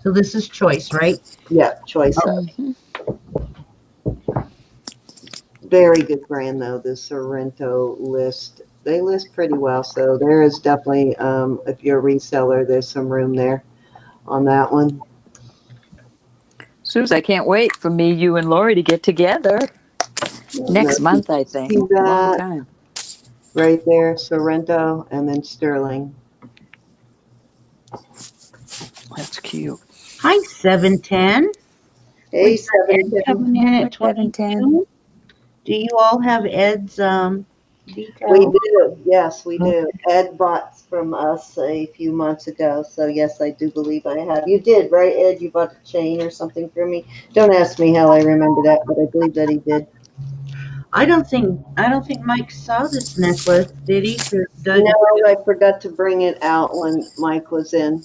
E: So this is choice, right?
B: Yeah, choice.
A: Mm-hmm.
B: Very good brand though. The Sorrento list. They list pretty well. So there is definitely, if you're a reseller, there's some room there on that one.
A: Suze, I can't wait for me, you, and Lori to get together next month, I think.
B: See that?
A: Long time.
B: Right there, Sorrento, and then sterling.
A: That's cute.
E: Hi, 710.
B: Hey,
E: Ed
B: 710.
E: coming in at
A: 710.
E: 22. Do you all have Ed's details?
B: We do. Yes, we do. Ed bought from us a few months ago. So yes, I do believe I have. You did, right, Ed? You bought a chain or something for me. Don't ask me how I remember that, but I believe that he did.
E: I don't think Mike saw this necklace, did he?
B: No, I forgot to bring it out when Mike was in.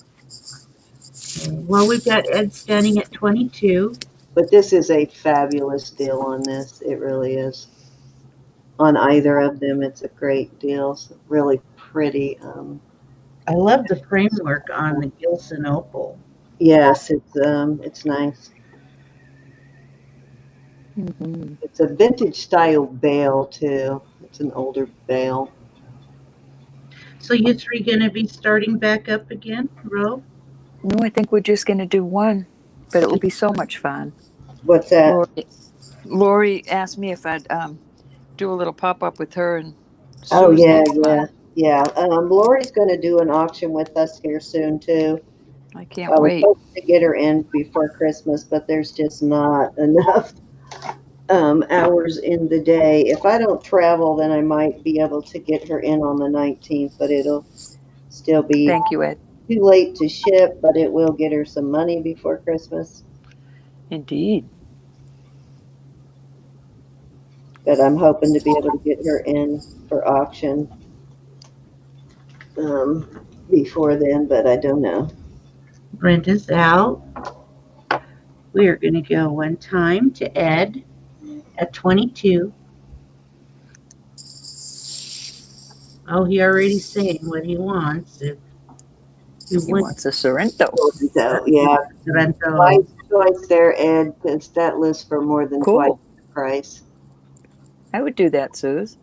E: Well, we've got Ed standing at 22.
B: But this is a fabulous deal on this. It really is. On either of them, it's a great deal. It's really pretty.
E: I love the framework on the Gilson opal.
B: Yes, it's nice.
A: Mm-hmm.
B: It's a vintage style bale too. It's an older bale.
E: So you three going to be starting back up again, Ro?
A: No, I think we're just going to do one, but it will be so much fun.
B: What's that?
A: Lori, Lori asked me if I'd do a little pop-up with her and
B: Oh,
A: Sue's
B: yeah,
A: next month.
B: yeah. Lori's going to do an auction with us here soon, too.
A: I can't
B: I was
A: wait.
B: hoping to get her in before Christmas, but there's just not enough hours in the day. If I don't travel, then I might be able to get her in on the 19th, but it'll still be
A: Thank you, Ed.
B: too late to ship, but it will get her some money before Christmas.
A: Indeed.
B: But I'm hoping to be able to get her in for auction before then, but I don't know.
E: Brenda's out. We are going to go one time to Ed at 22. Oh, he already saying what he wants. If
A: He wants a Sorrento.
B: So, yeah,
E: Sorrento.
B: wise choice there, Ed, because that lists for more than twice
A: Cool.
B: the price.
A: I would do that, Suze.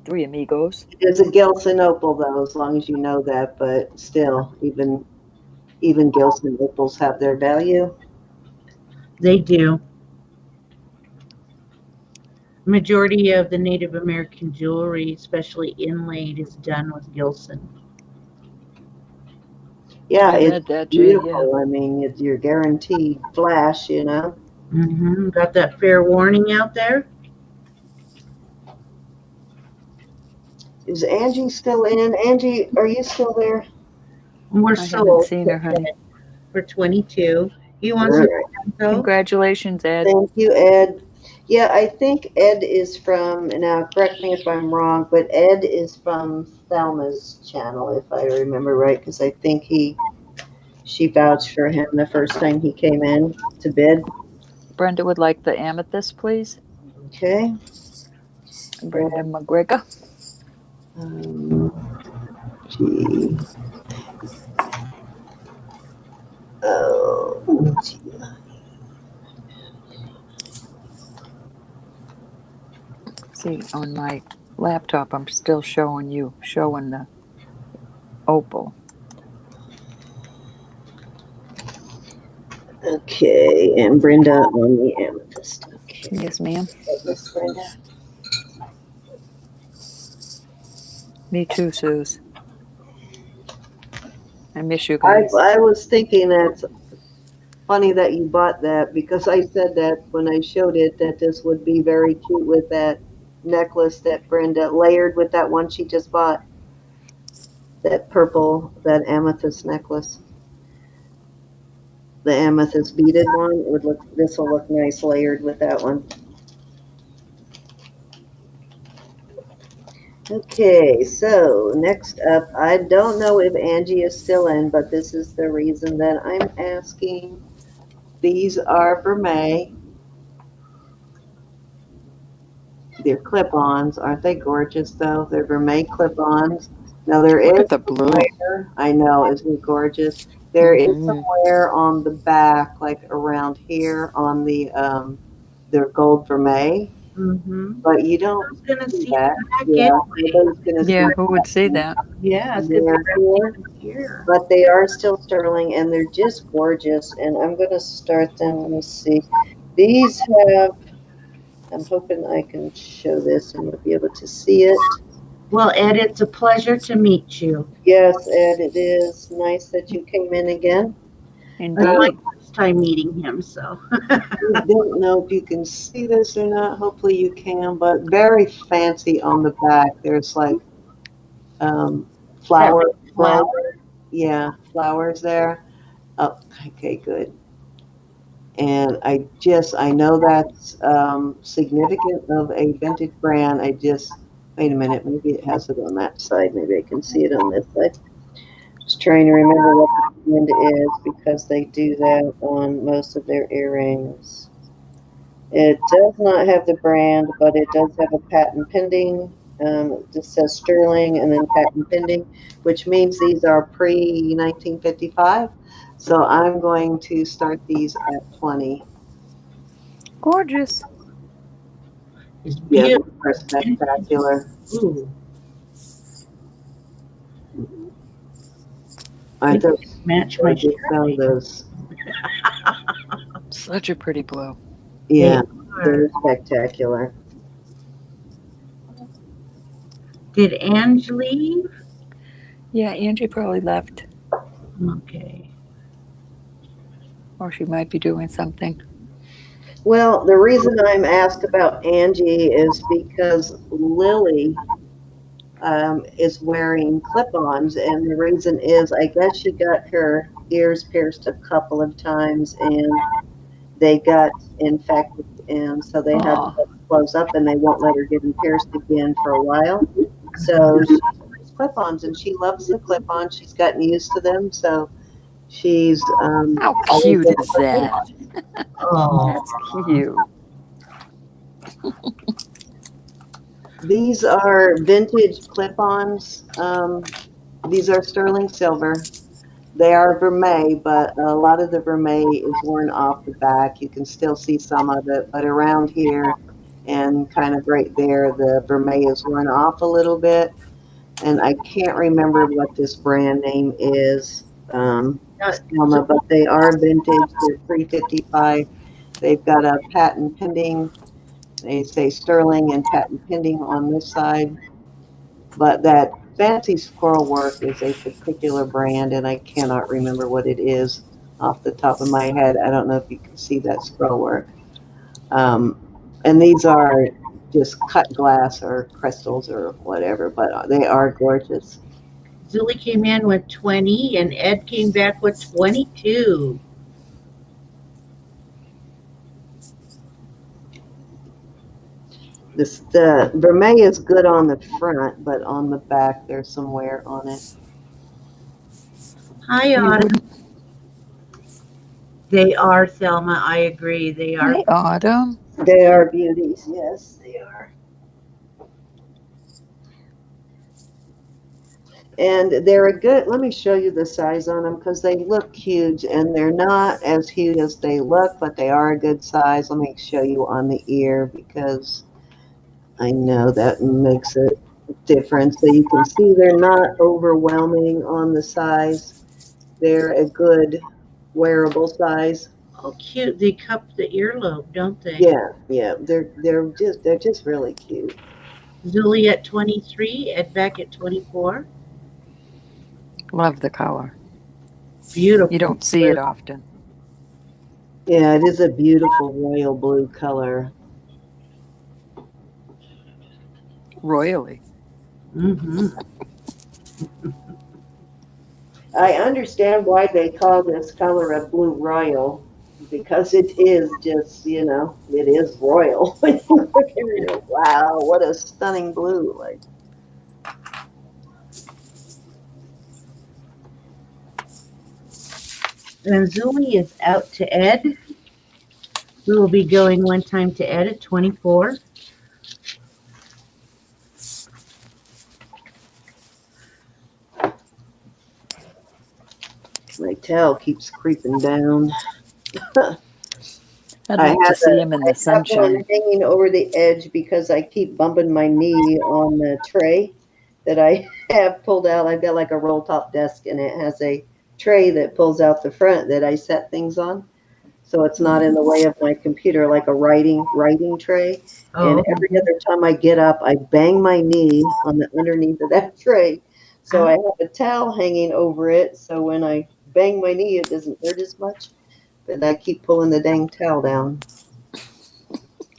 A: Three amigos.
B: It's a Gilson opal, though, as long as you know that, but still, even Gilson opals have their value.
E: They do. Majority of the Native American jewelry, especially inlaid, is done with Gilson.
B: Yeah,
A: I
B: it's
A: read that,
B: beautiful.
A: yeah.
B: I mean, you're guaranteed flash, you know.
E: Mm-hmm. Got that fair warning out there?
B: Is Angie still in? Angie, are you still there?
E: We're
A: I haven't
E: sold
A: seen her, honey.
E: for 22. He wants
B: All
E: a
B: right.
E: Sorrento.
A: Congratulations, Ed.
B: Thank you, Ed. Yeah, I think Ed is from, now correct me if I'm wrong, but Ed is from Thelma's channel, if I remember right, because I think she vouched for him the first time he came in to bid.
A: Brenda would like the amethyst, please.
B: Okay.
A: Brenda McGregor.
B: Gee. Oh, gee.
A: See, on my laptop, I'm still showing the opal.
B: Okay, and Brenda on the amethyst. Okay.
A: Yes, ma'am.
B: Miss Brenda.
A: Me too, Suze. I miss you
B: I
A: guys.
B: was thinking that's funny that you bought that, because I said that when I showed it, that this would be very cute with that necklace that Brenda layered with that one she just bought. That purple, that amethyst necklace. The amethyst beaded one. This will look nice layered with that one. Okay, so next up, I don't know if Angie is still in, but this is the reason that I'm asking. These are Vermet. They're clip-ons. Aren't they gorgeous, though? They're Vermet clip-ons. Now, there
A: Look
B: is
A: at the blue.
B: wear. I know, isn't it gorgeous? There is some wear on the back, like around here on the their gold Vermet.
E: Mm-hmm.
B: But you don't
E: Who's going to
B: see
E: see
B: that.
E: that
B: Yeah,
E: anyway?
B: nobody's going to
A: Yeah,
B: see
A: who would see that?
E: Yeah, it's going to be here.
B: but they are still sterling, and they're just gorgeous. And I'm going to start them. Let me see. These have, I'm hoping I can show this and you'll be able to see it.
E: Well, Ed, it's a pleasure to meet you.
B: Yes, Ed, it is nice that you came in again.
A: Indeed.
E: First time meeting him, so.
B: I don't know if you can see this or not. Hopefully you can, but very fancy on the back. There's like flower. Yeah, flowers there. Oh, okay, good. And I know that's significant of a vintage brand. Wait a minute, maybe it has it on that side. Maybe I can see it on this side. Just trying to remember what the brand is, because they do that on most of their earrings. It does not have the brand, but it does have a patent pending. It just says sterling and then patent pending, which means these are pre-1955. So I'm going to start these at 20.
A: Gorgeous.
E: It's
B: Yeah,
E: beautiful.
B: these are spectacular.
E: Ooh.
B: I thought
E: Match my shirt.
B: found those.
A: Such a pretty blue.
B: Yeah,
E: They
B: they're
E: are.
B: spectacular.
E: Did Ange leave?
A: Yeah, Angie probably left,
E: Okay.
A: or she might be doing something.
B: Well, the reason I'm asked about Angie is because Lily is wearing clip-ons, and the reason is I guess she got her ears pierced a couple of times, and they got infected, and so they had to
A: Aw.
B: close up, and they won't let her get them pierced again for a while. So she wears clip-ons, and she loves the clip-ons. She's gotten used to them, so she's
A: How
B: always
A: cute
B: with
A: is
B: the
A: that?
E: Oh,
A: That's cute.
B: These are vintage clip-ons. These are sterling silver. They are vermeil, but a lot of the vermeil is worn off the back. You can still see some of it, but around here and kind of right there, the vermeil is worn off a little bit. And I can't remember what this brand name is, Selma, but they are vintage. They're 355. They've got a patent pending. They say sterling and patent pending on this side. But that fancy scroll work is a particular brand, and I cannot remember what it is off the top of my head. I don't know if you can see that scroll work. And these are just cut glass or crystals or whatever, but they are gorgeous.
E: Julie came in with 20 and Ed came back with 22.
B: The vermeil is good on the front, but on the back there's some wear on it.
E: Hi,
A: You
E: Autumn.
A: wouldn't.
E: They are, Thelma. I agree. They are.
A: Hi, Autumn.
B: They are beauties, yes, they are. And they're a good, let me show you the size on them because they look huge and they're not as huge as they look, but they are a good size. Let me show you on the ear because I know that makes a difference. So you can see they're not overwhelming on the size. They're a good wearable size.
E: Oh, cute. They cup the earlobe, don't they?
B: Yeah, they're just really cute.
E: Julie at 23, Ed back at 24.
A: Love the color.
E: Beautiful.
A: You don't see it often.
B: Yeah, it is a beautiful royal blue color.
A: Royally.
E: Mm-hmm.
B: I understand why they call this color a blue royal, because it is just, it is royal. When you look at it, wow, what a stunning blue. Like,
E: And Julie is out to Ed. We will be going one time to Ed at 24.
B: my tail keeps creeping down.
A: I'd like to see him in the
B: I have
A: sunshine.
B: one hanging over the edge because I keep bumping my knee on the tray that I have pulled out. I've got like a roll top desk and it has a tray that pulls out the front that I set things on. So it's not in the way of my computer, like a writing tray.
E: Oh,
B: And every other time I get up, I bang my knee on the underneath of that tray. So I have a towel hanging over it. So when I bang my knee, it doesn't hurt as much. But I keep pulling the dang towel down.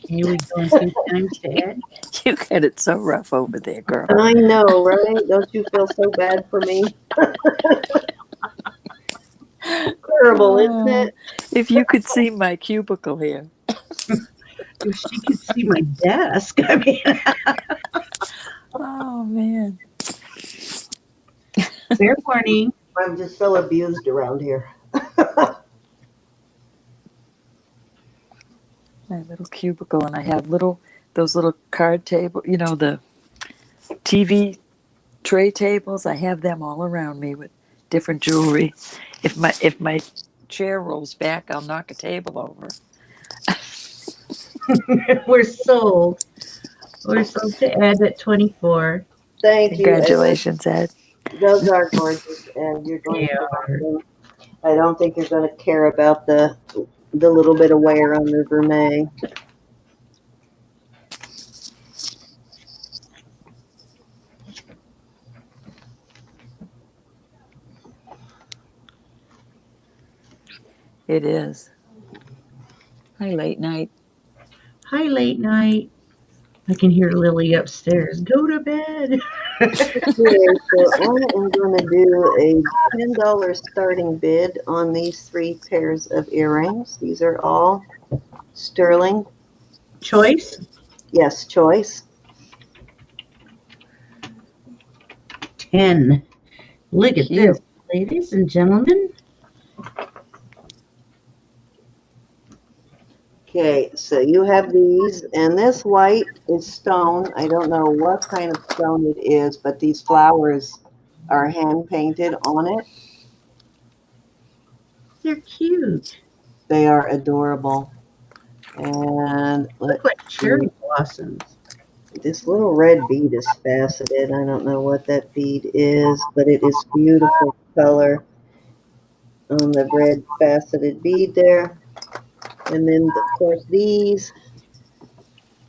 E: can you go a few times to Ed?
A: You got it so rough over there, girl.
B: I know, right? Don't you feel so bad for me? Terrible, isn't it?
A: If you could see my cubicle here.
E: If she could see my desk, I mean,
A: Oh, man.
E: fair warning.
B: I'm just so abused around here.
A: My little cubicle, and I have those little card table, the TV tray tables. I have them all around me with different jewelry. If my chair rolls back, I'll knock a table over.
E: We're sold. We're sold to Ed at 24.
B: Thank you.
A: Congratulations, Ed.
B: Those are gorgeous, and you're going
E: They
B: to
E: are.
B: love them. I don't think you're going to care about the little bit of wear on the Vermet.
A: It is. Hi, late night.
E: Hi, late night. I can hear Lily upstairs. Go to bed.
B: Okay, so I am going to do a $10 starting bid on these 3 pairs of earrings. These are all sterling.
E: Choice?
B: Yes, choice.
E: 10. Look at
A: Cute.
E: this, ladies and gentlemen.
B: Okay, so you have these, and this white is stone. I don't know what kind of stone it is, but these flowers are hand painted on it.
E: They're cute.
B: They are adorable. And
E: Look like cherry blossoms.
B: this little red bead is faceted. I don't know what that bead is, but it is beautiful color on the red faceted bead there. And then, of course, these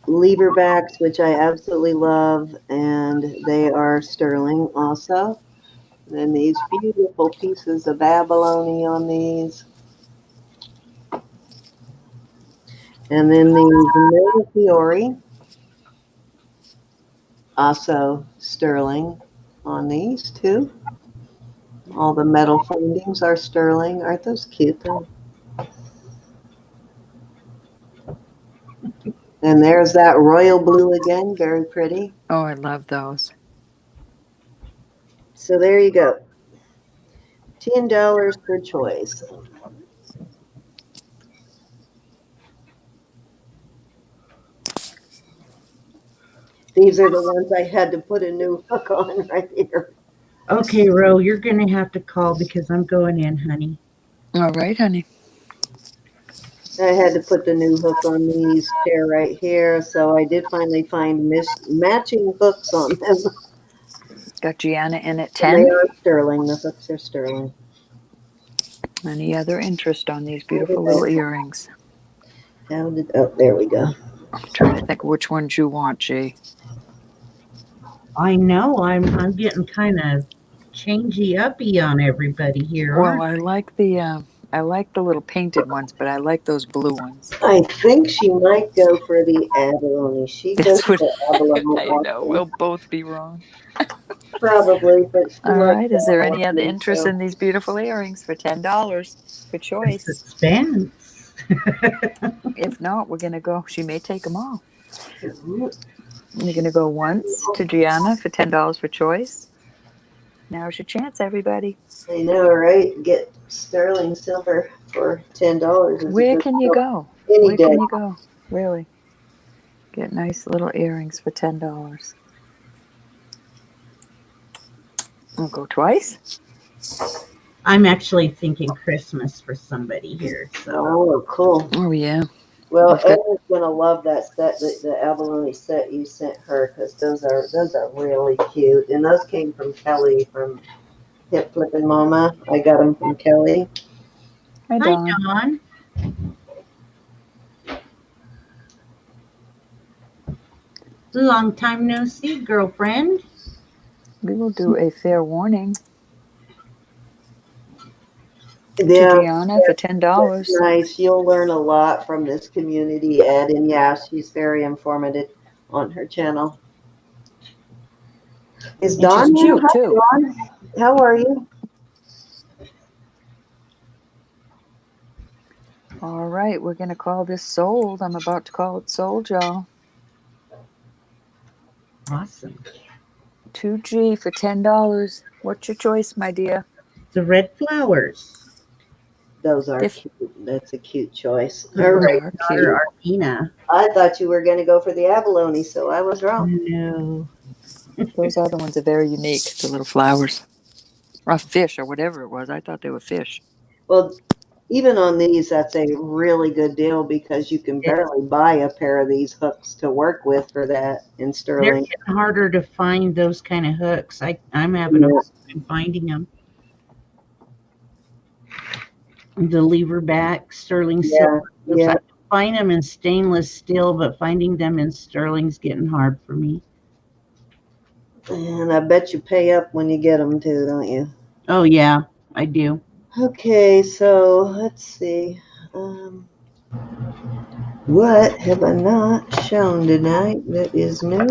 B: lever backs, which I absolutely love, and they are sterling also. And then these beautiful pieces of abalone on these. And then these Millefiori, also sterling on these too. All the metal findings are sterling. Aren't those cute though? And there's that royal blue again, very pretty.
A: Oh, I love those.
B: So there you go. $10 per choice. These are the ones I had to put a new hook on right here.
E: Okay, Ro, you're going to have to call because I'm going in, honey.
A: All right, honey.
B: I had to put the new hook on these pair right here, so I did finally find matching hooks on them.
A: Got Gianna in at
B: And they
A: 10.
B: are sterling. The hooks are sterling.
A: Any other interest on these beautiful little earrings?
B: Oh, there we go.
A: I'm trying to think which ones you want, G.
E: I know I'm getting kind of changey uppy on everybody here.
A: Well, I like the little painted ones, but I like those blue ones.
B: I think she might go for the abalone. She goes
A: That's what
B: for abalone
A: I know.
B: often.
A: We'll both be wrong.
B: Probably, but she
A: All
B: likes
A: right. Is there any other
B: abalone,
A: interest
B: so.
A: in these beautiful earrings for $10 for choice?
E: Suspense.
A: If not, we're gonna go. She may take them all. We're gonna go once to Gianna for $10 for choice. Now's your chance, everybody.
B: I know, right? Get sterling silver for $10.
A: Where can you go?
B: Any
A: Where
B: day.
A: can you go? Really? Get nice little earrings for $10. We'll go twice.
E: I'm actually thinking Christmas for somebody here. So
B: Oh, cool.
A: Oh yeah.
B: Well,
A: We've got-
B: Edna's gonna love that set, the abalone set you sent her, because those are really cute, and those came from Kelly from Hip Flippin' Mama. I got them from Kelly.
A: Hi,
E: hi,
A: Dawn.
E: Dawn. Long time no see, girlfriend.
A: We will do a fair warning to
B: Yeah,
A: Gianna for $10.
B: nice. You'll learn a lot from this community, Ed, and yeah, she's very informative on her channel. Is
A: And
B: Dawn
A: she's
B: here?
A: cute
B: Hi,
A: too.
B: Dawn. How are you?
A: All right, we're gonna call this sold. I'm about to call it sold, y'all.
E: Awesome.
A: 2G for $10. What's your choice, my dear?
E: The red flowers.
B: Those are
A: If-
B: cute. That's a cute choice.
A: Those
B: All right.
A: are
E: Daughter
A: cute.
E: Artina.
B: I thought you were going to go for the abalone, so I was wrong.
E: No.
A: Those other ones are very unique. The little flowers, or fish, or whatever it was. I thought they were fish.
B: Well, even on these, that's a really good deal because you can barely buy a pair of these hooks to work with for that in
E: They're
B: sterling.
E: getting harder to find those kind of hooks. I'm having a hard time finding them. The lever back, sterling
B: Yeah,
E: silver.
B: yeah.
E: I find them in stainless steel, but finding them in sterling's getting hard for me.
B: And I bet you pay up when you get them too, don't you?
E: Oh, yeah, I do.
B: Okay, so let's see. What have I not shown tonight that is new?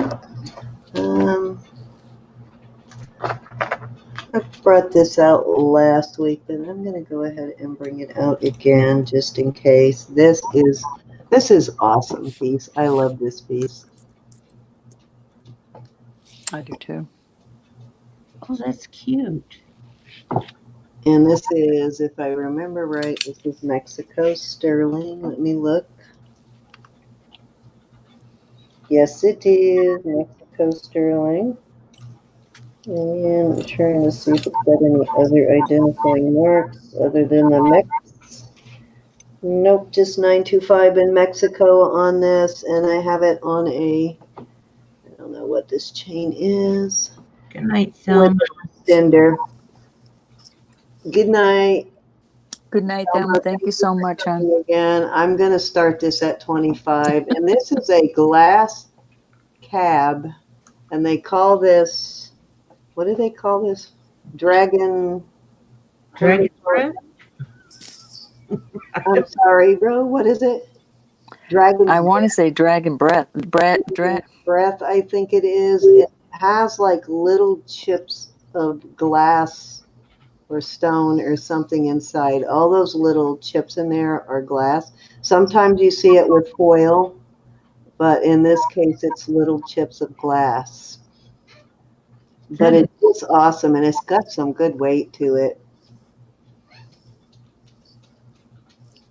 B: I brought this out last week, but I'm going to go ahead and bring it out again just in case. This is awesome piece. I love this piece.
A: I do too.
E: Oh, that's cute.
B: And this is, if I remember right, this is Mexico sterling. Let me look. Yes, it is Mexico sterling. And I'm trying to see if it's got any other identifying marks other than the Mex. Nope, just 925 in Mexico on this, and I have it on I don't know what this chain is.
E: Good night, Selma.
B: Extender. Good night.
A: Good night, Thelma. Thank you so much, hon.
B: Again, I'm going to start this at 25, and this is a glass cab, and they call this, what do they call this? Dragon
E: Dragon breath?
B: I'm sorry, bro. What is it? Dragon.
A: I want to say dragon breath. Breath.
B: Breath, I think it is. It has like little chips of glass or stone or something inside. All those little chips in there are glass. Sometimes you see it with foil, but in this case, it's little chips of glass. But it is awesome, and it's got some good weight to it.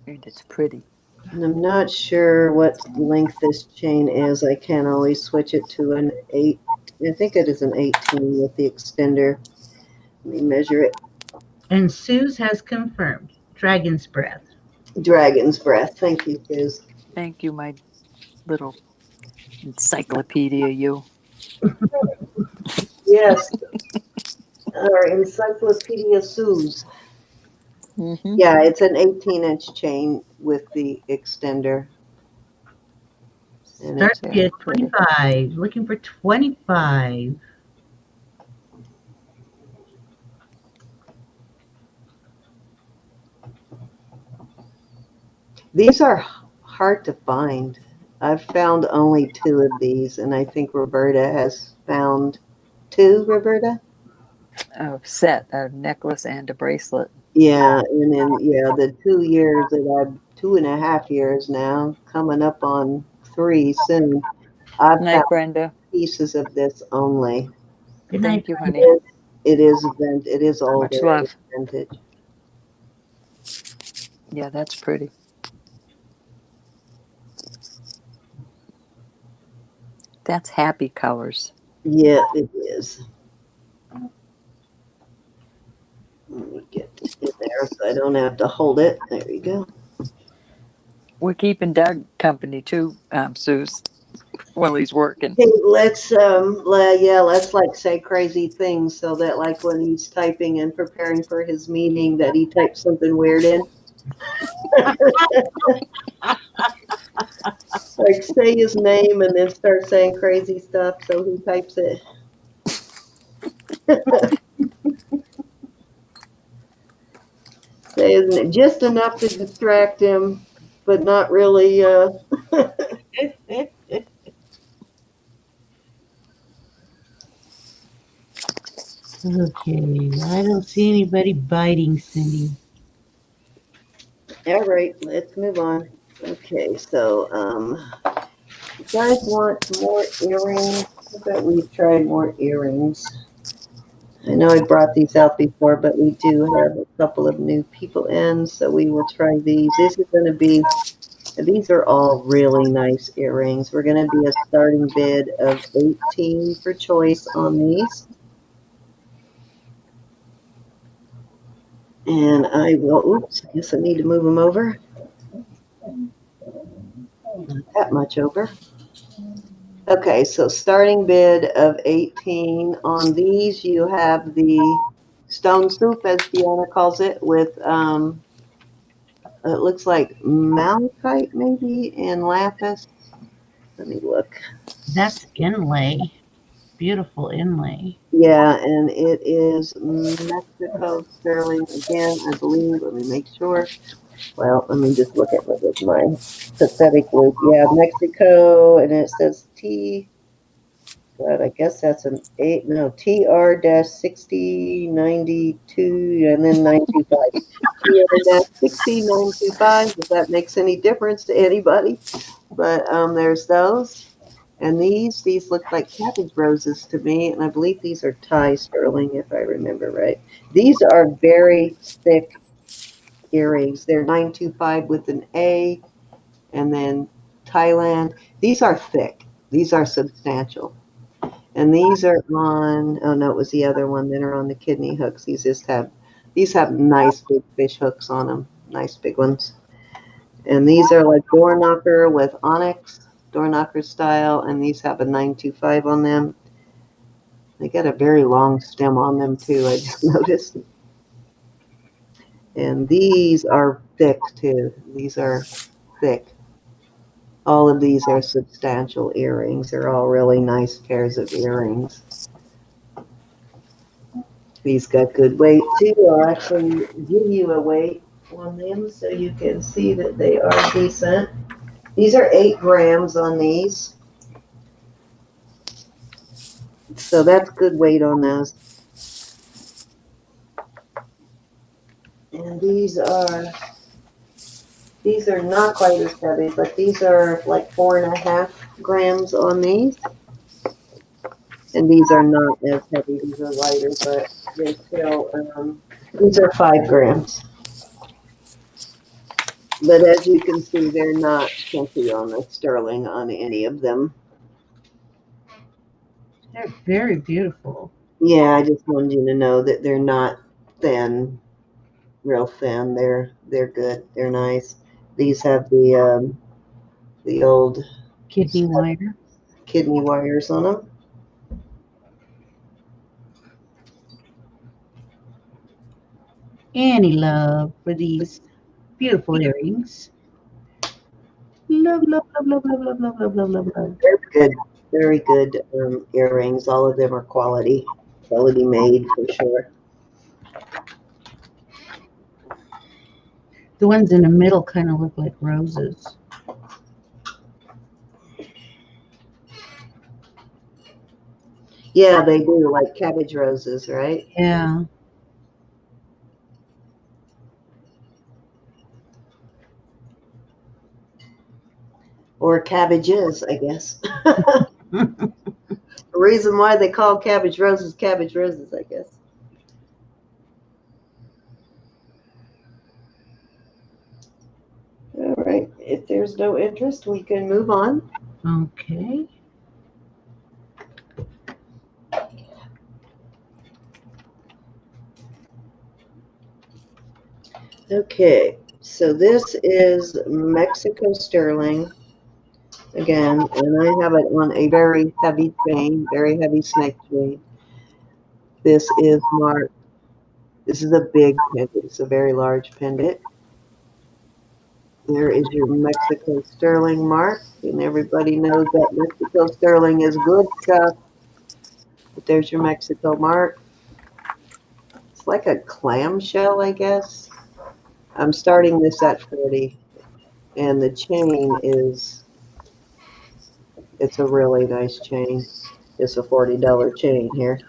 A: And it's pretty.
B: And I'm not sure what length this chain is. I can't always switch it to an 8. I think it is an 18 with the extender. Let me measure it.
E: And Suze has confirmed. Dragon's breath.
B: Dragon's breath. Thank you, Suze.
A: Thank you, my little encyclopedia, you.
B: Yes. Our Encyclopedia Suze.
A: Mm-hmm.
B: Yeah, it's an 18-inch chain with the extender. And
E: Starts at 25. Looking for 25.
B: these are hard to find. I've found only 2 of these, and I think Roberta has found 2, Roberta?
A: A set, a necklace and a bracelet.
B: Yeah, and then, the 2 years that I've, 2.5 years now, coming up on 3 soon, I've
A: Night,
B: found
A: Brenda.
B: pieces of this only.
E: Good
A: Thank
E: night.
A: you, honey.
B: It is older.
A: Much love.
B: It's vintage.
A: Yeah, that's pretty. That's happy colors.
B: Yeah, it is. Let me get it in there so I don't have to hold it. There you go.
A: We're keeping Doug company too, Suze, while he's working.
B: Hey, let's like say crazy things so that like when he's typing and preparing for his meeting that he types something weird in. Like say his name and then start saying crazy stuff so he types it. Say his name, just enough to distract him, but not really
E: Okay, I don't see anybody biting, Cindy.
B: All right, let's move on. Okay, so you guys want more earrings? I bet we've tried more earrings. I know I brought these out before, but we do have a couple of new people in, so we will try these. This is going to be, these are all really nice earrings. We're going to be a starting bid of 18 for choice on these. And I will, oops, I guess I need to move them over. Not that much over. Okay, so starting bid of 18 on these. You have the stone soup, as Fiona calls it, with it looks like malachite maybe and lapis. Let me look.
E: That's inlay. Beautiful inlay.
B: Yeah, and it is Mexico sterling again, I believe. Let me make sure. Well, let me just look at what was my pathetic loop. Yeah, Mexico, and it says T. But I guess that's an 8. No, TR-6092 and then 925. TR-60925. If that makes any difference to anybody, but there's those. And these look like cabbage roses to me, and I believe these are Thai sterling, if I remember right. These are very thick earrings. They're 925 with an A, and then Thailand. These are thick. These are substantial. And these are on, oh no, it was the other one that are on the kidney hooks. These have nice big fish hooks on them, nice big ones. And these are like door knocker with onyx, door knocker style, and these have a 925 on them. They got a very long stem on them too, I just noticed. And these are thick too. These are thick. All of these are substantial earrings. They're all really nice pairs of earrings. These got good weight too. I'll actually give you a weight on them so you can see that they are decent. These are 8 grams on these. So that's good weight on those. And these are not quite as heavy, but these are like 4.5 grams on these. And these are not as heavy. These are lighter, but they still, these are 5 grams. But as you can see, they're not chunky on the sterling on any of them.
E: They're very beautiful.
B: Yeah, I just wanted you to know that they're not thin, real thin. They're good. They're nice. These have the old
E: Kidney wire.
B: kidney wires on them.
E: Any love for these beautiful earrings. Love, love, love, love, love, love, love, love, love, love, love.
B: They're good, very good earrings. All of them are quality made for sure.
E: The ones in the middle kind of look like roses.
B: Yeah, they do, like cabbage roses, right?
E: Yeah.
B: Or cabbages, I guess. The reason why they call cabbage roses, I guess. All right, if there's no interest, we can move on.
E: Okay.
B: Okay, so this is Mexico sterling again, and I have it on a very heavy chain, very heavy snake chain. This is marked. This is a big pendant. It's a very large pendant. There is your Mexico sterling mark, and everybody knows that Mexico sterling is good stuff. But there's your Mexico mark. It's like a clamshell, I guess. I'm starting this at 40, and the chain is, it's a really nice chain. It's a $40 chain here.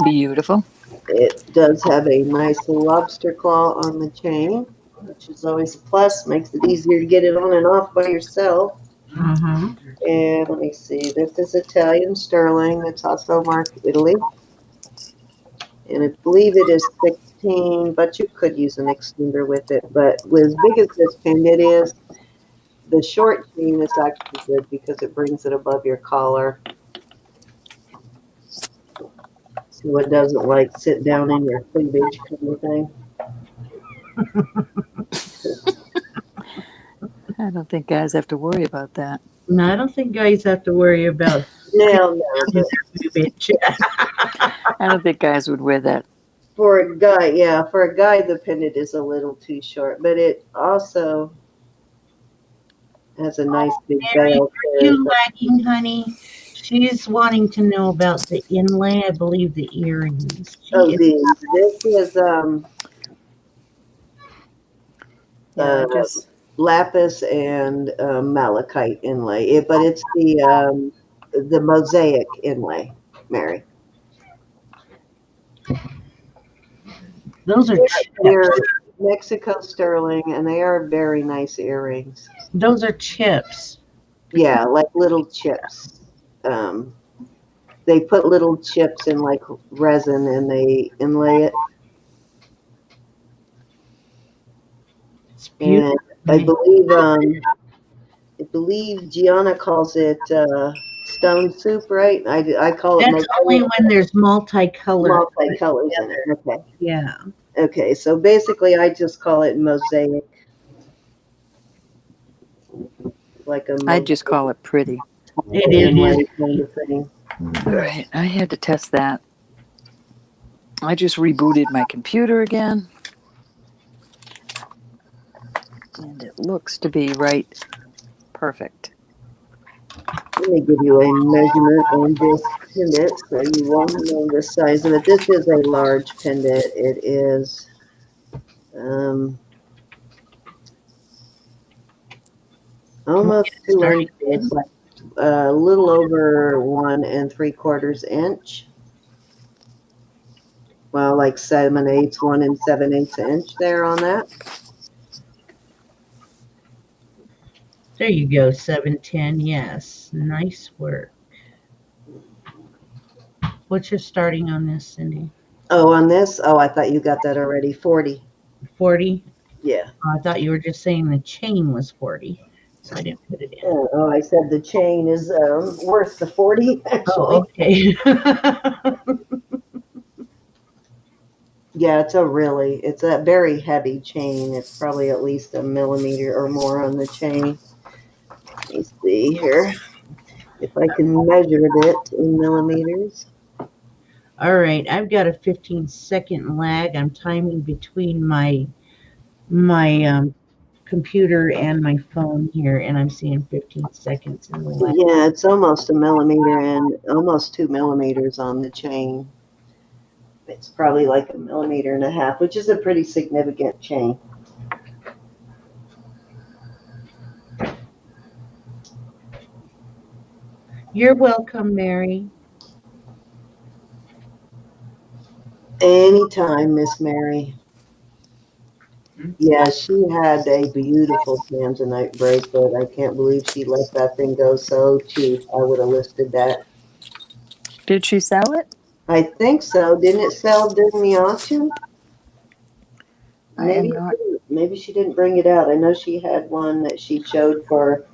A: Beautiful.
B: It does have a nice lobster claw on the chain, which is always a plus. Makes it easier to get it on and off by yourself.
E: Uh-huh.
B: And let me see. This is Italian sterling. It's also marked Italy. And I believe it is 16, but you could use an extender with it. But with as big as this pendant is, the short chain is actually good because it brings it above your collar. So it doesn't like sit down in your cleavage kind of thing.
A: I don't think guys have to worry about that.
E: No, I don't think guys have to worry about
B: No, but
E: cleavage.
A: I don't think guys would wear that
B: For a guy, the pendant is a little too short, but it also has a nice big
E: Mary,
B: veil.
E: are you lagging, honey? She's wanting to know about the inlay, I believe the earrings.
B: Oh, this is
A: Yeah, just
B: lapis and malachite inlay, but it's the mosaic inlay, Mary.
E: Those are
B: They're
E: chips.
B: Mexico sterling, and they are very nice earrings.
E: Those are chips.
B: Yeah, like little chips. They put little chips in like resin and they inlay it.
E: It's beautiful.
B: And I believe Gianna calls it stone soup, right? I call it
E: That's only when there's multicolored.
B: multi-colors in it. Okay.
E: Yeah.
B: Okay, so basically I just call it mosaic. Like a
A: I just call it pretty.
E: It is.
B: kind of thing.
A: All right, I had to test that. I just rebooted my computer again. And it looks to be right perfect.
B: Let me give you a measurement on this pendant so you won't know the size of it. This is a large pendant. It is almost 2 inches. It's like a little over 1 3/4 inch. Well, like 7/8, 1 7/8 inch there on that.
E: There you go, 710. Yes, nice work. What's your starting on this, Cindy?
B: Oh, on this? Oh, I thought you got that already. 40.
E: 40?
B: Yeah.
E: Oh, I thought you were just saying the chain was 40, so I didn't put it in.
B: Oh, I said the chain is worth the 40, actually.
E: Oh, okay.
B: Yeah, it's a very heavy chain. It's probably at least a millimeter or more on the chain. Let me see here if I can measure it in millimeters.
E: All right, I've got a 15-second lag. I'm timing between my computer and my phone here, and I'm seeing 15 seconds in the lag.
B: Yeah, it's almost a millimeter and almost 2 millimeters on the chain. It's probably like 1.5 millimeters, which is a pretty significant chain.
E: You're welcome, Mary.
B: Anytime, Miss Mary. Yeah, she had a beautiful Tanzanite bracelet. I can't believe she let that thing go so cheap. I would have listed that.
A: Did she sell it?
B: I think so. Didn't it sell during the auction? Maybe she didn't bring it out. I know she had one that she showed for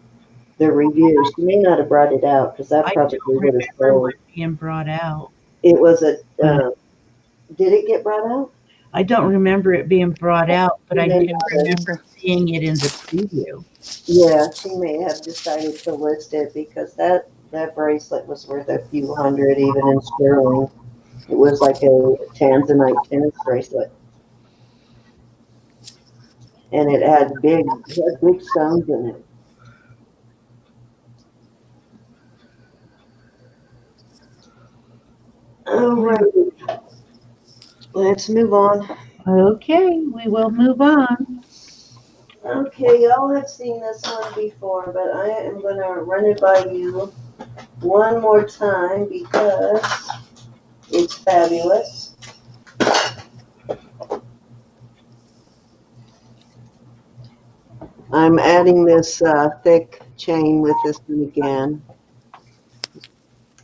B: the review. She may not have brought it out because that probably would have sold.
E: Being brought out.
B: It was did it get brought out?
E: I don't remember it being brought out, but I do remember seeing it in the preview.
B: Yeah, she may have decided to list it because that bracelet was worth a few hundred, even in sterling. It was like a Tanzanite tennis bracelet. And it had big stones in it. All right. Let's move on.
E: Okay, we will move on.
B: Okay, y'all have seen this one before, but I am going to run it by you one more time because it's fabulous. I'm adding this thick chain with this one again.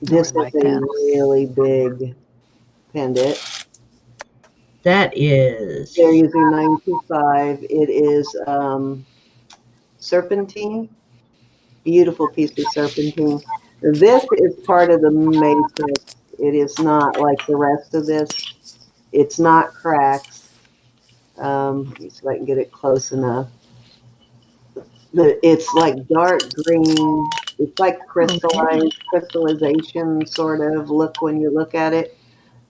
B: This is a really big pendant.
E: That is.
B: They're using 925. It is serpentine. Beautiful piece of serpentine. This is part of the matrix. It is not like the rest of this. It's not cracks. Let me see if I can get it close enough. But it's like dark green. It's like crystallization sort of look when you look at it.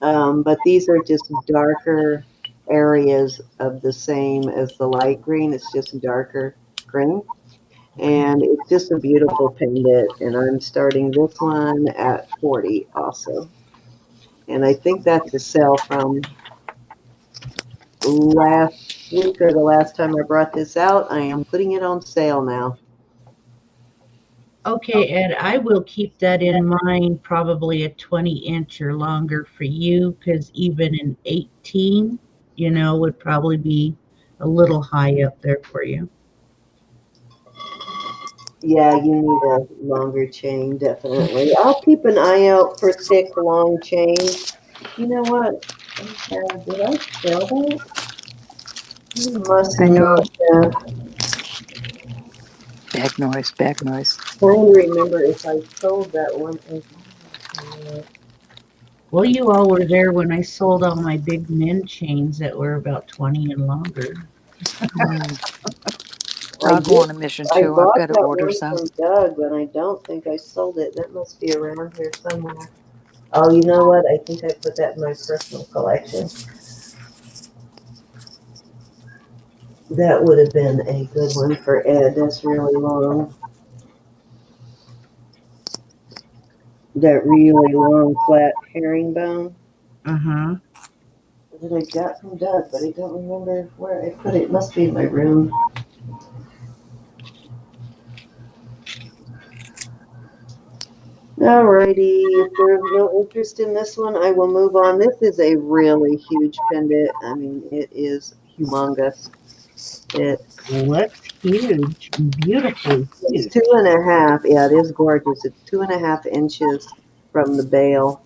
B: But these are just darker areas of the same as the light green. It's just darker green. And it's just a beautiful pendant. And I'm starting this one at 40 also. And I think that's a sale from last week or the last time I brought this out. I am putting it on sale now.
E: Okay, Ed, I will keep that in mind, probably a 20-inch or longer for you, because even an 18, would probably be a little high up there for you.
B: Yeah, you need a longer chain, definitely. I'll keep an eye out for thick, long chains. You know what? Did I sell that? You must
A: I know.
B: not have.
A: Back noise, back noise.
B: Trying to remember if I sold that one.
E: Well, you all were there when I sold all my big men chains that were about 20 and longer.
A: I'll go on a mission
B: I
A: too. I've
B: bought
A: got to
B: that
A: order
B: one
A: some.
B: from Doug, but I don't think I sold it. That must be around here somewhere. Oh, you know what? I think I put that in my personal collection. That would have been a good one for Ed. That's really long. That really long, flat herringbone
E: Uh-huh.
B: that I got from Doug, but I don't remember where I put it. It must be in my room. Alrighty, if there's no interest in this one, I will move on. This is a really huge pendant. I mean, it is humongous.
E: Well, that's huge. Beautifully
B: It's
E: huge.
B: 2.5. Yeah, it is gorgeous. It's 2.5 inches from the bail.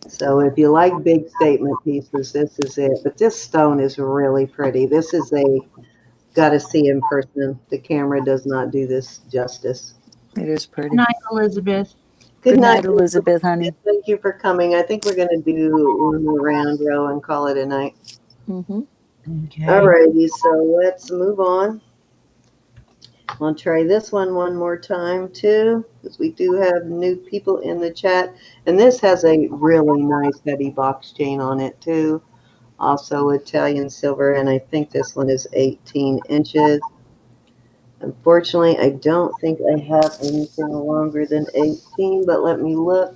B: So if you like big statement pieces, this is it. But this stone is really pretty. This is got to see in person. The camera does not do this justice.
A: It is pretty.
E: Good night, Elizabeth.
A: Good night, Elizabeth, honey.
B: Thank you for coming. I think we're going to do one more round, Row, and call it a night.
A: Mm-hmm.
E: Okay.
B: Alrighty, so let's move on. I'll try this one more time too, because we do have new people in the chat. And this has a really nice heavy box chain on it too. Also Italian silver, and I think this one is 18 inches. Unfortunately, I don't think I have anything longer than 18, but let me look.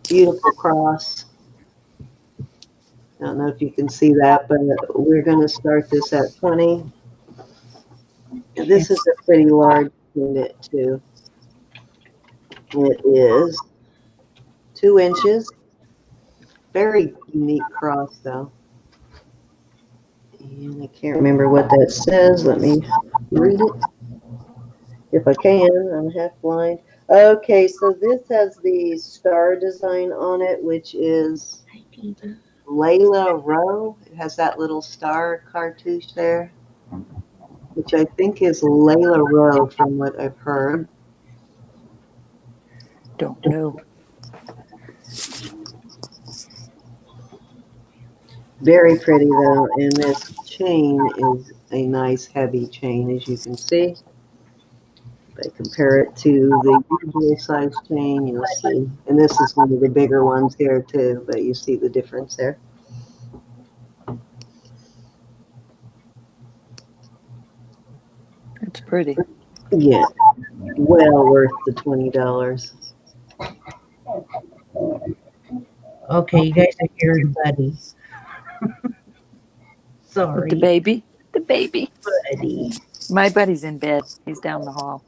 B: Beautiful cross. I don't know if you can see that, but we're going to start this at 20. And this is a pretty large unit too. It is 2 inches. Very unique cross though. And I can't remember what that says. Let me read it. If I can, I'm half blind. Okay, so this has the star design on it, which is Layla Rowe. It has that little star cartouche there, which I think is Layla Rowe from what I've heard.
A: Don't know.
B: Very pretty though, and this chain is a nice heavy chain, as you can see. If I compare it to the usual size chain, you'll see. And this is one of the bigger ones here too, but you see the difference there.
A: It's pretty.
B: Yeah, well worth the $20.
E: Okay, you guys are hearing Buddy. Sorry.
A: The baby. The baby.
E: Buddy.
A: My buddy's in bed. He's down the hall.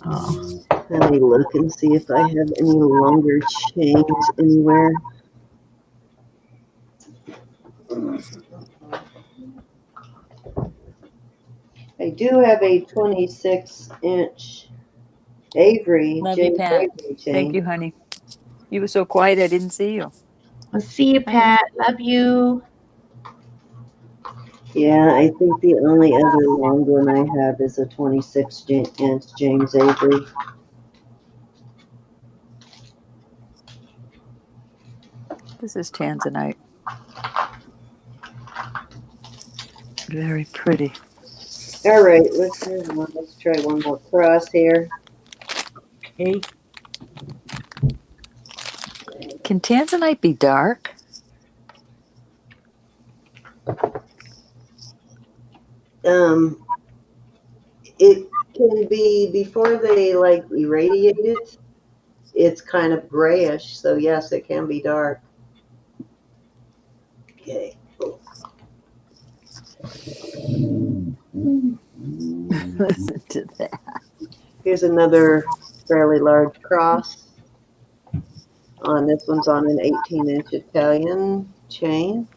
E: Oh.
B: Let me look and see if I have any longer chains anywhere. I do have a 26-inch Avery
A: Love you,
B: James
A: Pat.
B: Avery chain.
A: Thank you, honey. You were so quiet, I didn't see you.
E: I'll see you, Pat. Love you.
B: Yeah, I think the only other long one I have is a 26-inch James Avery.
A: This is Tanzanite. Very pretty.
B: All right, let's move on. Let's try one more cross here.
E: Okay.
A: Can Tanzanite be dark?
B: It can be before they like irradiate it. It's kind of grayish, so yes, it can be dark. Okay.
A: Listen to that.
B: Here's another fairly large cross. This one's on an 18-inch Italian chain.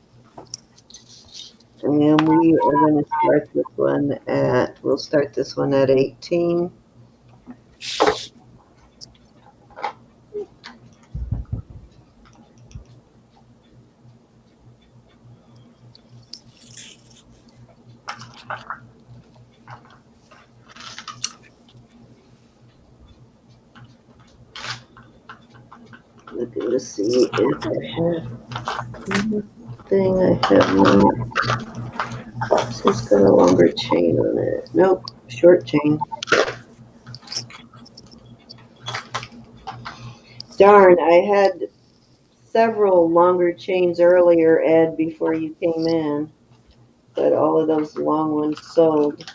B: And we are going to start this one we'll start this one at 18. Looking to see if I have anything I have not. This has got a longer chain on it. Nope, short chain. Darn, I had several longer chains earlier, Ed, before you came in, but all of those long ones sold.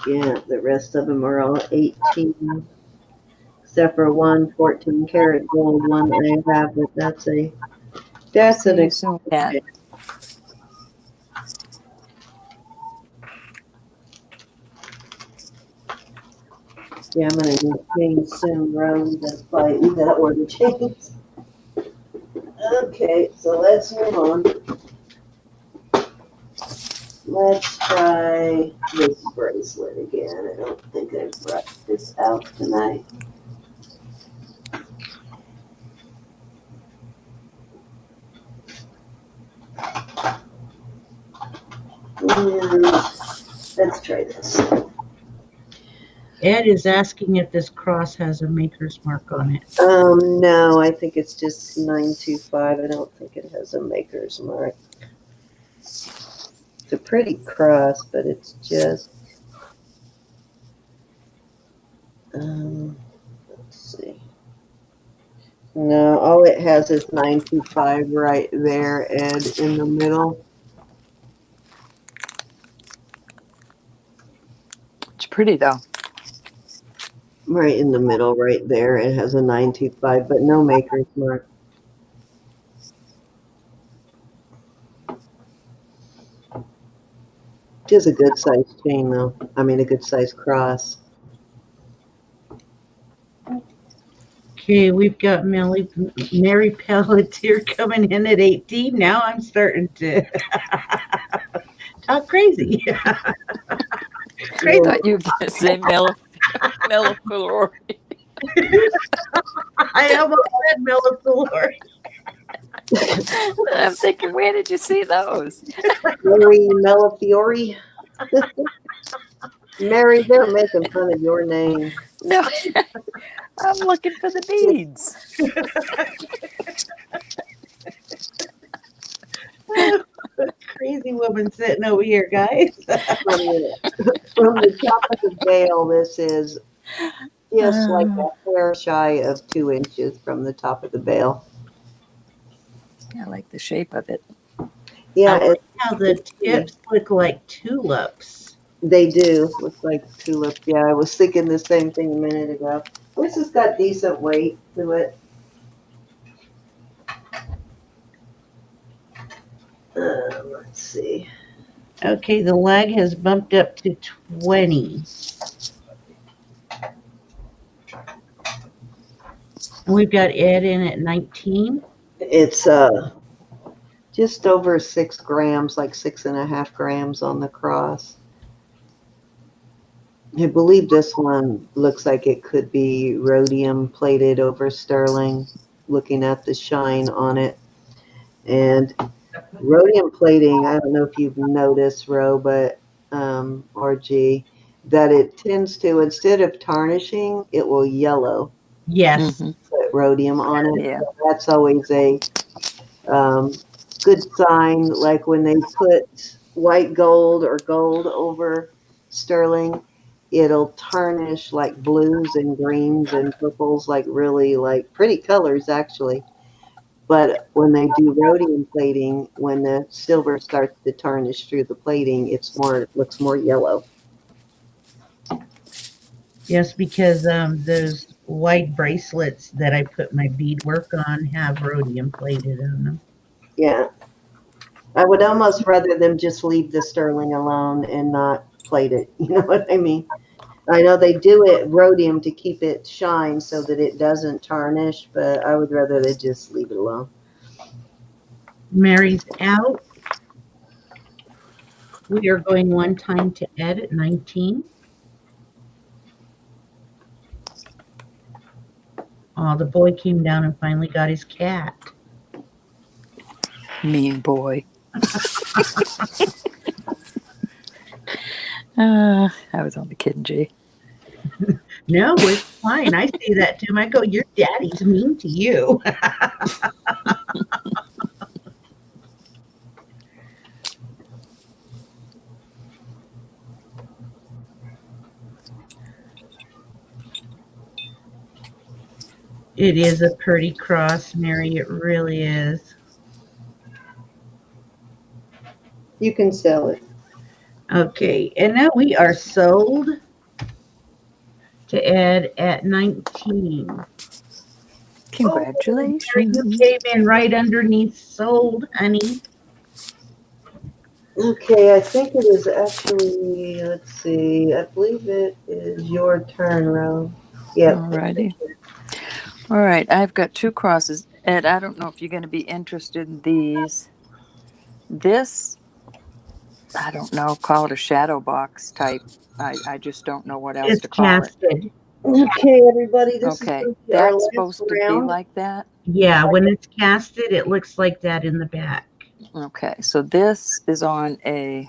B: Yeah, the rest of them are all 18, except for one 14 karat gold one I have, but that's an
A: See you soon, Kat.
B: Yeah, I'm gonna do chains soon, Rose. That's probably that order chains. Okay, so let's move on. Let's try this bracelet again. I don't think I brought this out tonight. And let's try this.
E: Ed is asking if this cross has a maker's mark on it.
B: No, I think it's just 925. I don't think it has a maker's mark. It's a pretty cross, but it's just, let's see. No, all it has is 925 right there, Ed, in the middle.
A: It's pretty though.
B: Right in the middle, right there. It has a 925, but no maker's mark. It is a good size chain, though. I mean, a good size cross.
E: Okay, we've got Mary Pelletier coming in at 18. Now I'm starting to talk crazy.
A: I thought you were going to say Mellifluorine.
E: I almost said Mellifluorine.
A: I'm thinking, where did you see those?
B: Mary Melifiore. Mary, they're making fun of your name.
A: No, I'm looking for the beads.
E: Crazy woman sitting over here, guys.
B: From the top of the veil, this is just like a hair shy of 2 inches from the top of the veil.
A: I like the shape of it.
B: Yeah,
E: I like how the tips look like tulips.
B: They do look like tulips. Yeah, I was thinking the same thing a minute ago. This has got decent weight to it. Let's see.
E: Okay, the lag has bumped up to 20. And we've got Ed in at 19.
B: It's just over 6 grams, like 6.5 grams on the cross. I believe this one looks like it could be rhodium plated over sterling, looking at the shine on it. And rhodium plating, I don't know if you've noticed, Ro, but RG, that it tends to, instead of tarnishing, it will yellow.
E: Yes.
B: Put rhodium on it.
A: Yeah.
B: So that's always a good sign, like when they put white gold or gold over sterling, it'll tarnish like blues and greens and purples, like really like pretty colors actually. But when they do rhodium plating, when the silver starts to tarnish through the plating, looks more yellow.
E: Yes, because those white bracelets that I put my beadwork on have rhodium plated on them.
B: Yeah. I would almost rather them just leave the sterling alone and not plate it. You know what I mean? I know they do it rhodium to keep it shine so that it doesn't tarnish, but I would rather they just leave it alone.
E: Mary's out. We are going one time to Ed at 19. Oh, the boy came down and finally got his cat.
A: Mean boy. I was only kidding, Jay.
E: No, it's fine. I say that to him. I go, your daddy's mean to you. It is a pretty cross, Mary. It really is.
B: You can sell it.
E: Okay, and now we are sold to Ed at 19.
A: Congratulations.
E: Oh, you came in right underneath sold, honey.
B: Okay, I think it is actually, let's see, I believe it is your turn, Ro. Yep.
A: Alrighty. All right, I've got 2 crosses. Ed, I don't know if you're going to be interested in these. This, I don't know, call it a shadow box type. I just don't know what else
E: It's
A: to call it.
E: casted.
B: Okay, everybody, this
A: Okay,
B: is our
A: that's
B: last
A: supposed to be
B: round.
A: like that?
E: Yeah, when it's casted, it looks like that in the back.
A: Okay, so this is on a...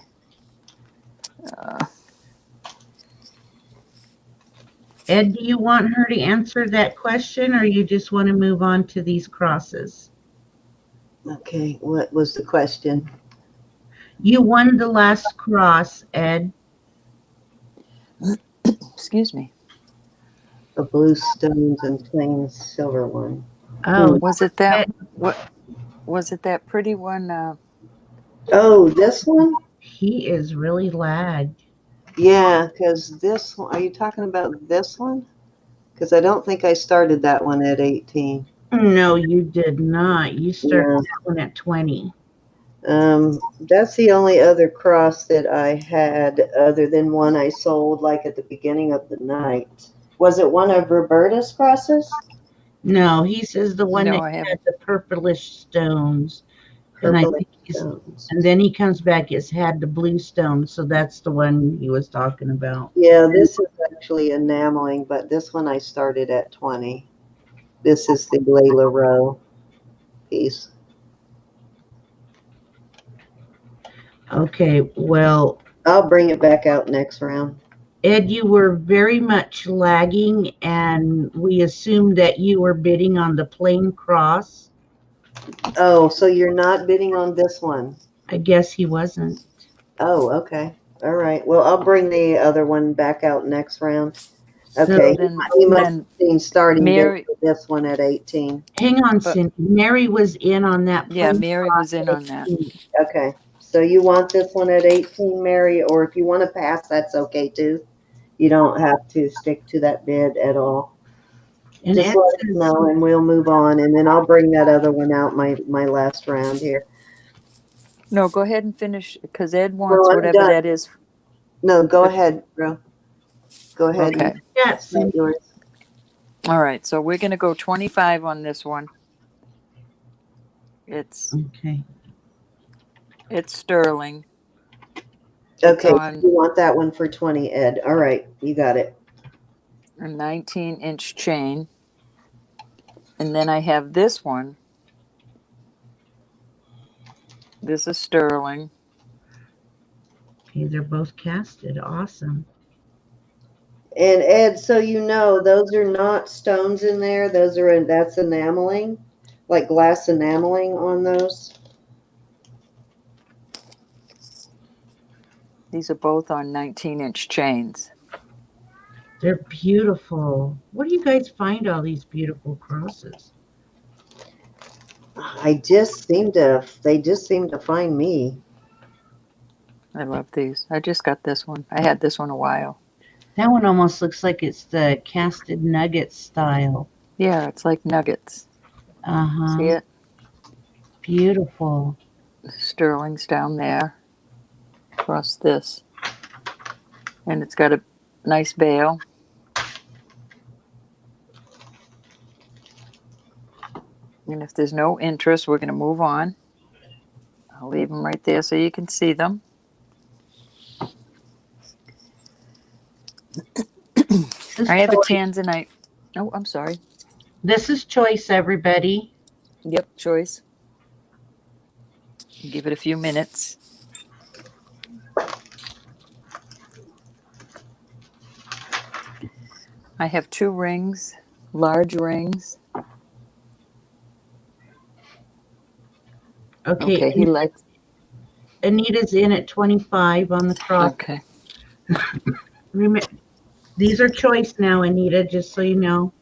E: Ed, do you want her to answer that question, or you just want to move on to these crosses?
B: Okay, what was the question?
E: You won the last cross, Ed.
A: excuse me.
B: A blue stones and plain silver one.
E: Oh,
A: Was it that... What was it, that pretty one?
B: Oh, this one?
E: he is really lagged.
B: Yeah, because this one, are you talking about this one? Because I don't think I started that one at 18.
E: No, you did not. You started
B: No.
E: that one at 20.
B: That's the only other cross that I had other than one I sold like at the beginning of the night. Was it one of Roberta's crosses?
E: No, he says the one
A: No,
E: that
A: I
E: had
A: haven't.
E: the purplish stones. And I
B: Purple
E: think
B: stones.
E: and then he comes back, it's had the blue stones, so that's the one he was talking about.
B: Yeah, this is actually enameling, but this one I started at 20. This is the Layla Row piece.
E: Okay, well,
B: I'll bring it back out next round.
E: Ed, you were very much lagging, and we assumed that you were bidding on the plain cross.
B: Oh, so you're not bidding on this one?
E: I guess he wasn't.
B: Oh, okay. All right. Well, I'll bring the other one back out next round.
E: So
B: Okay. He must
A: then
B: have seen starting bid
A: Mary...
B: for this one at 18.
E: hang on,
A: But-
E: Cindy. Mary was in on that.
A: Yeah,
E: plain
A: Mary
E: cross
A: was in
E: at
A: on that.
E: 18.
B: Okay. So you want this one at 18, Mary, or if you want to pass, that's okay too. You don't have to stick to that bid at all.
E: And
B: Just
E: Ed
B: let us
E: says,
B: know and we'll move on, and then I'll bring that other one out my last round here.
A: No, go ahead and finish, because Ed
B: No,
A: wants
B: I'm
A: whatever
B: done.
A: that is.
B: No, go ahead, bro. Go ahead.
A: Okay.
E: yeah,
B: It's
E: Cindy.
B: not yours.
A: All right, so we're going to go 25 on this one. It's
E: Okay.
A: sterling.
B: Okay, so
A: on-
B: you want that one for 20, Ed. All right, you got it.
A: A 19-inch chain. And then I have this one. This is sterling.
E: Okay, they're both casted. Awesome.
B: And Ed, so you know, those are not stones in there. That's enameling, like glass enameling on those.
A: These are both on 19-inch chains.
E: They're beautiful. Where do you guys find all these beautiful crosses?
B: They just seem to find me.
A: I love these. I just got this one. I had this one a while.
E: That one almost looks like it's the casted nugget style.
A: Yeah, it's like nuggets.
E: Uh-huh.
A: See it?
E: Beautiful.
A: Sterling's down there. Across this. And it's got a nice bail. And if there's no interest, we're going to move on. I'll leave them right there so you can see them. I have a Tanzanite. Oh, I'm sorry.
E: This is choice, everybody.
A: Yep, choice. Give it a few minutes. I have 2 rings, large rings.
E: Okay,
A: he likes.
E: Anita's in at 25 on the cross.
A: Okay.
E: These are choice now, Anita, just so you know.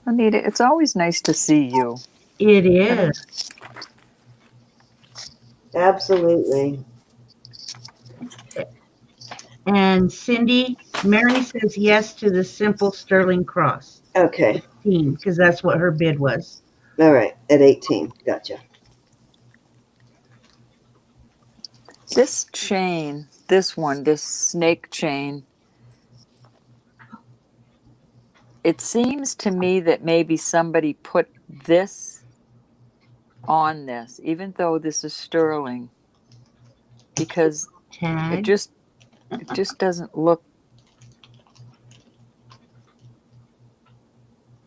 A: Anita, it's always nice to see you.
E: It is.
B: Absolutely.
E: And Cindy, Mary says yes to the simple sterling cross.
B: Okay.
E: Because that's what her bid was.
B: All right. At 18. Gotcha.
A: This chain, this snake chain, it seems to me that maybe somebody put this on this, even though this is sterling, because
E: Tag.
A: it just doesn't look.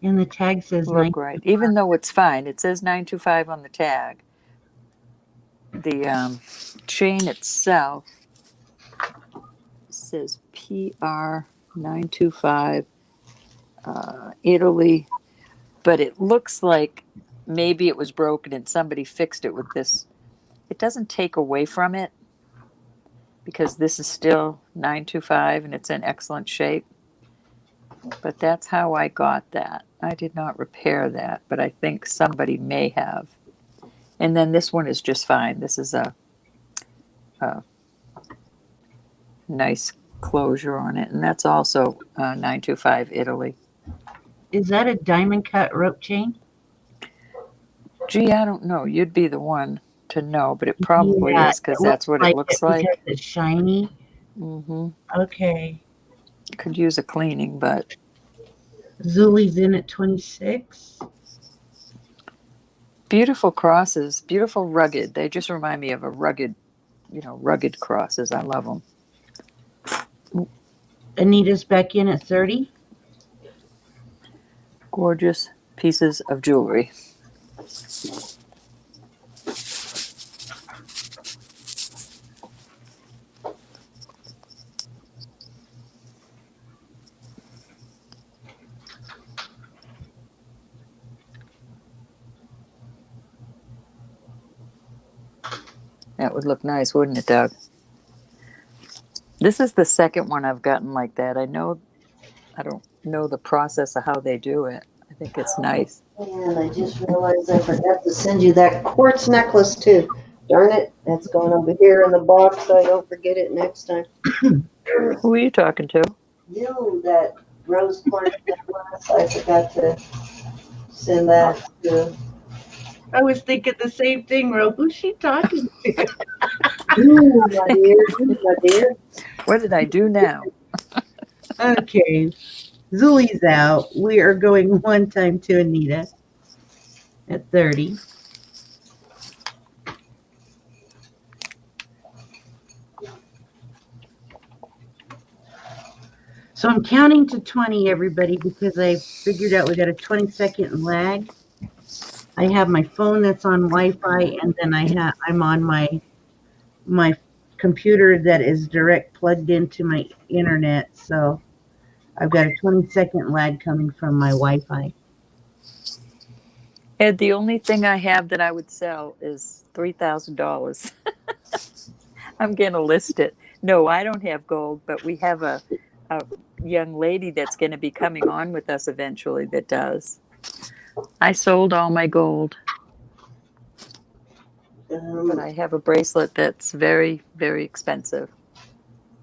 E: And the tag says
A: Look right, even though it's fine. It says 925 on the tag. The chain itself says PR 925 Italy, but it looks like maybe it was broken and somebody fixed it with this. It doesn't take away from it because this is still 925 and it's in excellent shape. But that's how I got that. I did not repair that, but I think somebody may have. And then this one is just fine. This is a nice closure on it. And that's also 925 Italy.
E: Is that a diamond cut rope chain?
A: Gee, I don't know. You'd be the one to know, but it probably is because that's what it looks like.
E: Because it's shiny.
A: Mm-hmm.
E: Okay.
A: Could use a cleaning, but
E: Zuli's in at 26.
A: beautiful crosses, beautiful rugged. They just remind me of a rugged crosses. I love them.
E: Anita's back in at 30.
A: Gorgeous pieces of jewelry. That would look nice, wouldn't it, Doug? This is the second one I've gotten like that. I don't know the process of how they do it. I think it's nice.
B: And I just realized I forgot to send you that quartz necklace too. Darn it. That's going over here in the box so I don't forget it next time.
A: Who are you talking to?
B: You, that rose quartz necklace. I forgot to send that to.
E: I was thinking the same thing, Ro. Who's she talking to?
B: Ooh, my dear.
A: What did I do now?
E: Okay. Zuli's out. We are going one time to Anita at 30. So I'm counting to 20, everybody, because I figured out we got a 20-second lag. I have my phone that's on Wi-Fi, and then I'm on my computer that is direct plugged into my internet. So I've got a 20-second lag coming from my Wi-Fi.
A: Ed, the only thing I have that I would sell is $3,000. I'm going to list it. No, I don't have gold, but we have a young lady that's going to be coming on with us eventually that does. I sold all my gold, but I have a bracelet that's very, very expensive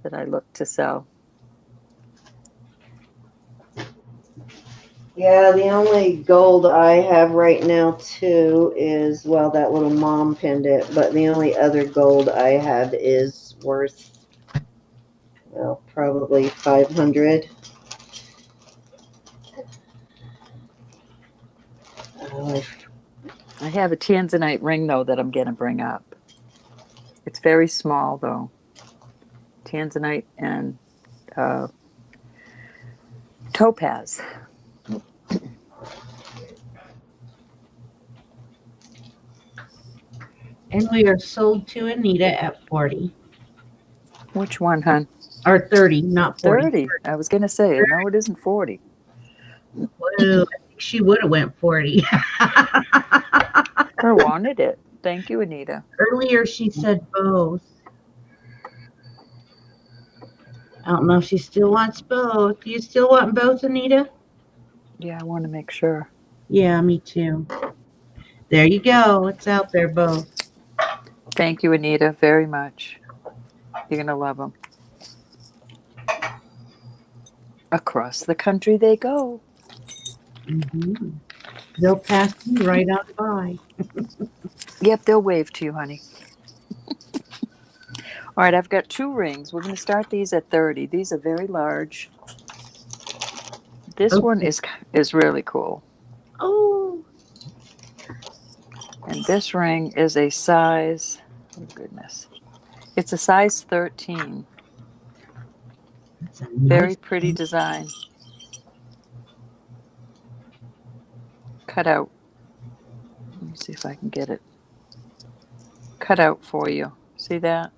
A: that I look to sell.
B: Yeah, the only gold I have right now too is, well, that little mom pendant, but the only other gold I have is worth, well, probably 500.
A: I have a Tanzanite ring, though, that I'm going to bring up. It's very small, though. Tanzanite and topaz.
E: And we are sold to Anita at 40.
A: Which one, hon?
E: Or 30, not 40.
A: 30. I was going to say, no, it isn't 40.
E: Whoa, I think she would have went 40.
A: Or wanted it. Thank you, Anita.
E: Earlier she said both. I don't know if she still wants both. Do you still want both, Anita?
A: Yeah, I want to make sure.
E: Yeah, me too. There you go. It's out there, both.
A: Thank you, Anita, very much. You're going to love them. Across the country they go.
E: Mm-hmm. They'll pass you right on by.
A: Yep, they'll wave to you, honey. All right, I've got 2 rings. We're going to start these at 30. These are very large. This one is really cool.
E: Oh.
A: And this ring is a size, oh goodness, it's a size 13.
E: That's a
A: Very
E: nice
A: pretty
E: thing.
A: design. Cut out. Let me see if I can get it. Cut out for you. See that?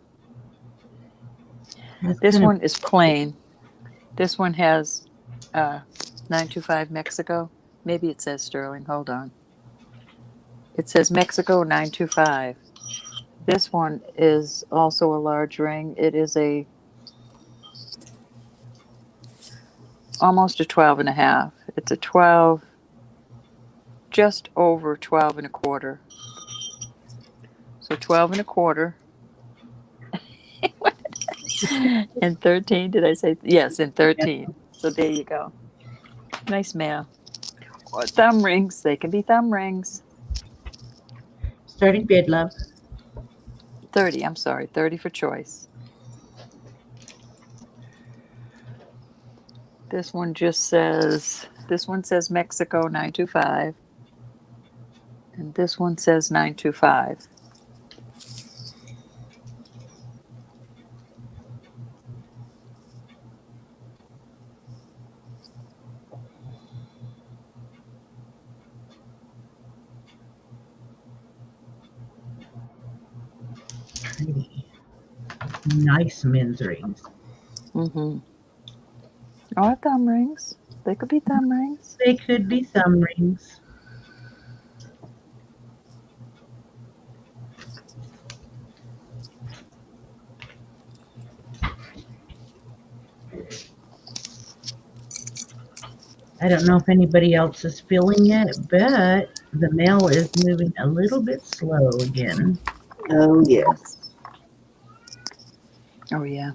E: That's
A: This
E: gonna-
A: one is plain. This one has 925 Mexico. Maybe it says sterling. Hold on. It says Mexico 925. This one is also a large ring. It is almost a 12 and a half. It's a 12, just over 12 and a quarter. So 12 and a quarter. And 13, did I say? Yes, and 13. So there you go. Nice mail. Or thumb rings. They can be thumb rings.
E: Starting bid, love.
A: 30, I'm sorry. 30 for choice. This one says Mexico 925. And this one says 925.
E: Pretty. Nice men's rings.
A: Mm-hmm. Or thumb rings. They could be thumb rings.
E: They could be thumb rings. I don't know if anybody else is feeling it, but the mail is moving a little bit slow again.
B: Oh, yes.
A: Oh, yeah.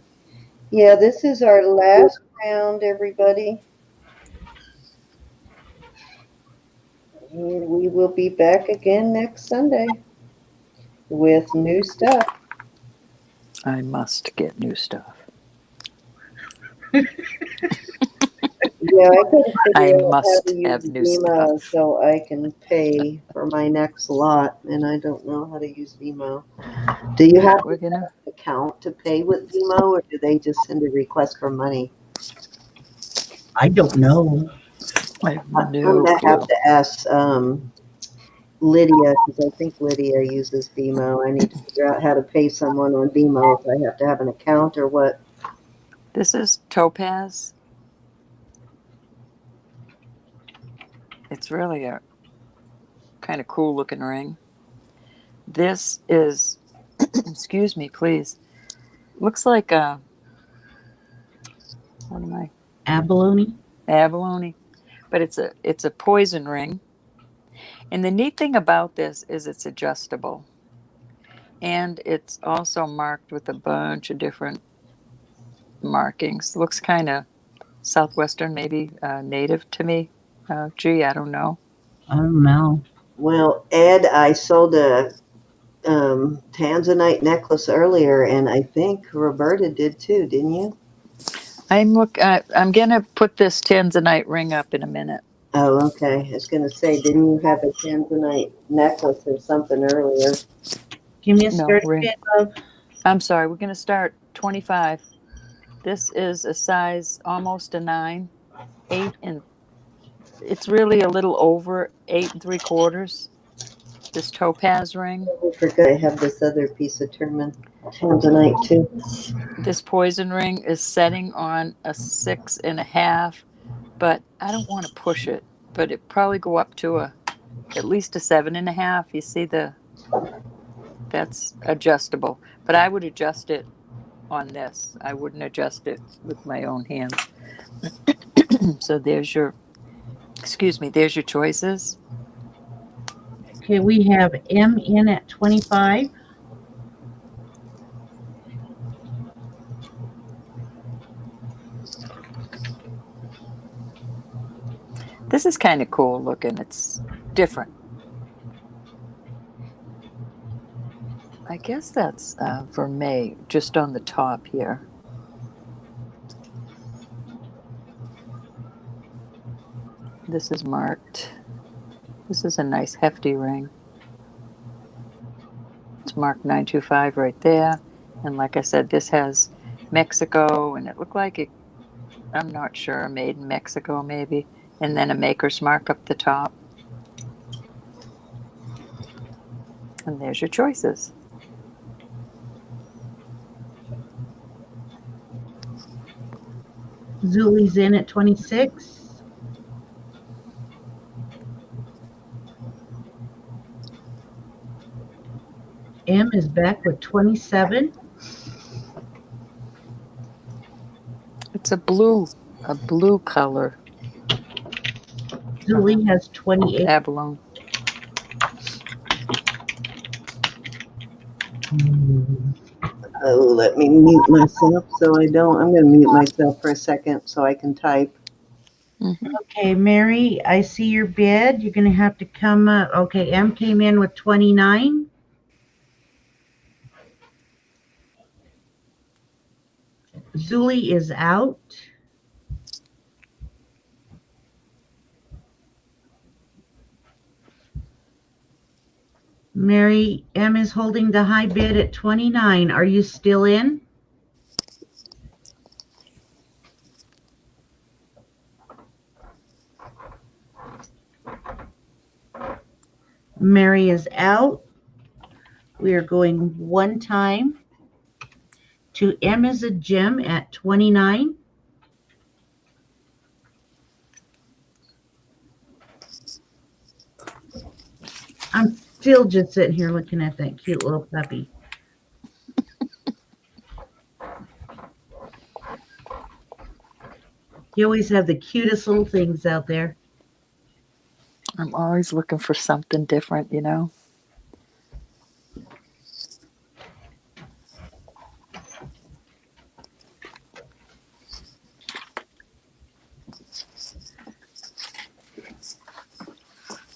B: Yeah, this is our last round, everybody. And we will be back again next Sunday with new stuff.
A: I must get new stuff.
B: Yeah, I couldn't
A: I
B: figure out
A: must
B: how to
A: have
B: use
A: new
B: Vimo
A: stuff.
B: so I can pay for my next lot, and I don't know how to use Vimo. Do you have
A: We're gonna.
B: an account to pay with Vimo, or do they just send a request for money?
E: I don't know.
A: I have
B: I'm
A: no
B: gonna
A: clue.
B: have to ask Lydia, because I think Lydia uses Vimo. I need to figure out how to pay someone on Vimo, if I have to have an account or what.
A: This is topaz. It's really a kind of cool looking ring. This is, excuse me, please. looks like what am I?
E: Abalone.
A: Abalone, but it's a poison ring. And the neat thing about this is it's adjustable, and it's also marked with a bunch of different markings. Looks kind of southwestern, maybe native to me. Gee, I don't know.
E: I don't know.
B: Well, Ed, I sold a Tanzanite necklace earlier, and I think Roberta did too, didn't you?
A: I'm gonna put this Tanzanite ring up in a minute.
B: Oh, okay. I was going to say, didn't you have a Tanzanite necklace or something earlier?
E: Give me a
A: No,
E: start
A: ring.
E: bid, love.
A: I'm sorry. We're gonna start 25. This is a size almost a 9, 8, and it's really a little over 8 3/4. This topaz ring.
B: I forgot I have this other piece of Tanzanite too.
A: This poison ring is setting on a 6.5, but I don't want to push it. But it probably go up to at least a 7.5. You see that's adjustable, but I would adjust it on this. I wouldn't adjust it with my own hands. So there's your choices.
E: Okay, we have M in at 25.
A: This is kind of cool looking. It's different. I guess that's Vermet just on the top here. This is marked. This is a nice hefty ring. It's marked 925 right there. And like I said, this has Mexico, and it looked like it, I'm not sure, made in Mexico maybe. And then a maker's mark up the top. And there's your choices.
E: Zuli's in at 26. M is back with 27.
A: It's a blue color.
E: Zuli has 28.
A: Abalone.
B: Oh, let me mute myself so I don't. I'm going to mute myself for a second so I can type.
E: Okay, Mary, I see your bid. You're going to have to come up. Okay, M came in with 29. Zuli is out. Mary, M is holding the high bid at 29. Are you still in? Mary is out. We are going one time to M is a gem at 29. I'm still just sitting here looking at that cute little puppy. You always have the cutest little things out there.
A: I'm always looking for something different, you know.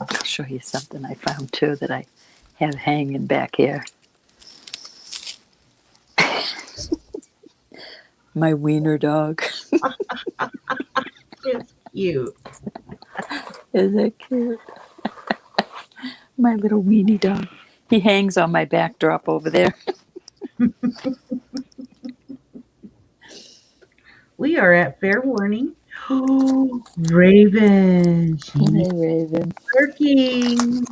A: I'll show you something I found too that I have hanging back here. My wiener dog.
E: It's cute.
A: Isn't it cute? My little weenie dog. He hangs on my backdrop over there.
E: We are at fair warning. Oh, Raven.
A: Hey, Raven.
E: Working.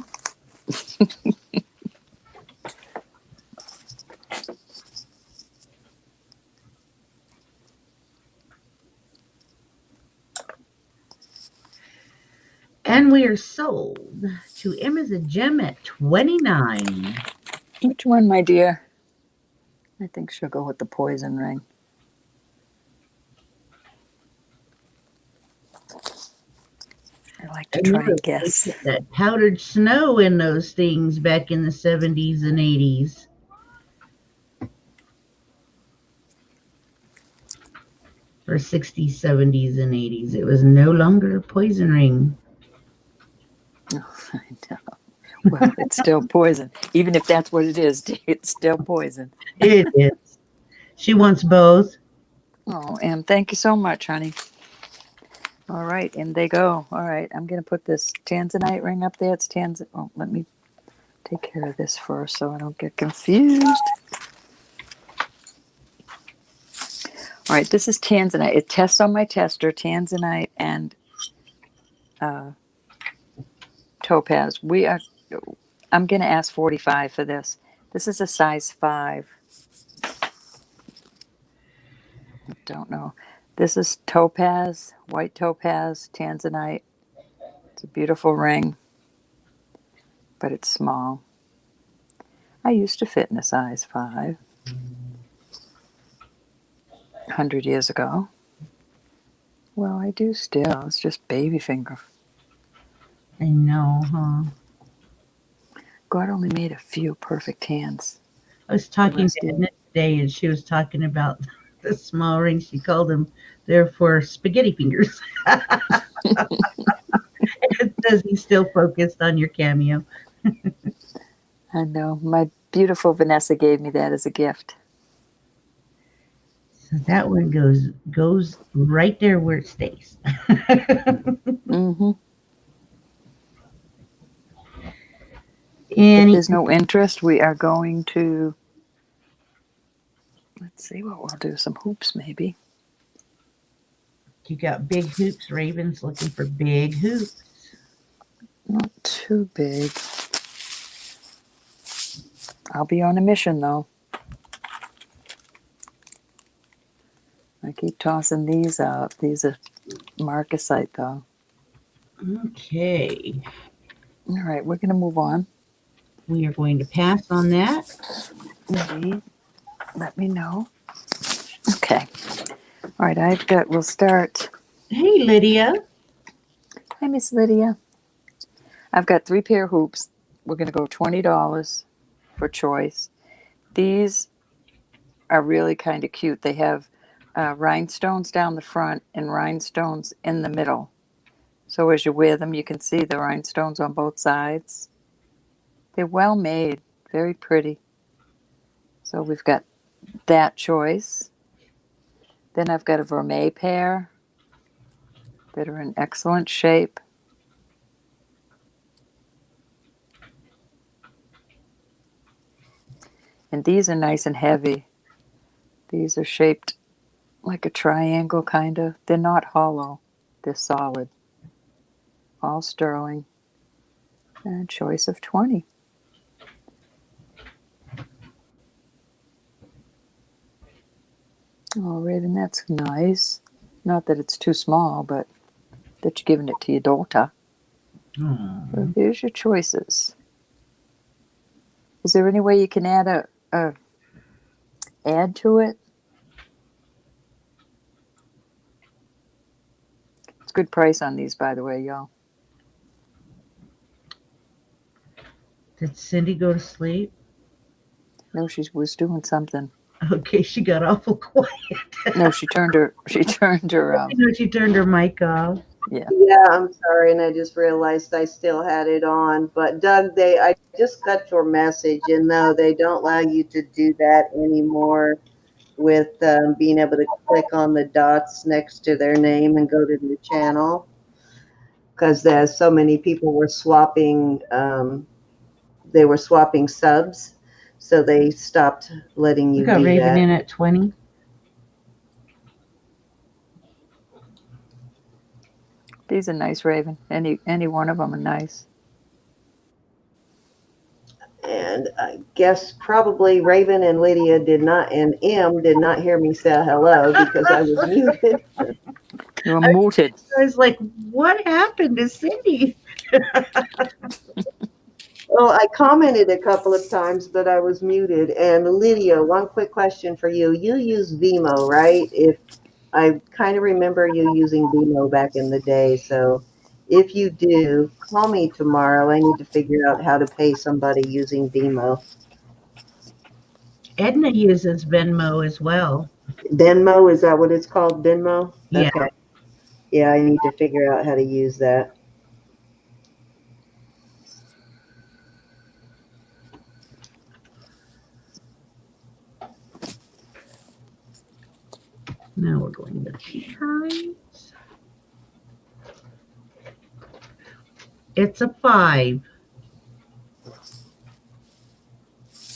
E: And we are sold to M is a gem at 29.
A: Which one, my dear? I think she'll go with the poison ring. I like to
E: And
A: try
E: you were
A: and guess.
E: making that powdered snow in those things back in the 70s and 80s. Or 60s, 70s, and 80s. It was no longer a poison ring.
A: Oh, I know. Well, it's still poison. Even if that's what it is, it's still poison.
E: It is. She wants both.
A: Oh, Em, thank you so much, honey. All right, and they go. All right, I'm going to put this Tanzanite ring up there. It's Tanzanite. Oh, let me take care of this first so I don't get confused. All right, this is Tanzanite. It tests on my tester, Tanzanite and topaz. I'm going to ask 45 for this. This is a size 5. I don't know. This is topaz, white topaz, Tanzanite. It's a beautiful ring, but it's small. I used to fit in a size 5 100 years ago. Well, I do still. It's just baby finger.
E: I know, huh?
A: God only made a few perfect hands.
E: I was talking to Edna today, and she was talking about the small rings. She called them, they're for spaghetti fingers. It says he's still focused on your cameo.
A: I know. My beautiful Vanessa gave me that as a gift.
E: So that one goes right there where it stays.
A: Mm-hmm.
E: And
A: If there's no interest, we are going to, let's see what we'll do. Some hoops, maybe.
E: you got big hoops. Raven's looking for big hoops.
A: Not too big. I'll be on a mission, though. I keep tossing these out. These are Marcasite, though.
E: Okay.
A: All right, we're going to move on.
E: We are going to pass on that.
A: Maybe. Let me know. Okay. All right, we'll start.
E: Hey, Lydia.
A: Hi, Miss Lydia. I've got 3 pair of hoops. We're going to go $20 for choice. These are really kind of cute. They have rhinestones down the front and rhinestones in the middle. So as you wear them, you can see the rhinestones on both sides. They're well made, very pretty. So we've got that choice. Then I've got a Vermet pair that are in excellent shape. And these are nice and heavy. These are shaped like a triangle, kind of. They're not hollow. They're solid. All sterling. And choice of 20. Oh, Raven, that's nice. Not that it's too small, but that you're giving it to your daughter. So here's your choices. Is there any way you can add add to it? It's a good price on these, by the way, y'all.
E: Did Cindy go to sleep?
A: No, she was doing something.
E: Okay, she got awful quiet.
A: No, she turned her. She turned her.
E: She turned her mic off.
A: Yeah.
B: Yeah, I'm sorry, and I just realized I still had it on. But Doug, I just got your message, and no, they don't allow you to do that anymore with being able to click on the dots next to their name and go to their channel, because there's so many people were swapping. They were swapping subs, so they stopped letting you
E: We got
B: do
E: Raven
B: that.
E: in at 20.
A: These are nice, Raven. Any one of them are nice.
B: And I guess probably Raven and Lydia and M did not hear me say hello because I was muted.
A: You were muted.
E: I was like, what happened to Cindy?
B: Well, I commented a couple of times, but I was muted. And Lydia, one quick question for you. You use Vimo, right? If I kind of remember you using Vimo back in the day. So if you do, call me tomorrow. I need to figure out how to pay somebody using Vimo.
E: Edna uses Venmo as well.
B: Venmo, is that what it's called? Venmo?
E: Yeah.
B: Okay. Yeah, I need to figure out how to use that.
E: Now we're going to pecans. It's a 5.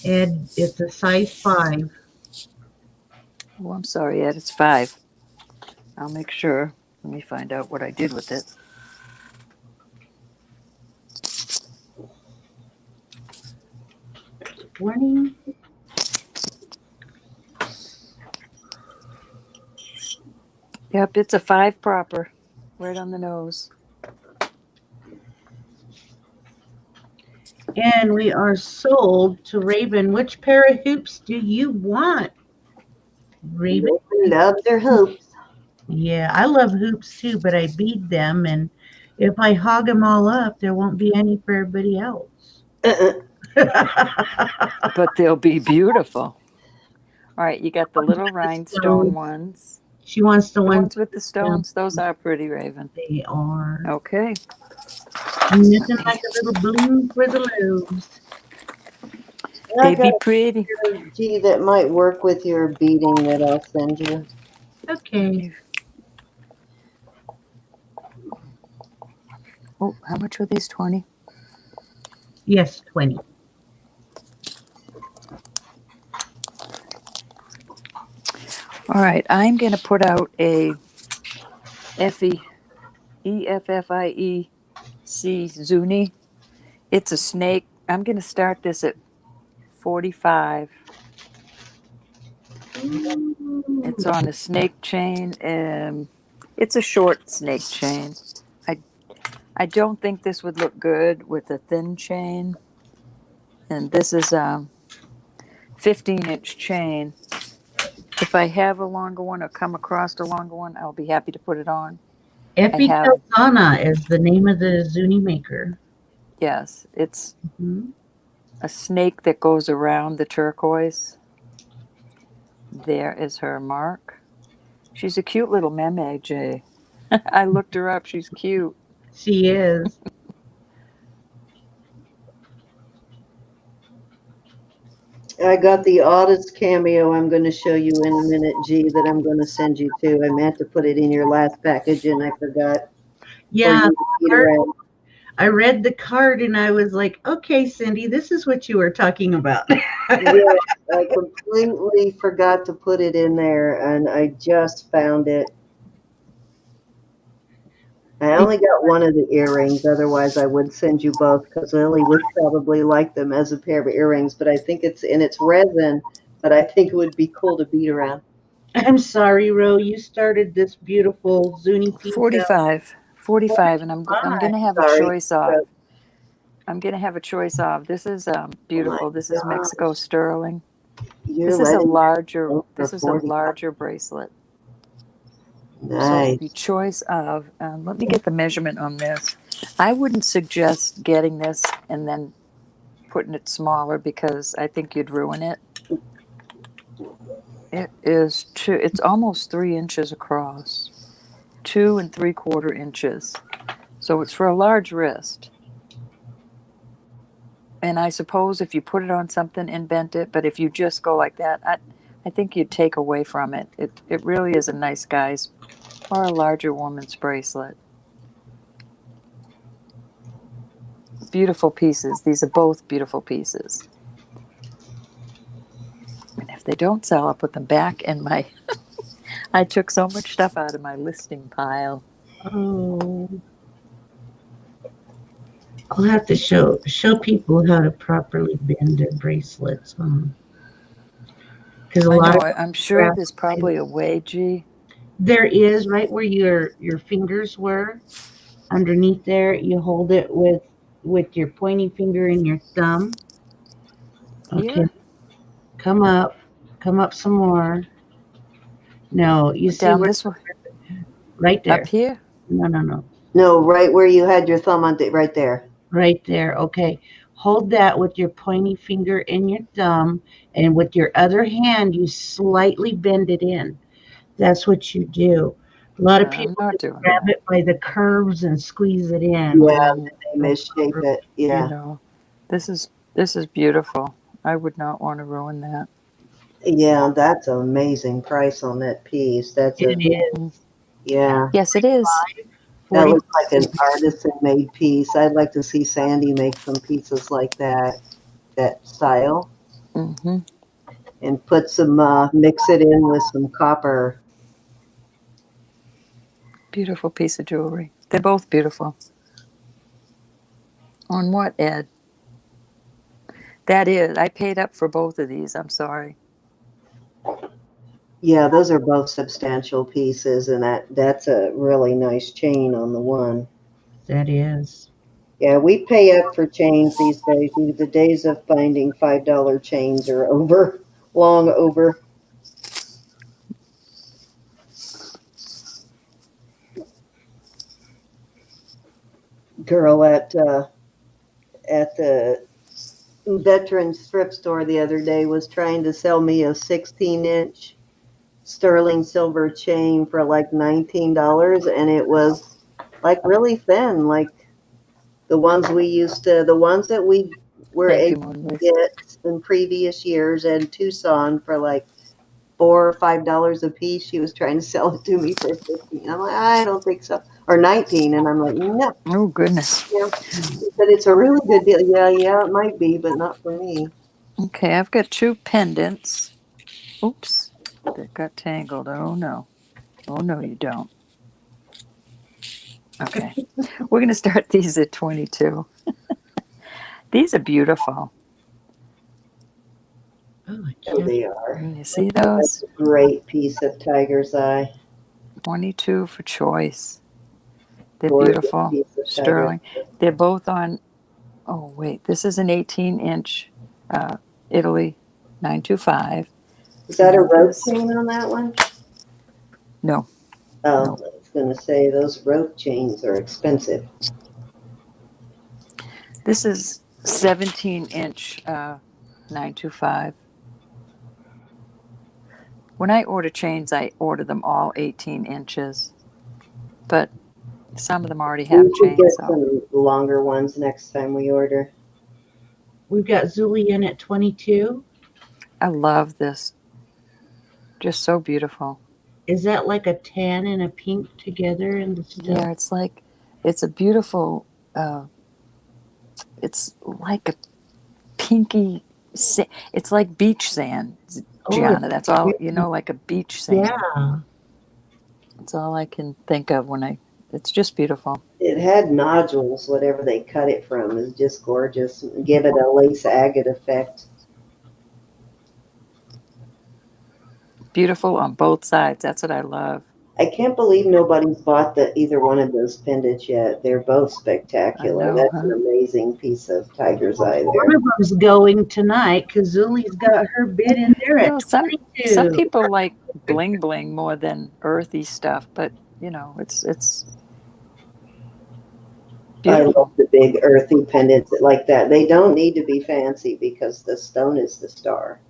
E: Ed, it's a size 5.
A: Oh, I'm sorry, Ed. It's 5. I'll make sure. Let me find out what I did with it.
E: Warning.
A: Yep, it's a 5 proper. Right on the nose.
E: And we are sold to Raven. Which pair of hoops do you want, Raven?
B: Love their hoops.
E: Yeah, I love hoops too, but I bead them, and if I hog them all up, there won't be any for everybody else.
A: But they'll be beautiful. All right, you got the little rhhinestone ones.
E: She wants the
A: The
E: ones
A: ones with the stones. Those are pretty, Raven.
E: they are.
A: Okay.
E: Nothing like a little bling for the lobes.
B: I
A: They be
B: got
A: pretty.
B: a G that might work with your beading that I'll send you.
E: Okay.
A: Oh, how much were these? 20?
E: Yes, 20.
A: All right, I'm going to put out a EFFIEC Zuni. It's a snake. I'm going to start this at 45. It's on a snake chain. It's a short snake chain. I don't think this would look good with a thin chain. And this is a 15-inch chain. If I have a longer one or come across a longer one, I'll be happy to put it on.
E: Effie Teltana is the name of the Zuni maker.
A: Yes, it's a snake that goes around the turquoise. There is her mark. She's a cute little meme, Jay. I looked her up. She's cute.
E: She is.
B: I got the oddest cameo I'm going to show you in a minute, G, that I'm going to send you to. I meant to put it in your last package and I forgot.
E: Yeah. I read the card and I was like, okay, Cindy, this is what you were talking about.
B: Yeah, I completely forgot to put it in there and I just found it. I only got one of the earrings, otherwise I would send you both because Lily would probably like them as a pair of earrings, but I think it's resin, but I think it would be cool to beat around.
E: I'm sorry, Ro, you started this beautiful Zuni piece.
A: 45, and I'm going to have a choice of. I'm going to have a choice of. This is beautiful. This is Mexico sterling. This is a larger bracelet.
B: Nice.
A: So the choice of, let me get the measurement on this. I wouldn't suggest getting this and then putting it smaller because I think you'd ruin it. It's almost 3 inches across, 2 3/4 inches. So it's for a large wrist. And I suppose if you put it on something, invent it. But if you just go like that, I think you'd take away from it. It really is a nice guy's or a larger woman's bracelet. Beautiful pieces. These are both beautiful pieces. And if they don't sell, I'll put them back in my... I took so much stuff out of my listing pile.
E: Oh. I'll have to show people how to properly bend their bracelets. Because
A: I'm sure there's probably a way, G.
E: There is, right where your fingers were, underneath there. You hold it with with your pointing finger and your thumb. Okay,
A: Here?
E: come up some more. No, you see
A: Down
E: where,
A: this way?
E: right there.
A: Up here?
E: No,
B: No, right where you had your thumb on, right there.
E: right there. Okay, hold that with your pointing finger and your thumb, and with your other hand, you slightly bend it in. That's what you do. A lot of
A: I'm
E: people
A: not
E: just
A: doing
E: grab
A: that.
E: it by the curves and squeeze it in.
B: Yeah,
A: Mm,
B: they misshape it.
A: you
B: Yeah.
A: know, this is beautiful. I would not want to ruin that.
B: Yeah, that's an amazing price on that piece. That's
E: It
B: a,
E: is
A: Mhm.
B: yeah,
A: Yes, it is.
B: that
E: 40.
B: looks like an artisan made piece. I'd like to see Sandy make some pieces like that style,
A: Hmm.
B: and put some, mix it in with some copper.
A: Beautiful piece of jewelry. They're both beautiful. On what, Ed? That is. I paid up for both of these. I'm sorry.
B: Yeah, those are both substantial pieces, and that's a really nice chain on the one.
E: That is.
B: Yeah, we pay up for chains these days. The days of finding $5 chains are over, long over. Girl at the Veterans thrift store the other day was trying to sell me a 16-inch sterling silver chain for like $19, and it was like really thin, like the ones the ones that we were
A: Thank you,
B: able to
A: Moonlight.
B: get in previous years in Tucson for like $4 or $5 a piece. She was trying to sell it to me for 15. I'm like, I don't think so, or 19, and I'm like, no.
A: Oh, goodness.
B: Yeah. She said it's a really good deal. Yeah, it might be, but not for me.
A: Okay, I've got two pendants. Oops. That got tangled. Oh, no. Oh, no, you don't. Okay. We're going to start these at 22. These are beautiful.
E: Oh, I
B: Oh,
E: can't.
B: they are.
A: You see
B: That's
A: those?
B: a great piece of tiger's eye.
A: 22 for choice. They're
B: Gorgeous
A: beautiful.
B: piece of tiger's
A: Sterling.
B: eye.
A: They're both on. Oh, wait. This is an 18-inch Italy 925.
B: Is that a
A: And
B: rope
A: this.
B: chain on that one?
A: No,
B: Oh,
A: no.
B: I was going to say those rope chains are expensive.
A: This is 17-inch 925. When I order chains, I order them all 18 inches. But some of them already have
B: We should get
A: chains, so
B: some longer ones next time we order.
E: We've got Zuli in at 22.
A: I love this. Just so beautiful.
E: Is that like a tan and a pink together in the stone?
A: Yeah, it's a beautiful, it's like a pinky, it's like beach sand,
E: Oh,
A: Gianna. That's all, like a beach sand.
E: yeah.
A: That's all I can think of it's just beautiful.
B: It had nodules, whatever they cut it from is just gorgeous. Give it a lace agate effect.
A: Beautiful on both sides. That's what I love.
B: I can't believe nobody's bought either one of those pendants yet. They're both
A: I
B: spectacular.
A: know,
B: That's
A: huh?
B: an amazing piece of tiger's eye there.
E: One of them's going tonight because Zuli's got her bid in there at
A: Some
E: 22.
A: people like bling bling more than earthy stuff, but it's
B: I love
A: beautiful.
B: the big earthy pendants like that. They don't need to be fancy because the stone is the star.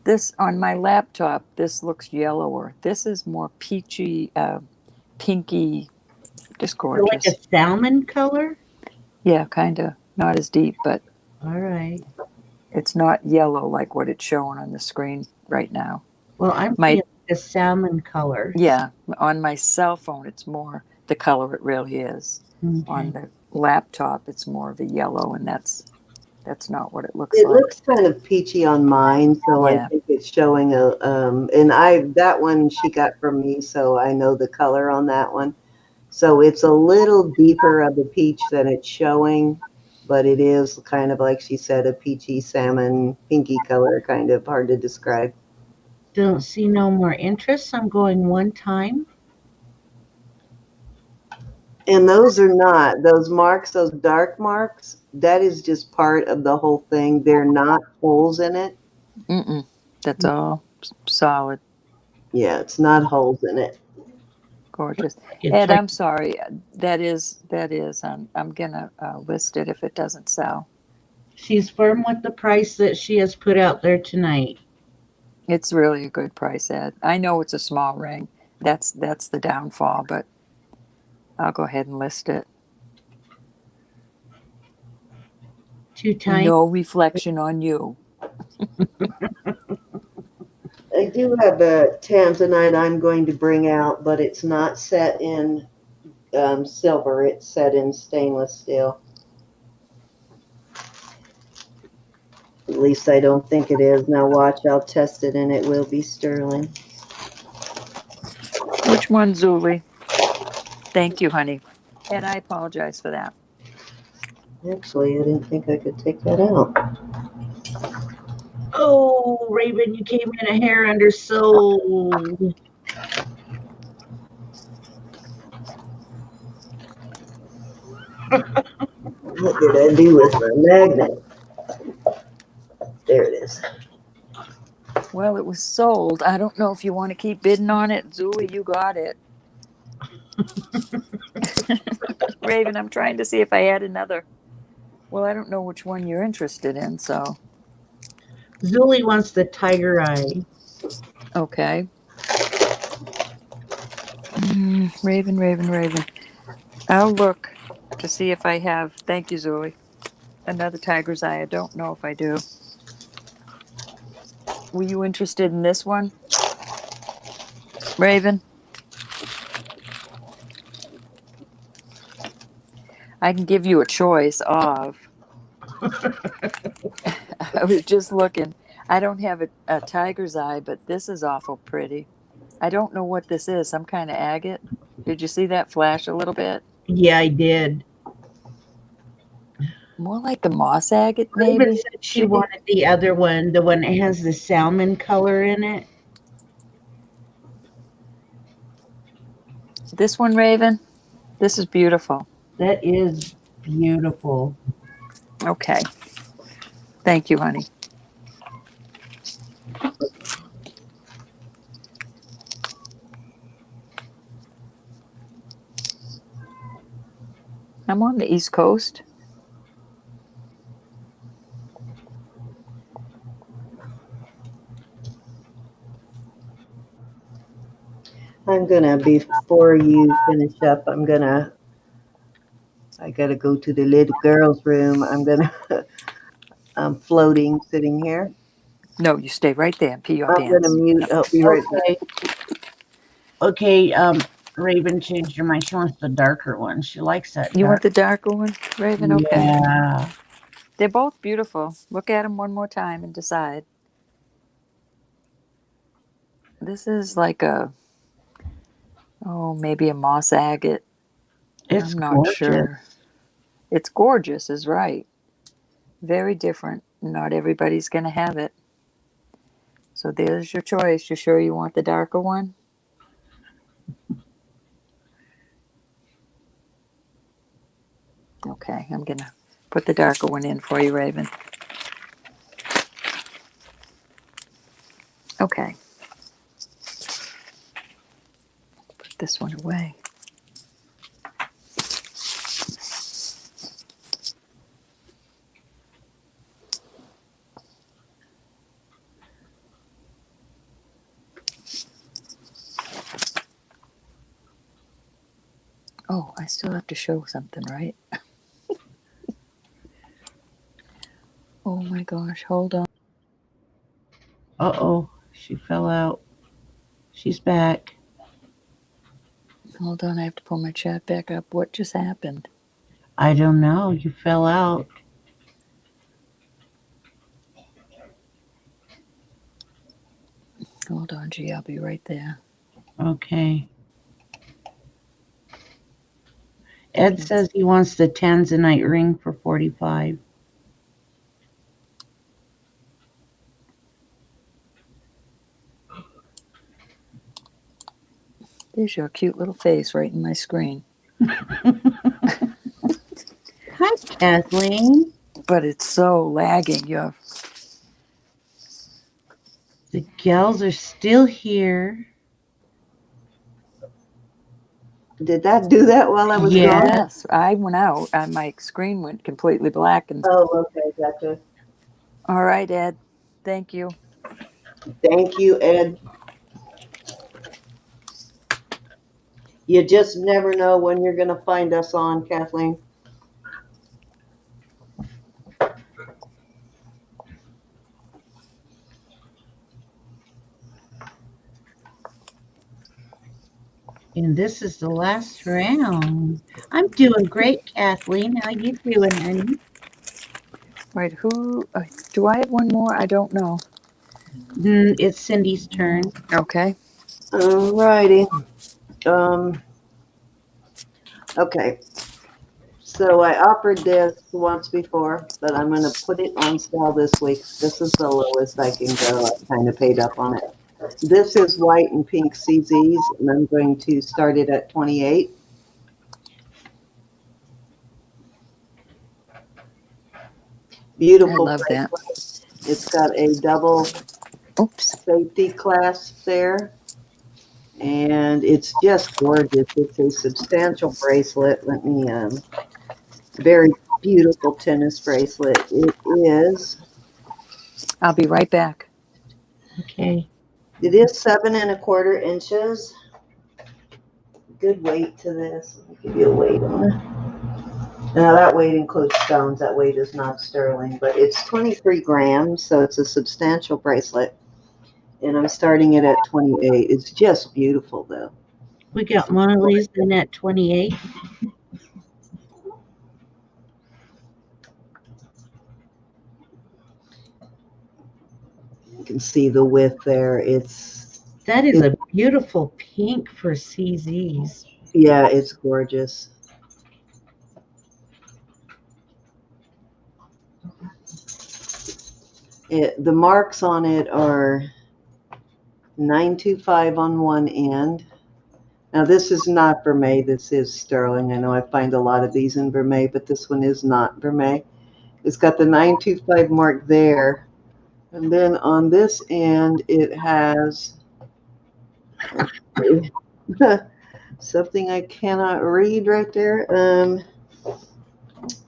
A: This on my laptop, this looks yellower. This is more peachy, pinky, just
E: So like
A: gorgeous.
E: a salmon color?
A: Yeah, kind of. Not as deep, but
E: All right.
A: it's not yellow like what it's showing on the screen right now.
E: Well, I'm
A: My
E: seeing a salmon color.
A: Yeah, on my cell phone, it's more the color it really is. On
E: Okay.
A: the laptop, it's more of a yellow, and that's not what it looks
B: It
A: like.
B: looks kind of peachy on mine, so I
A: Yeah.
B: think it's showing that one she got from me, so I know the color on that one. So it's a little deeper of a peach than it's showing, but it is kind of like she said, a peachy salmon, pinky color, kind of hard to describe.
E: Don't see no more interest. I'm going one time.
B: And those are not, those marks, those dark marks that is just part of the whole thing. They're not holes in it.
A: Mm-mm. That's all solid.
B: Yeah, it's not holes in it.
A: Gorgeous.
E: It's
A: Ed,
E: like
A: I'm sorry. That is, I'm gonna list it if it doesn't sell.
E: she's firm with the price that she has put out there tonight.
A: It's really a good price, Ed. I know it's a small ring. That's the downfall, but I'll go ahead and list it.
E: 2 times.
A: No reflection on you.
B: I do have a Tanzanite I'm going to bring out, but it's not set in silver. It's set in stainless steel. At least I don't think it is. Now watch, I'll test it and it will be sterling.
A: Which one, Zuli? Thank you, honey. And I apologize for that.
B: Actually, I didn't think I could take that out.
E: Oh, Raven, you came in a hair under sold.
B: What did I do with my magnet? There it is.
A: Well, it was sold. I don't know if you want to keep bidding on it. Zuli, you got it. Raven, I'm trying to see if I had another. Well, I don't know which one you're interested in, so.
E: Zuli wants the tiger eye.
A: Okay. Raven. I'll look to see if I have. Thank you, Zuli. Another tiger's eye. I don't know if I do. Were you interested in this one, Raven? I can give you a choice of. I was just looking. I don't have a tiger's eye, but this is awful pretty. I don't know what this is. Some kind of agate. Did you see that flash a little bit?
E: Yeah, I did.
A: More like the moss agate,
E: Raven
A: maybe.
E: said she wanted the other one, the one that has the salmon color in it.
A: This one, Raven. This is beautiful.
E: That is beautiful.
A: Okay. Thank you, honey. I'm on the East Coast.
B: I'm gonna, before you finish up, I gotta go to the little girl's room. I'm floating, sitting here.
A: No, you stay right there and pee your
B: I'm gonna
A: pants.
B: mute. I'll be right back.
E: Okay, Raven changed her mind. She wants the darker one. She likes that.
A: You want the darker one, Raven? Okay.
E: Yeah.
A: They're both beautiful. Look at them one more time and decide. This is like maybe a moss agate.
E: It's
A: I'm not
E: gorgeous.
A: sure. It's gorgeous, is right. Very different. Not everybody's going to have it. So there's your choice. You sure you want the darker one? Okay, I'm going to put the darker one in for you, Raven. Okay. Put this one away. Oh, I still have to show something, right? Oh my gosh, hold on.
E: Uh-oh, she fell out. She's back.
A: Hold on, I have to pull my chat back up. What just happened?
E: I don't know. You fell out.
A: Hold on, G, I'll be right there.
E: Okay. Ed says he wants the Tanzanite ring for $45.
A: There's your cute little face right in my screen.
E: Hi, Kathleen,
A: but it's so lagging.
E: the gals are still here.
B: Did that do that while I was
E: Yeah.
B: gone?
A: Yes, I went out and my screen went completely black. And
B: Oh, okay, gotcha.
A: all right, Ed, thank you.
B: Thank you, Ed. You just never know when you're going to find us on, Kathleen.
E: And this is the last round. I'm doing great, Kathleen. How you doing, honey?
A: Wait, who? Do I have one more? I don't know.
E: It's Cindy's turn.
A: Okay.
B: All righty. Okay. So I offered this once before, but I'm going to put it on sale this week. This is the lowest I can go. I kind of paid up on it. This is white and pink CZs, and I'm going to start it at 28. Beautiful
A: I love
B: bracelet.
A: that.
B: It's got a double safety clasp there, and it's just gorgeous. It's a substantial bracelet. Let me very beautiful tennis bracelet. It is.
A: I'll be right back.
E: Okay.
B: It is 7 1/4 inches. Good weight to this. Let me give you a weight on it. Now that weight includes stones. That weight is not sterling, but it's 23 grams, so it's a substantial bracelet. And I'm starting it at 28. It's just beautiful, though.
E: We got Mona Lisa in at 28.
B: You can see the width there.
E: That is a beautiful pink for CZs.
B: Yeah, it's gorgeous. The marks on it are 925 on one end. Now this is not Vermet, this is sterling. I know I find a lot of these in Vermet, but this one is not Vermet. It's got the 925 mark there. And then on this end, it has something I cannot read right there.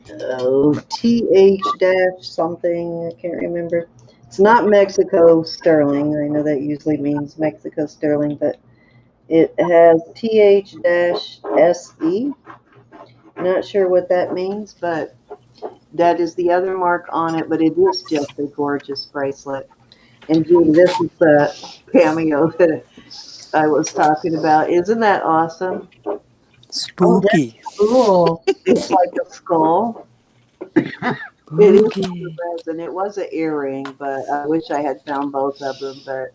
B: TH dash something, I can't remember. It's not Mexico sterling. I know that usually means Mexico sterling, but it has TH dash SE. Not sure what that means, but that is the other mark on it, but it is just a gorgeous bracelet. And Judy, this is the cameo that I was talking about. Isn't that awesome?
A: Spooky.
E: Cool.
B: It's like a skull. It is resin. It was an earring, but I wish I had found both of them. But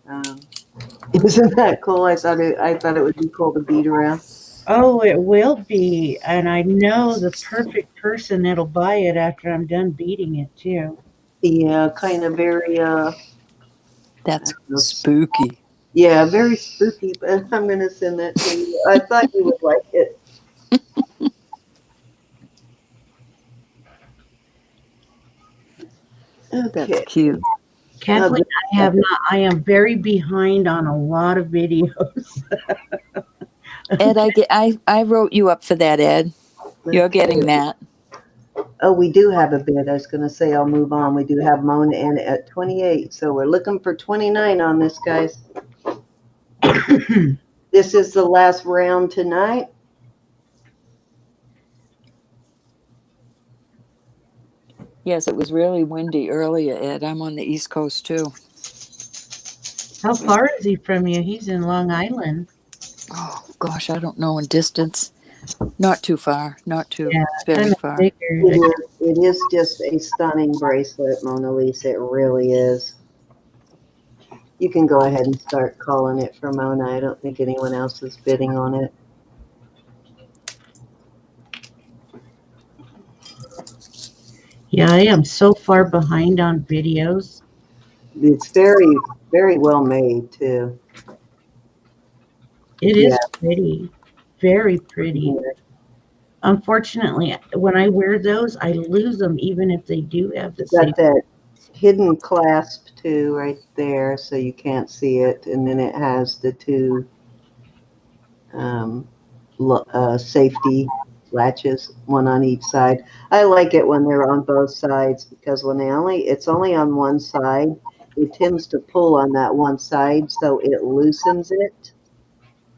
B: isn't that cool? I thought it would be cool to beat around.
E: Oh, it will be. And I know the perfect person that'll buy it after I'm done beating it, too.
B: Yeah, kind of very
A: That's spooky.
B: Yeah, very spooky, but I'm going to send that to you. I thought you would like it. Okay.
A: That's cute.
E: Kathleen, I am very behind on a lot of videos.
A: Ed, I wrote you up for that, Ed. You're getting that.
B: Oh, we do have a bid. I was going to say I'll move on. We do have Mona in at 28, so we're looking for 29 on this, guys. This is the last round tonight.
A: Yes, it was really windy earlier, Ed. I'm on the East Coast, too.
E: How far is he from you? He's in Long Island.
A: Oh, gosh, I don't know in distance. Not too far. Not too very far.
B: It is just a stunning bracelet, Mona Lisa. It really is. You can go ahead and start calling it for Mona. I don't think anyone else is bidding on it.
E: Yeah, I am so far behind on videos.
B: It's very, very well made, too.
E: It is pretty. Very pretty. Unfortunately, when I wear those, I lose them, even if they do have the same.
B: Got that hidden clasp too right there, so you can't see it, and then it has the two safety latches, one on each side. I like it when they're on both sides, because when it's only on one side, it tends to pull on that one side, so it loosens it.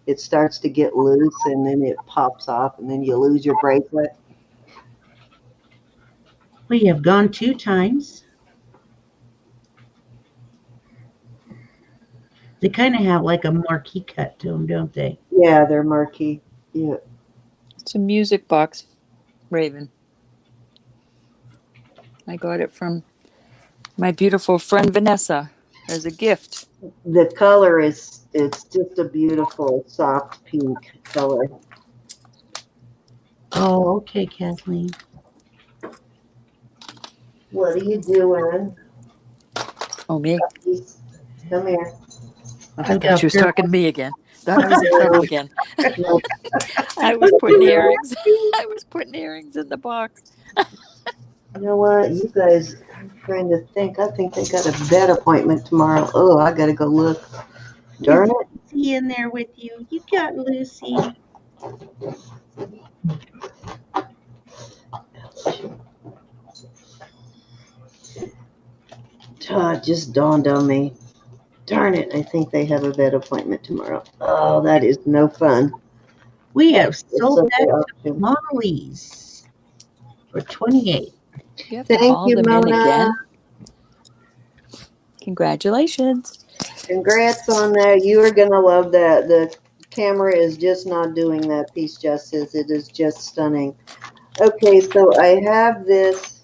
B: It starts to get loose, and then it pops off, and then you lose your bracelet.
E: We have gone 2 times. They kind of have like a marquee cut to them, don't they?
B: Yeah, they're marquee. Yeah.
A: It's a music box, Raven. I got it from my beautiful friend Vanessa as a gift.
B: The color it's just a beautiful soft pink color.
E: Oh, okay, Kathleen.
B: What are you doing?
A: Oh, me?
B: Come here.
A: I thought she was talking to me again. Thought I was in trouble again. I was putting earrings. I was putting earrings in the box.
B: You know what? You guys, I'm trying to think. I think they got a vet appointment tomorrow. Oh, I got to go look. Darn it.
E: Lucy in there with you. You got Lucy.
B: It just dawned on me. Darn it. I think they have a vet appointment tomorrow. Oh, that is no fun.
E: We have sold
B: okay,
E: that to Monalise for $28.
A: You have to
B: Thank
A: haul
B: you,
A: them
B: Mona.
A: in again. Congratulations.
B: Congrats on that. You are going to love that. The camera is just not doing that piece justice. It is just stunning. Okay, so I have this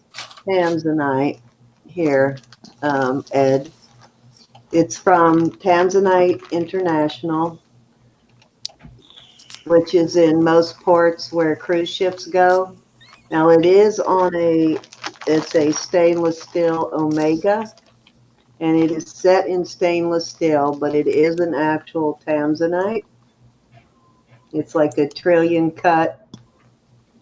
B: Tanzanite here, Ed. It's from Tanzanite International, which is in most ports where cruise ships go. Now it is it's a stainless steel Omega, and it is set in stainless steel, but it is an actual Tanzanite. It's like a trillion cut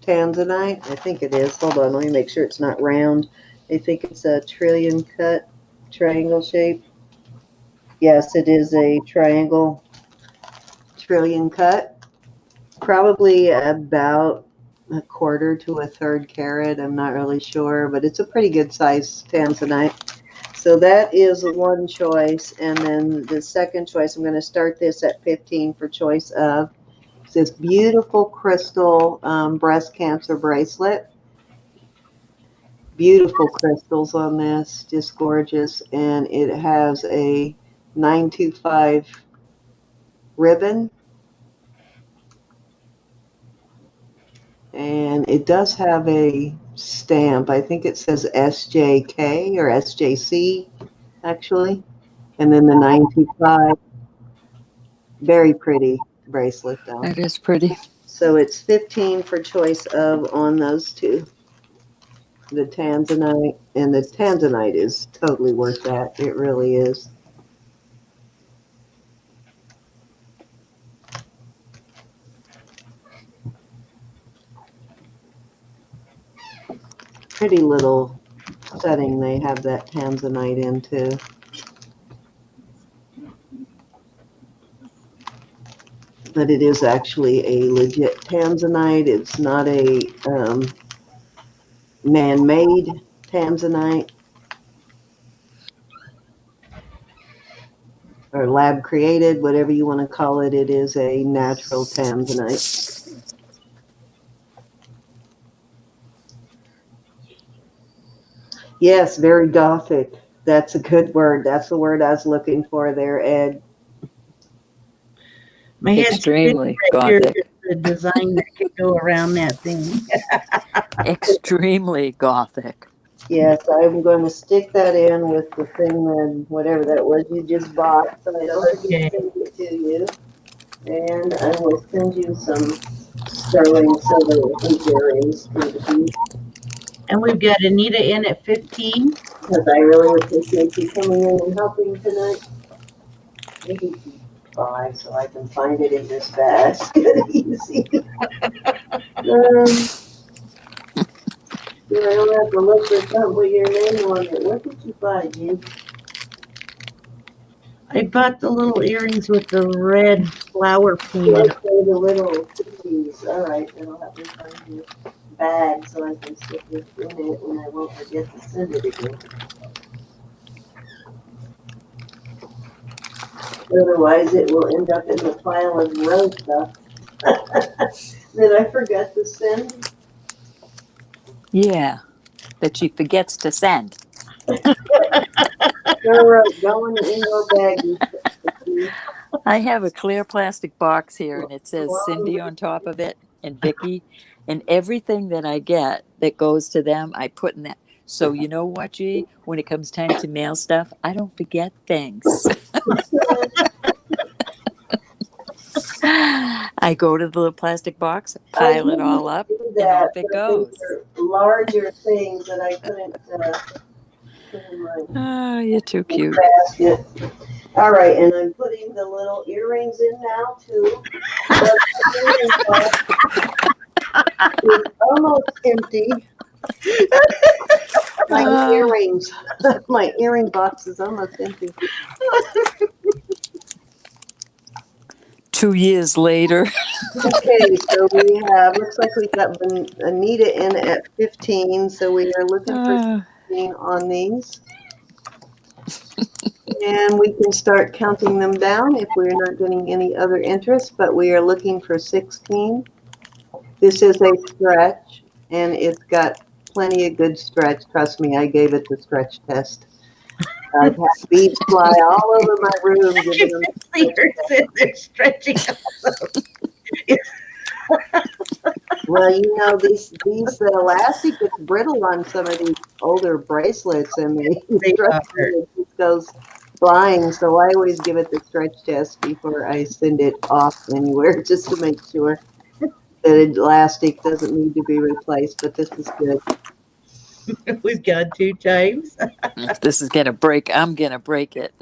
B: Tanzanite. I think it is. Hold on, let me make sure it's not round. I think it's a trillion cut triangle shape. Yes, it is a triangle trillion cut. Probably about 1/4 to 1/3 carat. I'm not really sure, but it's a pretty good size Tanzanite. So that is one choice. And then the second choice, I'm going to start this at 15 for choice of. It's this beautiful crystal breast cancer bracelet. Beautiful crystals on this, just gorgeous. And it has a 925 ribbon. And it does have a stamp. I think it says SJK or SJC, actually. And then the 925. Very pretty bracelet, though.
A: That is pretty.
B: So it's 15 for choice of on those two. The Tanzanite. And the Tanzanite is totally worth that. It really is. Pretty little setting they have that Tanzanite in too. But it is actually a legit Tanzanite. It's not a man-made Tanzanite or lab created, whatever you want to call it. It is a natural Tanzanite. Yes, very Gothic. That's a good word. That's the word I was looking for there, Ed.
E: My head's
A: Extremely
E: right
A: Gothic.
E: here, the design that could go around that thing.
A: Extremely Gothic.
B: Yes, I'm going to stick that in with the thing that, whatever that was you just bought, so I don't forget to send it to you. And I will send you some sterling silver earrings.
E: And we've got Anita in at 15.
B: Because I really appreciate you coming in and helping tonight. Maybe 5 so I can find it in this bag. Easy.
E: Yeah, I don't have to look for something with your name on it. What did you buy, Jim? I bought the little earrings with the red flower painted. Okay, the little cookies. All right, then I'll have to find your bag so I can stick this in it and I won't forget to send it again. Otherwise, it will end up in the pile of rose stuff that I forgot to send.
A: Yeah, that she forgets to send.
E: All right, going in your baggie.
A: I have a clear plastic box here and it says Cindy on top of it and Vicki. And everything that I get that goes to them, I put in that. So you know what, G? When it comes time to mail stuff, I don't forget things. I go to the little plastic box, pile it all up, and off it goes.
E: Larger things that I couldn't put in my
A: Oh, you're too cute.
E: basket. All right, and I'm putting the little earrings in now too. It's almost empty. My earrings, my earring box is almost empty.
A: 2 years later.
E: Okay, so we have, looks like we've got Anita in at 15, so we are looking for 16 on these. And we can start counting them down if we're not getting any other interest, but we are looking for 16. This is a stretch, and it's got plenty of good stretch. Trust me, I gave it the stretch test. I've had beads fly all over my room. Giving them they're stretching. Well, you know, these elastic is brittle on some of these older bracelets, and it just goes flying. So I always give it the stretch test before I send it off anywhere, just to make sure that elastic doesn't need to be replaced. But this is good. We've got 2 times.
A: If this is gonna break, I'm gonna break it.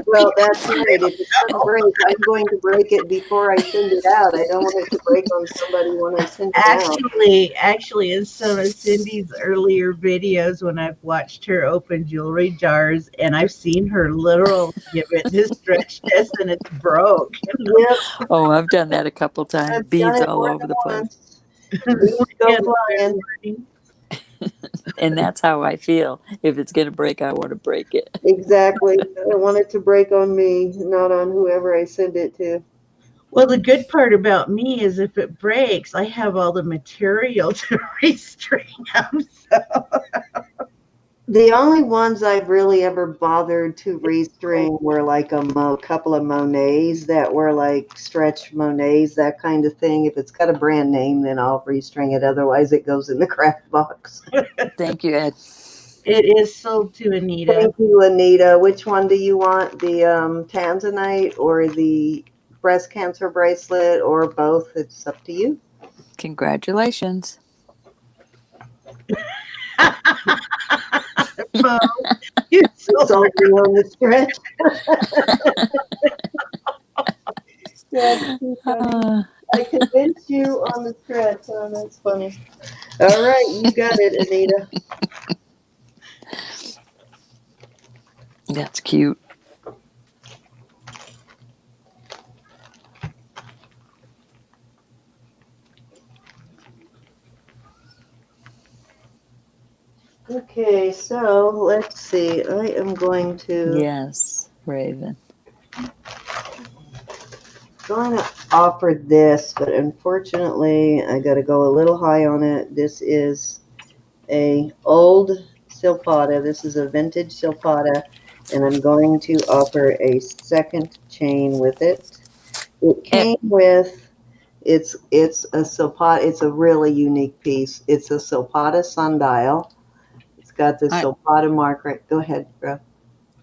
E: Well, that's right. If it's going to break, I'm going to break it before I send it out. I don't want it to break on somebody when I send it out. Actually, in some of Cindy's earlier videos, when I've watched her open jewelry jars, and I've seen her literally give it this stretch test, and it's broke. Yep.
A: Oh, I've done that a couple times. Beads all over the place.
E: Go flying.
A: And that's how I feel. If it's going to break, I want to break it.
E: Exactly. I want it to break on me, not on whoever I send it to. Well, the good part about me is if it breaks, I have all the material to restring them. So. The only ones I've really ever bothered to restring were like a couple of Monets that were like stretch Monets, that kind of thing. If it's got a brand name, then I'll restring it. Otherwise, it goes in the craft box.
A: Thank you, Ed.
E: It is sold to Anita. Thank you, Anita. Which one do you want? The Tanzanite or the breast cancer bracelet or both? It's up to you.
A: Congratulations.
E: It's all on the stretch. I convinced you on the stretch. Oh, that's funny. All right, you got it, Anita.
A: That's cute.
E: Okay, so let's see. I am going to.
A: Yes, Raven.
E: Going to offer this, but unfortunately, I got to go a little high on it. This is a old silpata. This is a vintage silpata, and I'm going to offer a second chain with it. It came with. It's a silpata. It's a really unique piece. It's a silpata sundial. It's got the silpata mark right. Go ahead, bro.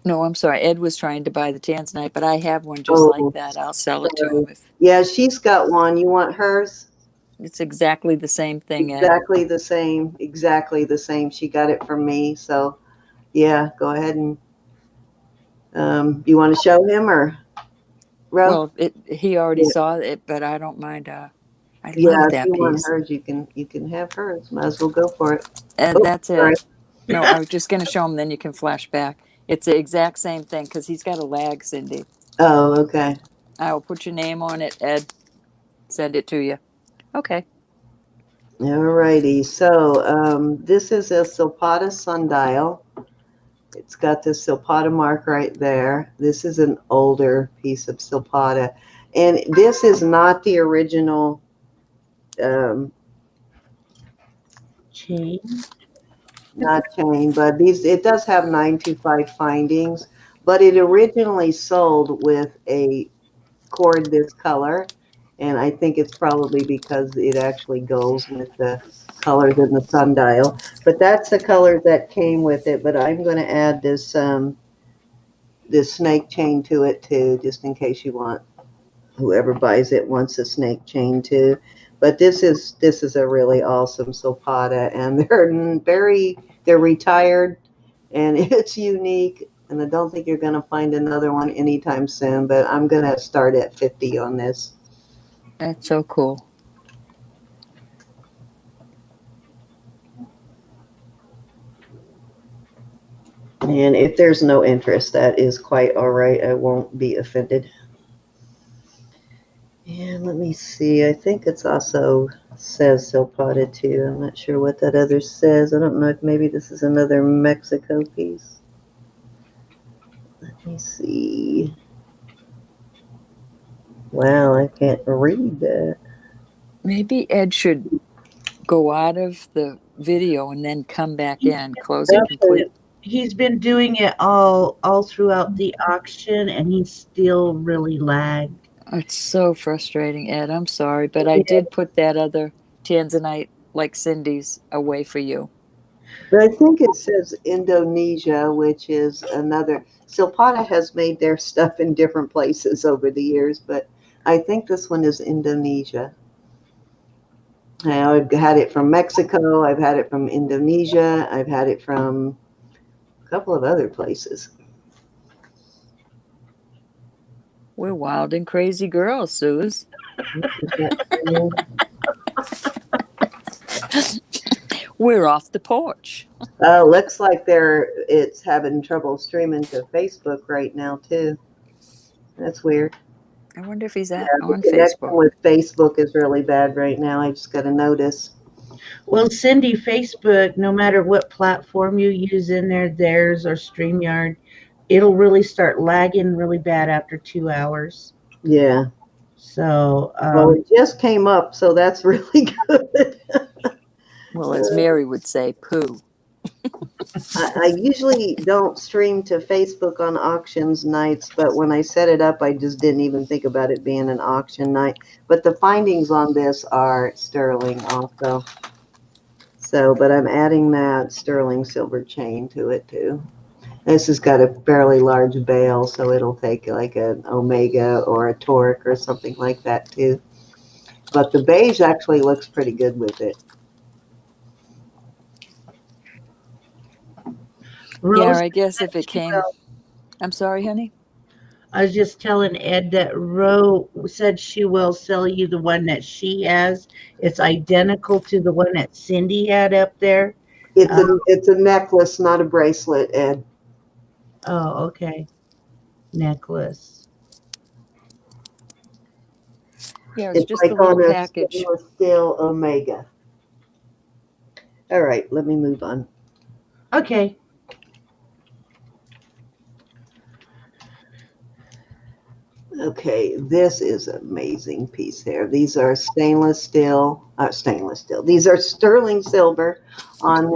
A: No, I'm sorry. Ed was trying to buy the Tanzanite, but I have one just like that. I'll sell it to him.
E: Yeah, she's got one. You want hers?
A: It's exactly the same thing, Ed.
E: Exactly the same. Exactly the same. She got it from me. So, yeah, go ahead and. You want to show him or?
A: Well, he already saw it, but I don't mind. I
B: Yeah,
A: love
B: if
A: that
B: you want
A: piece.
B: hers, you can have hers. Might as well go for it.
A: And
B: Oh,
A: that's
B: sorry.
A: it. No, I was just going to show him, then you can flash back. It's the exact same thing because he's got a lag, Cindy.
B: Oh, okay.
A: I will put your name on it, Ed. Send it to you. Okay.
B: All righty. So this is a Silpata sundial. It's got the Silpata mark right there. This is an older piece of Silpata. And this is not the original
E: Chain.
B: not chain, but it does have 925 findings, but it originally sold with a cord this color, and I think it's probably because it actually goes with the colors in the sundial. But that's the color that came with it. But I'm going to add this this snake chain to it too, just in case you want, whoever buys it wants a snake chain too. But this is a really awesome Silpata, and they're retired, and it's unique. And I don't think you're going to find another one anytime soon. But I'm going to start at 50 on this.
A: That's so cool.
B: And if there's no interest, that is quite all right. I won't be offended. And let me see. I think it's also says Silpata too. I'm not sure what that other says. I don't know if maybe this is another Mexico piece. Let me see. Wow, I can't read that.
A: Maybe Ed should go out of the video and then come back in, close it complete.
E: He's been doing it all throughout the auction, and he's still really lagged.
A: It's so frustrating, Ed. I'm sorry, but I did put that other Tanzanite like Cindy's away for you.
B: But I think it says Indonesia, which is another. Silpata has made their stuff in different places over the years, but I think this one is Indonesia. Now, I've had it from Mexico. I've had it from Indonesia. I've had it from a couple of other places.
A: We're wild and crazy girls, Suze. We're off the porch.
B: Looks like it's having trouble streaming to Facebook right now too. That's weird.
A: I wonder if he's on
B: The connection
A: Facebook.
B: with Facebook is really bad right now. I just got a notice.
E: Well, Cindy, Facebook, no matter what platform you use in there, theirs or StreamYard, it'll really start lagging really bad after 2 hours.
B: Yeah.
E: So,
B: Well, it just came up, so that's really good.
A: Well, as Mary would say, poo.
B: I usually don't stream to Facebook on auctions nights, but when I set it up, I just didn't even think about it being an auction night. But the findings on this are sterling also. So, but I'm adding that sterling silver chain to it too. This has got a fairly large bail, so it'll take like an Omega or a Toric or something like that too. But the beige actually looks pretty good with it.
A: Yeah, I guess if it came. I'm sorry, honey.
E: I was just telling Ed that Ro said she will sell you the one that she has. It's identical to the one that Cindy had up there.
B: It's a necklace, not a bracelet, Ed.
E: Oh, okay. Necklace.
A: Yeah, it's just
B: like
A: a little
B: on
A: package.
B: Stainless steel Omega. All right, let me move on.
E: Okay.
B: Okay, this is an amazing piece here. These are stainless steel. These are sterling silver on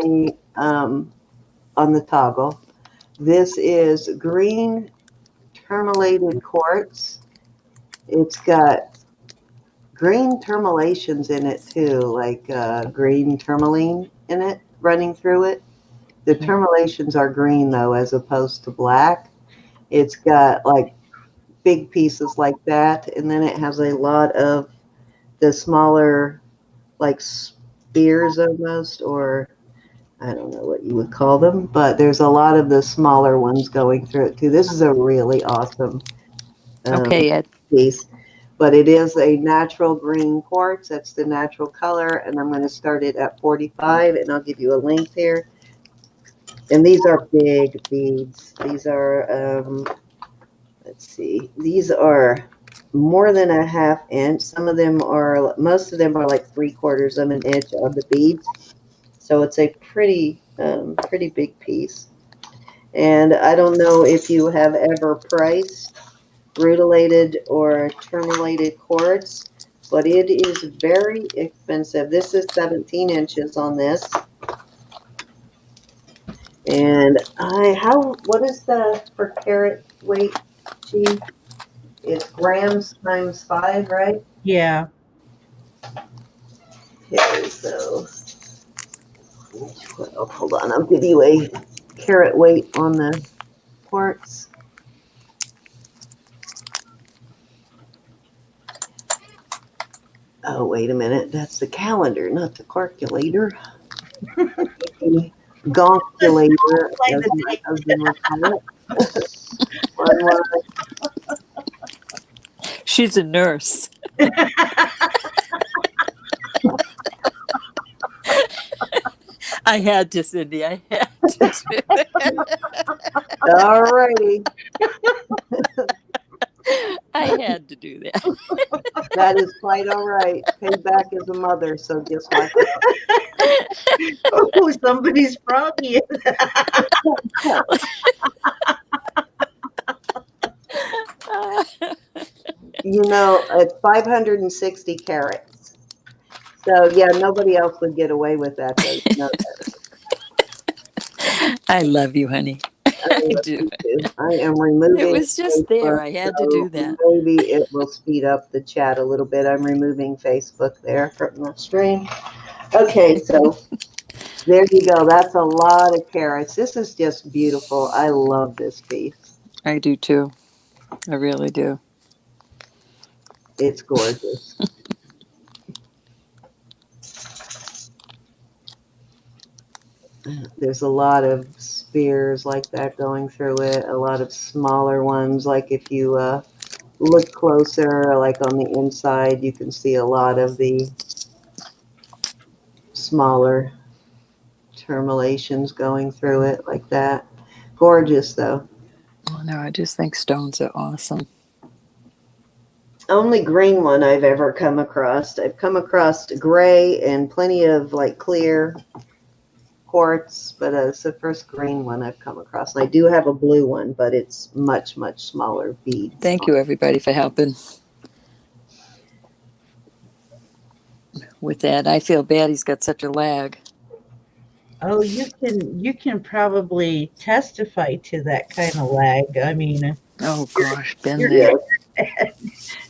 B: the toggle. This is green tourmalated quartz. It's got green tourmalations in it too, like green tourmaline in it running through it. The tourmalations are green though, as opposed to black. It's got like big pieces like that, and then it has a lot of the smaller, like spears almost, or I don't know what you would call them, but there's a lot of the smaller ones going through it too. This is a really awesome
A: Okay, Ed.
B: piece. but it is a natural green quartz. That's the natural color, and I'm going to start it at 45, and I'll give you a length here. And these are big beads. These are, let's see, these are more than a ½ inch. Some of them are, most of them are like 3/4 of an inch of the beads. So it's a pretty, pretty big piece. And I don't know if you have ever priced rutilated or terminated quartz, but it is very expensive. This is 17 inches on this. And what is the per carat weight, G? It's grams times 5, right?
E: Yeah.
B: Okay, so 12, hold on, I'll give you a carat weight on the quartz. Oh, wait a minute, that's the calendar, not the calculator. Gonculator, as my husband would call it. One word.
A: She's a nurse. I had to, Cindy. I had to.
B: All righty.
A: I had to do that.
B: That is quite all right. Paid back as a mother, so just like
E: Oh, somebody's froggy.
B: you know, it's 560 carats. So yeah, nobody else would get away with that. Though. You know that.
A: I love you, honey. I do.
B: I am removing.
A: It was just there. I had to do that.
B: Maybe it will speed up the chat a little bit. I'm removing Facebook there from the stream. Okay, so there you go. That's a lot of carats. This is just beautiful. I love this piece.
A: I do too. I really do.
B: It's gorgeous. There's a lot of spears like that going through it, a lot of smaller ones. Like if you look closer, like on the inside, you can see a lot of the smaller terminations going through it like that. Gorgeous, though.
A: Oh, no, I just think stones are awesome.
B: Only green one I've ever come across. I've come across gray and plenty of like clear quartz, but it's the first green one I've come across. And I do have a blue one, but it's much, much smaller beads.
A: Thank you, everybody, for helping with that. I feel bad he's got such a lag.
E: Oh, you can probably testify to that kind of lag. I mean,
A: oh gosh, been
E: your,
A: there.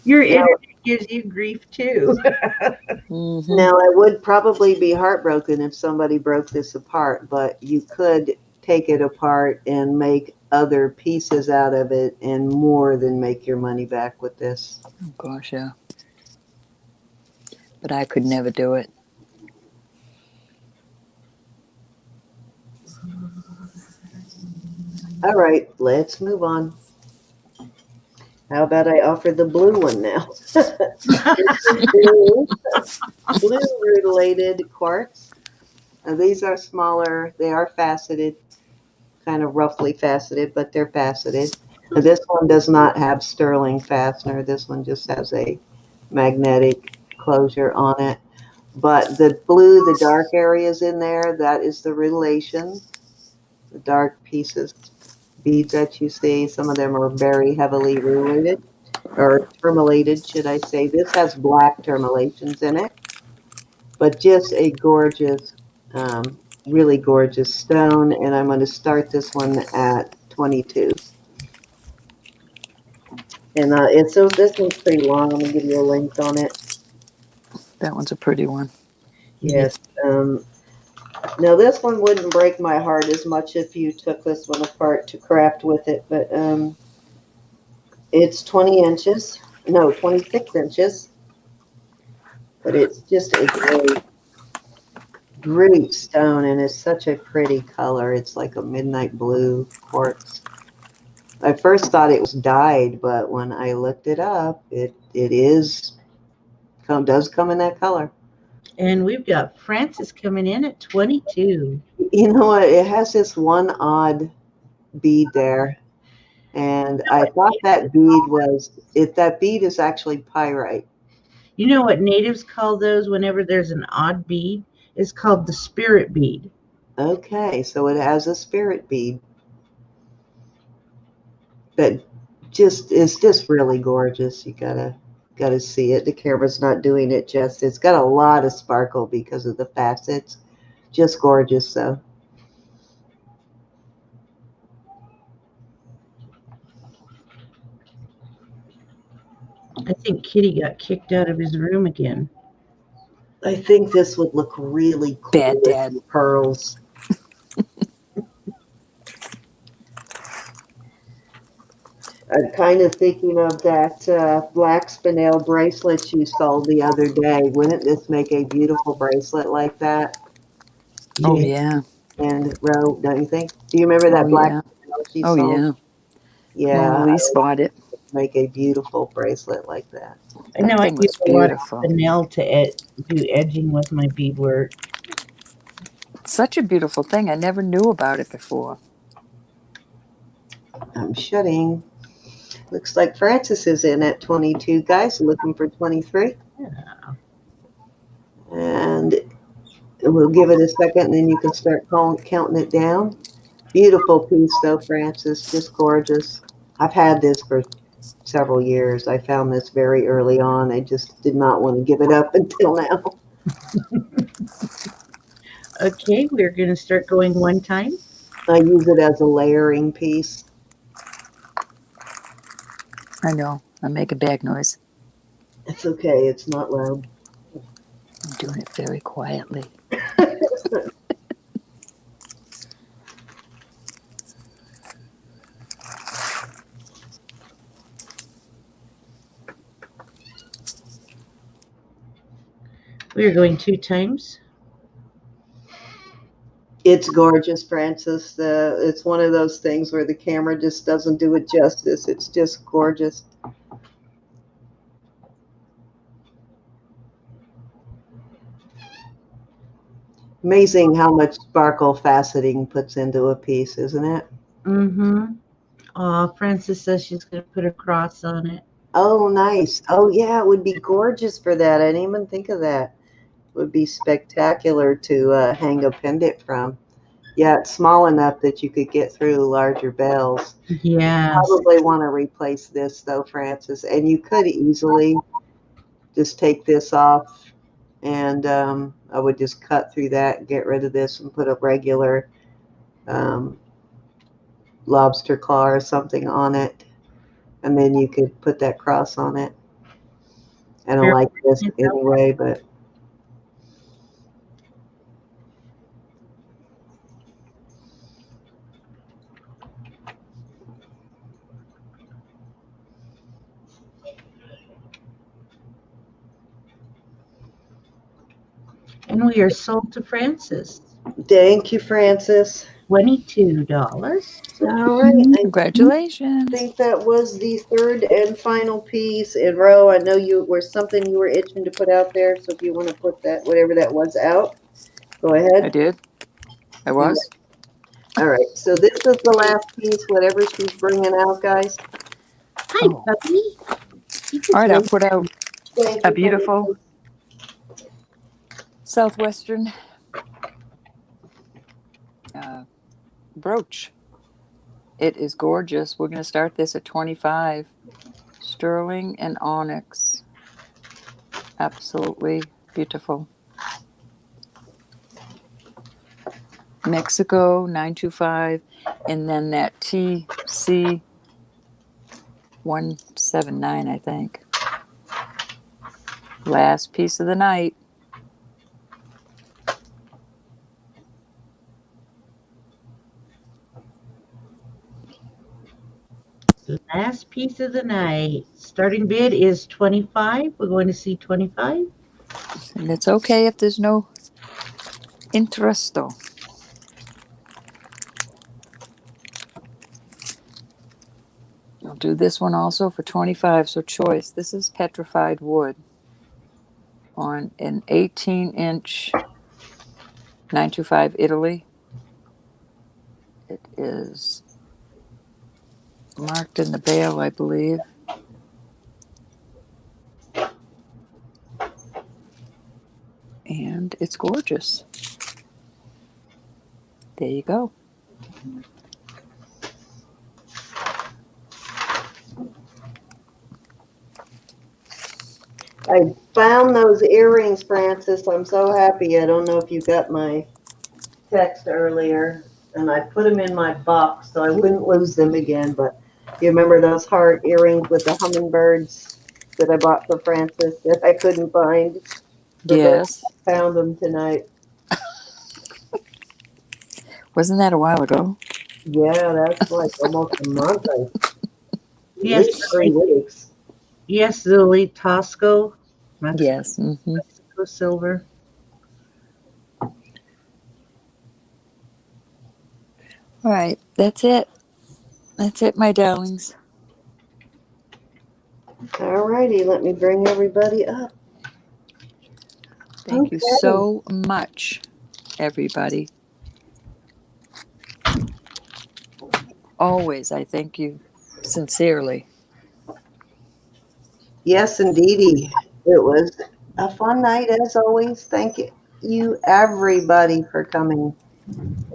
E: Your internet gives you grief too.
A: Mm-hmm.
B: Now, I would probably be heartbroken if somebody broke this apart, but you could take it apart and make other pieces out of it and more than make your money back with this.
A: Oh gosh, yeah. But I could never do it.
B: All right, let's move on. How about I offer the blue one now? blue rutilated quartz. Now, these are smaller. They are faceted, kind of roughly faceted, but they're faceted. Now, this one does not have sterling fastener. This one just has a magnetic closure on it. But the blue, the dark areas in there, that is the rutilation. The dark pieces, beads that you see, some of them are very heavily rutilated, or terminated, should I say. This has black terminations in it, but just a gorgeous, really gorgeous stone. And I'm going to start this one at 22. And this one's pretty long. I'm going to give you a length on it.
A: That one's a pretty one.
B: Yes. Now, this one wouldn't break my heart as much if you took this one apart to craft with it, but it's 20 inches. No, 26 inches. But it's just a great, great stone, and it's such a pretty color. It's like a midnight blue quartz. I first thought it was dyed, but when I looked it up, it does come in that color.
E: And we've got Francis coming in at 22.
B: You know what? It has this one odd bead there, and I thought that bead is actually pyrite.
E: You know what natives call those whenever there's an odd bead? It's called the spirit bead.
B: Okay, so it has a spirit bead. But it's just really gorgeous. You gotta see it. The camera's not doing it justice. It's got a lot of sparkle because of the facets. Just gorgeous, though.
E: I think Kitty got kicked out of his room again.
B: I think this would look really cool
A: Bad
B: with
A: dad.
B: the pearls. I'm kind of thinking of that black spinel bracelet you sold the other day. Wouldn't this make a beautiful bracelet like that?
A: Oh yeah.
B: And Ro, don't you think? Do you remember that
A: Oh
B: black
A: yeah.
B: spinel she
A: Oh
B: sold?
A: yeah.
B: Yeah,
A: Mona
B: I
A: Lisa bought it.
B: would make a beautiful bracelet like that.
E: I know
A: That
E: I
A: thing
E: use
A: was
E: a lot of
A: beautiful.
E: spinel to do edging with my beadwork.
A: Such a beautiful thing. I never knew about it before.
B: I'm shutting. Looks like Francis is in at 22. Guys, looking for 23.
E: Yeah.
B: And we'll give it a second, and then you can start counting it down. Beautiful piece, though, Francis. Just gorgeous. I've had this for several years. I found this very early on. I just did not want to give it up until now.
E: Okay, we're going to start going one time.
B: I use it as a layering piece.
A: I know. I make a bag noise.
B: It's okay. It's not loud.
A: I'm doing it very quietly.
E: We're going 2 times.
B: It's gorgeous, Francis. It's one of those things where the camera just doesn't do it justice. It's just gorgeous. Amazing how much sparkle faceting puts into a piece, isn't it?
E: Mm-hmm. Francis says she's going to put a cross on it.
B: Oh, nice. Oh, yeah, it would be gorgeous for that. I didn't even think of that. It would be spectacular to hang a pendant from. Yeah, it's small enough that you could get through larger bells.
E: Yes.
B: Probably want to replace this, though, Francis. And you could easily just take this off, and I would just cut through that, get rid of this, and put a regular lobster claw or something on it. And then you could put that cross on it. I don't like this anyway, but
E: And we are sold to Francis.
B: thank you, Francis.
E: $22.
B: All right.
A: Congratulations.
B: I think that was the third and final piece. And Ro, I know you were something you were itching to put out there. So if you want to put that, whatever that was, out, go ahead.
A: I did. I was.
B: All right. So this is the last piece, whatever she's bringing out, guys.
E: Hi, puppy.
A: All right, I'll put out
B: Thank
A: a
B: you,
A: beautiful Southwestern brooch. It is gorgeous. We're going to start this at 25. Sterling and onyx. Absolutely beautiful. Mexico 925, and then that TC 179, I think. Last piece of the night.
E: Last piece of the night. Starting bid is 25. We're going to see 25.
A: And it's okay if there's no interest, though. do this one also for 25. So choice. This is petrified wood on an 18-inch 925 Italy. It is marked in the bale, I believe. And it's gorgeous. There you go.
B: I found those earrings, Francis. I'm so happy. I don't know if you got my text earlier, and I put them in my box so I wouldn't lose them again. But you remember those heart earrings with the hummingbirds that I bought for Francis that I couldn't find?
A: Yes.
B: I found them tonight.
A: Wasn't that a while ago?
B: Yeah, that's like almost a month. At
E: Yes,
B: least 3 weeks.
E: yes, the elite Tosco.
A: Yes. Mm-hmm.
E: Mexico silver.
A: All right. That's it. That's it, my darlings.
B: All righty, let me bring everybody up.
A: Thank you so much, everybody. Always, I thank you sincerely.
B: Yes, indeedy. It was a fun night as always. Thank you everybody for coming.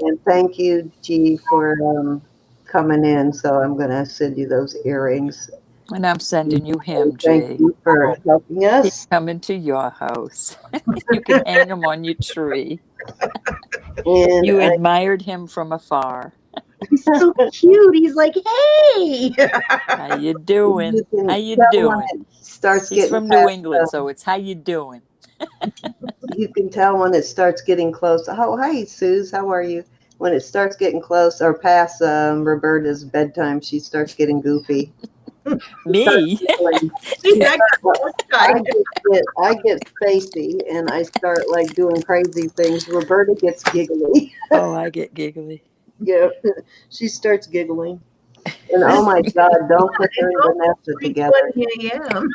B: And thank you, G, for coming in. So I'm going to send you those earrings.
A: And I'm sending you him,
B: Thank
A: Jay.
B: you for helping
A: He's
B: us.
A: coming to your house. You can hang him on your tree.
B: And
A: You admired him from afar.
E: He's so cute. He's like, hey.
A: How you doing?
B: can
A: How you
B: tell when
A: doing?
B: it starts
A: He's
B: getting
A: from New
B: past,
A: England, so it's how you doing?
B: you can tell when it starts getting close. Oh, hi, Suze. How are you? When it starts getting close or past Roberta's bedtime, she starts getting goofy.
A: Me?
B: I get spacey and I start like doing crazy things. Roberta gets giggly.
A: Oh, I get giggly.
B: Yeah, she starts giggling. And oh my God, don't put her and Vanessa together.
E: 3:20 a.m.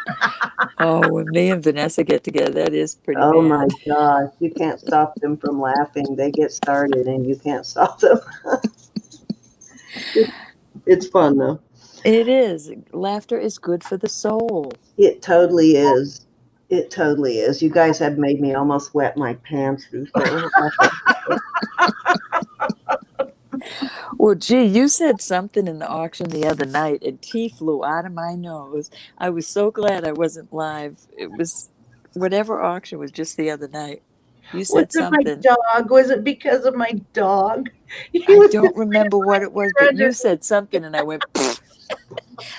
A: Oh, when me and Vanessa get together, that is pretty
B: Oh
A: bad.
B: my gosh, you can't stop them from laughing. They get started and you can't stop them. It's fun though.
A: It is. Laughter is good for the soul.
B: It totally is. It totally is. You guys have made me almost wet my pants before.
A: Well, gee, you said something in the auction the other night and tea flew out of my nose. I was so glad I wasn't live. It was whatever auction was just the other night. You
E: Was
A: said
E: it my
A: something.
E: dog? Was it because of my dog?
A: I don't remember what it was, but you said something and I went, pfft.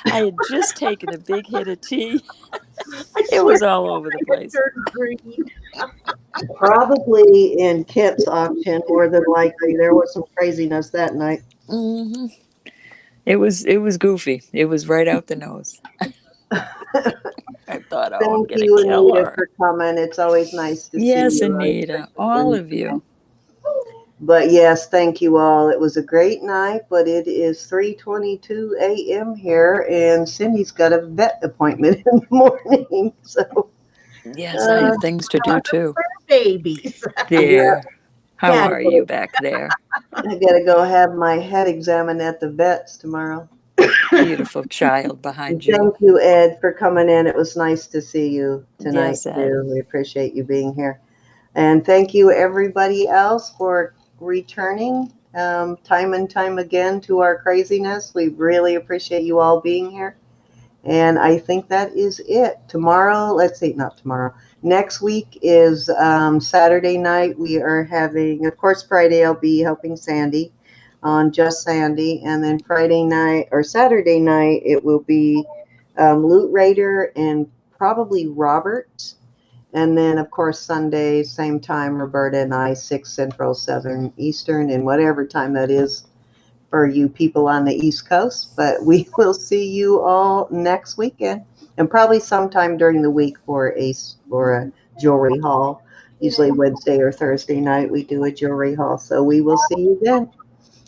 A: I had just taken a big hit of tea. It was all over the place.
B: Probably in Kent's auction, more than likely. There was some craziness that night.
A: Mm-hmm. It was goofy. It was right out the nose. I thought, oh, I'm
B: Thank
A: gonna
B: you,
A: kill
B: Anita,
A: her.
B: for coming. It's always nice to
A: Yes,
B: see you.
A: Anita, all of you.
B: But yes, thank you all. It was a great night, but it is 3:22 a.m. here, and Cindy's got a vet appointment in the morning. So
A: Yes, I have things to do too.
E: Babies.
A: There. How
B: Yeah.
A: are you back there?
B: I gotta go have my head examined at the vet's tomorrow.
A: Beautiful child behind you.
B: Thank you, Ed, for coming in. It was nice to see you tonight,
A: Yes, Ed.
B: too. We appreciate you being here. And thank you, everybody else, for returning time and time again to our craziness. We really appreciate you all being here. And I think that is it. Tomorrow, let's see, not tomorrow. Next week is Saturday night. We are having, of course, Friday I'll be helping Sandy on Just Sandy. And then Friday night or Saturday night, it will be Loot Raider and probably Robert. And then, of course, Sunday, same time, Roberta and I, 6 Central, 7 Eastern, and whatever time that is for you people on the East Coast. But we will see you all next weekend and probably sometime during the week for a jewelry haul. Usually Wednesday or Thursday night we do a jewelry haul. So we will see you then.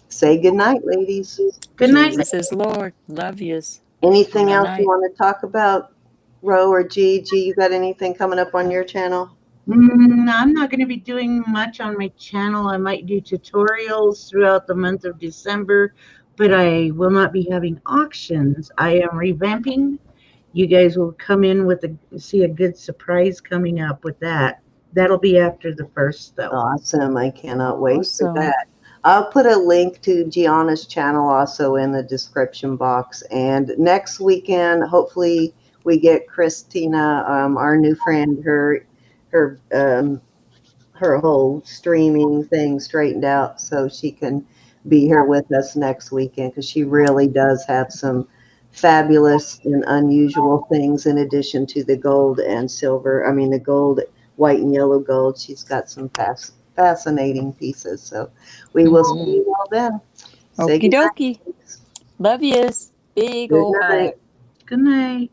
B: Say good night, ladies.
E: Good night.
A: Jesus is Lord. Love yous.
B: Anything
A: Good
B: else you
A: night.
B: want to talk about, Ro or G? G, you got anything coming up on your channel?
E: I'm not going to be doing much on my channel. I might do tutorials throughout the month of December, but I will not be having auctions. I am revamping. You guys will come in with see a good surprise coming up with that. That'll be after the 1st, though.
B: Awesome. I cannot wait for
A: Awesome.
B: that. I'll put a link to Gianna's channel also in the description box. And next weekend, hopefully we get Christina, our new friend, her whole streaming thing straightened out so she can be here with us next weekend, because she really does have some fabulous and unusual things in addition to the gold and silver. I mean, the gold, white and yellow gold. She's got some fascinating pieces. So we will see you all then. Say
A: Okie
B: goodnight.
A: dokie. Love yous. Big
B: Good
A: old
B: night.
A: hug.
E: Good night.